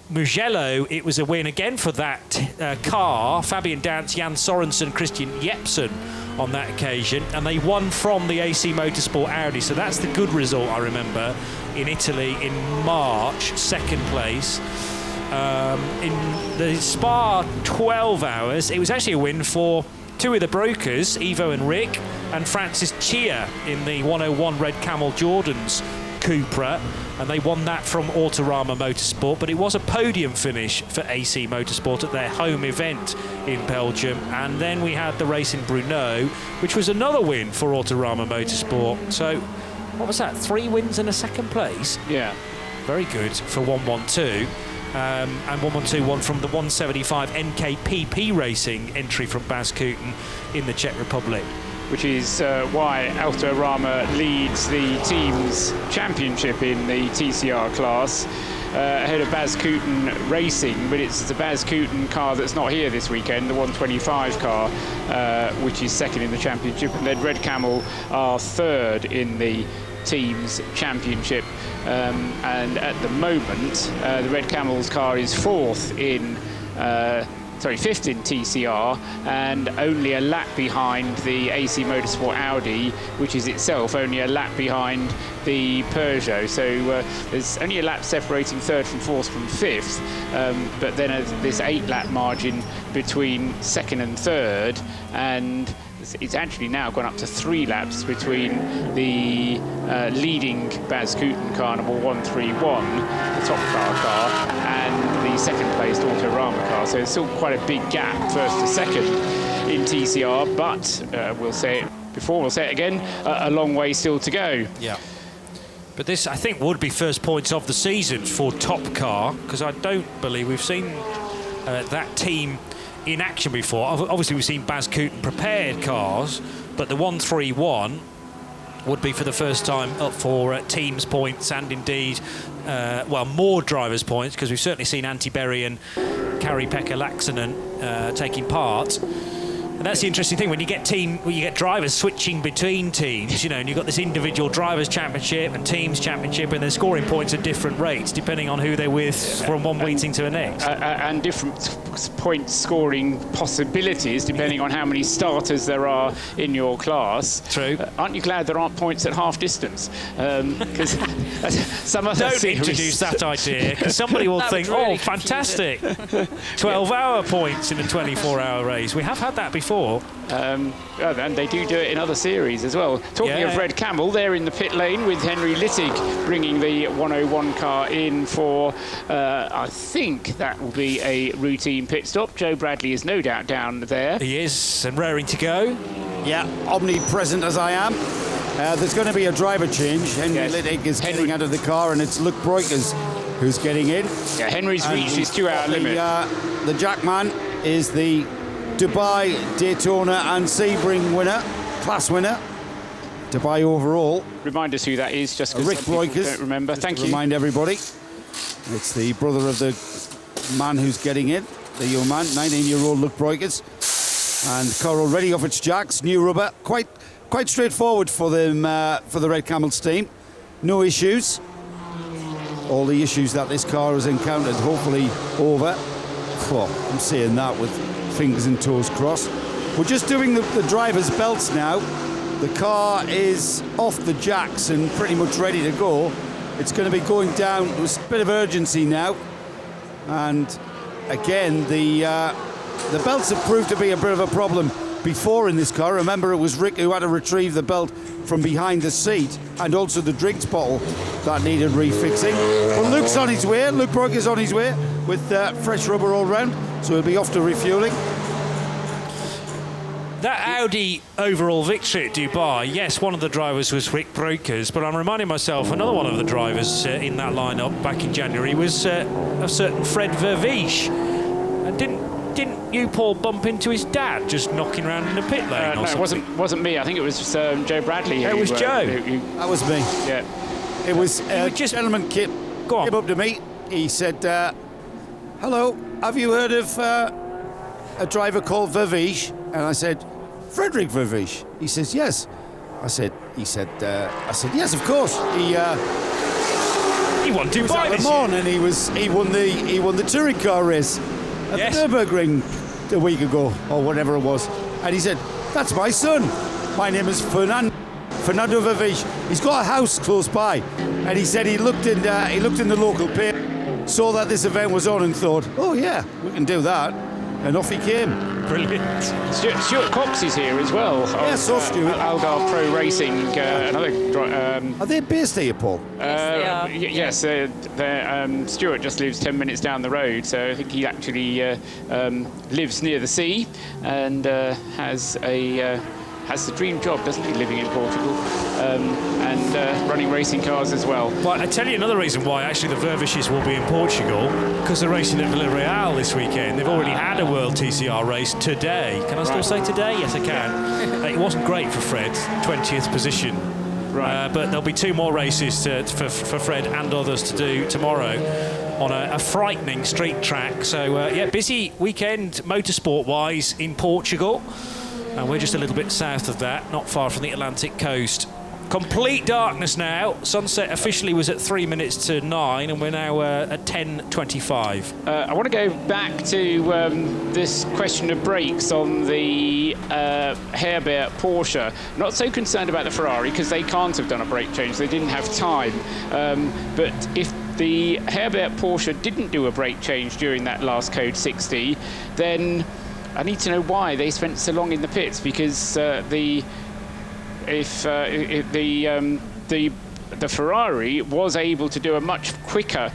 Mugello, it was a win again for that car. Fabian Dance, Jan Sorensen, Christian Jepsen on that occasion, and they won from the AC Motorsport Audi. So that's the good result, I remember, in Italy in March, second place. In the Spa 12 hours, it was actually a win for two of the brokers, Ivo and Rick, and Francis Chia in the 101 Red Camel Jordans Cupra, and they won that from Autorama Motorsport. But it was a podium finish for AC Motorsport at their home event in Belgium. And then we had the race in Brno, which was another win for Autorama Motorsport. So what was that, 3 wins and a second place? Yeah. Very good for 112. And 112 won from the 175 NKPP Racing entry from Bas Kuiten in the Czech Republic. Which is why Autorama leads the team's championship in the TCR class ahead of Bas Kuiten Racing, but it's the Bas Kuiten car that's not here this weekend, the 125 car, which is second in the championship, and then Red Camel are third in the team's championship. And at the moment, the Red Camel's car is fifth in TCR, and only a lap behind the AC Motorsport Audi, which is itself only a lap behind the Peugeot. So there's only a lap separating third from fourth from fifth, but then this 8-lap margin between second and third, and it's actually now gone up to 3 laps between the leading Bas Kuiten car, number 131, the top car, and the second-placed Autorama car. So it's still quite a big gap, first to second in TCR, but we'll say it before, we'll say it again, a long way still to go. Yeah. But this, I think, would be first points of the season for Top Car, because I don't believe we've seen that team in action before. Obviously, we've seen Baz Cooten prepared cars, but the 131 would be for the first time up for teams points and indeed, well, more drivers' points, because we've certainly seen Antti Berry and Kari-Pekka Laaksonen taking part. And that's the interesting thing when you get drivers switching between teams, you know, and you've got this individual drivers' championship and teams' championship, and they're scoring points at different rates depending on who they're with from one meeting to the next. And different point scoring possibilities depending on how many starters there are in your class. True. Aren't you glad there aren't points at half distance? Because some other Don't series... introduce that idea, because somebody will think, really fantastic, 12-hour points in a 24-hour race. We have had that before. And they do it in other series as well. Talking of Red Camel, they're in the pit lane with Henry Littig bringing the 101 car in for, I think that will be a routine pit stop. Joe Bradley is no doubt down there. He is, and raring to go. Yeah, omnipresent as I am. There's going to be a driver change. Henry Littig is getting out of the car, and it's Luke Breukers who's getting in. Yeah, Henry's reached his 2-hour limit. The Jackman is the Dubai, Daytona and Sebring winner, class winner. Dubai overall. Remind us who that is, just because Rick Breukers. Don't remember. Thank you. Remind everybody. It's the brother of the man who's getting in, the young man, 19-year-old Luke Breukers. And car already off its jacks, new rubber. Quite straightforward for them, for the Red Camels team. No issues. All the issues that this car has encountered, hopefully over. Oh, I'm saying that with fingers and toes crossed. We're just doing the driver's belts now. The car is off the jacks and pretty much ready to go. It's going to be going down. There's a bit of urgency now. And again, the belts have proved to be a bit of a problem before in this car. Remember, it was Rick who had to retrieve the belt from behind the seat, and also the drinks bottle that needed refixing. But Luke's on his way. Luke Breukers on his way with fresh rubber all round, so he'll be off to refueling. That Audi overall victory at Dubai, yes, one of the drivers was Rick Breukers, but I'm reminding myself another one of the drivers in that lineup back in January was a certain Fred Verviche. And didn't you, Paul, bump into his dad just knocking around in the pit lane? No, it wasn't me. I think it was Joe Bradley. It was Joe. That was me. Yeah. It was just gentleman came up to me. He said, "Hello, have you heard of a driver called Verviche?" And I said, "Frederick Verviche." He says, "Yes." I said, "Yes, of course." He won Dubai was at Le Mans, and he won the touring car race at the Nürburgring a week ago or whatever it was. And he said, "That's my son. My name is Fernando Verviche. He's got a house close by." And he said he looked in the local paper, saw that this event was on, and thought, "Oh yeah, we can do that." And off he came. Brilliant. Stuart Cox is here as well. Yeah, so Stuart. Algar Pro Racing, another. Are they based here, Paul? Yes, Stuart just lives 10 minutes down the road, so I think he actually lives near the sea and has the dream job, doesn't he, living in Portugal and running racing cars as well. Well, I tell you another reason why actually the Verviches will be in Portugal, because they're racing at Villarreal this weekend. They've already had a World TCR race today. Can I still say today? Yes, I can. It wasn't great for Fred, 20th position. Right. But there'll be 2 more races for Fred and others to do tomorrow on a frightening street track. So, yeah, busy weekend motorsport-wise in Portugal. And we're just a little bit south of that, not far from the Atlantic coast. Complete darkness now. Sunset officially was at 3 minutes to 9, and we're now at 10:25. I want to go back to this question of brakes on the Hairbear Porsche. Not so concerned about the Ferrari, because they can't have done a brake change. They didn't have time. But if the Hairbear Porsche didn't do a brake change during that last Code 60, then I need to know why they spent so long in the pits, because the the Ferrari was able to do a much quicker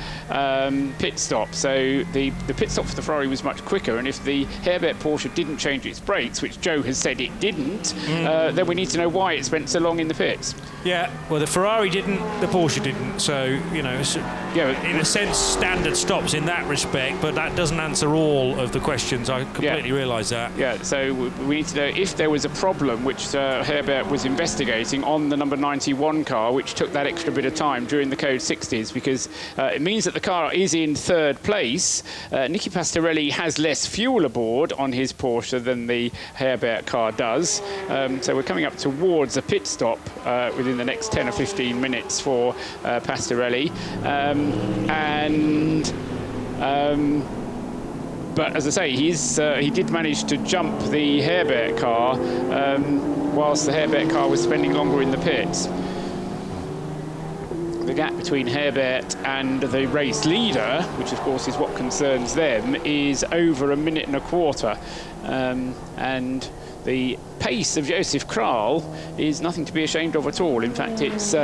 pit stop. So the pit stop for the Ferrari was much quicker, and if the Herbert Porsche didn't change its brakes, which Joe has said it didn't, then we need to know why it spent so long in the pits. Yeah, well, the Ferrari didn't, the Porsche didn't, so, you know, in a sense, standard stops in that respect, but that doesn't answer all of the questions. I completely realise that. Yeah, so we need to know if there was a problem which Herbert was investigating on the number 91 car, which took that extra bit of time during the Code 60s, because it means that the car is in third place. Nicky Pastorelli has less fuel aboard on his Porsche than the Herbert car does. So we're coming up towards a pit stop within the next 10 or 15 minutes for Pastorelli. But as I say, he did manage to jump the Herbert car whilst the Herbert car was spending longer in the pits. The gap between Herbert and the race leader, which of course is what concerns them, is over a minute and a quarter. And the pace of Joseph Kral is nothing to be ashamed of at all. In fact, it's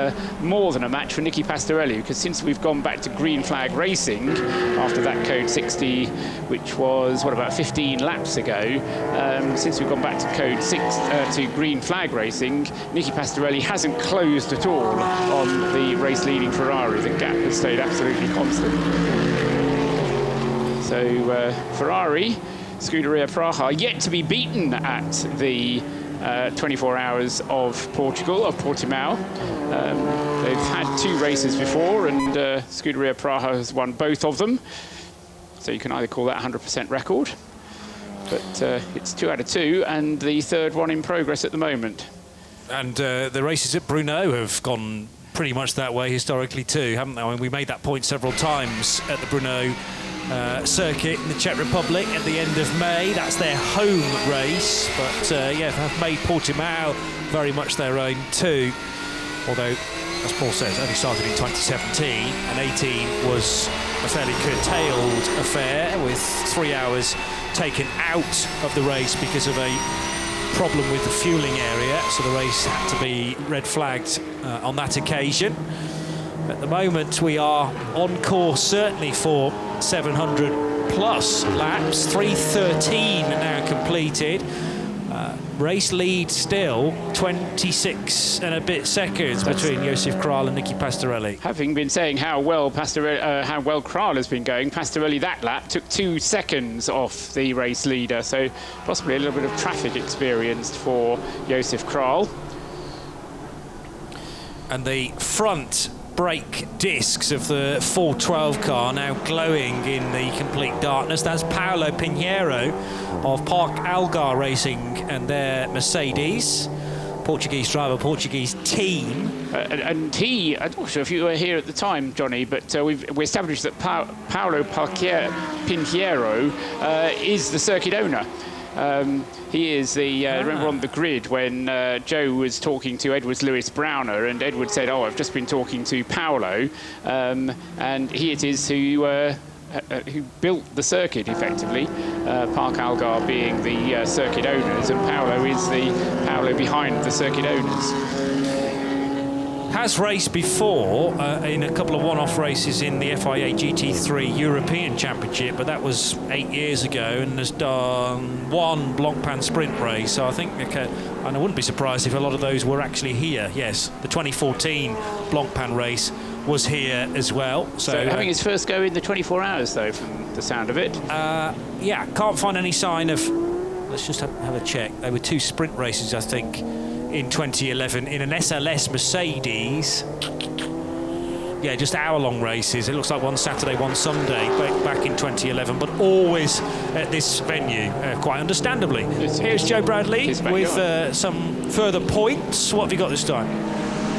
more than a match for Nicky Pastorelli, because since we've gone back to green flag racing after that Code 60, which was, what, about 15 laps ago, since we've gone back to Code 6 to green flag racing, Nicky Pastorelli hasn't closed at all on the race-leading Ferrari. The gap has stayed absolutely constant. So Ferrari, Scuderia Praha, yet to be beaten at the 24 Hours of Portugal, of Portimao. They've had 2 races before, and Scuderia Praha has won both of them. So you can either call that 100% record, but it's 2 out of 2, and the third one in progress at the moment. And the races at Brno have gone pretty much that way historically too, haven't they? I mean, we made that point several times at the Brno circuit in the Czech Republic at the end of May. That's their home race, but yeah, they've made Portimao very much their own too. Although, as Paul says, only started in 2017, and 18 was a fairly curtailed affair with 3 hours taken out of the race because of a problem with the fueling area, so the race had to be red flagged on that occasion. At the moment we are on course certainly for 700 plus laps, 3:13 now completed. Race lead still 26 and a bit seconds between Joseph Kral and Nicky Pastorelli. Having been saying how well Kral has been going, Pastorelli that lap took 2 seconds off the race leader, so possibly a little bit of traffic experienced for Joseph Kral. And the front brake discs of the 412 car now glowing in the complete darkness. That's Paolo Pinheiro of Park Algar Racing and their Mercedes. Portuguese driver, Portuguese team. And he, I'm not sure if you were here at the time, Johnny, but we established that Paolo Pinheiro is the circuit owner. He is the, remember on the grid when Joe was talking to Edwards Lewis Browner, and Edward said, oh, I've just been talking to Paolo, and he it is who built the circuit, effectively, Park Algar being the circuit owners, and Paolo is the Paolo behind the circuit owners. Has raced before in a couple of one-off races in the FIA GT3 European Championship, but that was 8 years ago, and has done one Blancpain sprint race. So I think, and I wouldn't be surprised if a lot of those were actually here. Yes, the 2014 Blancpain race was here as well. So having his first go in the 24 hours, though, from the sound of it. Yeah, can't find any sign of. Let's just have a check. There were 2 sprint races, I think, in 2011 in an SLS Mercedes. Yeah, just hour-long races. It looks like one Saturday, one Sunday back in 2011, but always at this venue, quite understandably. Here's Joe Bradley with some further points. What have you got this time?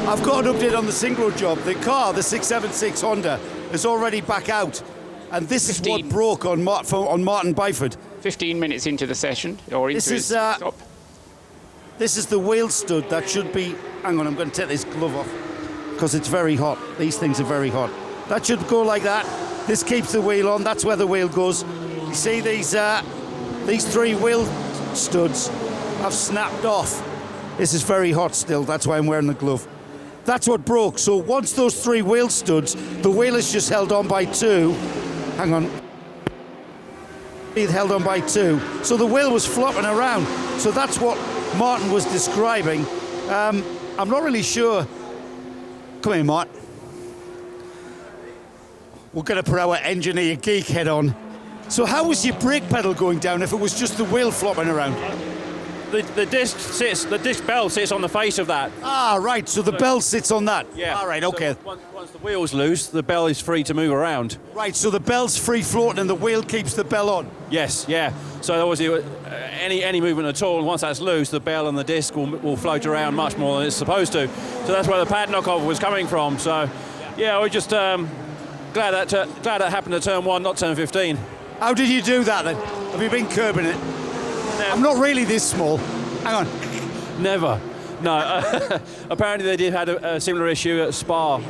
I've got an update on the synchro job. The car, the 676 Honda, is already back out, and this is what broke on Martin Byford. 15 minutes into the session, or into his stop. This is the wheel stud that should be... Hang on, I'm going to take this glove off because it's very hot. These things are very hot. That should go like that. This keeps the wheel on. That's where the wheel goes. You see these 3 wheel studs have snapped off. This is very hot still. That's why I'm wearing the glove. That's what broke. So once those 3 wheel studs, the wheel is just held on by 2. Hang on. It held on by 2. So the wheel was flopping around. So that's what Martin was describing. I'm not really sure. Come here, Martin. We're going to put our engineer geek head on. So how was your brake pedal going down if it was just the wheel flopping around? The disc bell sits on the face of that. Ah, right, so the bell sits on that. Yeah. All right, okay. So once the wheel's loose, the bell is free to move around. Right, so the bell's free floating and the wheel keeps the bell on? Yes, yeah. So obviously, any movement at all, once that's loose, the bell and the disc will float around much more than it's supposed to. So that's where the pad knockoff was coming from. So, yeah, we're just glad that happened at turn 1, not turn 15. How did you do that then? Have you been curbing it? I'm not really this small. Hang on. Never. No. Apparently they did have a similar issue at Spa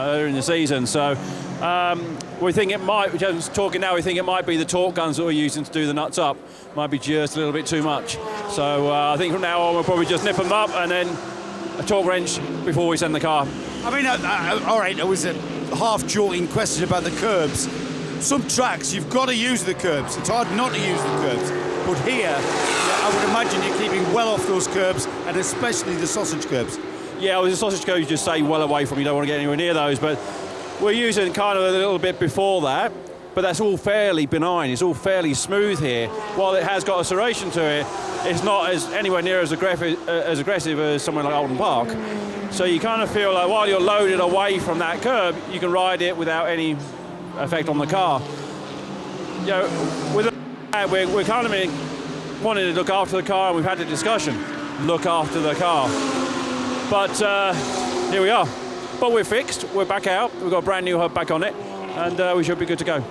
earlier in the season. So we think it might, just talking now, we think it might be the torque guns that we're using to do the nuts up. Might be just a little bit too much. So I think from now on we'll probably just nip them up and then a torque wrench before we send the car. I mean, all right, it was a half-joking question about the curbs. Some tracks, you've got to use the curbs. It's hard not to use the curbs. But here, I would imagine you're keeping well off those curbs, and especially the sausage curbs. Yeah, well, the sausage curbs you just stay well away from. You don't want to get anywhere near those. But we're using kind of a little bit before that. But that's all fairly benign. It's all fairly smooth here. While it has got a serration to it, it's not anywhere near as aggressive as somewhere like Oldham Park. So you kind of feel like while you're loaded away from that curb, you can ride it without any effect on the car. You know, with we're kind of wanting to look after the car, and we've had a discussion, look after the car. But here we are. But we're fixed, we're back out, we've got a brand new hub back on it, and we should be good to go.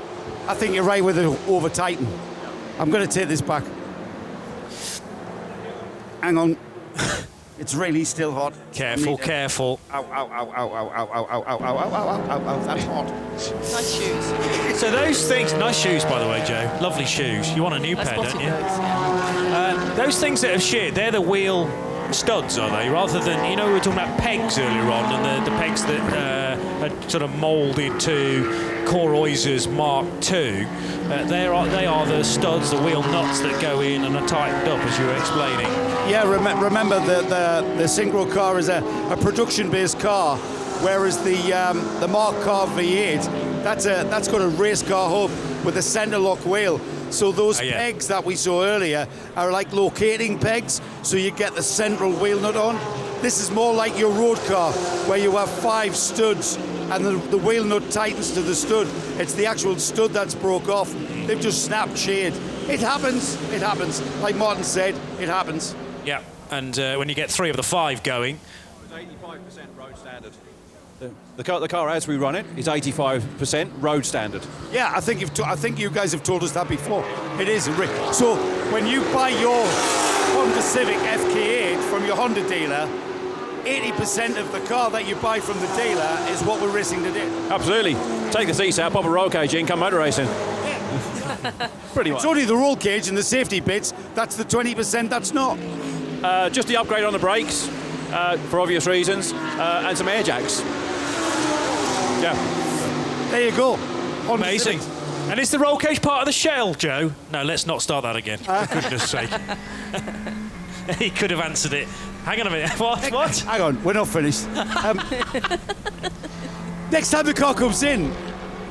I think you're right with it over tighten. I'm going to take this back. Hang on. It's really still hot. Careful, careful. Ow, ow, ow, ow, ow, ow, ow, ow, ow, ow, ow, ow, ow, that's hot. Nice shoes. So those things, nice shoes by the way, Joe. Lovely shoes. You want a new pair, don't you? Those things that have sheared, they're the wheel studs, are they? Rather than, you know, we were talking about pegs earlier on, and the pegs that had sort of moulded to Coroiser's Mark II. They are the studs, the wheel nuts that go in and are tightened up, as you were explaining. Yeah, remember the Synchro car is a production-based car, whereas the Mark car V8, that's got a race car hub with a centre lock wheel. So those pegs that we saw earlier are like locating pegs, so you get the central wheel nut on. This is more like your road car, where you have 5 studs and the wheel nut tightens to the stud. It's the actual stud that's broke off. They've just snapped shade. It happens. Like Martin said, it happens. Yeah, and when you get 3 of the 5 going. It's 85% road standard. The car as we run it is 85% road standard. Yeah, I think you guys have told us that before. It is. So when you buy your Honda Civic FK8 from your Honda dealer, 80% of the car that you buy from the dealer is what we're racing today. Absolutely. Take the seats out, pop a roll cage in, come motor racing. Pretty much. It's only the roll cage and the safety bits. That's the 20% that's not. Just the upgrade on the brakes, for obvious reasons, and some air jacks. Yeah. There you go. Amazing. And is the roll cage part of the shell, Joe? No, let's not start that again. For goodness sake. He could have answered it. Hang on a minute. What? Hang on, we're not finished. Next time the car comes in,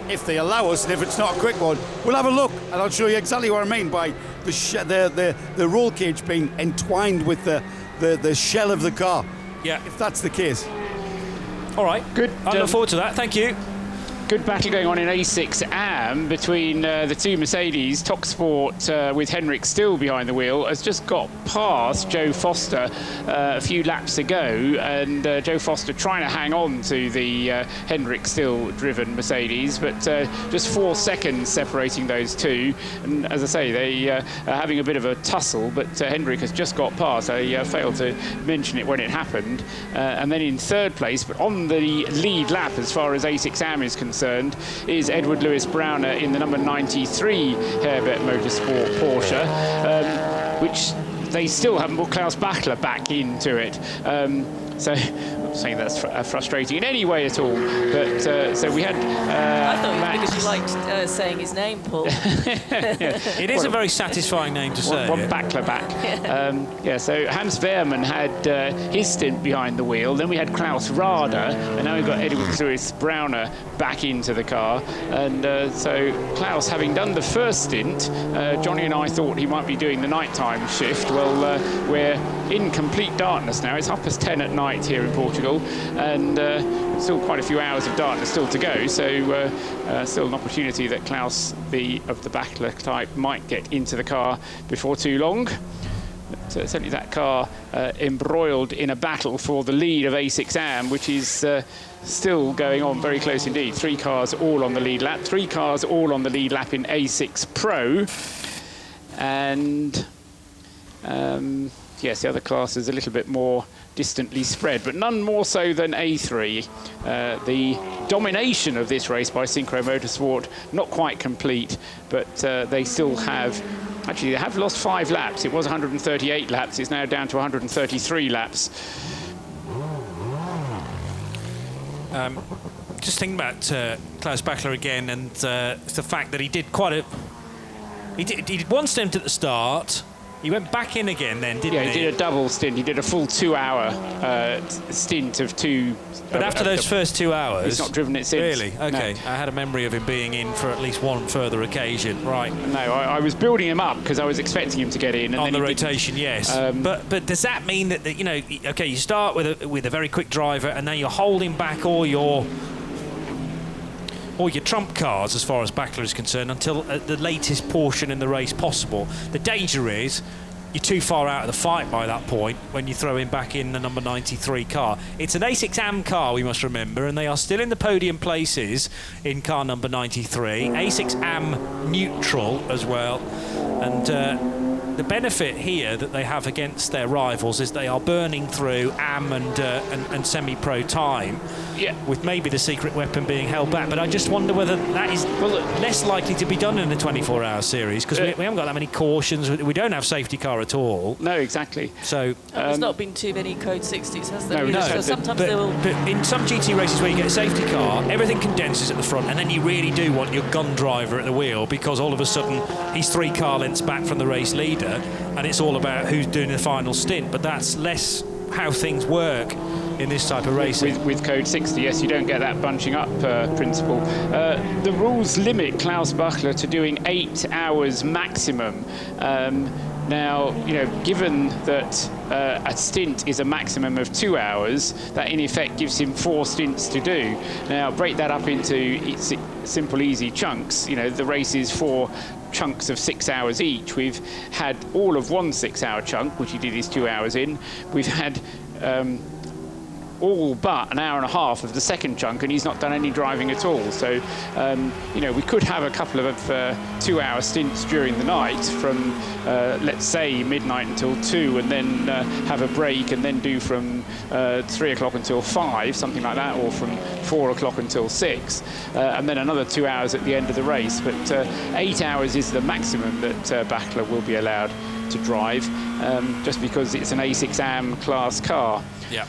if they allow us, and if it's not a quick one, we'll have a look, and I'll show you exactly what I mean by the roll cage being entwined with the shell of the car. Yeah. If that's the case. All right. Good. I look forward to that. Thank you. Good battle going on in A6 AM between the 2 Mercedes. Toxport with Henrik still behind the wheel has just got past Joe Foster a few laps ago, and Joe Foster trying to hang on to the Henrik still driven Mercedes, but just 4 seconds separating those two. And as I say, they are having a bit of a tussle, but Henrik has just got past. I failed to mention it when it happened. And then in 3rd place, but on the lead lap as far as A6 AM is concerned, is Edward Lewis Browner in the number 93 Herbert Motorsport Porsche, which they still haven't put Klaus Bachler back into it. So I'm not saying that's frustrating in any way at all. But so we had. I thought it was because you liked saying his name, Paul. It is a very satisfying name to say. One Bachler back. So Hans Wehrmann had his stint behind the wheel. Then we had Klaus Rader, and now we've got Edward Louis Browner back into the car. And so Klaus, having done the first stint, Johnny and I thought he might be doing the nighttime shift. Well, we're in complete darkness now. It's 10:30 at night here in Portugal, and still quite a few hours of darkness still to go. So still an opportunity that Klaus, of the Bachler type, might get into the car before too long. But certainly that car embroiled in a battle for the lead of A6AM, which is still going on very close indeed. 3 cars all on the lead lap, 3 cars all on the lead lap in A6 Pro, and yes, the other class is a little bit more distantly spread, but none more so than A3. The domination of this race by Synchro Motorsport, not quite complete, but they still have, actually they have lost 5 laps. It was 138 laps, it's now down to 133 laps. Just thinking about Klaus Bachler again, and the fact that he did quite a... He did one stint at the start. He went back in again then, didn't he? Yeah, he did a double stint. He did a full 2-hour stint of 2. But after those first 2 hours... He's not driven it since. Really? OK. No. I had a memory of him being in for at least one further occasion. Right. No, I was building him up because I was expecting him to get in. And on then the rotation, yes. But does that mean that, you know, OK, you start with a very quick driver and then you're holding back all your trump cards as far as Bachler is concerned until the latest portion in the race possible? The danger is you're too far out of the fight by that point when you throw him back in the number 93 car. It's an A6AM car, we must remember, and they are still in the podium places in car number 93. A6AM neutral as well. And the benefit here that they have against their rivals is they are burning through AM and semi-pro time, with maybe the secret weapon being held back. But I just wonder whether that is less likely to be done in the 24-hour series, because we haven't got that many cautions. We don't have safety car at all. No, exactly. So there's not been too many code 60s, has there? No. So sometimes they will... But in some GT races where you get a safety car, everything condenses at the front, and then you really do want your gun driver at the wheel, because all of a sudden he's 3 car lengths back from the race leader, and it's all about who's doing the final stint. But that's less how things work in this type of racing. With code 60, yes, you don't get that bunching up principle. The rules limit Klaus Bachler to doing 8 hours maximum. Now, you know, given that a stint is a maximum of 2 hours, that in effect gives him 4 stints to do. Now, break that up into simple, easy chunks. You know, the race is 4 chunks of 6 hours each. We've had all of one 6-hour chunk, which he did his 2 hours in. We've had all but an hour and a half of the second chunk, and he's not done any driving at all. So, you know, we could have a couple of 2-hour stints during the night from, let's say, midnight until 2, and then have a break, and then do from 3 o'clock until 5, something like that, or from 4 o'clock until 6, and then another 2 hours at the end of the race. But 8 hours is the maximum that Bachler will be allowed to drive, just because it's an A6AM class car. Yeah.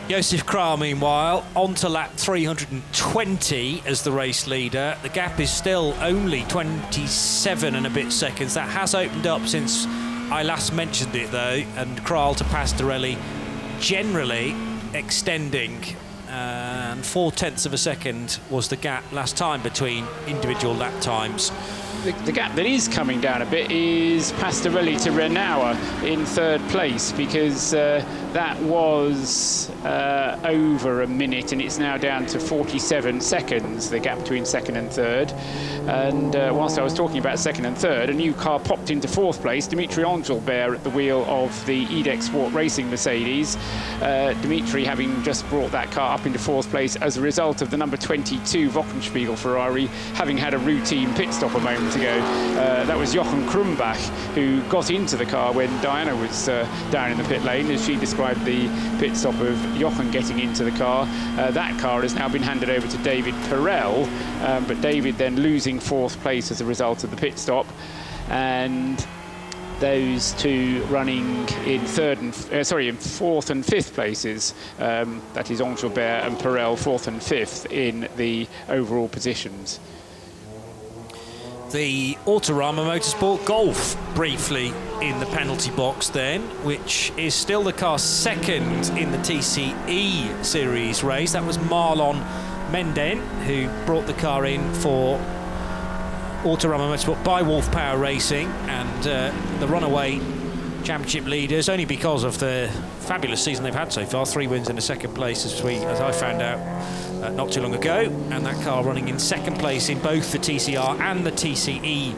Josef Krah, meanwhile, on to lap 320 as the race leader. The gap is still only 27 and a bit seconds. That has opened up since I last mentioned it, though, and Krah to Pastorelli generally extending. And 0.4 of a second was the gap last time between individual lap times. The gap that is coming down a bit is Pastorelli to Renauer in 3rd place, because that was over a minute, and it's now down to 47 seconds, the gap between 2nd and 3rd. And whilst I was talking about 2nd and 3rd, a new car popped into 4th place, Dimitri Angelbert at the wheel of the EDEX Sport Racing Mercedes. Dimitri having just brought that car up into 4th place as a result of the number 22 Wochenspiegel Ferrari having had a routine pit stop a moment ago. That was Jochen Krumbach, who got into the car when Diana was down in the pit lane, as she described the pit stop of Jochen getting into the car. That car has now been handed over to David Perel, but David then losing 4th place as a result of the pit stop. And those two running in fourth and fifth places. That is Engelbert and Perel, fourth and fifth in the overall positions. The Autorama Motorsport Golf briefly in the penalty box then, which is still the car's second in the TCE series race. That was Marlon Menden who brought the car in for Autorama Motorsport by Wolf Power Racing, and the runaway championship leaders, only because of the fabulous season they've had so far. 3 wins in the second place, as I found out not too long ago, and that car running in second place in both the TCR and the TCE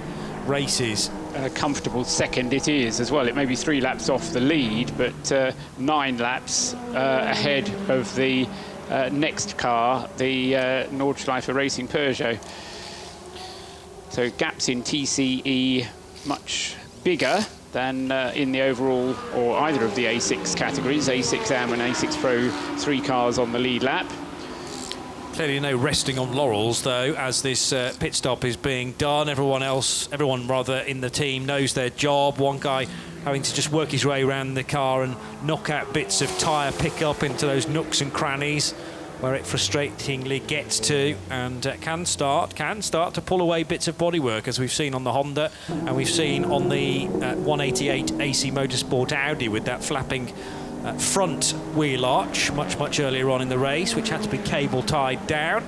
races. And a comfortable second it is as well. It may be 3 laps off the lead, but 9 laps ahead of the next car, the Nordschleifer Racing Peugeot. So gaps in TCE much bigger than in the overall, or either of the A6 categories, A6 Am and A6 Pro, 3 cars on the lead lap. Clearly no resting on laurels, though, as this pit stop is being done. Everyone in the team knows their job. One guy having to just work his way around the car and knock out bits of tyre pickup into those nooks and crannies where it frustratingly gets to, and can start to pull away bits of bodywork, as we've seen on the Honda and we've seen on the 188 AC Motorsport Audi with that flapping front wheel arch much earlier on in the race, which had to be cable tied down.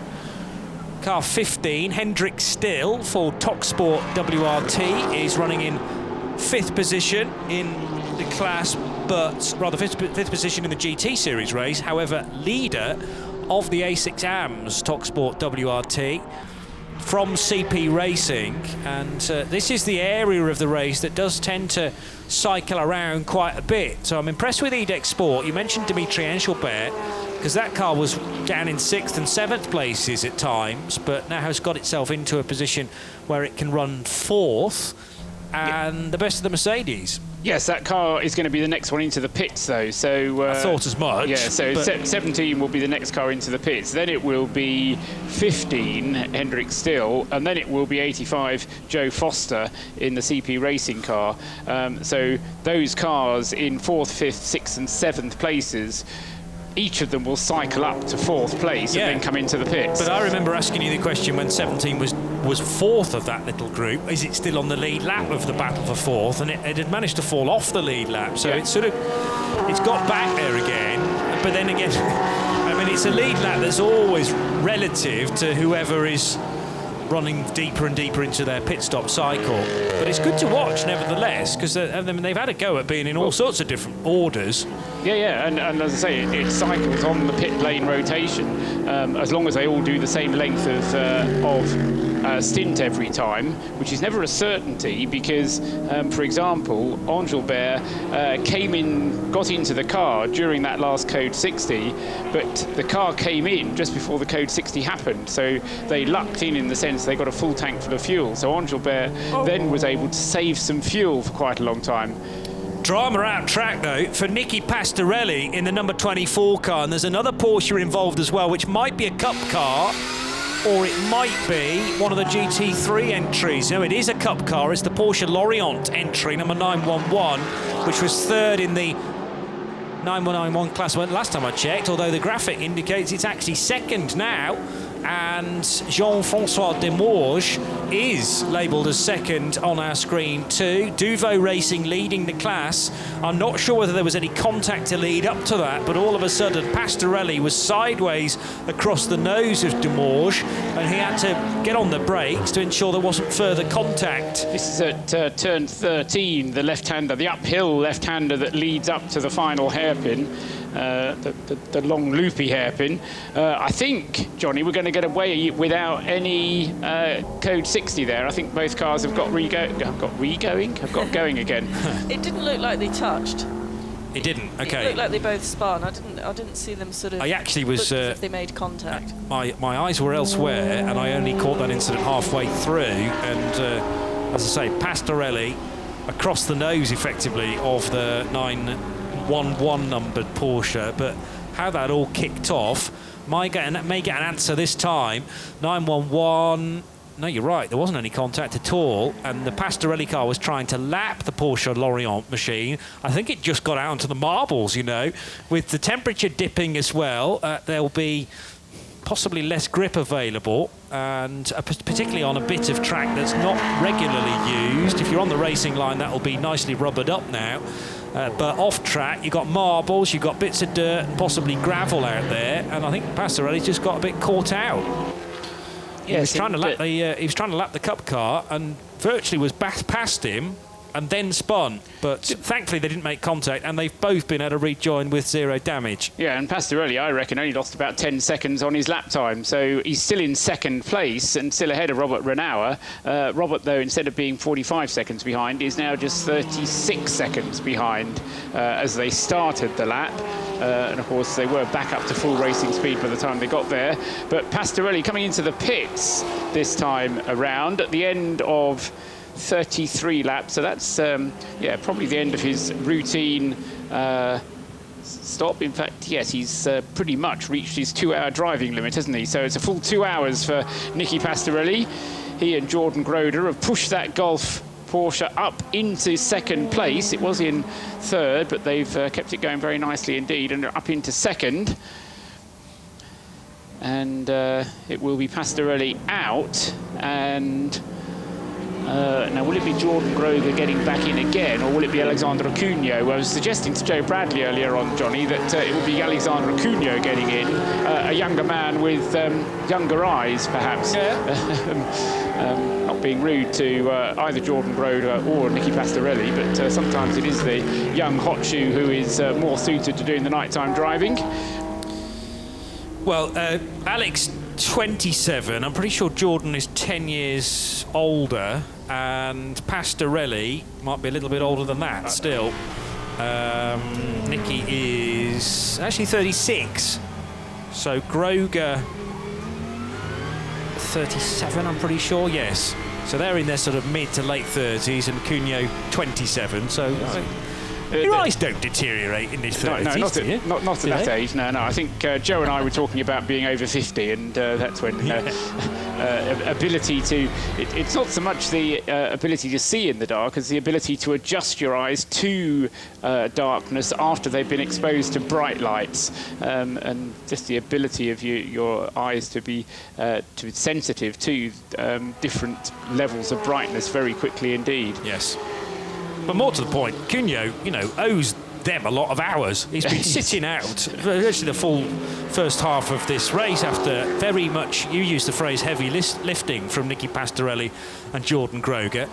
Car 15, Hendrik Still for TalkSport WRT, is running in 5th position in the class, but rather 5th position in the GT Series race. However, leader of the A6 AMS TalkSport WRT from CP Racing, and this is the area of the race that does tend to cycle around quite a bit. So I'm impressed with Edex Sport. You mentioned Dimitri Engelbert, because that car was down in 6th and 7th places at times, but now has got itself into a position where it can run 4th, and the best of the Mercedes. Yes, that car is going to be the next one into the pits, though. So I thought as much. Yeah, so 17 will be the next car into the pits. Then it will be 15, Hendrik Still, and then it will be 85, Joe Foster in the CP Racing car. So those cars in 4th, 5th, 6th and 7th places, each of them will cycle up to 4th place and then come into the pits. But I remember asking you the question when 17 was 4th of that little group. Is it still on the lead lap of the battle for 4th? And it had managed to fall off the lead lap, so it's got back there again. But then again, I mean, it's a lead lap that's always relative to whoever is running deeper and deeper into their pit stop cycle. But it's good to watch nevertheless, because they've had a go at being in all sorts of different orders. Yeah, and as I say, it cycles on the pit lane rotation, as long as they all do the same length of stint every time, which is never a certainty, because, for example, Engelbert got into the car during that last Code 60, but the car came in just before the Code 60 happened, so they lucked in the sense they got a full tank full of fuel. So Engelbert then was able to save some fuel for quite a long time. Drama out track, though, for Nicky Pastorelli in the number 24 car, and there's another Porsche involved as well, which might be a Cup car, or it might be one of the GT3 entries. No, it is a Cup car. It's the Porsche Lorient entry, number 911, which was 3rd in the 9191 class last time I checked, although the graphic indicates it's actually 2nd now. And Jean-Francois Demorge is labelled as 2nd on our screen too. Duvo Racing leading the class. I'm not sure whether there was any contact to lead up to that, but all of a sudden Pastorelli was sideways across the nose of Demorge, and he had to get on the brakes to ensure there wasn't further contact. This is at turn 13, the left-hander, the uphill left-hander that leads up to the final hairpin. The long loopy hairpin. I think, Johnny, we're going to get away without any Code 60 there. I think both cars have got going again. It didn't look like they touched. It didn't. Okay. It looked like they both spun. I didn't see them sort of. I actually was. Looked as if they made contact. My eyes were elsewhere, and I only caught that incident halfway through. And as I say, Pastorelli across the nose, effectively, of the 911 numbered Porsche, but how that all kicked off may get an answer this time. 911, no, you're right. There wasn't any contact at all, and the Pastorelli car was trying to lap the Porsche Lorient machine. I think it just got out onto the marbles, you know. With the temperature dipping as well, there'll be possibly less grip available, and particularly on a bit of track that's not regularly used. If you're on the racing line, that'll be nicely rubbered up now. But off track, you've got marbles, you've got bits of dirt, and possibly gravel out there, and I think Pastorelli just got a bit caught out. He was trying to lap the Cup car and virtually was past him and then spun, but thankfully they didn't make contact, and they've both been able to rejoin with 0 damage. Yeah, and Pastorelli, I reckon, only lost about 10 seconds on his lap time, so he's still in second place and still ahead of Robert Renauer. Robert, though, instead of being 45 seconds behind, is now just 36 seconds behind as they started the lap. And of course, they were back up to full racing speed by the time they got there. But Pastorelli coming into the pits this time around at the end of 33 laps, so that's probably the end of his routine stop. In fact, yes, he's pretty much reached his 2-hour driving limit, hasn't he? So it's a full 2 hours for Nicky Pastorelli. He and Jordan Groder have pushed that Golf Porsche up into second place. It was in third, but they've kept it going very nicely indeed, and up into second. And it will be Pastorelli out, and now, will it be Jordan Groger getting back in again, or will it be Alexandre Cugno? I was suggesting to Joe Bradley earlier on, Johnny, that it will be Alexandre Cugno getting in, a younger man with younger eyes, perhaps. Yeah. Not being rude to either Jordan Groger or Nicky Pastorelli, but sometimes it is the young hot shoe who is more suited to doing the nighttime driving. Well, Alex, 27. I'm pretty sure Jordan is 10 years older, and Pastorelli might be a little bit older than that still. Nicky is actually 36. So Groger, 37, I'm pretty sure, yes. So they're in their sort of mid to late 30s, and Cugno 27. So your eyes don't deteriorate in his 30s, not at that age. No. I think Joe and I were talking about being over 50, and that's when ability to... It's not so much the ability to see in the dark as the ability to adjust your eyes to darkness after they've been exposed to bright lights, and just the ability of your eyes to be sensitive to different levels of brightness very quickly indeed. Yes. But more to the point, Cugno, owes them a lot of hours. He's been sitting out virtually the full first half of this race after very much, you used the phrase, heavy lifting from Nicky Pastorelli and Jordan Groger.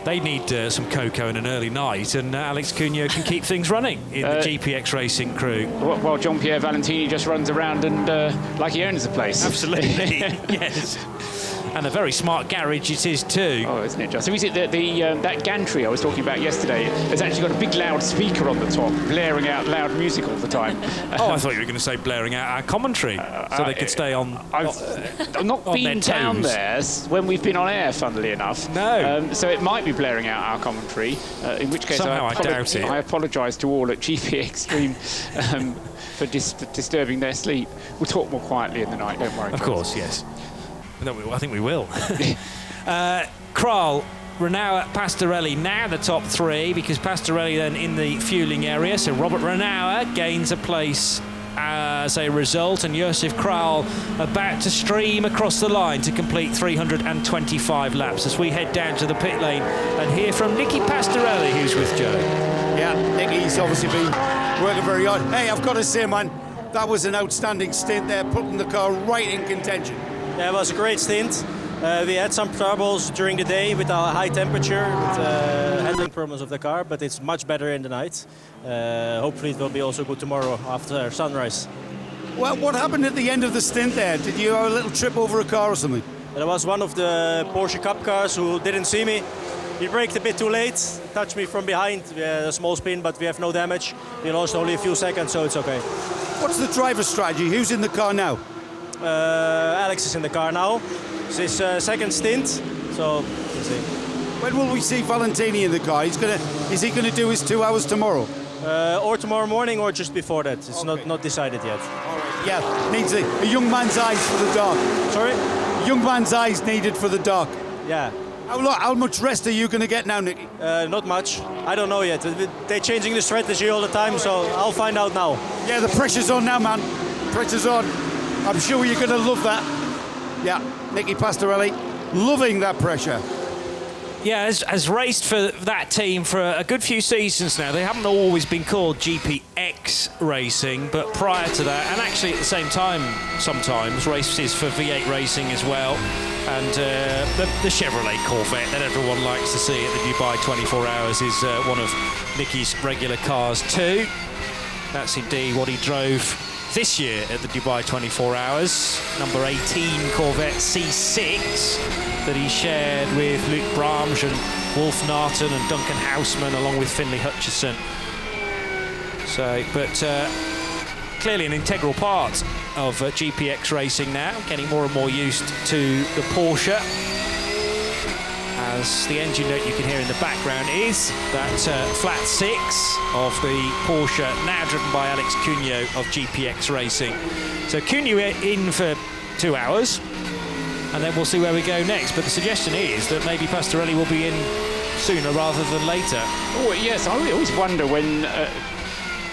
They need some cocoa and an early night, and Alex Cugno can keep things running in the GPX Racing crew. While Jean-Pierre Valentini just runs around and like he owns the place. Absolutely, yes. And a very smart garage it is too. Oh, isn't it just? So is it that gantry I was talking about yesterday has actually got a big loud speaker on the top, blaring out loud music all the time. I thought you were going to say blaring out our commentary, so they could stay on. I've not been down there when we've been on air, funnily enough. No. So it might be blaring out our commentary, in which case somehow I doubt it. I apologise to all at GP Extreme for disturbing their sleep. We'll talk more quietly in the night, don't worry. Of course, yes. No, I think we will. Kral, Renauer, Pastorelli now the top three, because Pastorelli then in the fueling area. So Robert Renauer gains a place as a result, and Josef Kral about to stream across the line to complete 325 laps as we head down to the pit lane and hear from Nicky Pastorelli, who's with Joe. Yeah, Nicky's obviously been working very hard. Hey, I've got to say, man, that was an outstanding stint there, putting the car right in contention. Yeah, it was a great stint. We had some troubles during the day with our high temperature, with handling problems of the car, but it's much better in the night. Hopefully it will be also good tomorrow after sunrise. Well, what happened at the end of the stint there? Did you have a little trip over a car or something? There was one of the Porsche Cup cars who didn't see me. He braked a bit too late, touched me from behind. We had a small spin, but we have no damage. We lost only a few seconds, so it's okay. What's the driver strategy? Who's in the car now? Alex is in the car now. It's his second stint, so we'll see. When will we see Valentini in the car? Is he gonna do his 2 hours tomorrow? Or tomorrow morning, or just before that. It's not decided yet. Yeah, needs a young man's eyes for the dark. Sorry? young man's eyes needed for the dark. Yeah. How much rest are you going to get now, Nicky? Not much. I don't know yet. They're changing the strategy all the time, so I'll find out now. Yeah, the pressure's on now, man. Pressure's on. I'm sure you're going to love that. Yeah, Nicky Pastorelli, loving that pressure. Yeah, has raced for that team for a good few seasons now. They haven't always been called GPX Racing, but prior to that, and actually at the same time, sometimes races for V8 Racing as well. And the Chevrolet Corvette that everyone likes to see at the Dubai 24 Hours is one of Nicky's regular cars too. That's indeed what he drove this year at the Dubai 24 Hours, number 18 Corvette C6 that he shared with Luke Bramge and Wolf Narton and Duncan Houseman along with Finlay Hutchison. So, but clearly an integral part of GPX racing now, getting more and more used to the Porsche. As the engine note you can hear in the background is that flat 6 of the Porsche, now driven by Alex Cugno of GPX Racing. So Cugno in for 2 hours, and then we'll see where we go next. But the suggestion is that maybe Pastorelli will be in sooner rather than later. Oh yes, I always wonder when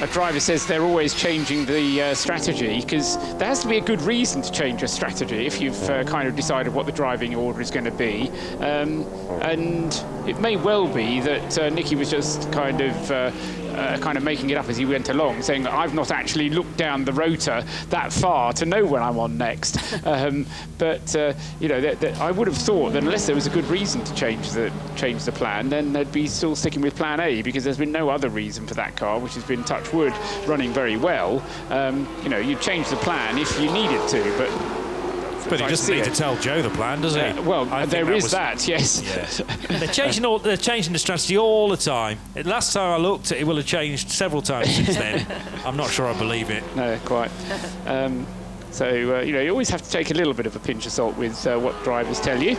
a driver says they're always changing the strategy, because there has to be a good reason to change a strategy if you've kind of decided what the driving order is going to be. And it may well be that Nicky was just kind of making it up as he went along, saying I've not actually looked down the rotor that far to know when I'm on next. But you know, I would have thought that unless there was a good reason to change the plan, then they'd be still sticking with plan A, because there's been no other reason for that car, which has been, touch wood, running very well. You know, you change the plan if you needed to, but he doesn't need to tell Joe the plan, does he? Well, there is that, yes. Yeah. They're changing the strategy all the time. Last time I looked, it will have changed several times since then. I'm not sure I believe it. No, quite. So you know, you always have to take a little bit of a pinch of salt with what drivers tell you,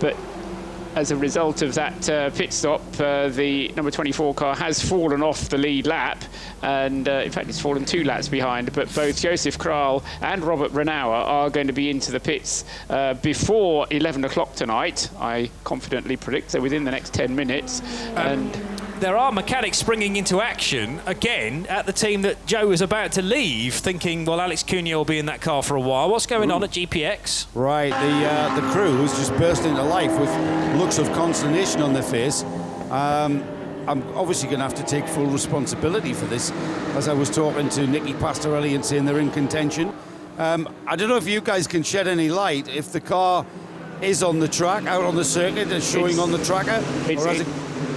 but as a result of that pit stop, the number 24 car has fallen off the lead lap, and in fact it's fallen 2 laps behind, but both Joseph Kral and Robert Renauer are going to be into the pits before 11 o'clock tonight, I confidently predict, so within the next 10 minutes. And there are mechanics springing into action again at the team that Joe was about to leave, thinking, well, Alex Cugno will be in that car for a while. What's going on at GPX? Right, the crew has just burst into life with looks of consternation on their face. I'm obviously going to have to take full responsibility for this, as I was talking to Nicky Pastorelli and saying they're in contention. I don't know if you guys can shed any light if the car is on the track, out on the circuit, and showing on the tracker.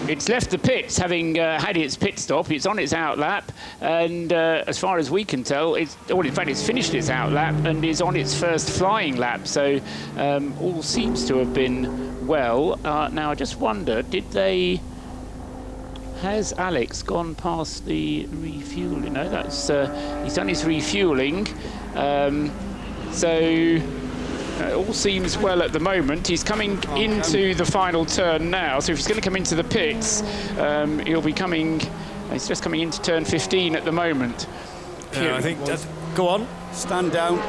It's left the pits, having had its pit stop. It's on its out lap, and as far as we can tell, in fact, it's finished its out lap and is on its first flying lap. So all seems to have been well. Now, I just wonder, has Alex gone past the refueling? No, that's he's done his refueling. All seems well at the moment. He's coming into the final turn now, so if he's going to come into the pits, he'll be coming. He's just coming into turn 15 at the moment. I think. Go on. Stand down.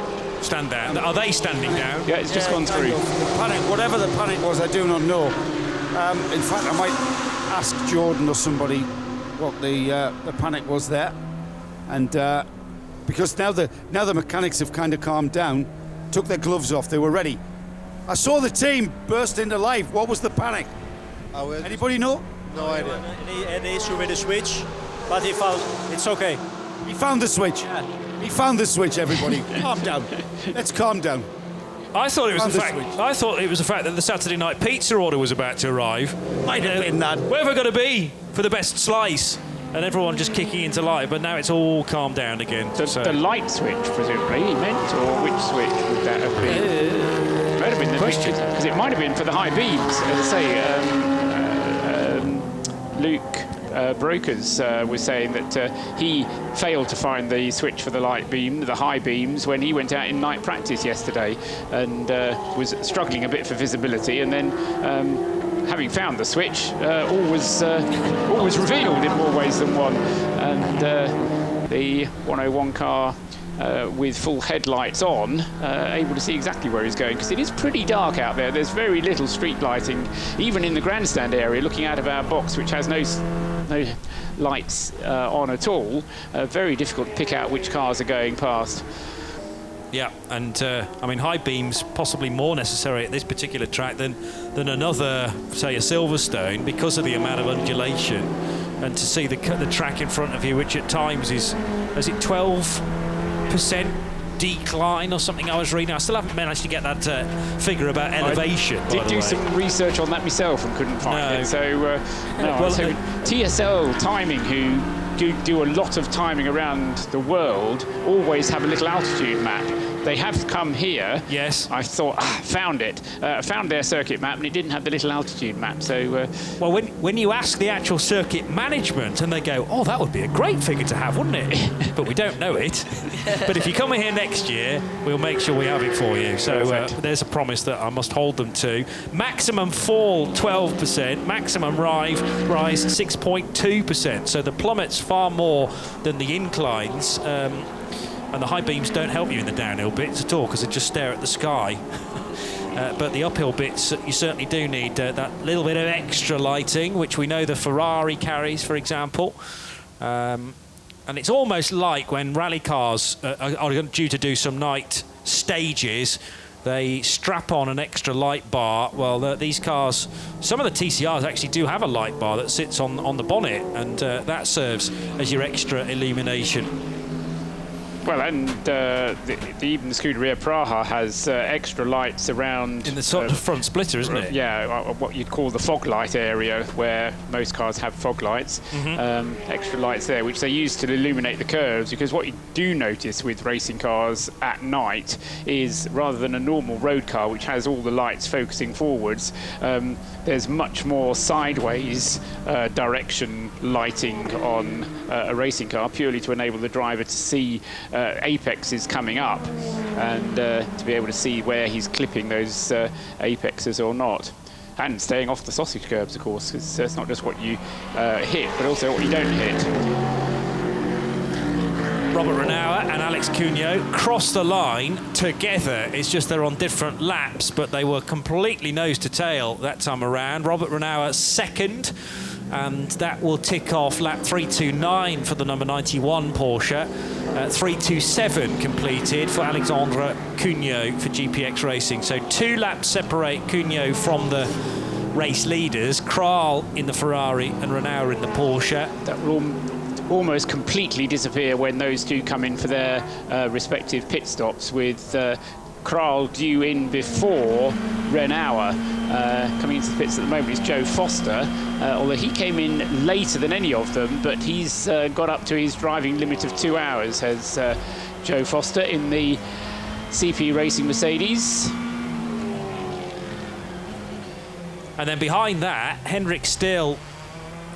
Stand down. Are they standing down? Yeah, it's just gone through. The panic, whatever the panic was, I do not know. In fact, I might ask Jordan or somebody what the panic was there, and because now the mechanics have kind of calmed down. Took their gloves off, they were ready. I saw the team burst into life. What was the panic? Anybody know? No idea. Any issue with the switch, but he found it's okay. He found the switch. Yeah. He found the switch, everybody. Calm down. Let's calm down. I thought it was the fact that the Saturday night pizza order was about to arrive. Might have been that. Where have we got to be for the best slice? And everyone just kicking into life, but now it's all calmed down again. The light switch, presumably, he meant, or which switch would that have been? It might have been the question, because it might have been for the high beams. As I say, Luke Brokers was saying that he failed to find the switch for the high beams, when he went out in night practice yesterday, and was struggling a bit for visibility, and then having found the switch, all was revealed in more ways than one. And the 101 car with full headlights on, able to see exactly where he's going, because it is pretty dark out there. There's very little street lighting, even in the grandstand area, looking out of our box, which has no lights on at all. Very difficult to pick out which cars are going past. Yeah, and I mean, high beams possibly more necessary at this particular track than another, say, a Silverstone, because of the amount of undulation, and to see the track in front of you, which at times is it 12% decline or something I was reading. I still haven't managed to get that figure about elevation. I did do some research on that myself and couldn't find it. So, so TSL Timing, who do a lot of timing around the world, always have a little altitude map. They have come here. Yes. I thought, found it. Found their circuit map, and it didn't have the little altitude map. So, well, when you ask the actual circuit management, and they go, "Oh, that would be a great figure to have, wouldn't it?" But we don't know it. But if you come here next year, we'll make sure we have it for you. So there's a promise that I must hold them to. Maximum fall 12%, maximum rise 6.2%. So the plummet's far more than the inclines. And the high beams don't help you in the downhill bits at all, because they just stare at the sky. But the uphill bits, you certainly do need that little bit of extra lighting, which we know the Ferrari carries, for example. And it's almost like when rally cars are due to do some night stages, they strap on an extra light bar. Well, these cars, some of the TCRs actually do have a light bar that sits on the bonnet, and that serves as your extra illumination. Well, and even the Scuderia Praha has extra lights around... In the sort of front splitter, isn't it? Yeah, what you'd call the fog light area, where most cars have fog lights. Extra lights there, which they use to illuminate the curves, because what you do notice with racing cars at night is, rather than a normal road car, which has all the lights focusing forwards, there's much more sideways direction lighting on a racing car, purely to enable the driver to see apexes coming up, and to be able to see where he's clipping those apexes or not. And staying off the sausage curbs, of course, because it's not just what you hit, but also what you don't hit. Robert Renauer and Alex Cunio crossed the line together. It's just they're on different laps, but they were completely nose to tail that time around. Robert Renauer second, and that will tick off lap 329 for the number 91 Porsche. 327 completed for Alexandre Cunio for GPX Racing. So 2 laps separate Cunio from the race leaders. Kral in the Ferrari and Renauer in the Porsche. That will almost completely disappear when those two come in for their respective pit stops, with Kral due in before Renauer. Coming into the pits at the moment is Joe Foster, although he came in later than any of them, but he's got up to his driving limit of 2 hours, has Joe Foster in the CP Racing Mercedes. And then behind that, Hendrik Still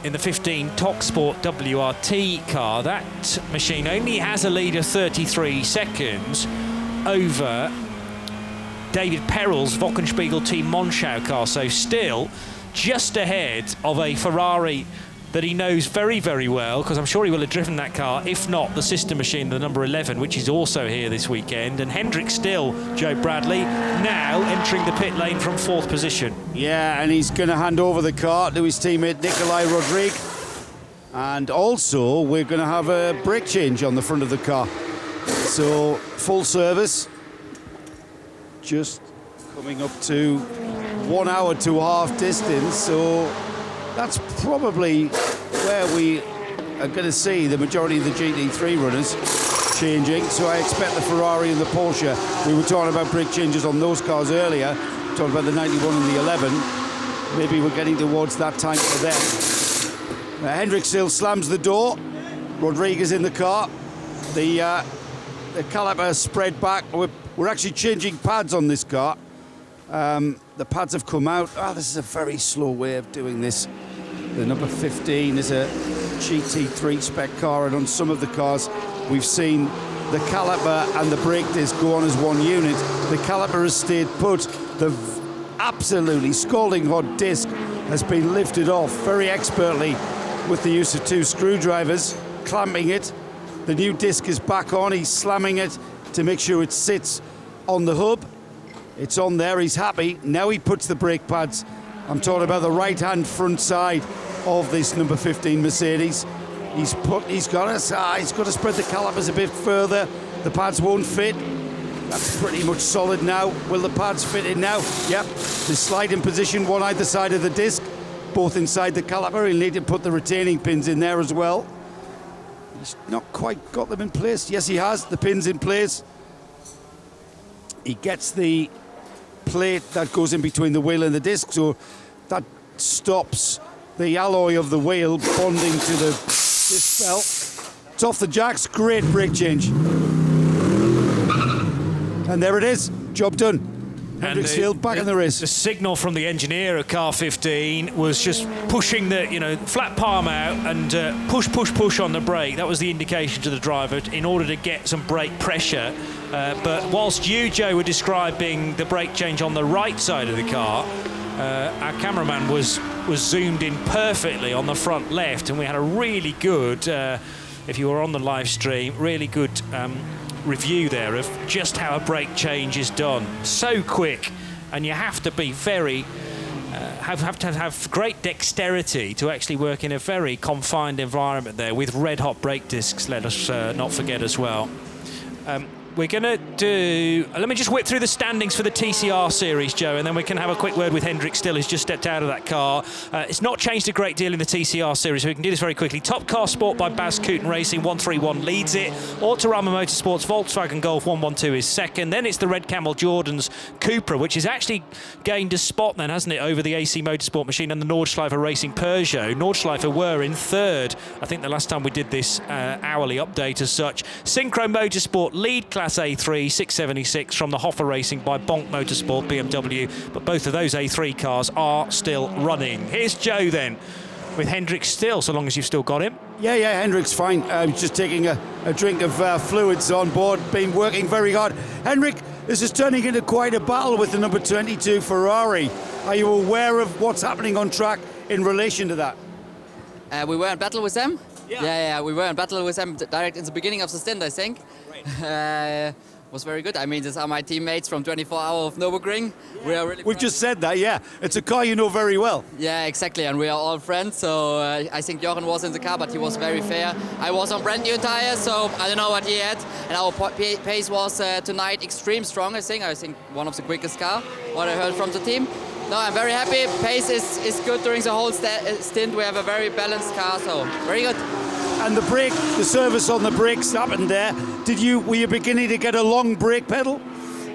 in the 15 Toksport WRT car. That machine only has a lead of 33 seconds over David Perel's Wochenspiegel Team Monschau car, so still just ahead of a Ferrari that he knows very, very well, because I'm sure he will have driven that car, if not the sister machine, the number 11, which is also here this weekend. And Hendrik Still, Joe Bradley, now entering the pit lane from 4th position. Yeah, and he's going to hand over the car to his teammate Nikolai Rodrigue. And also, we're going to have a brake change on the front of the car. So, full service. Just coming up to 1 hour to half distance, so that's probably where we are going to see the majority of the GT3 runners changing. So I expect the Ferrari and the Porsche, we were talking about brake changes on those cars earlier, talking about the 91 and the 11, maybe we're getting towards that time for them. Hendrik Still slams the door, Rodriguez in the car, the caliper spread back. We're actually changing pads on this car. The pads have come out. This is a very slow way of doing this. The number 15 is a GT3 spec car, and on some of the cars we've seen the caliper and the brake disc go on as one unit. The caliper has stayed put. The absolutely scalding hot disc has been lifted off very expertly with the use of 2 screwdrivers, clamping it. The new disc is back on. He's slamming it to make sure it sits on the hub. It's on there. He's happy. Now he puts the brake pads. I'm talking about the right-hand front side of this number 15 Mercedes. He's got to spread the calipers a bit further. The pads won't fit. That's pretty much solid now. Will the pads fit in now? Yep. The slide in position, one either side of the disc, both inside the caliper. He'll need to put the retaining pins in there as well. He's not quite got them in place. Yes, he has. The pins in place. He gets the plate that goes in between the wheel and the disc, so that stops the alloy of the wheel bonding to the disc belt. It's off the jacks. Great brake change. And there it is. Job done. Hendricksfield back in the race. The signal from the engineer at car 15 was just pushing the, flat palm out and push on the brake. That was the indication to the driver in order to get some brake pressure. But whilst you, Joe, were describing the brake change on the right side of the car, our cameraman was zoomed in perfectly on the front left, and we had a really good, if you were on the live stream, really good review there of just how a brake change is done. So quick, and you have to be very have great dexterity to actually work in a very confined environment there with red hot brake discs, let us not forget as well. We're going to do... Let me just whip through the standings for the TCR series, Joe, and then we can have a quick word with Hendrik Still, who's just stepped out of that car. It's not changed a great deal in the TCR series, so we can do this very quickly. Top Car Sport by Baz Kooten Racing, 131 leads it. Autorama Motorsports Volkswagen Golf 112 is second. Then it's the Red Camel Jordan's Cupra, which has actually gained a spot then, hasn't it, over the AC Motorsport machine and the Nordschleifer Racing Peugeot. Nordschleifer were in third, I think the last time we did this hourly update as such. Synchro Motorsport lead Class A3, 676 from the Hoffa Racing by Bonk Motorsport BMW, but both of those A3 cars are still running. Here's Joe then with Hendrik Still, so long as you've still got him. Yeah, Hendrik's fine. Just taking a drink of fluids on board, been working very hard. Hendrik, this is turning into quite a battle with the number 22 Ferrari. Are you aware of what's happening on track in relation to that? We were in battle with them? Yeah, we were in battle with them direct in the beginning of the stint, I think. Was very good. I mean, these are my teammates from 24 Hour of Nürburgring. We've just said that, yeah. It's a car you know very well. Yeah, exactly, and we are all friends, so I think Jochen was in the car, but he was very fair. I was on brand new tires, so I don't know what he had, and our pace was tonight extreme strong, I think one of the quickest car, what I heard from the team. No, I'm very happy. Pace is good during the whole stint. We have a very balanced car, so very good. And the brake, the service on the brakes happened there. Were you beginning to get a long brake pedal?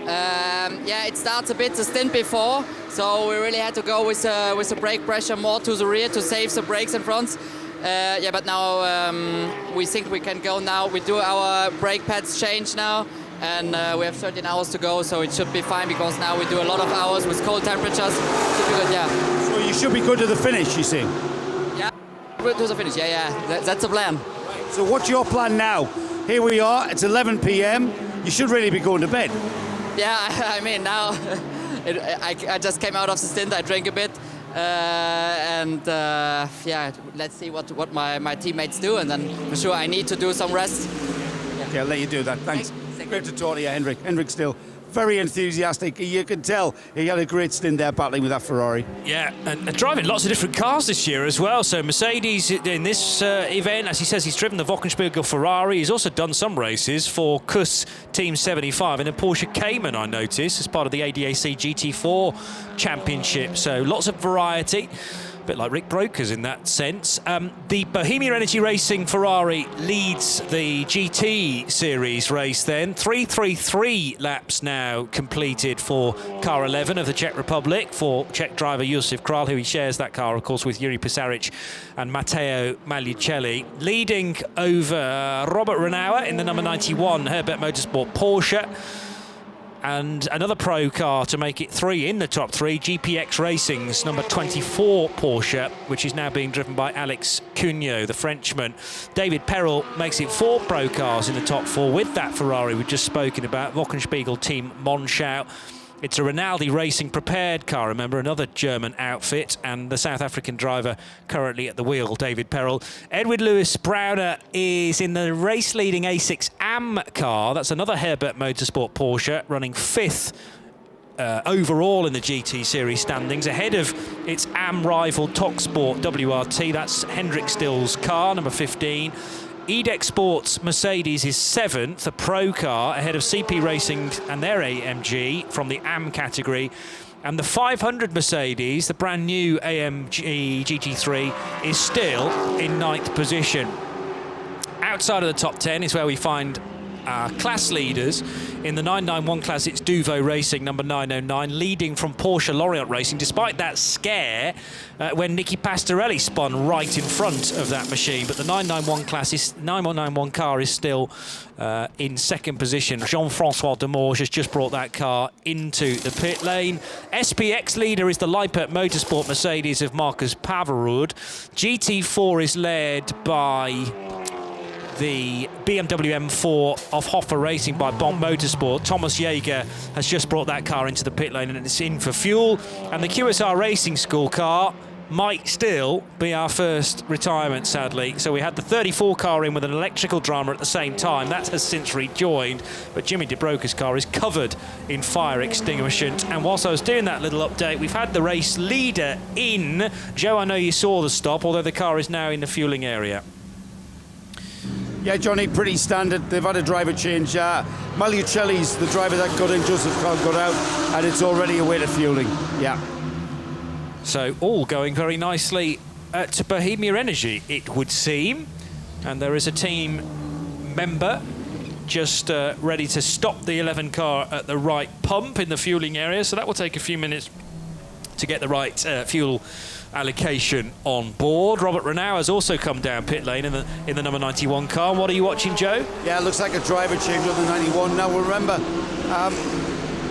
Yeah, it starts a bit the stint before, so we really had to go with the brake pressure more to the rear to save the brakes in front. Yeah, but now we think we can go now. We do our brake pads change now, and we have 13 hours to go, so it should be fine because now we do a lot of hours with cold temperatures. Should be good, yeah. So you should be good to the finish, you see? Yeah, good to the finish, yeah. That's the plan. So what's your plan now? Here we are, it's 11 p.m. You should really be going to bed. Yeah, I mean, now I just came out of the stint, I drank a bit. Yeah, let's see what my teammates do, and then for sure I need to do some rest. Yeah. Okay, I'll let you do that. Thanks. Great to talk to you, Hendrik. Hendrik Still very enthusiastic. You can tell he had a great stint there battling with that Ferrari. Yeah, and driving lots of different cars this year as well. So Mercedes in this event, as he says, he's driven the Wochenspiegel Ferrari. He's also done some races for KUS Team 75 in a Porsche Cayman, I noticed, as part of the ADAC GT4 Championship. So lots of variety. A bit like Rick Brokers in that sense. The Bohemia Energy Racing Ferrari leads the GT Series race then. 333 laps now completed for car 11 of the Czech Republic for Czech driver Josef Král, who he shares that car, of course, with Juri Pisaric and Matteo Magliucelli. Leading over Robert Renauer in the number 91 Herbert Motorsport Porsche. And another pro car to make it 3 in the top 3, GPX Racing's number 24 Porsche, which is now being driven by Alex Cugnot, the Frenchman. David Perel makes it 4 pro cars in the top 4 with that Ferrari we've just spoken about, Wochenspiegel Team Monschau. It's a Rinaldi Racing prepared car, remember, another German outfit, and the South African driver currently at the wheel, David Perel. Edward Lewis Browner is in the race-leading A6 AM car. That's another Herbert Motorsport Porsche, running 5th overall in the GT Series standings, ahead of its AM rival Toksport WRT. That's Hendrik Still's car, number 15. EDEC Sports Mercedes is 7th, a pro car, ahead of CP Racing and their AMG from the AM category. And the 500 Mercedes, the brand new AMG GT3, is still in 9th position. Outside of the top 10 is where we find our class leaders. In the 991 class, it's Duvo Racing, number 909, leading from Porsche Lorient Racing, despite that scare when Nicky Pastorelli spun right in front of that machine. But the 991 car is still in 2nd position. Jean-Francois Demorge has just brought that car into the pit lane. SPX leader is the Lippert Motorsport Mercedes of Marcus Pavarud. GT4 is led by the BMW M4 of Hoffa Racing by Bond Motorsport. Thomas Jaeger has just brought that car into the pit lane and it's in for fuel. And the QSR Racing School car might still be our first retirement, sadly. So we had the 34 car in with an electrical drama at the same time. That has since rejoined, but Jimmy De Broca's car is covered in fire extinguishant. And whilst I was doing that little update, we've had the race leader in. Joe, I know you saw the stop, although the car is now in the fueling area. Yeah, Johnny, pretty standard. They've had a driver change. Magliucelli's the driver that got in, Joseph Kahn got out, and it's already away to fueling. Yeah. So all going very nicely to Bohemia Energy, it would seem. And there is a team member just ready to stop the 11 car at the right pump in the fueling area. So that will take a few minutes to get the right fuel allocation on board. Robert Renaud has also come down pit lane in the number 91 car. What are you watching, Joe? Yeah, it looks like a driver change on the 91. Now remember,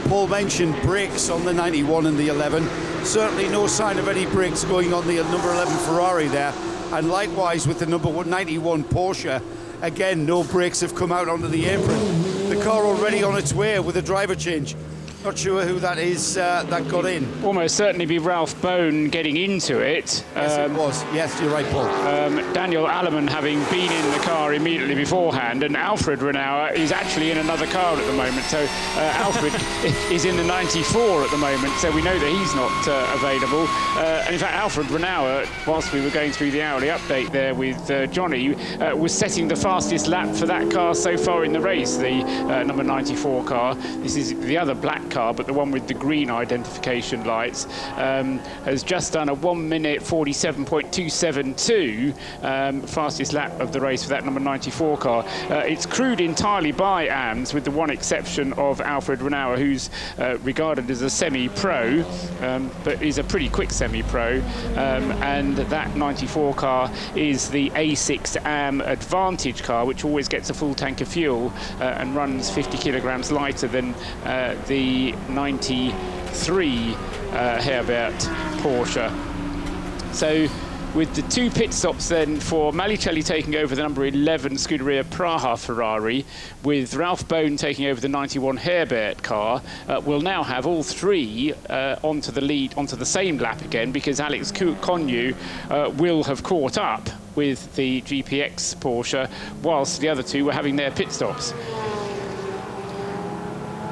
Paul mentioned brakes on the 91 and the 11. Certainly no sign of any brakes going on the number 11 Ferrari there. And likewise with the number 91 Porsche, again, no brakes have come out onto the apron. The car already on its way with a driver change. Not sure who that is that got in. Almost certainly be Ralph Bone getting into it. Yes, it was. Yes, you're right, Paul. Daniel Alleman having been in the car immediately beforehand, and Alfred Renaud is actually in another car at the moment. So Alfred is in the 94 at the moment, so we know that he's not available. And in fact, Alfred Renaud, whilst we were going through the hourly update there with Johnny, was setting the fastest lap for that car so far in the race, the number 94 car. This is the other black car, but the one with the green identification lights, has just done a 1 minute 47.272, fastest lap of the race for that number 94 car. It's crewed entirely by AMS, with the one exception of Alfred Renaud, who's regarded as a semi-pro, but is a pretty quick semi-pro, and that 94 car is the A6 AM Advantage car, which always gets a full tank of fuel and runs 50 kilograms lighter than the 93 Herbert Porsche. So with the 2 pit stops then for Magliucelli taking over the number 11 Scuderia Praha Ferrari, with Ralph Bone taking over the 91 Herbert car, we'll now have all 3 onto the lead, onto the same lap again, because Alex Conyu will have caught up with the GPX Porsche, whilst the other 2 were having their pit stops.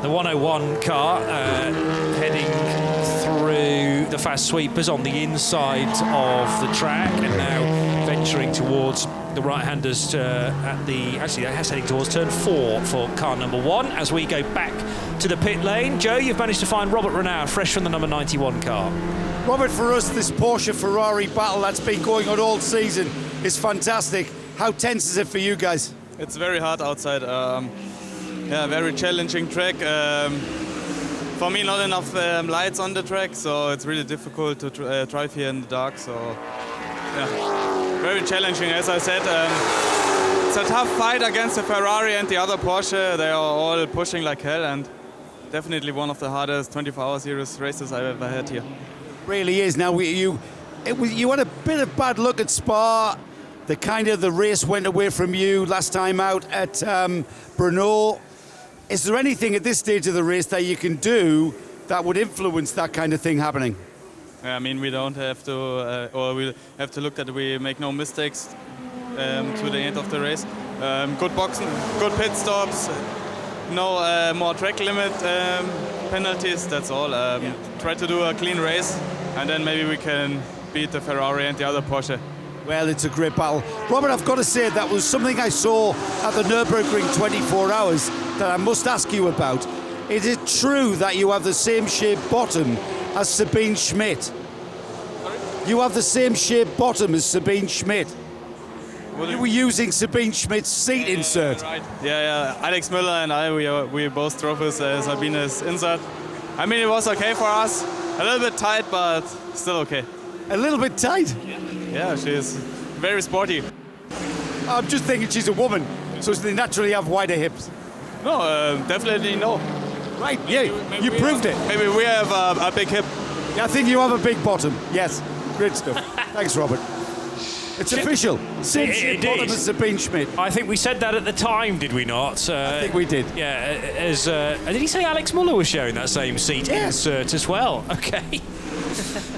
The 101 car heading through the fast sweepers on the inside of the track, and now venturing towards the right-handers actually that's heading towards turn 4 for car number 1 as we go back to the pit lane. Joe, you've managed to find Robert Renaud fresh from the number 91 car. Robert, for us, this Porsche-Ferrari battle that's been going on all season is fantastic. How tense is it for you guys? It's very hard outside. Yeah, very challenging track. For me, not enough lights on the track, so it's really difficult to drive here in the dark. So, yeah, very challenging, as I said. It's a tough fight against the Ferrari and the other Porsche. They are all pushing like hell, and definitely one of the hardest 24-hour series races I've ever had here. Really is. Now, you had a bit of bad luck at Spa. The race went away from you last time out at Brno. Is there anything at this stage of the race that you can do that would influence that kind of thing happening? I mean, we don't have to, or we have to look that we make no mistakes to the end of the race. Good boxing, good pit stops, no more track limit penalties, that's all. Try to do a clean race, and then maybe we can beat the Ferrari and the other Porsche. Well, it's a great battle. Robert, I've got to say, that was something I saw at the Nürburgring 24 Hours that I must ask you about. Is it true that you have the same shaped bottom as Sabine Schmidt? Sorry? You have the same shaped bottom as Sabine Schmidt. You were using Sabine Schmidt's seat insert. Right. Yeah. Alex Müller and I, we both drove with Sabine's insert. I mean, it was okay for us. A little bit tight, but still okay. A little bit tight? Yeah, she's very sporty. I'm just thinking she's a woman, so they naturally have wider hips. No, definitely no. Right, yeah, you proved it. Maybe we have a big hip. Yeah, I think you have a big bottom. Yes, great stuff. Thanks, Robert. It's official. Same shaped bottom as Sabine Schmidt. I think we said that at the time, did we not? I think we did. Yeah, did he say Alex Müller was sharing that same seat insert as well? Okay.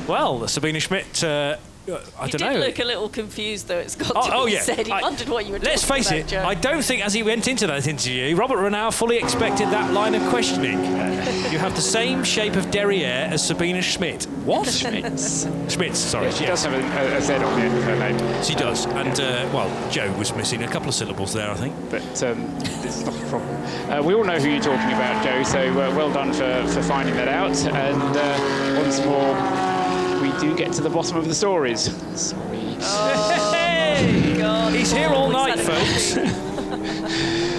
Well, Sabine Schmidt, I don't know. He did look a little confused, though. It's got to be said. He wondered what you were talking about. Let's face it, Joe. I don't think, as he went into that interview, Robert Renau fully expected that line of questioning. You have the same shape of derriere as Sabine Schmidt. What? Schmitz. Schmitz, sorry. Yeah, she does have a Z on the end of her name. She does. And, well, Joe was missing a couple of syllables there, I think. But this is not a problem. We all know who you're talking about, Joe, so well done for finding that out. And once more, we do get to the bottom of the stories. Sorry. Hey! God. He's here all night, folks.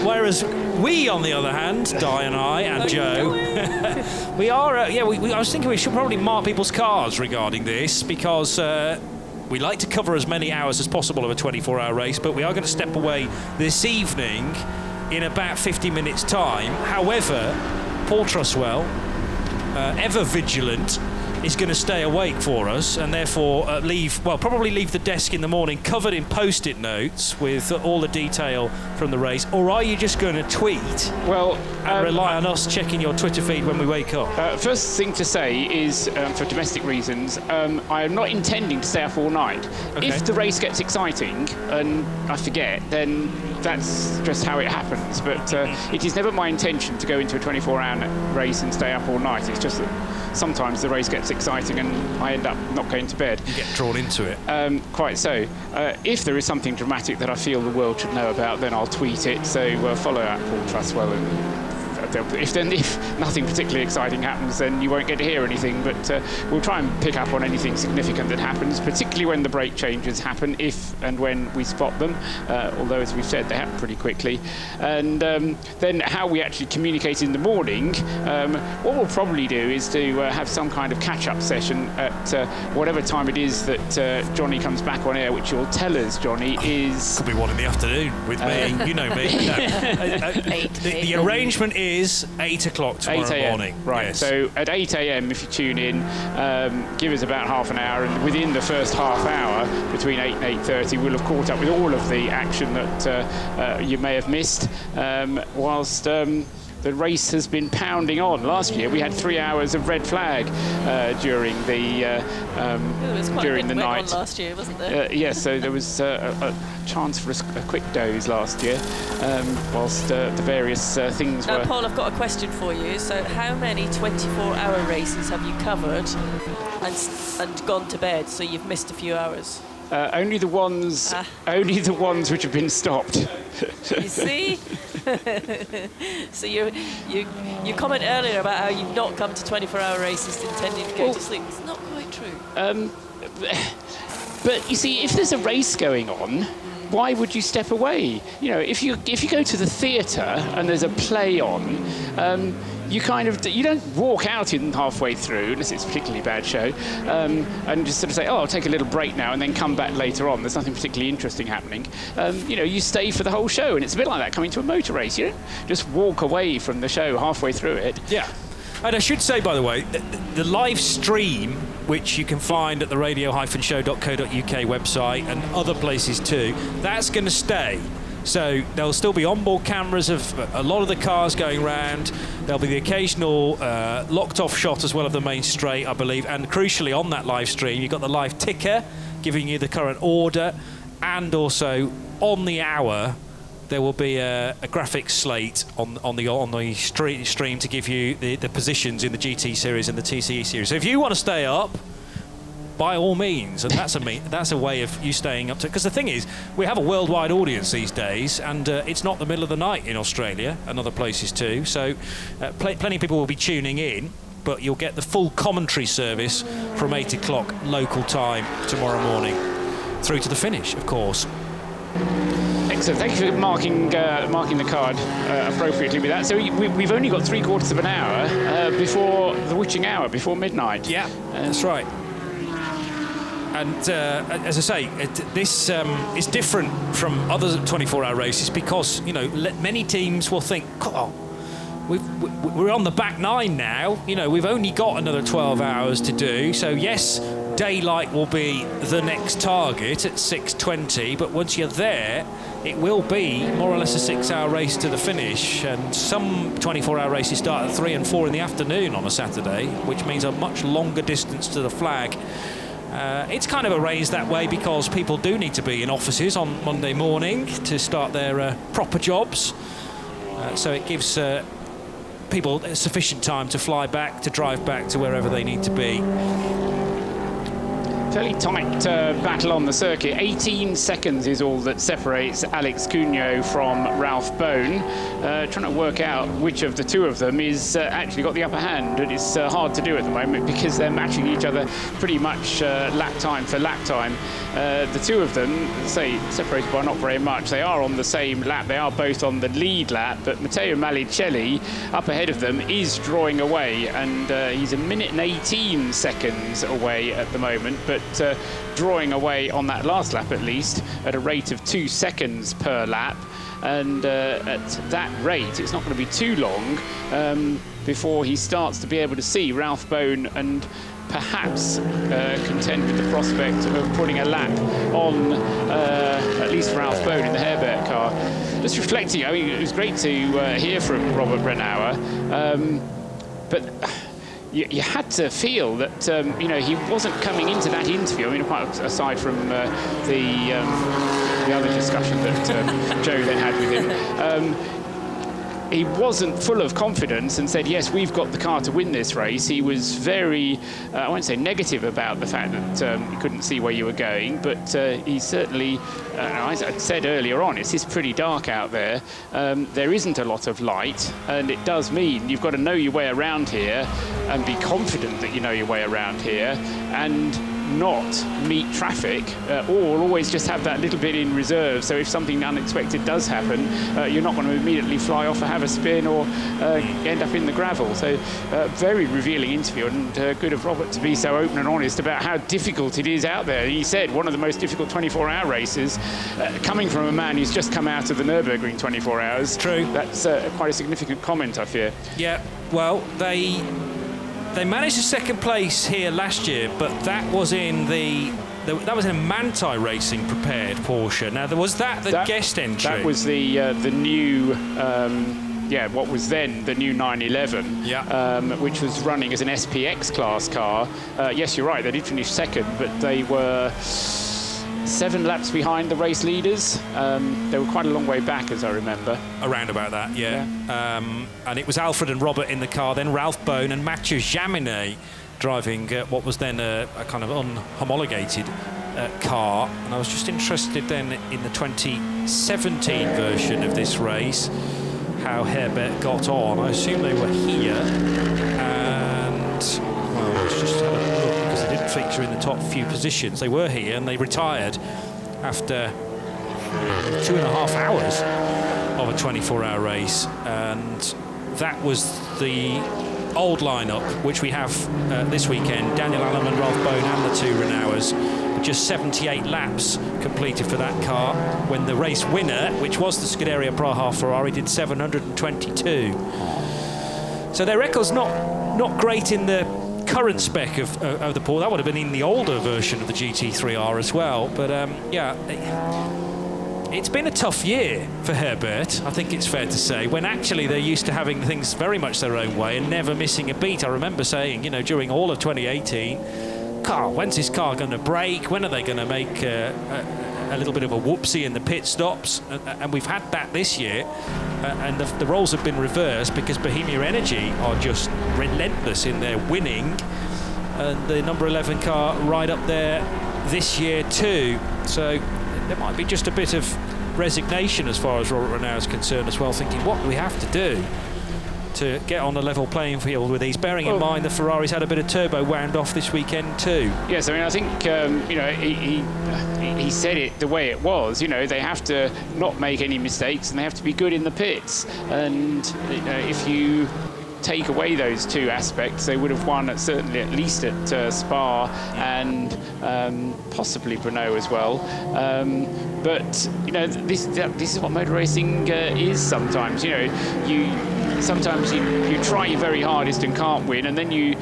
Whereas we, on the other hand, Di and I and Joe, we are, I was thinking we should probably mark people's cards regarding this, because we like to cover as many hours as possible of a 24-hour race, but we are going to step away this evening in about 50 minutes' time. However, Paul Truswell, ever vigilant, is going to stay awake for us, and therefore probably leave the desk in the morning covered in post-it notes with all the detail from the race. Or are you just going to tweet and rely on us checking your Twitter feed when we wake up? First thing to say is, for domestic reasons, I am not intending to stay up all night. Okay. If the race gets exciting and I forget, then that's just how it happens. But it is never my intention to go into a 24-hour race and stay up all night. It's just that sometimes the race gets exciting and I end up not going to bed. You get drawn into it. Quite so. If there is something dramatic that I feel the world should know about, then I'll tweet it. So follow out Paul Truswell, and if nothing particularly exciting happens, then you won't get to hear anything. But we'll try and pick up on anything significant that happens, particularly when the brake changes happen, if and when we spot them. Although, as we've said, they happen pretty quickly. And then how we actually communicate in the morning, what we'll probably do is to have some kind of catch-up session at whatever time it is that Johnny comes back on air, which you'll tell us, Johnny, is... Could be 1 in the afternoon with me. You know me. No. The arrangement is 8 o'clock tomorrow morning. Right, yes. So at 8 a.m, if you tune in, give us about half an hour, and within the first half hour, between 8 and 8:30, we'll have caught up with all of the action that you may have missed, whilst the race has been pounding on. Last year we had 3 hours of red flag during the night. On last year, wasn't there? Yes, so there was a chance for a quick doze last year, whilst the various things were... Now, Paul, I've got a question for you. So how many 24-hour races have you covered and gone to bed, so you've missed a few hours? Only the ones which have been stopped. You see? So you comment earlier about how you've not come to 24-hour races intending to go to sleep. It's not quite true. But you see, if there's a race going on, why would you step away? You know, if you go to the theatre and there's a play on, you don't walk out in halfway through, unless it's a particularly bad show, and just sort of say, oh, I'll take a little break now and then come back later on. There's nothing particularly interesting happening. You stay for the whole show, and it's a bit like that coming to a motor race. You don't just walk away from the show halfway through it. Yeah. And I should say, by the way, the live stream, which you can find at the radio-show.co.uk website and other places too, that's going to stay. So there'll still be onboard cameras of a lot of the cars going round. There'll be the occasional locked-off shot as well of the main straight, I believe. And crucially, on that live stream, you've got the live ticker giving you the current order, and also on the hour there will be a graphics slate on the stream to give you the positions in the GT series and the TCE series. So if you want to stay up, by all means, and that's a way of you staying up to, because the thing is, we have a worldwide audience these days, and it's not the middle of the night in Australia and other places too, so plenty of people will be tuning in, but you'll get the full commentary service from 8 o'clock local time tomorrow morning through to the finish, of course. Excellent. Thank you for marking the card appropriately with that. So we've only got 3/4 of an hour before the witching hour, before midnight. Yeah, that's right. And as I say, this is different from other 24-hour races because, you know, many teams will think, oh, we're on the back nine now. You know, we've only got another 12 hours to do. So, yes, daylight will be the next target at 6:20. But once you're there, it will be more or less a 6-hour race to the finish. And some 24-hour races start at 3 and 4 in the afternoon on a Saturday, which means a much longer distance to the flag. It's kind of arranged that way because people do need to be in offices on Monday morning to start their proper jobs. So it gives people sufficient time to fly back, to drive back to wherever they need to be. Fairly tight battle on the circuit. 18 seconds is all that separates Alex Cugno from Ralph Bone. Trying to work out which of the two of them is actually got the upper hand, and it's hard to do at the moment because they're matching each other pretty much lap time for lap time. The two of them, say, separated by not very much. They are on the same lap. They are both on the lead lap, but Matteo Malicelli up ahead of them is drawing away, and he's 1 minute and 18 seconds away at the moment, but drawing away on that last lap at least at a rate of 2 seconds per lap. And at that rate, it's not going to be too long before he starts to be able to see Ralph Bone and perhaps contend with the prospect of putting a lap on at least Ralph Bone in the Herbert car. Just reflecting, I mean, it was great to hear from Robert Brennauer, but you had to feel that you know, he wasn't coming into that interview. I mean, quite aside from the other discussion that Joe then had with him. He wasn't full of confidence and said, yes, we've got the car to win this race. He was very, I won't say negative about the fact that you couldn't see where you were going, but he certainly, as I said earlier on, it's pretty dark out there. There isn't a lot of light, and it does mean you've got to know your way around here and be confident that you know your way around here and not meet traffic, or always just have that little bit in reserve, so if something unexpected does happen, you're not going to immediately fly off or have a spin or end up in the gravel. So very revealing interview, and good of Robert to be so open and honest about how difficult it is out there. He said one of the most difficult 24-hour races, coming from a man who's just come out of the Nürburgring 24 hours. True. That's quite a significant comment, I fear. Yeah, well, they managed a second place here last year, but that was in that was in a Manthey Racing prepared Porsche. Now, there was that guest entry. That was the new, what was then the new 911, which was running as an SPX class car. Yes, you're right, they did finish second, but they were 7 laps behind the race leaders. They were quite a long way back, as I remember. Around about that, yeah. And it was Alfred and Robert in the car, then Ralph Bone and Mathieu Jaminet driving what was then a kind of unhomologated car. And I was just interested then in the 2017 version of this race, how Herbert got on. I assume they were here, and well, let's just have a look, because they didn't feature in the top few positions. They were here and they retired after 2.5 hours of a 24-hour race, and that was the old lineup which we have this weekend. Daniel Alleman, Ralph Bone and the 2 Renaults. Just 78 laps completed for that car, when the race winner, which was the Scuderia Praha Ferrari, did 722. So their record's not great in the current spec of the Porsche. That would have been in the older version of the GT3R as well. But it's been a tough year for Herbert, I think it's fair to say, when actually they're used to having things very much their own way and never missing a beat. I remember saying, you know, during all of 2018, Carl, when's this car going to break? When are they going to make a little bit of a whoopsie in the pit stops? And we've had that this year, and the roles have been reversed because Bohemia Energy are just relentless in their winning, and the number 11 car right up there this year too. So there might be just a bit of resignation as far as Robert Renaud is concerned as well, thinking what do we have to do to get on a level playing field with these, bearing in mind the Ferraris had a bit of turbo wound off this weekend too. Yes, I mean, I think you know, he said it the way it was. You know, they have to not make any mistakes and they have to be good in the pits, and you know, if you take away those two aspects, they would have won certainly at least at Spa and possibly Brno as well. But you know, this is what motor racing is sometimes. You know, sometimes you try your very hardest and can't win, and then you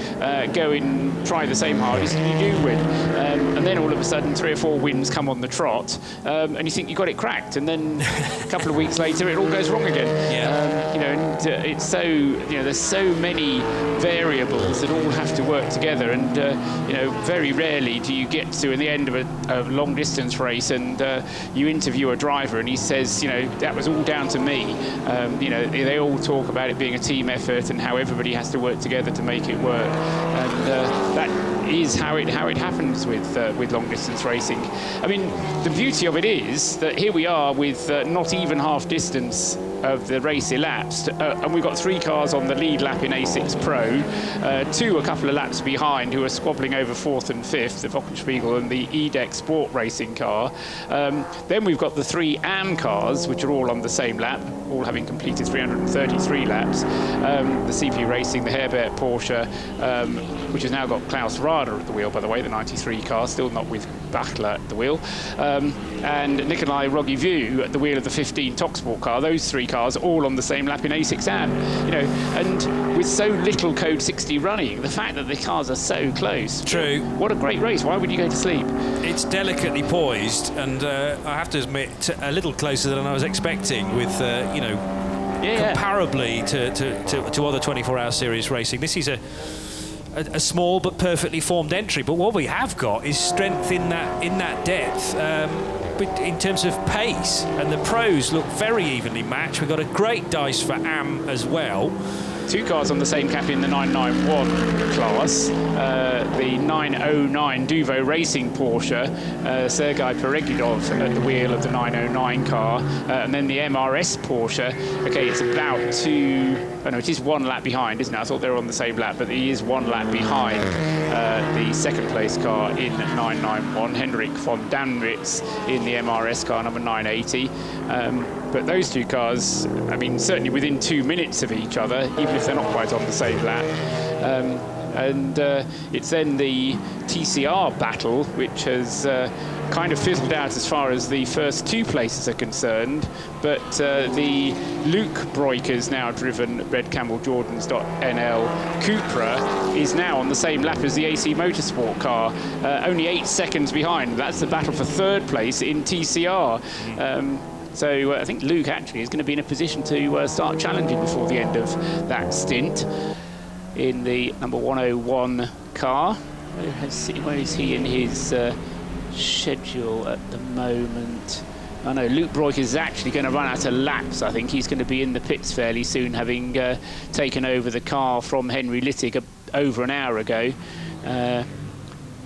go and try the same hardest and you do win, and then all of a sudden 3 or 4 wins come on the trot, and you think you got it cracked, and then a couple of weeks later it all goes wrong again. You know, and it's so, you know, there's so many variables that all have to work together, and you know, very rarely do you get to the end of a long distance race and you interview a driver and he says, you know, that was all down to me. You know, they all talk about it being a team effort and how everybody has to work together to make it work, and that is how it happens with long distance racing. I mean, the beauty of it is that here we are with not even half distance of the race elapsed, and we've got 3 cars on the lead lap in A6 Pro, 2 a couple of laps behind who are squabbling over 4th and 5th, the Wochenspiegel and the EDEC Sport racing car. Then we've got the 3 AM cars, which are all on the same lap, all having completed 333 laps. The CP Racing, the Herbert Porsche, which has now got Klaus Rader at the wheel, by the way, the 93 car, still not with Bachler at the wheel, and Nikolai Rogiviu at the wheel of the 15 Topsport car. Those 3 cars all on the same lap in A6 AM. You know, and with so little Code 60 running, the fact that the cars are so close. True. What a great race. Why would you go to sleep? It's delicately poised, and I have to admit, a little closer than I was expecting with, you know, comparably to other 24-hour series racing. This is a small but perfectly formed entry, but what we have got is strength in that depth, but in terms of pace, and the pros look very evenly matched. We've got a great dice for AM as well. 2 cars on the same cap in the 991 class. The 909 Duvo Racing Porsche, Sergei Peregidov at the wheel of the 909 car, and then the MRS Porsche. Okay, it's about it is 1 lap behind, isn't it? I thought they were on the same lap, but he is 1 lap behind the second place car in 991, Henrik von Danwitz in the MRS car number 980. But those 2 cars, I mean, certainly within 2 minutes of each other, even if they're not quite on the same lap. And it's then the TCR battle, which has kind of fizzled out as far as the first 2 places are concerned. But the Luke Breukers now driven Red Camel Jordans .NL Cupra is now on the same lap as the AC Motorsport car, only 8 seconds behind. That's the battle for 3rd place in TCR. So I think Luke actually is going to be in a position to start challenging before the end of that stint in the number 101 car. Where is he in his schedule at the moment? I know Luke Breukers is actually going to run out of laps. I think he's going to be in the pits fairly soon, having taken over the car from Henry Littig over an hour ago.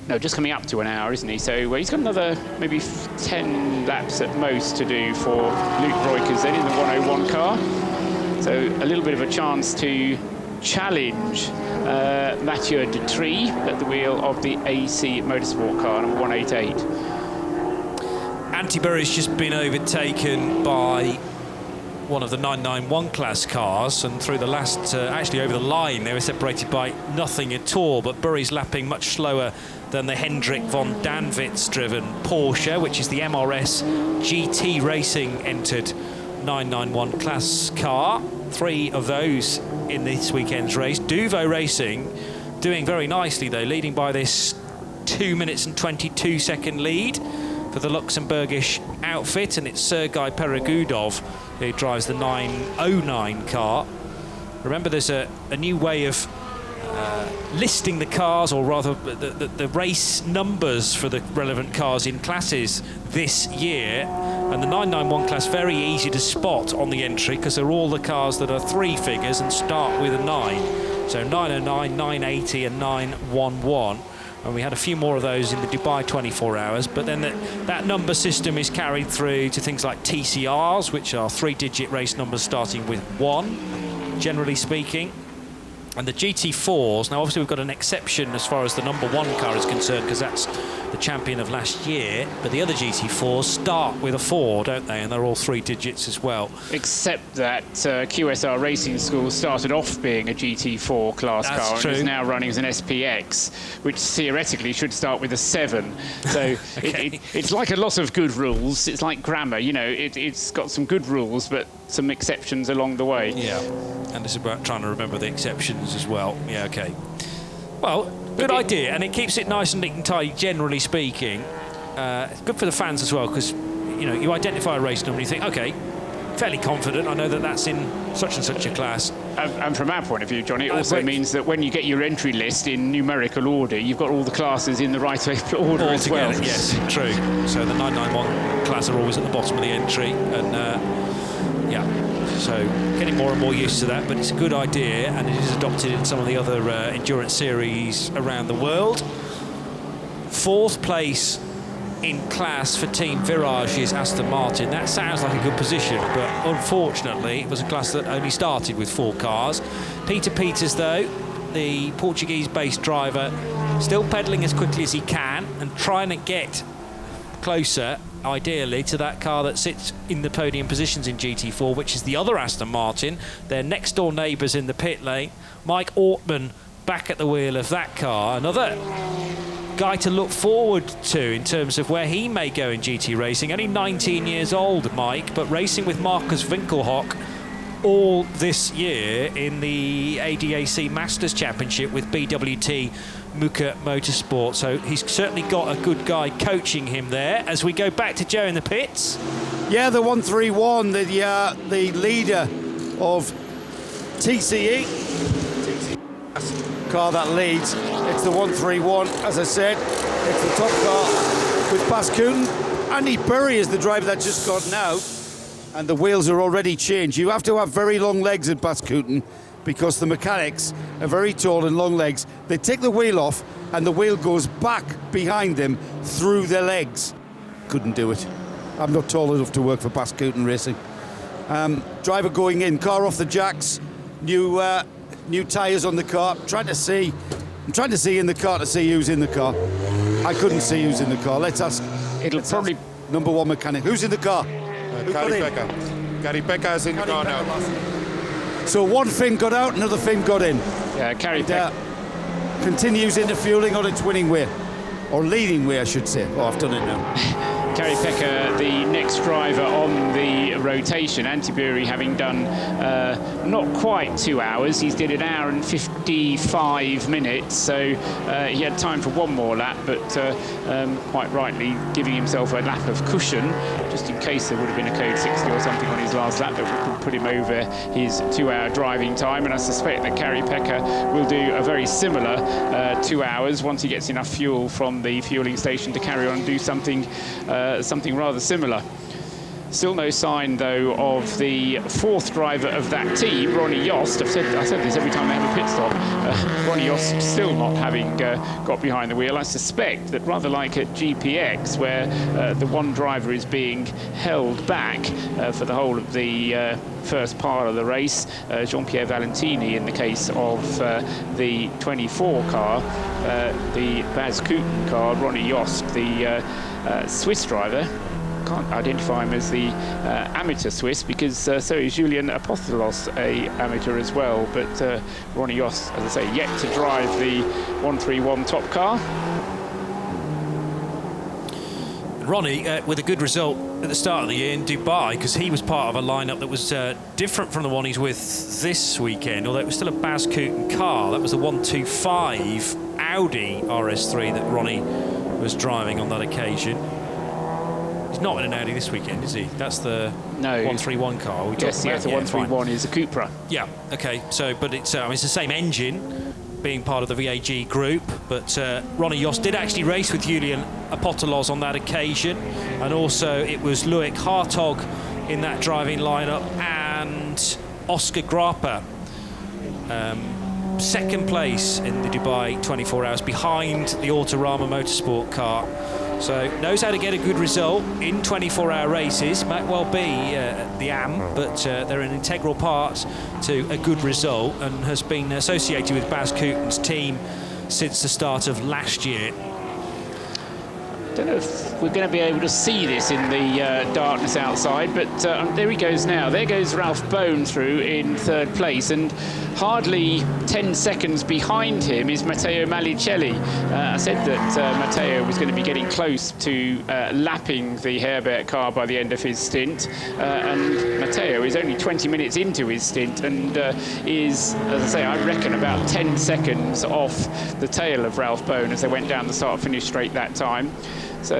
No, just coming up to an hour, isn't he? So he's got another maybe 10 laps at most to do for Luke Breukers then in the 101 car. So a little bit of a chance to challenge Mathieu Detry at the wheel of the AC Motorsport car, number 188. Antibury's just been overtaken by one of the 991 class cars, and through the last, actually over the line, they were separated by nothing at all, but Bury's lapping much slower than the Hendrik von Danwitz driven Porsche, which is the MRS GT Racing entered 991 class car. 3 of those in this weekend's race. Duvo Racing doing very nicely though, leading by this 2 minutes and 22 second lead for the Luxembourgish outfit, and it's Sergei Peregudov who drives the 909 car. Remember, there's a new way of listing the cars, or rather the race numbers for the relevant cars in classes this year, and the 991 class very easy to spot on the entry because they're all the cars that are 3 figures and start with a 9. So 909, 980 and 911, and we had a few more of those in the Dubai 24 hours, but then that number system is carried through to things like TCRs, which are 3-digit race numbers starting with 1, generally speaking. And the GT4s, now obviously we've got an exception as far as the number 1 car is concerned, because that's the champion of last year, but the other GT4s start with a 4, don't they? And they're all 3 digits as well. Except that QSR Racing School started off being a GT4 class That's car true. and is now running as an SPX, which theoretically should start with a 7. So Okay. it's like a lot of good rules. It's like grammar, you know, it's got some good rules, but some exceptions along the way. Yeah, and it's about trying to remember the exceptions as well. Yeah, okay. Well, good idea, and it keeps it nice and neat and tidy, generally speaking. It's good for the fans as well, because, you know, you identify a race number and you think, OK, fairly confident, I know that that's in such and such a class. And from our point of view, John, it also means that when you get your entry list in numerical order, you've got all the classes in the right order All as well. together, yes, true. So the 991 class are always at the bottom of the entry, and yeah, so getting more and more used to that, but it's a good idea, and it is adopted in some of the other endurance series around the world. 4th place in class for Team Virage is Aston Martin. That sounds like a good position, but unfortunately it was a class that only started with 4 cars. Peter Peters, though, the Portuguese-based driver, still pedalling as quickly as he can and trying to get closer, ideally, to that car that sits in the podium positions in GT4, which is the other Aston Martin. They're next-door neighbours in the pit lane. Mike Ortman back at the wheel of that car. Another guy to look forward to in terms of where he may go in GT racing. Only 19 years old, Mike, but racing with Marcus Winkelhock all this year in the ADAC Masters Championship with BWT Muka Motorsport. So he's certainly got a good guy coaching him there. As we go back to Joe in the pits. Yeah, the 131, the leader of TCE car that leads. It's the 131, as I said. It's the top car with Bas Koeten. Andy Burry is the driver that just got out, and the wheels are already changed. You have to have very long legs at Bas Koeten, because the mechanics are very tall and long legs. They take the wheel off and the wheel goes back behind them through their legs. Couldn't do it. I'm not tall enough to work for Bas Koeten Racing. Driver going in, car off the jacks, new tyres on the car. I'm trying to see in the car to see who's in the car. I couldn't see who's in the car. Let's ask. Let's probably ask number 1 mechanic. Who's in the car? Kari Pekka. Kari Pekka is in the car now. So one fin got out, another fin got in. Yeah, Kari Pekka continues into fueling on its winning way, or leading way, I should say. Oh, I've done it now. Kari Pekka, the next driver on the rotation. Antibury having done not quite 2 hours. He's did 1 hour and 55 minutes, so he had time for 1 more lap, but quite rightly giving himself a lap of cushion, just in case there would have been a code 60 or something on his last lap that would put him over his 2-hour driving time. And I suspect that Kari Pekka will do a very similar 2 hours once he gets enough fuel from the fueling station to carry on and do something rather similar. Still no sign, though, of the 4th driver of that team, Ronnie Yost. I said this every time they have a pit stop. Ronnie Yost still not having got behind the wheel. I suspect that, rather like at GPX, where the one driver is being held back for the whole of the first part of the race, Jean-Pierre Valentini, in the case of the 24 car, the Bas Koeten car, Ronnie Yost, the Swiss driver. Can't identify him as the amateur Swiss, because so is Julian Apostolos, a amateur as well, but Ronnie Yost, as I say, yet to drive the 131 top car. Ronnie with a good result at the start of the year in Dubai, because he was part of a lineup that was different from the one he's with this weekend, although it was still a Bas Koeten car. That was the 125 Audi RS3 that Ronnie was driving on that occasion. He's not in an Audi this weekend, is he? That's the 131 car. Yes, the 131 is a Cupra. Yeah, okay. So, but it's it's the same engine, being part of the VAG group. But Ronnie Yost did actually race with Julian Apostolos on that occasion, and also it was Loic Hartog in that driving lineup and Oscar Grappa. Second place in the Dubai 24 Hours behind the Autorama Motorsport car. So knows how to get a good result in 24-hour races. Might well be the AM, but they're an integral part to a good result and has been associated with Bas Coutin's team since the start of last year. I don't know if we're going to be able to see this in the darkness outside, but there he goes now. There goes Ralph Bone through in third place, and hardly 10 seconds behind him is Matteo Malicelli. I said that Matteo was going to be getting close to lapping the Herbert car by the end of his stint, and Matteo is only 20 minutes into his stint and is, as I say, I reckon about 10 seconds off the tail of Ralph Bone as they went down the start-finish straight that time. So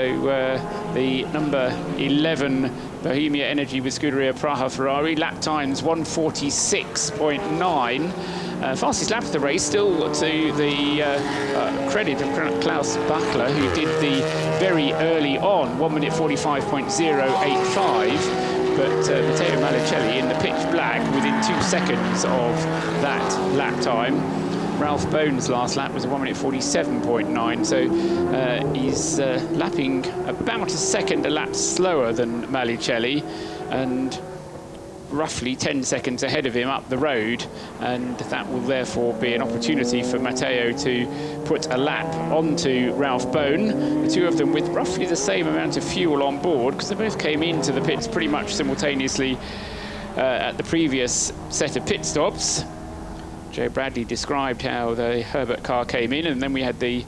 the number 11 Bohemia Energy with Scuderia Praha Ferrari, lap times 1:46.9. Fastest lap of the race, still to the credit of Klaus Bachler, who did the very early on 1:45.085. But Matteo Malicelli in the pitch black within 2 seconds of that lap time. Ralph Bone's last lap was a 1:47.9, so he's lapping about a second a lap slower than Malicelli, and roughly 10 seconds ahead of him up the road, and that will therefore be an opportunity for Matteo to put a lap onto Ralph Bone, the two of them with roughly the same amount of fuel on board, because they both came into the pits pretty much simultaneously at the previous set of pit stops. Joe Bradley described how the Herbert car came in, and then we had the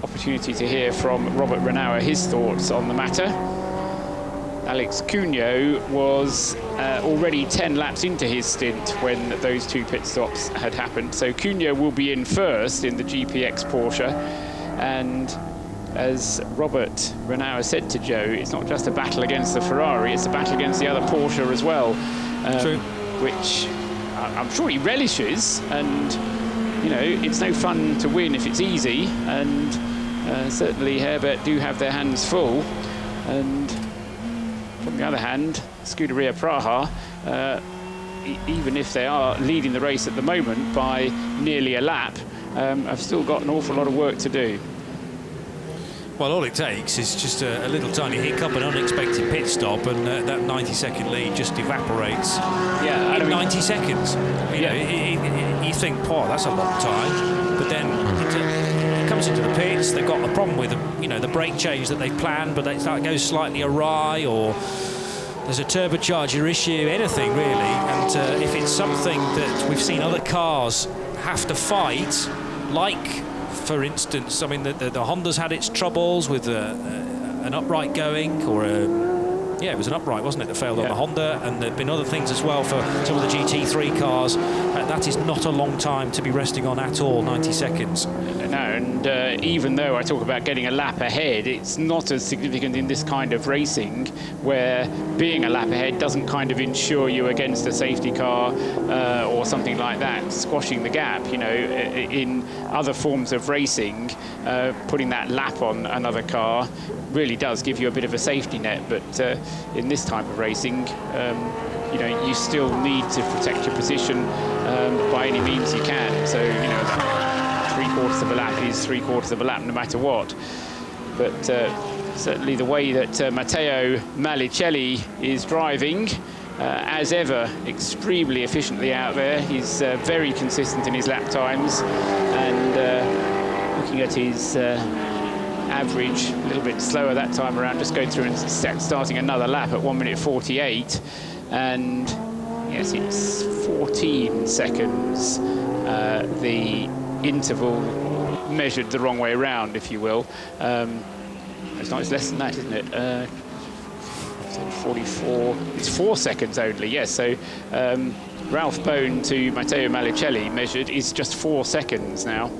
opportunity to hear from Robert Renauer his thoughts on the matter. Alex Cuneo was already 10 laps into his stint when those two pit stops had happened. So Cuneo will be in first in the GPX Porsche, and as Robert Renauer said to Joe, it's not just a battle against the Ferrari, it's a battle against the other Porsche as well. True. Which I'm sure he relishes, and you know, it's no fun to win if it's easy, and certainly Herbert do have their hands full. And on the other hand, Scuderia Praha, even if they are leading the race at the moment by nearly a lap, have still got an awful lot of work to do. Well, all it takes is just a little tiny hiccup, an unexpected pit stop, and that 90-second lead just evaporates in 90 seconds. You think, oh, that's a long time, but then it comes into the pits. They've got a problem with the brake change that they planned, but it goes slightly awry, or there's a turbocharger issue, anything really. And if it's something that we've seen other cars have to fight, like, for instance, I mean, the Honda's had its troubles with an upright going, or it was an upright, wasn't it, that failed on the Honda, and there have been other things as well for some of the GT3 cars. That is not a long time to be resting on at all, 90 seconds. No, and even though I talk about getting a lap ahead, it's not as significant in this kind of racing, where being a lap ahead doesn't kind of insure you against a safety car or something like that, squashing the gap. You know, in other forms of racing, putting that lap on another car really does give you a bit of a safety net, but in this type of racing, you know, you still need to protect your position by any means you can. So, you know, three-quarters of a lap is three-quarters of a lap no matter what. But certainly the way that Matteo Malicelli is driving, as ever, extremely efficiently out there. He's very consistent in his lap times, and looking at his average, a little bit slower that time around, just going through and starting another lap at 1:48, and yes, it's 14 seconds, the interval measured the wrong way around, if you will. It's less than that, isn't it? 44, it's 4 seconds only, yes. So Ralph Bone to Matteo Malicelli measured is just 4 seconds now.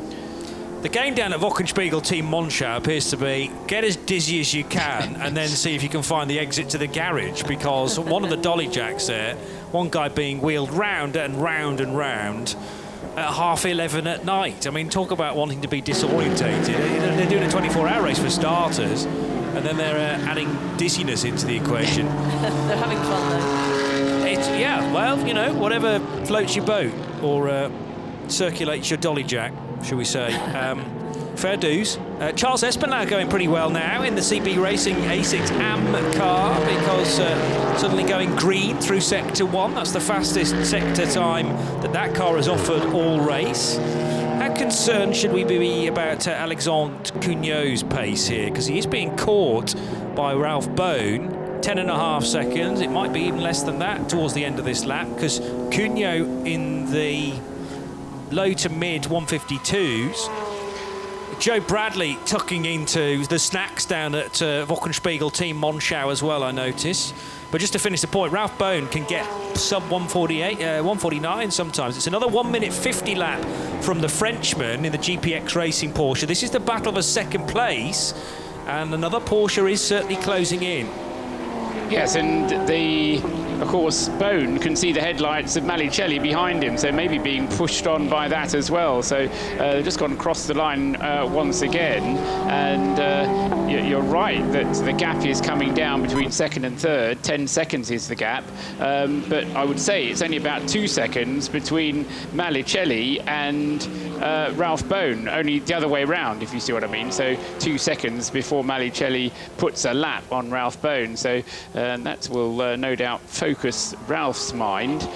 The game down at Wochenspiegel Team Monschau appears to be get as dizzy as you can and then see if you can find the exit to the garage, because one of the dolly jacks there, one guy being wheeled round and round and round at 11:30 at night. I mean, talk about wanting to be disorientated. They're doing a 24-hour race for starters, and then they're adding dizziness into the equation. They're having fun though. Yeah, well, you know, whatever floats your boat or circulates your dolly jack, shall we say. Fair dues. Charles Espinal going pretty well now in the CB Racing A6 AM car, because suddenly going green through Sector 1. That's the fastest sector time that car has offered all race. How concerned should we be about Alexandre Cugnot's pace here? Because he is being caught by Ralph Bone. 10.5 seconds. It might be even less than that towards the end of this lap, because Cugnot in the low to mid 152s. Joe Bradley tucking into the snacks down at Wochenspiegel Team Monschau as well, I notice. But just to finish the point, Ralph Bone can get sub 148, 149 sometimes. It's another 1 minute 50 lap from the Frenchman in the GPX Racing Porsche. This is the battle for second place, and another Porsche is certainly closing in. Yes, and of course, Bone can see the headlights of Malicelli behind him, so maybe being pushed on by that as well. So they've just gone across the line once again, and you're right that the gap is coming down between second and third. 10 seconds is the gap, but I would say it's only about 2 seconds between Malicelli and Ralph Bone, only the other way round, if you see what I mean. So 2 seconds before Malicelli puts a lap on Ralph Bone. So that will no doubt focus Ralph's mind.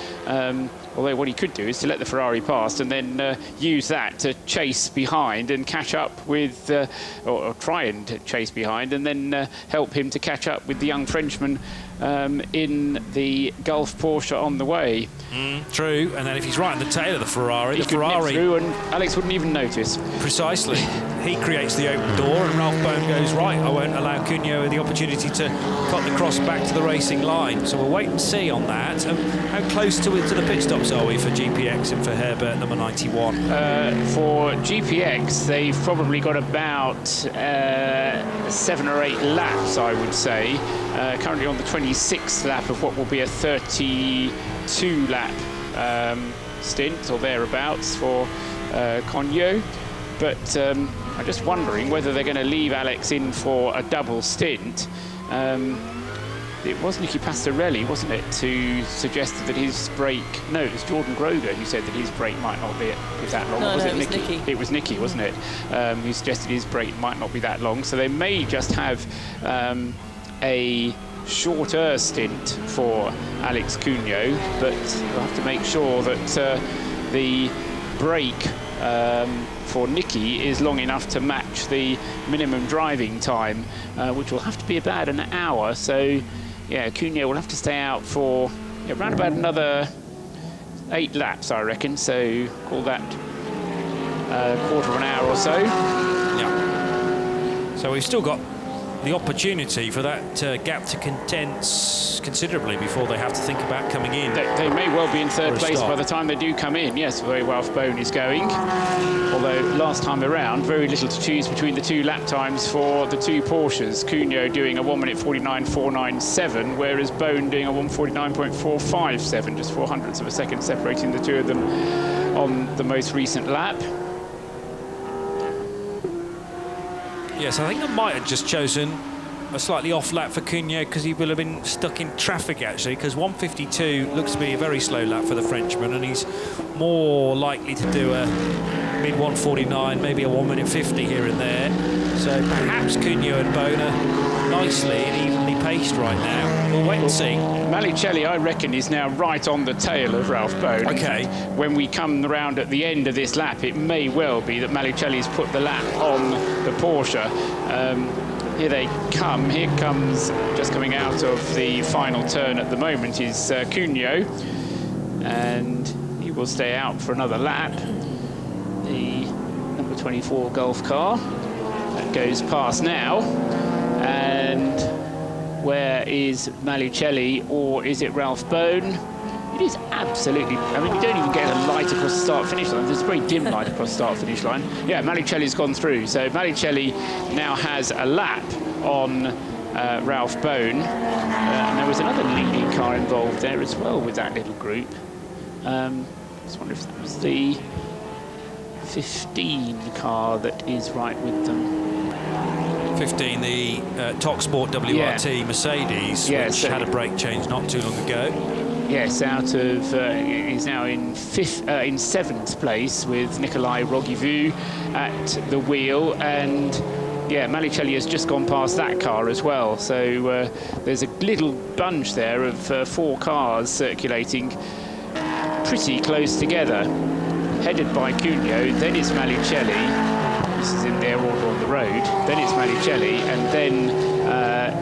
Although what he could do is to let the Ferrari pass and then use that to chase behind and catch up with, or try and chase behind and then help him to catch up with the young Frenchman in the Gulf Porsche on the way. True, and then if he's right in the tail of the Ferrari, he could nip through and Alex wouldn't even notice. Precisely. He creates the open door and Ralph Bone goes, right, I won't allow Cugnot the opportunity to cut the cross back to the racing line. So we'll wait and see on that. How close to the pit stops are we for GPX and for Herbert, number 91? For GPX, they've probably got about 7 or 8 laps, I would say. Currently on the 26th lap of what will be a 32 lap stint or thereabouts for Cugnot. But I'm just wondering whether they're going to leave Alex in for a double stint. It was Nicky Pastorelli, wasn't it, who suggested that his brake... No, it was Jordan Groger who said that his brake might not be that long. No, it was Nicky. It was Nicky, wasn't it? Who suggested his brake might not be that long. So they may just have a shorter stint for Alex Cugnot, but we'll have to make sure that the brake for Nicky is long enough to match the minimum driving time, which will have to be about an hour. So, yeah, Cugnot will have to stay out for around about another 8 laps, I reckon. So, call that a quarter of an hour or so. Yeah. So we've still got the opportunity for that gap to condense considerably before they have to think about coming in. They may well be in third place by the time they do come in. Yes, the way Ralph Bone is going. Although last time around, very little to choose between the 2 lap times for the 2 Porsches. Cugnot doing a 1 minute 49.497, whereas Bone doing a 1:49.457, just 0.04 of a second separating the two of them on the most recent lap. Yes, I think I might have just chosen a slightly off lap for Cugnot because he will have been stuck in traffic, actually, because 1:52 looks to be a very slow lap for the Frenchman, and he's more likely to do a mid 1:49, maybe a 1 minute 50 here and there. So perhaps Cugnot and Bone are nicely and evenly paced right now. We'll wait and see. Malicelli, I reckon, is now right on the tail of Ralph Bone. Okay. When we come around at the end of this lap, it may well be that Malicelli's put the lap on the Porsche. Here they come. Here comes, just coming out of the final turn at the moment, is Cugnot. And he will stay out for another lap. The number 24 Golf car that goes past now. And where is Malicelli, or is it Ralph Bone? It is absolutely, I mean, you don't even get a light across the start-finish line. There's a very dim light across the start-finish line. Yeah, Malicelli's gone through. So Malicelli now has a lap on Ralph Bone. And there was another leading car involved there as well with that little group. Just wonder if that was the 15 car that is right with them. 15, the TalkSport WRT Mercedes, which had a brake change not too long ago. Yes, out of he's now in seventh place with Nikolai Rogivu at the wheel, and yeah, Malicelli has just gone past that car as well. So there's a little bunch there of 4 cars circulating pretty close together, headed by Cugno. Then it's Malicelli. This is in their order on the road. Then it's Malicelli, and then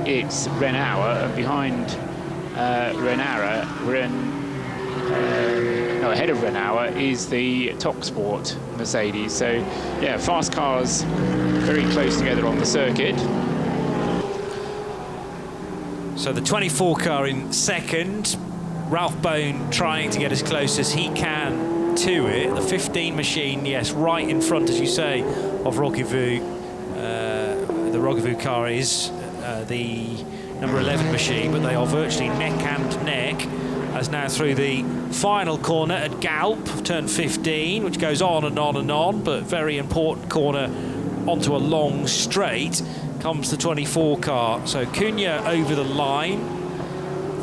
it's Renauer, and behind Renauer, ahead of Renauer is the TalkSport Mercedes. So yeah, fast cars very close together on the circuit. So the 24 car in second, Ralph Bone trying to get as close as he can to it. The 15 machine, yes, right in front, as you say, of Rogivu. The Rogivu car is the number 11 machine, but they are virtually neck and neck as now through the final corner at Galp, turn 15, which goes on and on and on, but very important corner onto a long straight, comes the 24 car. So Cunha over the line.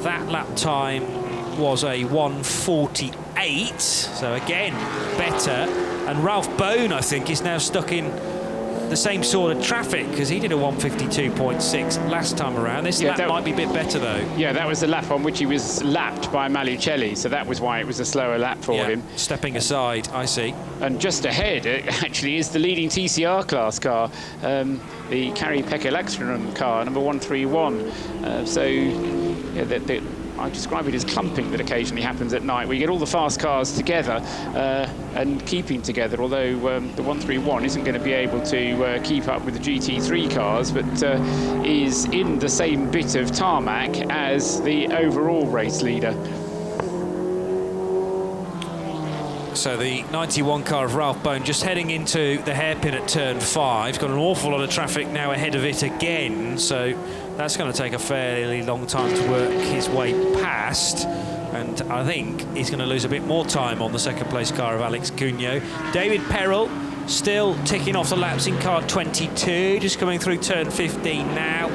That lap time was a 1:48, so again, better. And Ralph Bone, I think, is now stuck in the same sort of traffic, because he did a 1:52.6 last time around. This lap might be a bit better, though. Yeah, that was the lap on which he was lapped by Malicelli, so that was why it was a slower lap for him. Stepping aside, I see. And just ahead, actually, is the leading TCR class car, the Kari-Pekka Laaksonen car, number 131. I describe it as clumping that occasionally happens at night. We get all the fast cars together and keeping together, although the 131 isn't going to be able to keep up with the GT3 cars, but is in the same bit of tarmac as the overall race leader. So the 91 car of Ralph Bone just heading into the hairpin at turn 5. Got an awful lot of traffic now ahead of it again, so that's going to take a fairly long time to work his way past. And I think he's going to lose a bit more time on the second place car of Alex Cugno. David Perel still ticking off the laps in car 22, just coming through turn 15 now.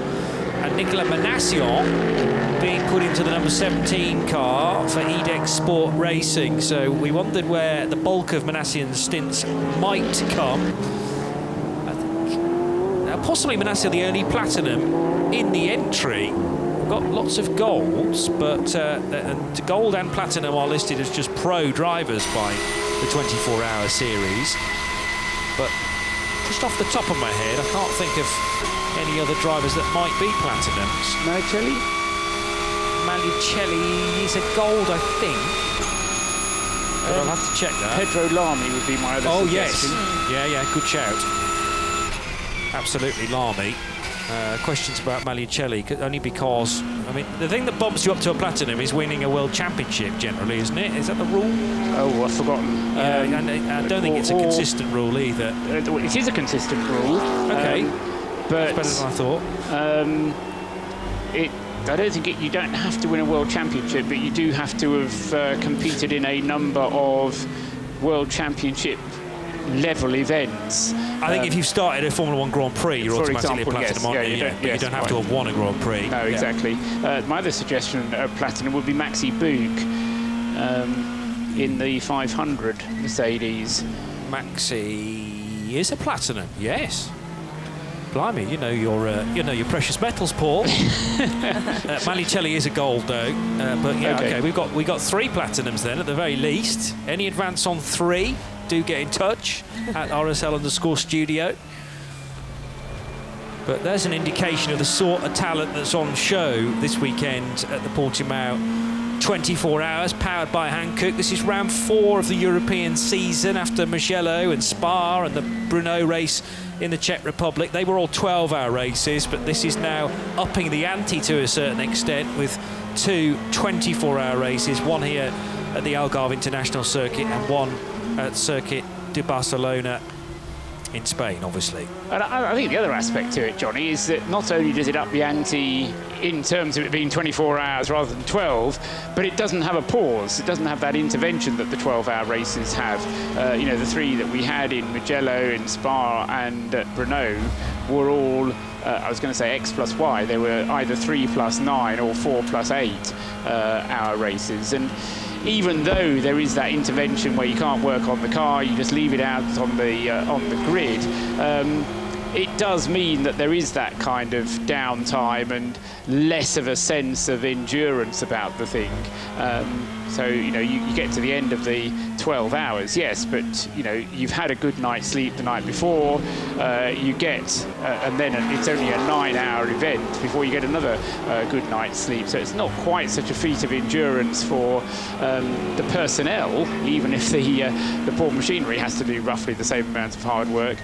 And Nicolas Manassian being put into the number 17 car for Edex Sport Racing. So we wondered where the bulk of Manassian's stints might come. I think possibly Manassian the only platinum in the entry. We've got lots of golds, but and gold and platinum are listed as just pro drivers by the 24-hour series. But just off the top of my head, I can't think of any other drivers that might be platinums. Malicelli is a gold, I think. But I'll have to check that. Pedro Lamy would be my other suggestion. Yes. Yeah, good shout. Absolutely, Lamy. Questions about Malicelli, only because, I mean, the thing that bumps you up to a platinum is winning a world championship generally, isn't it? Is that the rule? Oh, I've forgotten. And I don't think it's a consistent rule either. It is a consistent rule. Okay. But that's better than I thought. I don't think you don't have to win a world championship, but you do have to have competed in a number of world championship level events. I think if you've started a Formula 1 Grand Prix, you're automatically a platinum, aren't you? You don't have to have won a Grand Prix. No, exactly. My other suggestion of platinum would be Maxi Boog in the 500 Mercedes. Maxi is a platinum, yes. Blimey, you know your precious metals, Paul. Malicelli is a gold, though. But yeah, okay, we got 3 platinums then at the very least. Any advance on 3? Do get in touch at RSL_studio. But there's an indication of the sort of talent that's on show this weekend at the Portimao 24 hours, powered by Hankook. This is round 4 of the European season after Mugello and Spa and the Brno race in the Czech Republic. They were all 12-hour races, but this is now upping the ante to a certain extent with 2 24-hour races, one here at the Algarve International Circuit and one at Circuit de Barcelona in Spain, obviously. And I think the other aspect to it, Johnny, is that not only does it up the ante in terms of it being 24 hours rather than 12, but it doesn't have a pause. It doesn't have that intervention that the 12-hour races have. You know, the three that we had in Mugello, in Spa and Brno were all, I was going to say X plus Y. They were either 3 plus 9 or 4 plus 8 hour races. And even though there is that intervention where you can't work on the car, you just leave it out on the grid, it does mean that there is that kind of downtime and less of a sense of endurance about the thing. So, you know, you get to the end of the 12 hours, yes, but, you know, you've had a good night's sleep the night before, you get, and then it's only a 9-hour event before you get another good night's sleep. So it's not quite such a feat of endurance for the personnel, even if the poor machinery has to do roughly the same amount of hard work.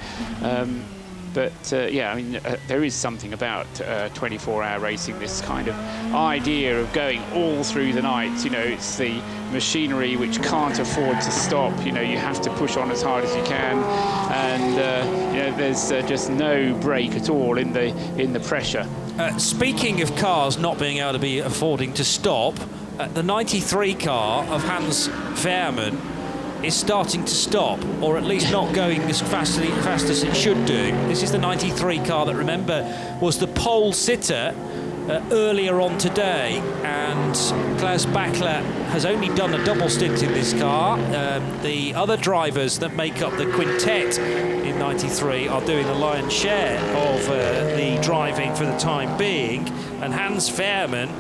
But yeah, I mean, there is something about 24-hour racing, this kind of idea of going all through the night. You know, it's the machinery which can't afford to stop. You know, you have to push on as hard as you can, and you know, there's just no break at all in the pressure. Speaking of cars not being able to be affording to stop, the 93 car of Hans Veerman is starting to stop, or at least not going as fast as it should do. This is the 93 car that, remember, was the pole sitter earlier on today, and Klaus Bachler has only done a double stint in this car. The other drivers that make up the quintet in 93 are doing the lion's share of the driving for the time being, and Hans Veerman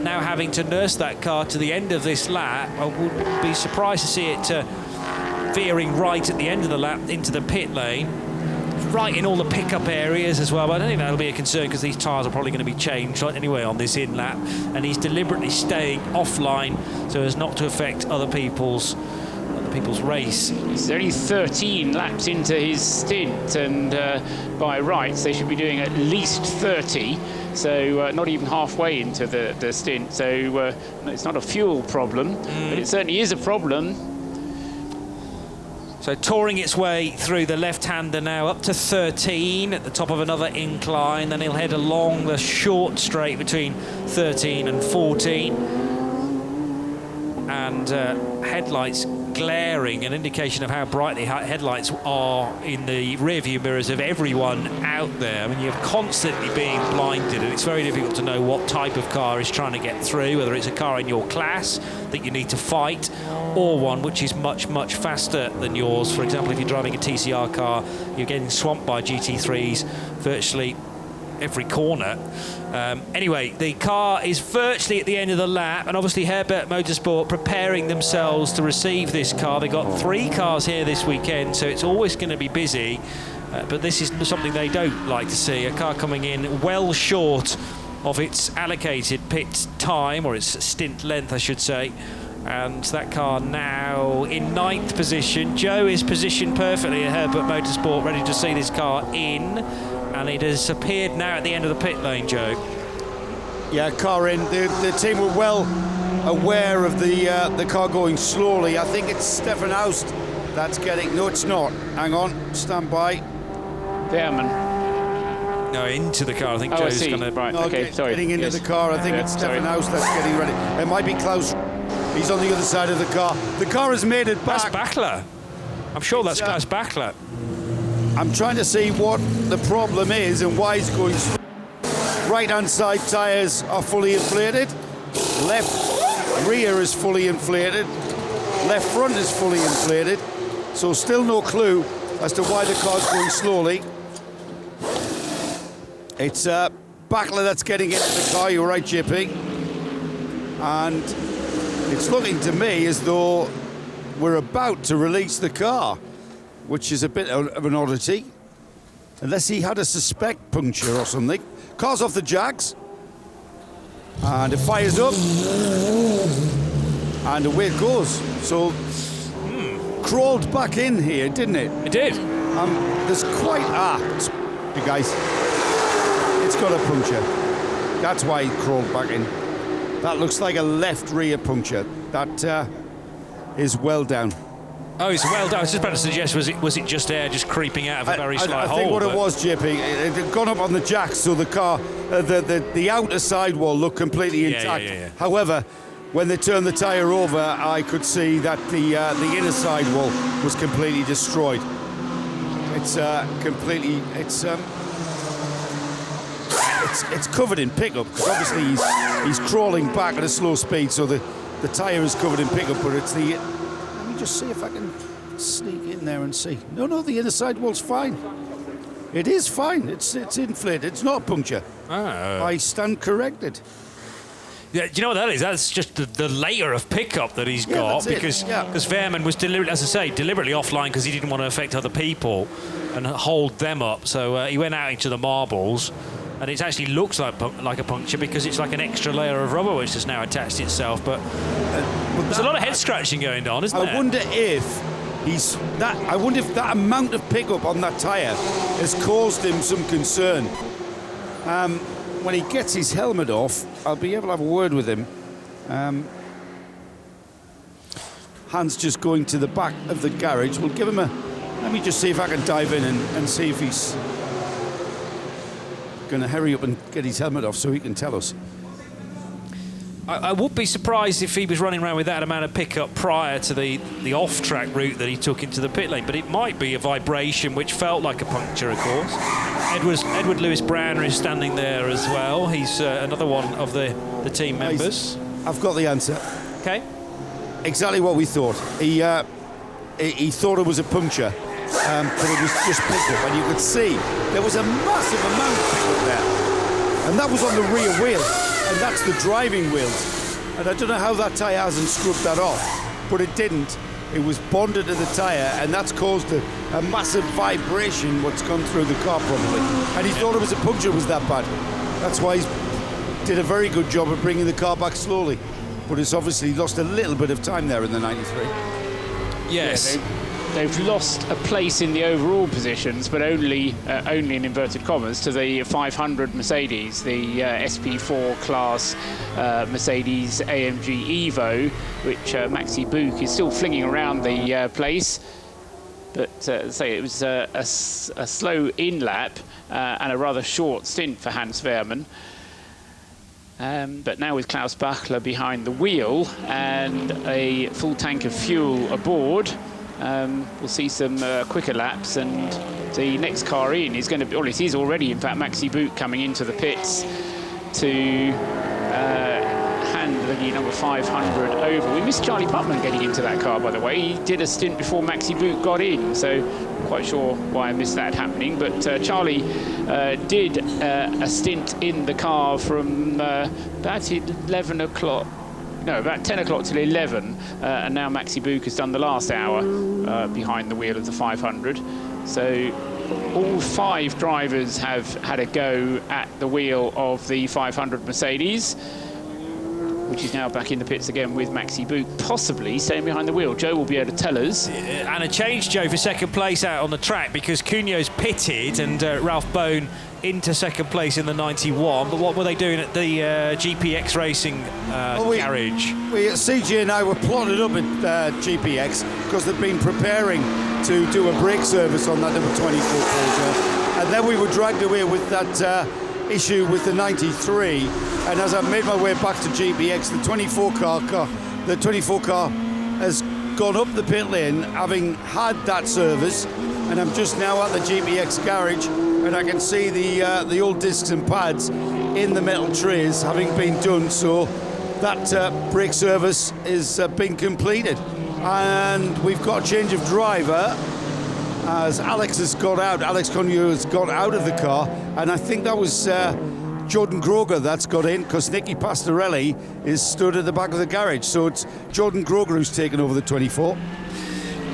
now having to nurse that car to the end of this lap. I would be surprised to see it veering right at the end of the lap into the pit lane, right in all the pickup areas as well. But I don't think that'll be a concern because these tyres are probably going to be changed anyway on this in lap, and he's deliberately staying offline so as not to affect other people's race. He's only 13 laps into his stint, and by rights they should be doing at least 30. So not even halfway into the stint. So it's not a fuel problem, but it certainly is a problem. So touring its way through the left-hander now, up to 13 at the top of another incline. Then he'll head along the short straight between 13 and 14. And headlights glaring, an indication of how bright the headlights are in the rearview mirrors of everyone out there. I mean, you're constantly being blinded, and it's very difficult to know what type of car is trying to get through, whether it's a car in your class that you need to fight, or one which is much, much faster than yours. For example, if you're driving a TCR car, you're getting swamped by GT3s virtually every corner. Anyway, the car is virtually at the end of the lap, and obviously Herbert Motorsport preparing themselves to receive this car. They've got 3 cars here this weekend, so it's always going to be busy, but this is something they don't like to see, a car coming in well short of its allocated pit time, or its stint length, I should say. And that car now in 9th position. Joe is positioned perfectly at Herbert Motorsport, ready to see this car in. And it has appeared now at the end of the pit lane, Joe. Yeah, car in. The team were well aware of the car going slowly. I think it's Stefan Aust that's getting... No, it's not. Hang on. Stand by. Veerman. No, into the car. I think Joe's going to... Right, no, okay, sorry. Getting into the car. I think it's Stefan Aust that's getting ready. It might be Klaus. He's on the other side of the car. The car has made it back. That's Bachler. I'm sure that's Klaus Bachler. I'm trying to see what the problem is and why it's going slow. Right-hand side tyres are fully inflated. Left rear is fully inflated. Left front is fully inflated. So still no clue as to why the car's going slowly. It's Bachler that's getting into the car. You're right, JP. And it's looking to me as though we're about to release the car, which is a bit of an oddity, unless he had a suspect puncture or something. Car's off the jacks, and it fires up, and away it goes. So, crawled back in here, didn't it? It did. There's quite you guys. It's got a puncture. That's why he crawled back in. That looks like a left rear puncture. That is well down. Oh, it's well done. I was just about to suggest, was it just air just creeping out of a very slight hole? I think what it was, JP, it had gone up on the jacks, so the car, the outer sidewall looked completely intact. Yeah. However, when they turned the tyre over, I could see that the inner sidewall was completely destroyed. It's completely, it's covered in pickup, because obviously he's crawling back at a slow speed, so the tyre is covered in pickup, but it's the... Let me just see if I can sneak in there and see. No, the inner sidewall's fine. It is fine. It's inflated. It's not a puncture. Oh. I stand corrected. Yeah, do you know what that is? That's just the layer of pickup that he's got, because Veerman was deliberately offline because he didn't want to affect other people and hold them up. So he went out into the marbles, and it actually looks like a puncture because it's like an extra layer of rubber which has now attached itself. But there's a lot of head scratching going on, isn't there? I wonder if that amount of pickup on that tyre has caused him some concern. When he gets his helmet off, I'll be able to have a word with him. Hans just going to the back of the garage. We'll give him a... Let me just see if I can dive in and see if he's going to hurry up and get his helmet off so he can tell us. I would be surprised if he was running around with that amount of pickup prior to the off-track route that he took into the pit lane, but it might be a vibration which felt like a puncture, of course. Edward Lewis Browner is standing there as well. He's another one of the team members. I've got the answer. Okay. Exactly what we thought. He thought it was a puncture, but it was just pickup, and you could see there was a massive amount of pickup there, and that was on the rear wheel. And that's the driving wheels. And I don't know how that tyre hasn't scrubbed that off, but it didn't. It was bonded to the tyre, and that's caused a massive vibration what's gone through the car probably. And he thought it was a puncture was that bad. That's why he did a very good job of bringing the car back slowly. But it's obviously lost a little bit of time there in the 93. Yes. Yeah, they've lost a place in the overall positions, but only in inverted commas, to the 500 Mercedes, the SP4 class Mercedes AMG Evo, which Maxi Buch is still flinging around the place. But it was a slow in-lap and a rather short stint for Hans Veerman. But now with Klaus Bachler behind the wheel and a full tank of fuel aboard, we'll see some quicker laps, and the next car in is going to be, or it is already, in fact, Maxi Buch coming into the pits to hand the number 500 over. We missed Charlie Putman getting into that car, by the way. He did a stint before Maxi Buch got in, so I'm quite sure why I missed that happening. But Charlie did a stint in the car from about 11 o'clock. No, about 10 o'clock till 11, and now Maxi Buch has done the last hour behind the wheel of the 500. So all 5 drivers have had a go at the wheel of the 500 Mercedes, which is now back in the pits again with Maxi Buch, possibly staying behind the wheel. Joe will be able to tell us. And a change, Joe, for second place out on the track, because Cunio's pitted and Ralph Bone into second place in the 91. But what were they doing at the GPX Racing garage? CJ and I were plotted up at GPX because they've been preparing to do a brake service on that number 24 Porsche, and then we were dragged away with that issue with the 93. And as I made my way back to GPX, the 24 car has gone up the pit lane, having had that service, and I'm just now at the GPX garage, and I can see the old discs and pads in the metal trays having been done. So that brake service is being completed, and we've got a change of driver as Alex Conyo has got out of the car, and I think that was Jordan Groger that's got in, because Nicky Pastorelli is stood at the back of the garage. So it's Jordan Groger who's taken over the 24.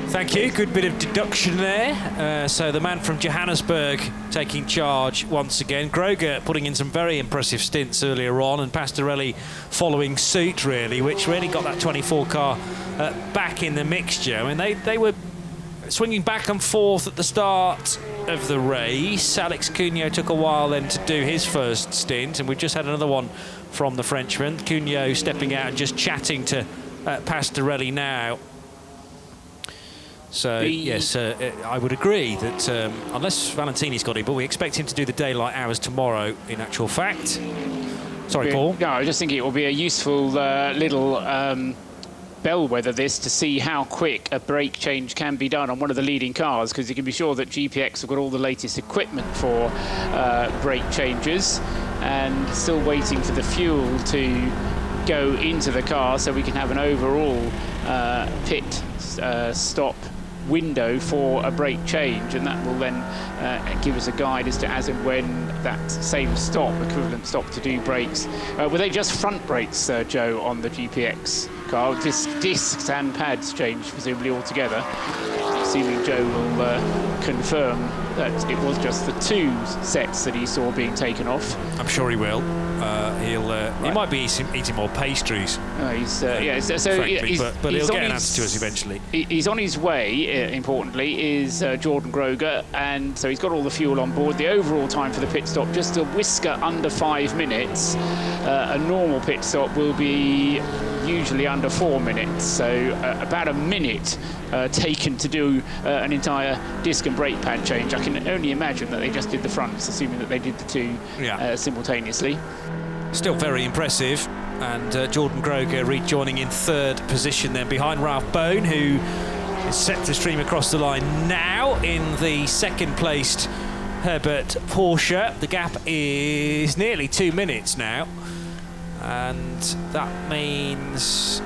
Thank you. Good bit of deduction there. So the man from Johannesburg taking charge once again. Groger putting in some very impressive stints earlier on, and Pastorelli following suit, really, which really got that 24 car back in the mixture. I mean, they were swinging back and forth at the start of the race. Alex Cugno took a while then to do his first stint, and we've just had another one from the Frenchman. Cugno stepping out and just chatting to Pastorelli now. So, yes, I would agree that unless Valentini's got him, but we expect him to do the daylight hours tomorrow, in actual fact. Sorry, Paul. No, I just think it will be a useful little bellwether, this, to see how quick a brake change can be done on one of the leading cars, because you can be sure that GPX have got all the latest equipment for brake changes, and still waiting for the fuel to go into the car so we can have an overall pit stop window for a brake change, and that will then give us a guide as to as and when that same stop, equivalent stop to do brakes. Were they just front brakes, Joe, on the GPX car? Discs and pads changed presumably altogether. Assuming Joe will confirm that it was just the 2 sets that he saw being taken off. I'm sure he will. He might be eating more pastries. Frankly, but he'll get an answer to us eventually. He's on his way. Importantly, is Jordan Groger, and so he's got all the fuel on board. The overall time for the pit stop just a whisker under 5 minutes. A normal pit stop will be usually under 4 minutes, so about a minute taken to do an entire disc and brake pad change. I can only imagine that they just did the fronts, assuming that they did the 2 simultaneously. Still very impressive, and Jordan Groger rejoining in 3rd position then behind Ralph Bone, who is set to stream across the line now in the 2nd placed Herbert Porsche. The gap is nearly 2 minutes now, and that means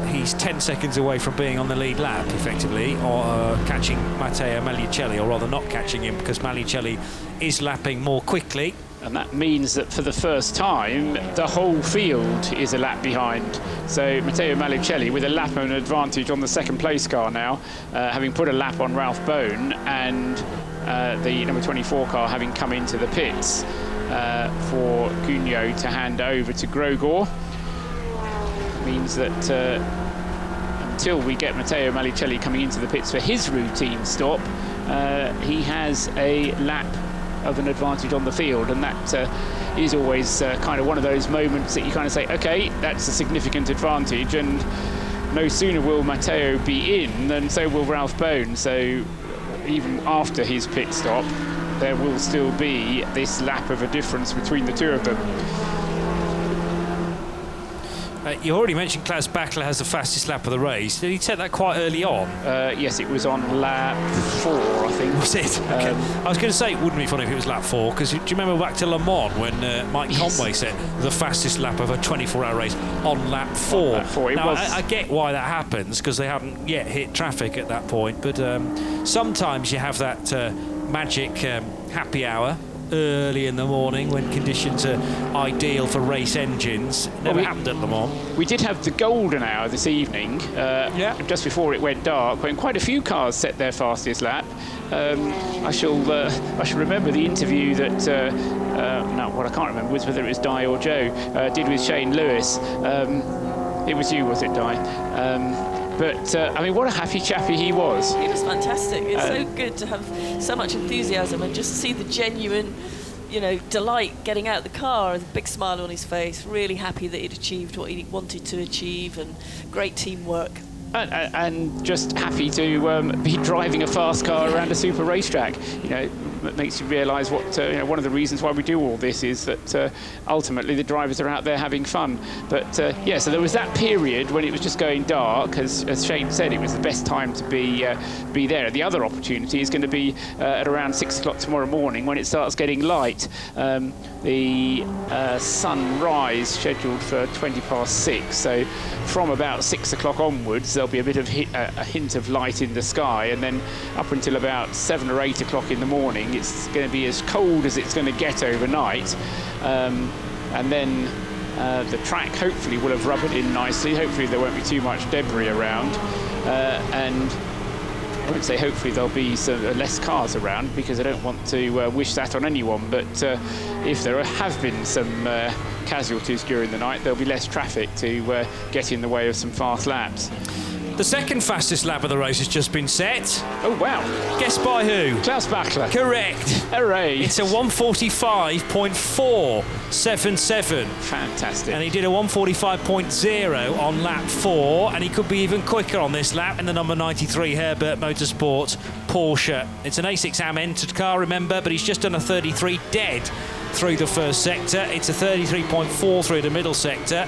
he's 10 seconds away from being on the lead lap, effectively, or catching Matteo Magliucelli, or rather not catching him, because Magliucelli is lapping more quickly. And that means that for the first time, the whole field is a lap behind. So Matteo Magliucelli with a lap of an advantage on the 2nd place car now, having put a lap on Ralph Bone, and the number 24 car having come into the pits for Cugno to hand over to Grogor. Means that until we get Matteo Magliucelli coming into the pits for his routine stop, he has a lap of an advantage on the field, and that is always kind of one of those moments that you kind of say, okay, that's a significant advantage, and no sooner will Matteo be in than so will Ralph Bone. So even after his pit stop, there will still be this lap of a difference between the 2 of them. You already mentioned Klaus Bachler has the fastest lap of the race. Did he take that quite early on? Yes, it was on lap 4, I think. Was it? Okay. I was going to say it wouldn't be funny if it was lap 4, because do you remember back to Le Mans when Mike Conway set the fastest lap of a 24-hour race on lap 4? Lap 4. Now, I get why that happens, because they haven't yet hit traffic at that point, but sometimes you have that magic happy hour early in the morning when conditions are ideal for race engines. Never happened at Le Mans. We did have the golden hour this evening, just before it went dark, when quite a few cars set their fastest lap. I shall remember the interview that I can't remember whether it was Di or Joe did with Shane Lewis. It was you, was it, Di? But, I mean, what a happy chappy he was. He was fantastic. It's so good to have so much enthusiasm and just see the genuine, delight getting out of the car with a big smile on his face, really happy that he'd achieved what he wanted to achieve, and great teamwork. And just happy to be driving a fast car around a super racetrack. It makes you realise what one of the reasons why we do all this is that ultimately the drivers are out there having fun. But so there was that period when it was just going dark. As Shane said, it was the best time to be there. The other opportunity is going to be at around 6 o'clock tomorrow morning when it starts getting light. The sunrise scheduled for 6:20. So from about 6 o'clock onwards, there'll be a bit of a hint of light in the sky, and then up until about 7 or 8 o'clock in the morning, it's going to be as cold as it's going to get overnight, and then the track hopefully will have rubbered in nicely. Hopefully there won't be too much debris around, and I won't say hopefully there'll be some less cars around, because I don't want to wish that on anyone, but if there have been some casualties during the night, there'll be less traffic to get in the way of some fast laps. The second fastest lap of the race has just been set. Oh, wow. Guess by who? Klaus Bachler. Correct. Hooray. It's a 1:45.477. Fantastic. And he did a 1:45.0 on lap 4, and he could be even quicker on this lap in the number 93 Herbert Motorsport Porsche. It's an A6 AM entered car, remember, but he's just done a 33 dead through the first sector. It's a 33.4 through the middle sector.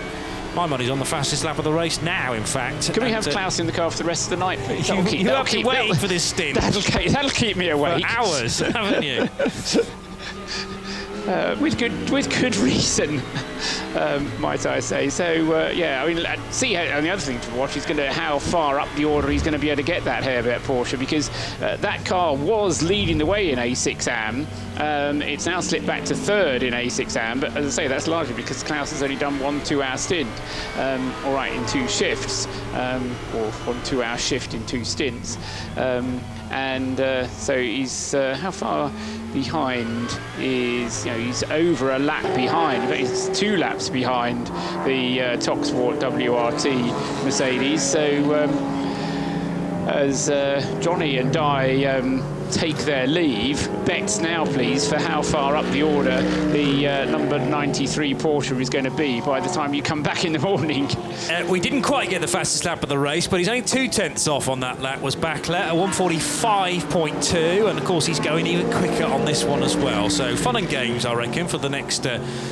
My money's on the fastest lap of the race now, in fact. Can we have Klaus in the car for the rest of the night, please? You have to wait for this stint. That'll keep me awake. For hours, haven't you? With good reason, might I say. So yeah, I mean, see how, and the other thing to watch is how far up the order he's going to be able to get that Herbert Porsche, because that car was leading the way in A6 AM. It's now slipped back to third in A6 AM, but as I say, that's largely because Klaus has only done 1 2-hour stint. All right, in 2 shifts, or 1 2-hour shift in 2 stints. So he's how far behind is, he's over a lap behind. In fact, he's 2 laps behind the Toxport WRT Mercedes. So as Johnny and Di take their leave, bets now please for how far up the order the number 93 Porsche is going to be by the time you come back in the morning. We didn't quite get the fastest lap of the race, but he's only 2/10 off on that lap was Bachler, a 1:45.2, and of course he's going even quicker on this one as well. So fun and games, I reckon, for the next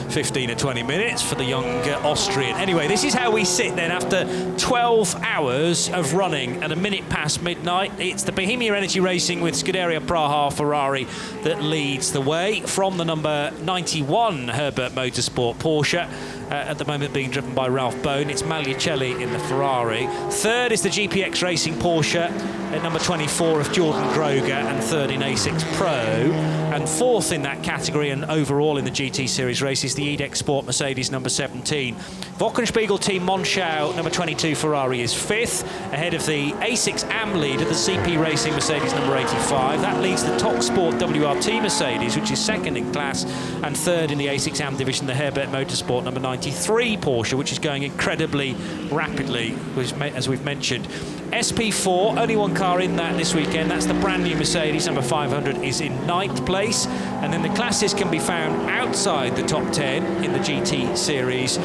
15 or 20 minutes for the young Austrian. Anyway, this is how we sit then after 12 hours of running at a minute past midnight. It's the Bohemia Energy Racing with Scuderia Praha Ferrari that leads the way from the number 91 Herbert Motorsport Porsche, at the moment being driven by Ralph Bone. It's Magliucelli in the Ferrari. Third is the GPX Racing Porsche at number 24 of Jordan Groger, and third in A6 Pro. And fourth in that category and overall in the GT Series race is the Edex Sport Mercedes number 17. Wochenspiegel Team Monschau number 22 Ferrari is fifth, ahead of the A6 AM leader, the CP Racing Mercedes number 85. That leads the Toxport WRT Mercedes, which is second in class, and third in the A6 AM division, the Herbert Motorsport number 93 Porsche, which is going incredibly rapidly, as we've mentioned. SP4, only one car in that this weekend. That's the brand new Mercedes number 500 is in 9th place. And then the classes can be found outside the top 10 in the GT Series.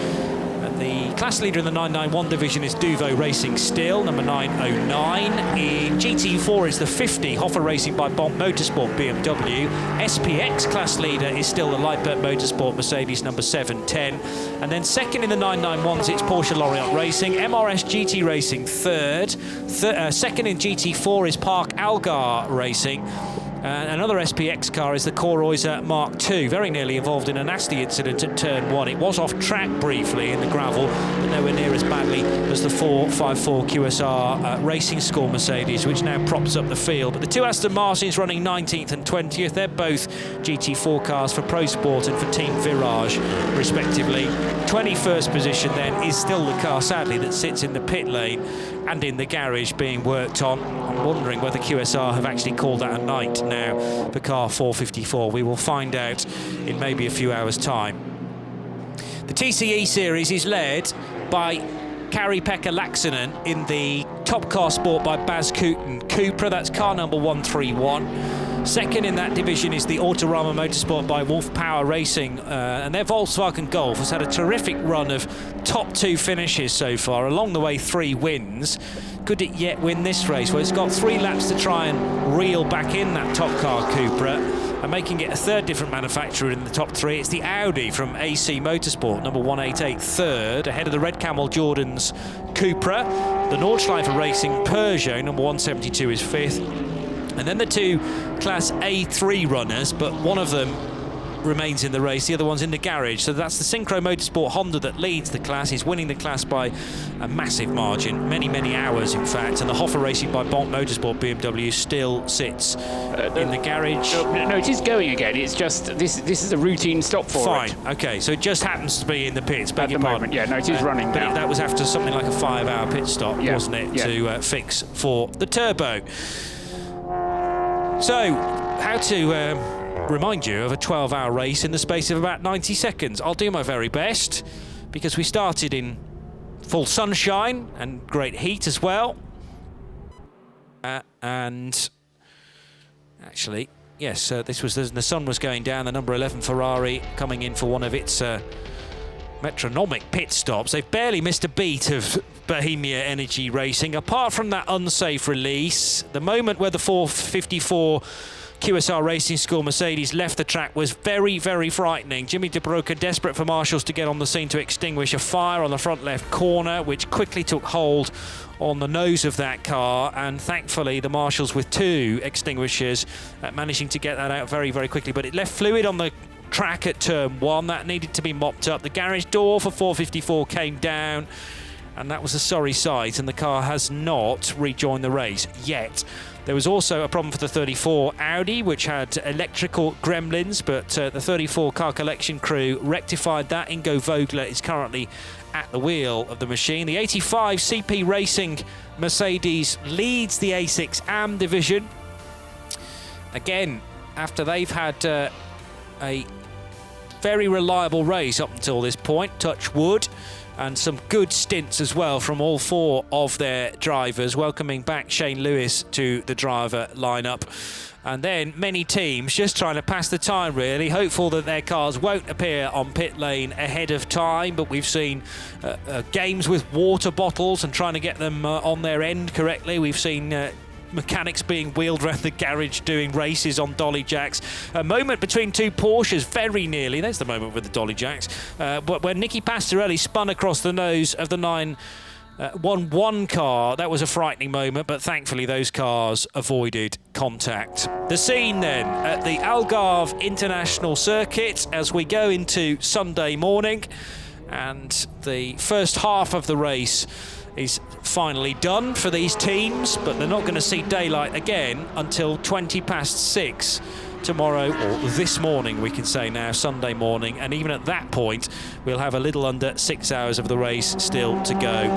The class leader in the 991 division is Duvo Racing still, number 909. In GT4 is the 50, Hoffer Racing by Bomb Motorsport BMW. SPX class leader is still the Lightbert Motorsport Mercedes number 710. And then second in the 991s, it's Porsche Lorient Racing. MRS GT Racing third. Second in GT4 is Park Algar Racing. Another SPX car is the Coroiser Mark II, very nearly involved in a nasty incident at turn 1. It was off track briefly in the gravel, but nowhere near as badly as the 454 QSR Racing School Mercedes, which now props up the field. But the 2 Aston Martins running 19th and 20th, they're both GT4 cars for Pro Sport and for Team Virage, respectively. 21st position then is still the car, sadly, that sits in the pit lane and in the garage being worked on. I'm wondering whether QSR have actually called that a night now for car 454. We will find out in maybe a few hours' time. The TCE series is led by Kari-Pekka Laaksonen in the Top Car Sport by Baz Kooten Cupra. That's car number 131. Second in that division is the Autorama Motorsport by Wolf Power Racing, and their Volkswagen Golf has had a terrific run of top 2 finishes so far. Along the way, 3 wins. Could it yet win this race? Well, it's got 3 laps to try and reel back in that top car Cupra, and making it a third different manufacturer in the top 3. It's the Audi from AC Motorsport, number 188, third, ahead of the Red Camel Jordan's Cupra. The Nordschleifer Racing Peugeot, number 172, is fifth. And then the 2 Class A3 runners, but one of them remains in the race, the other one's in the garage. So that's the Synchro Motorsport Honda that leads the class. He's winning the class by a massive margin, many hours in fact. And the Hoffer Racing by Bomb Motorsport BMW still sits in the garage. No, it is going again. It's just this is a routine stop for it. Fine, okay, so it just happens to be in the pits. At the moment, yeah, no, it is running but now. That was after something like a 5-hour pit stop, wasn't it, to fix for the turbo. So, how to remind you of a 12-hour race in the space of about 90 seconds. I'll do my very best, because we started in full sunshine and great heat as well. And actually, yes, this was as the sun was going down, the number 11 Ferrari coming in for one of its metronomic pit stops. They've barely missed a beat of Bohemia Energy Racing, apart from that unsafe release. The moment where the 454 QSR Racing School Mercedes left the track was very, very frightening. Jimmy De Broca desperate for marshals to get on the scene to extinguish a fire on the front left corner, which quickly took hold on the nose of that car, and thankfully the marshals with 2 extinguishers managing to get that out very, very quickly. But it left fluid on the track at turn 1. That needed to be mopped up. The garage door for 454 came down, and that was a sorry sight, and the car has not rejoined the race yet. There was also a problem for the 34 Audi, which had electrical gremlins, but the 34 car collection crew rectified that. Ingo Vogler is currently at the wheel of the machine. The 85 CP Racing Mercedes leads the A6 AM division. Again, after they've had a very reliable race up until this point, touch wood, and some good stints as well from all 4 of their drivers, welcoming back Shane Lewis to the driver lineup. And then many teams just trying to pass the time, really, hopeful that their cars won't appear on pit lane ahead of time. But we've seen games with water bottles and trying to get them on their end correctly. We've seen mechanics being wheeled around the garage doing races on dolly jacks. A moment between 2 Porsches, very nearly. There's the moment with the dolly jacks. But when Nicky Pastorelli spun across the nose of the 911 car, that was a frightening moment, but thankfully those cars avoided contact. The scene then at the Algarve International Circuit as we go into Sunday morning, and the first half of the race is finally done for these teams, but they're not going to see daylight again until 20 past 6 tomorrow, or this morning we can say now, Sunday morning, and even at that point we'll have a little under 6 hours of the race still to go.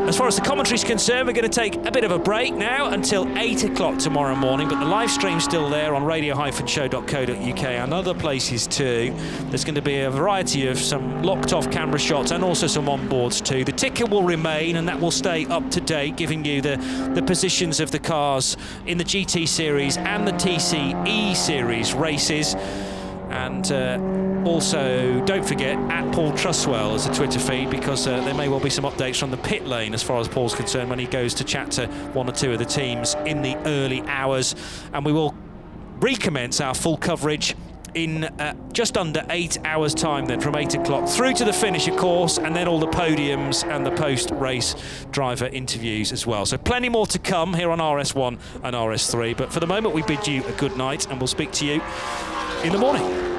As far as the commentary is concerned, we're going to take a bit of a break now until 8 o'clock tomorrow morning, but the live stream's still there on radio-show.co.uk and other places too. There's going to be a variety of some locked-off camera shots and also some onboards too. The ticker will remain, and that will stay up to date, giving you the positions of the cars in the GT Series and the TCE Series races. And also, don't forget, at Paul Truswell as a Twitter feed, because there may well be some updates from the pit lane as far as Paul's concerned when he goes to chat to 1 or 2 of the teams in the early hours. And we will recommence our full coverage in just under 8 hours' time then, from 8 o'clock through to the finish, of course, and then all the podiums and the post-race driver interviews as well. So plenty more to come here on RS1 and RS3. But for the moment, we bid you a good night, and we'll speak to you in the morning.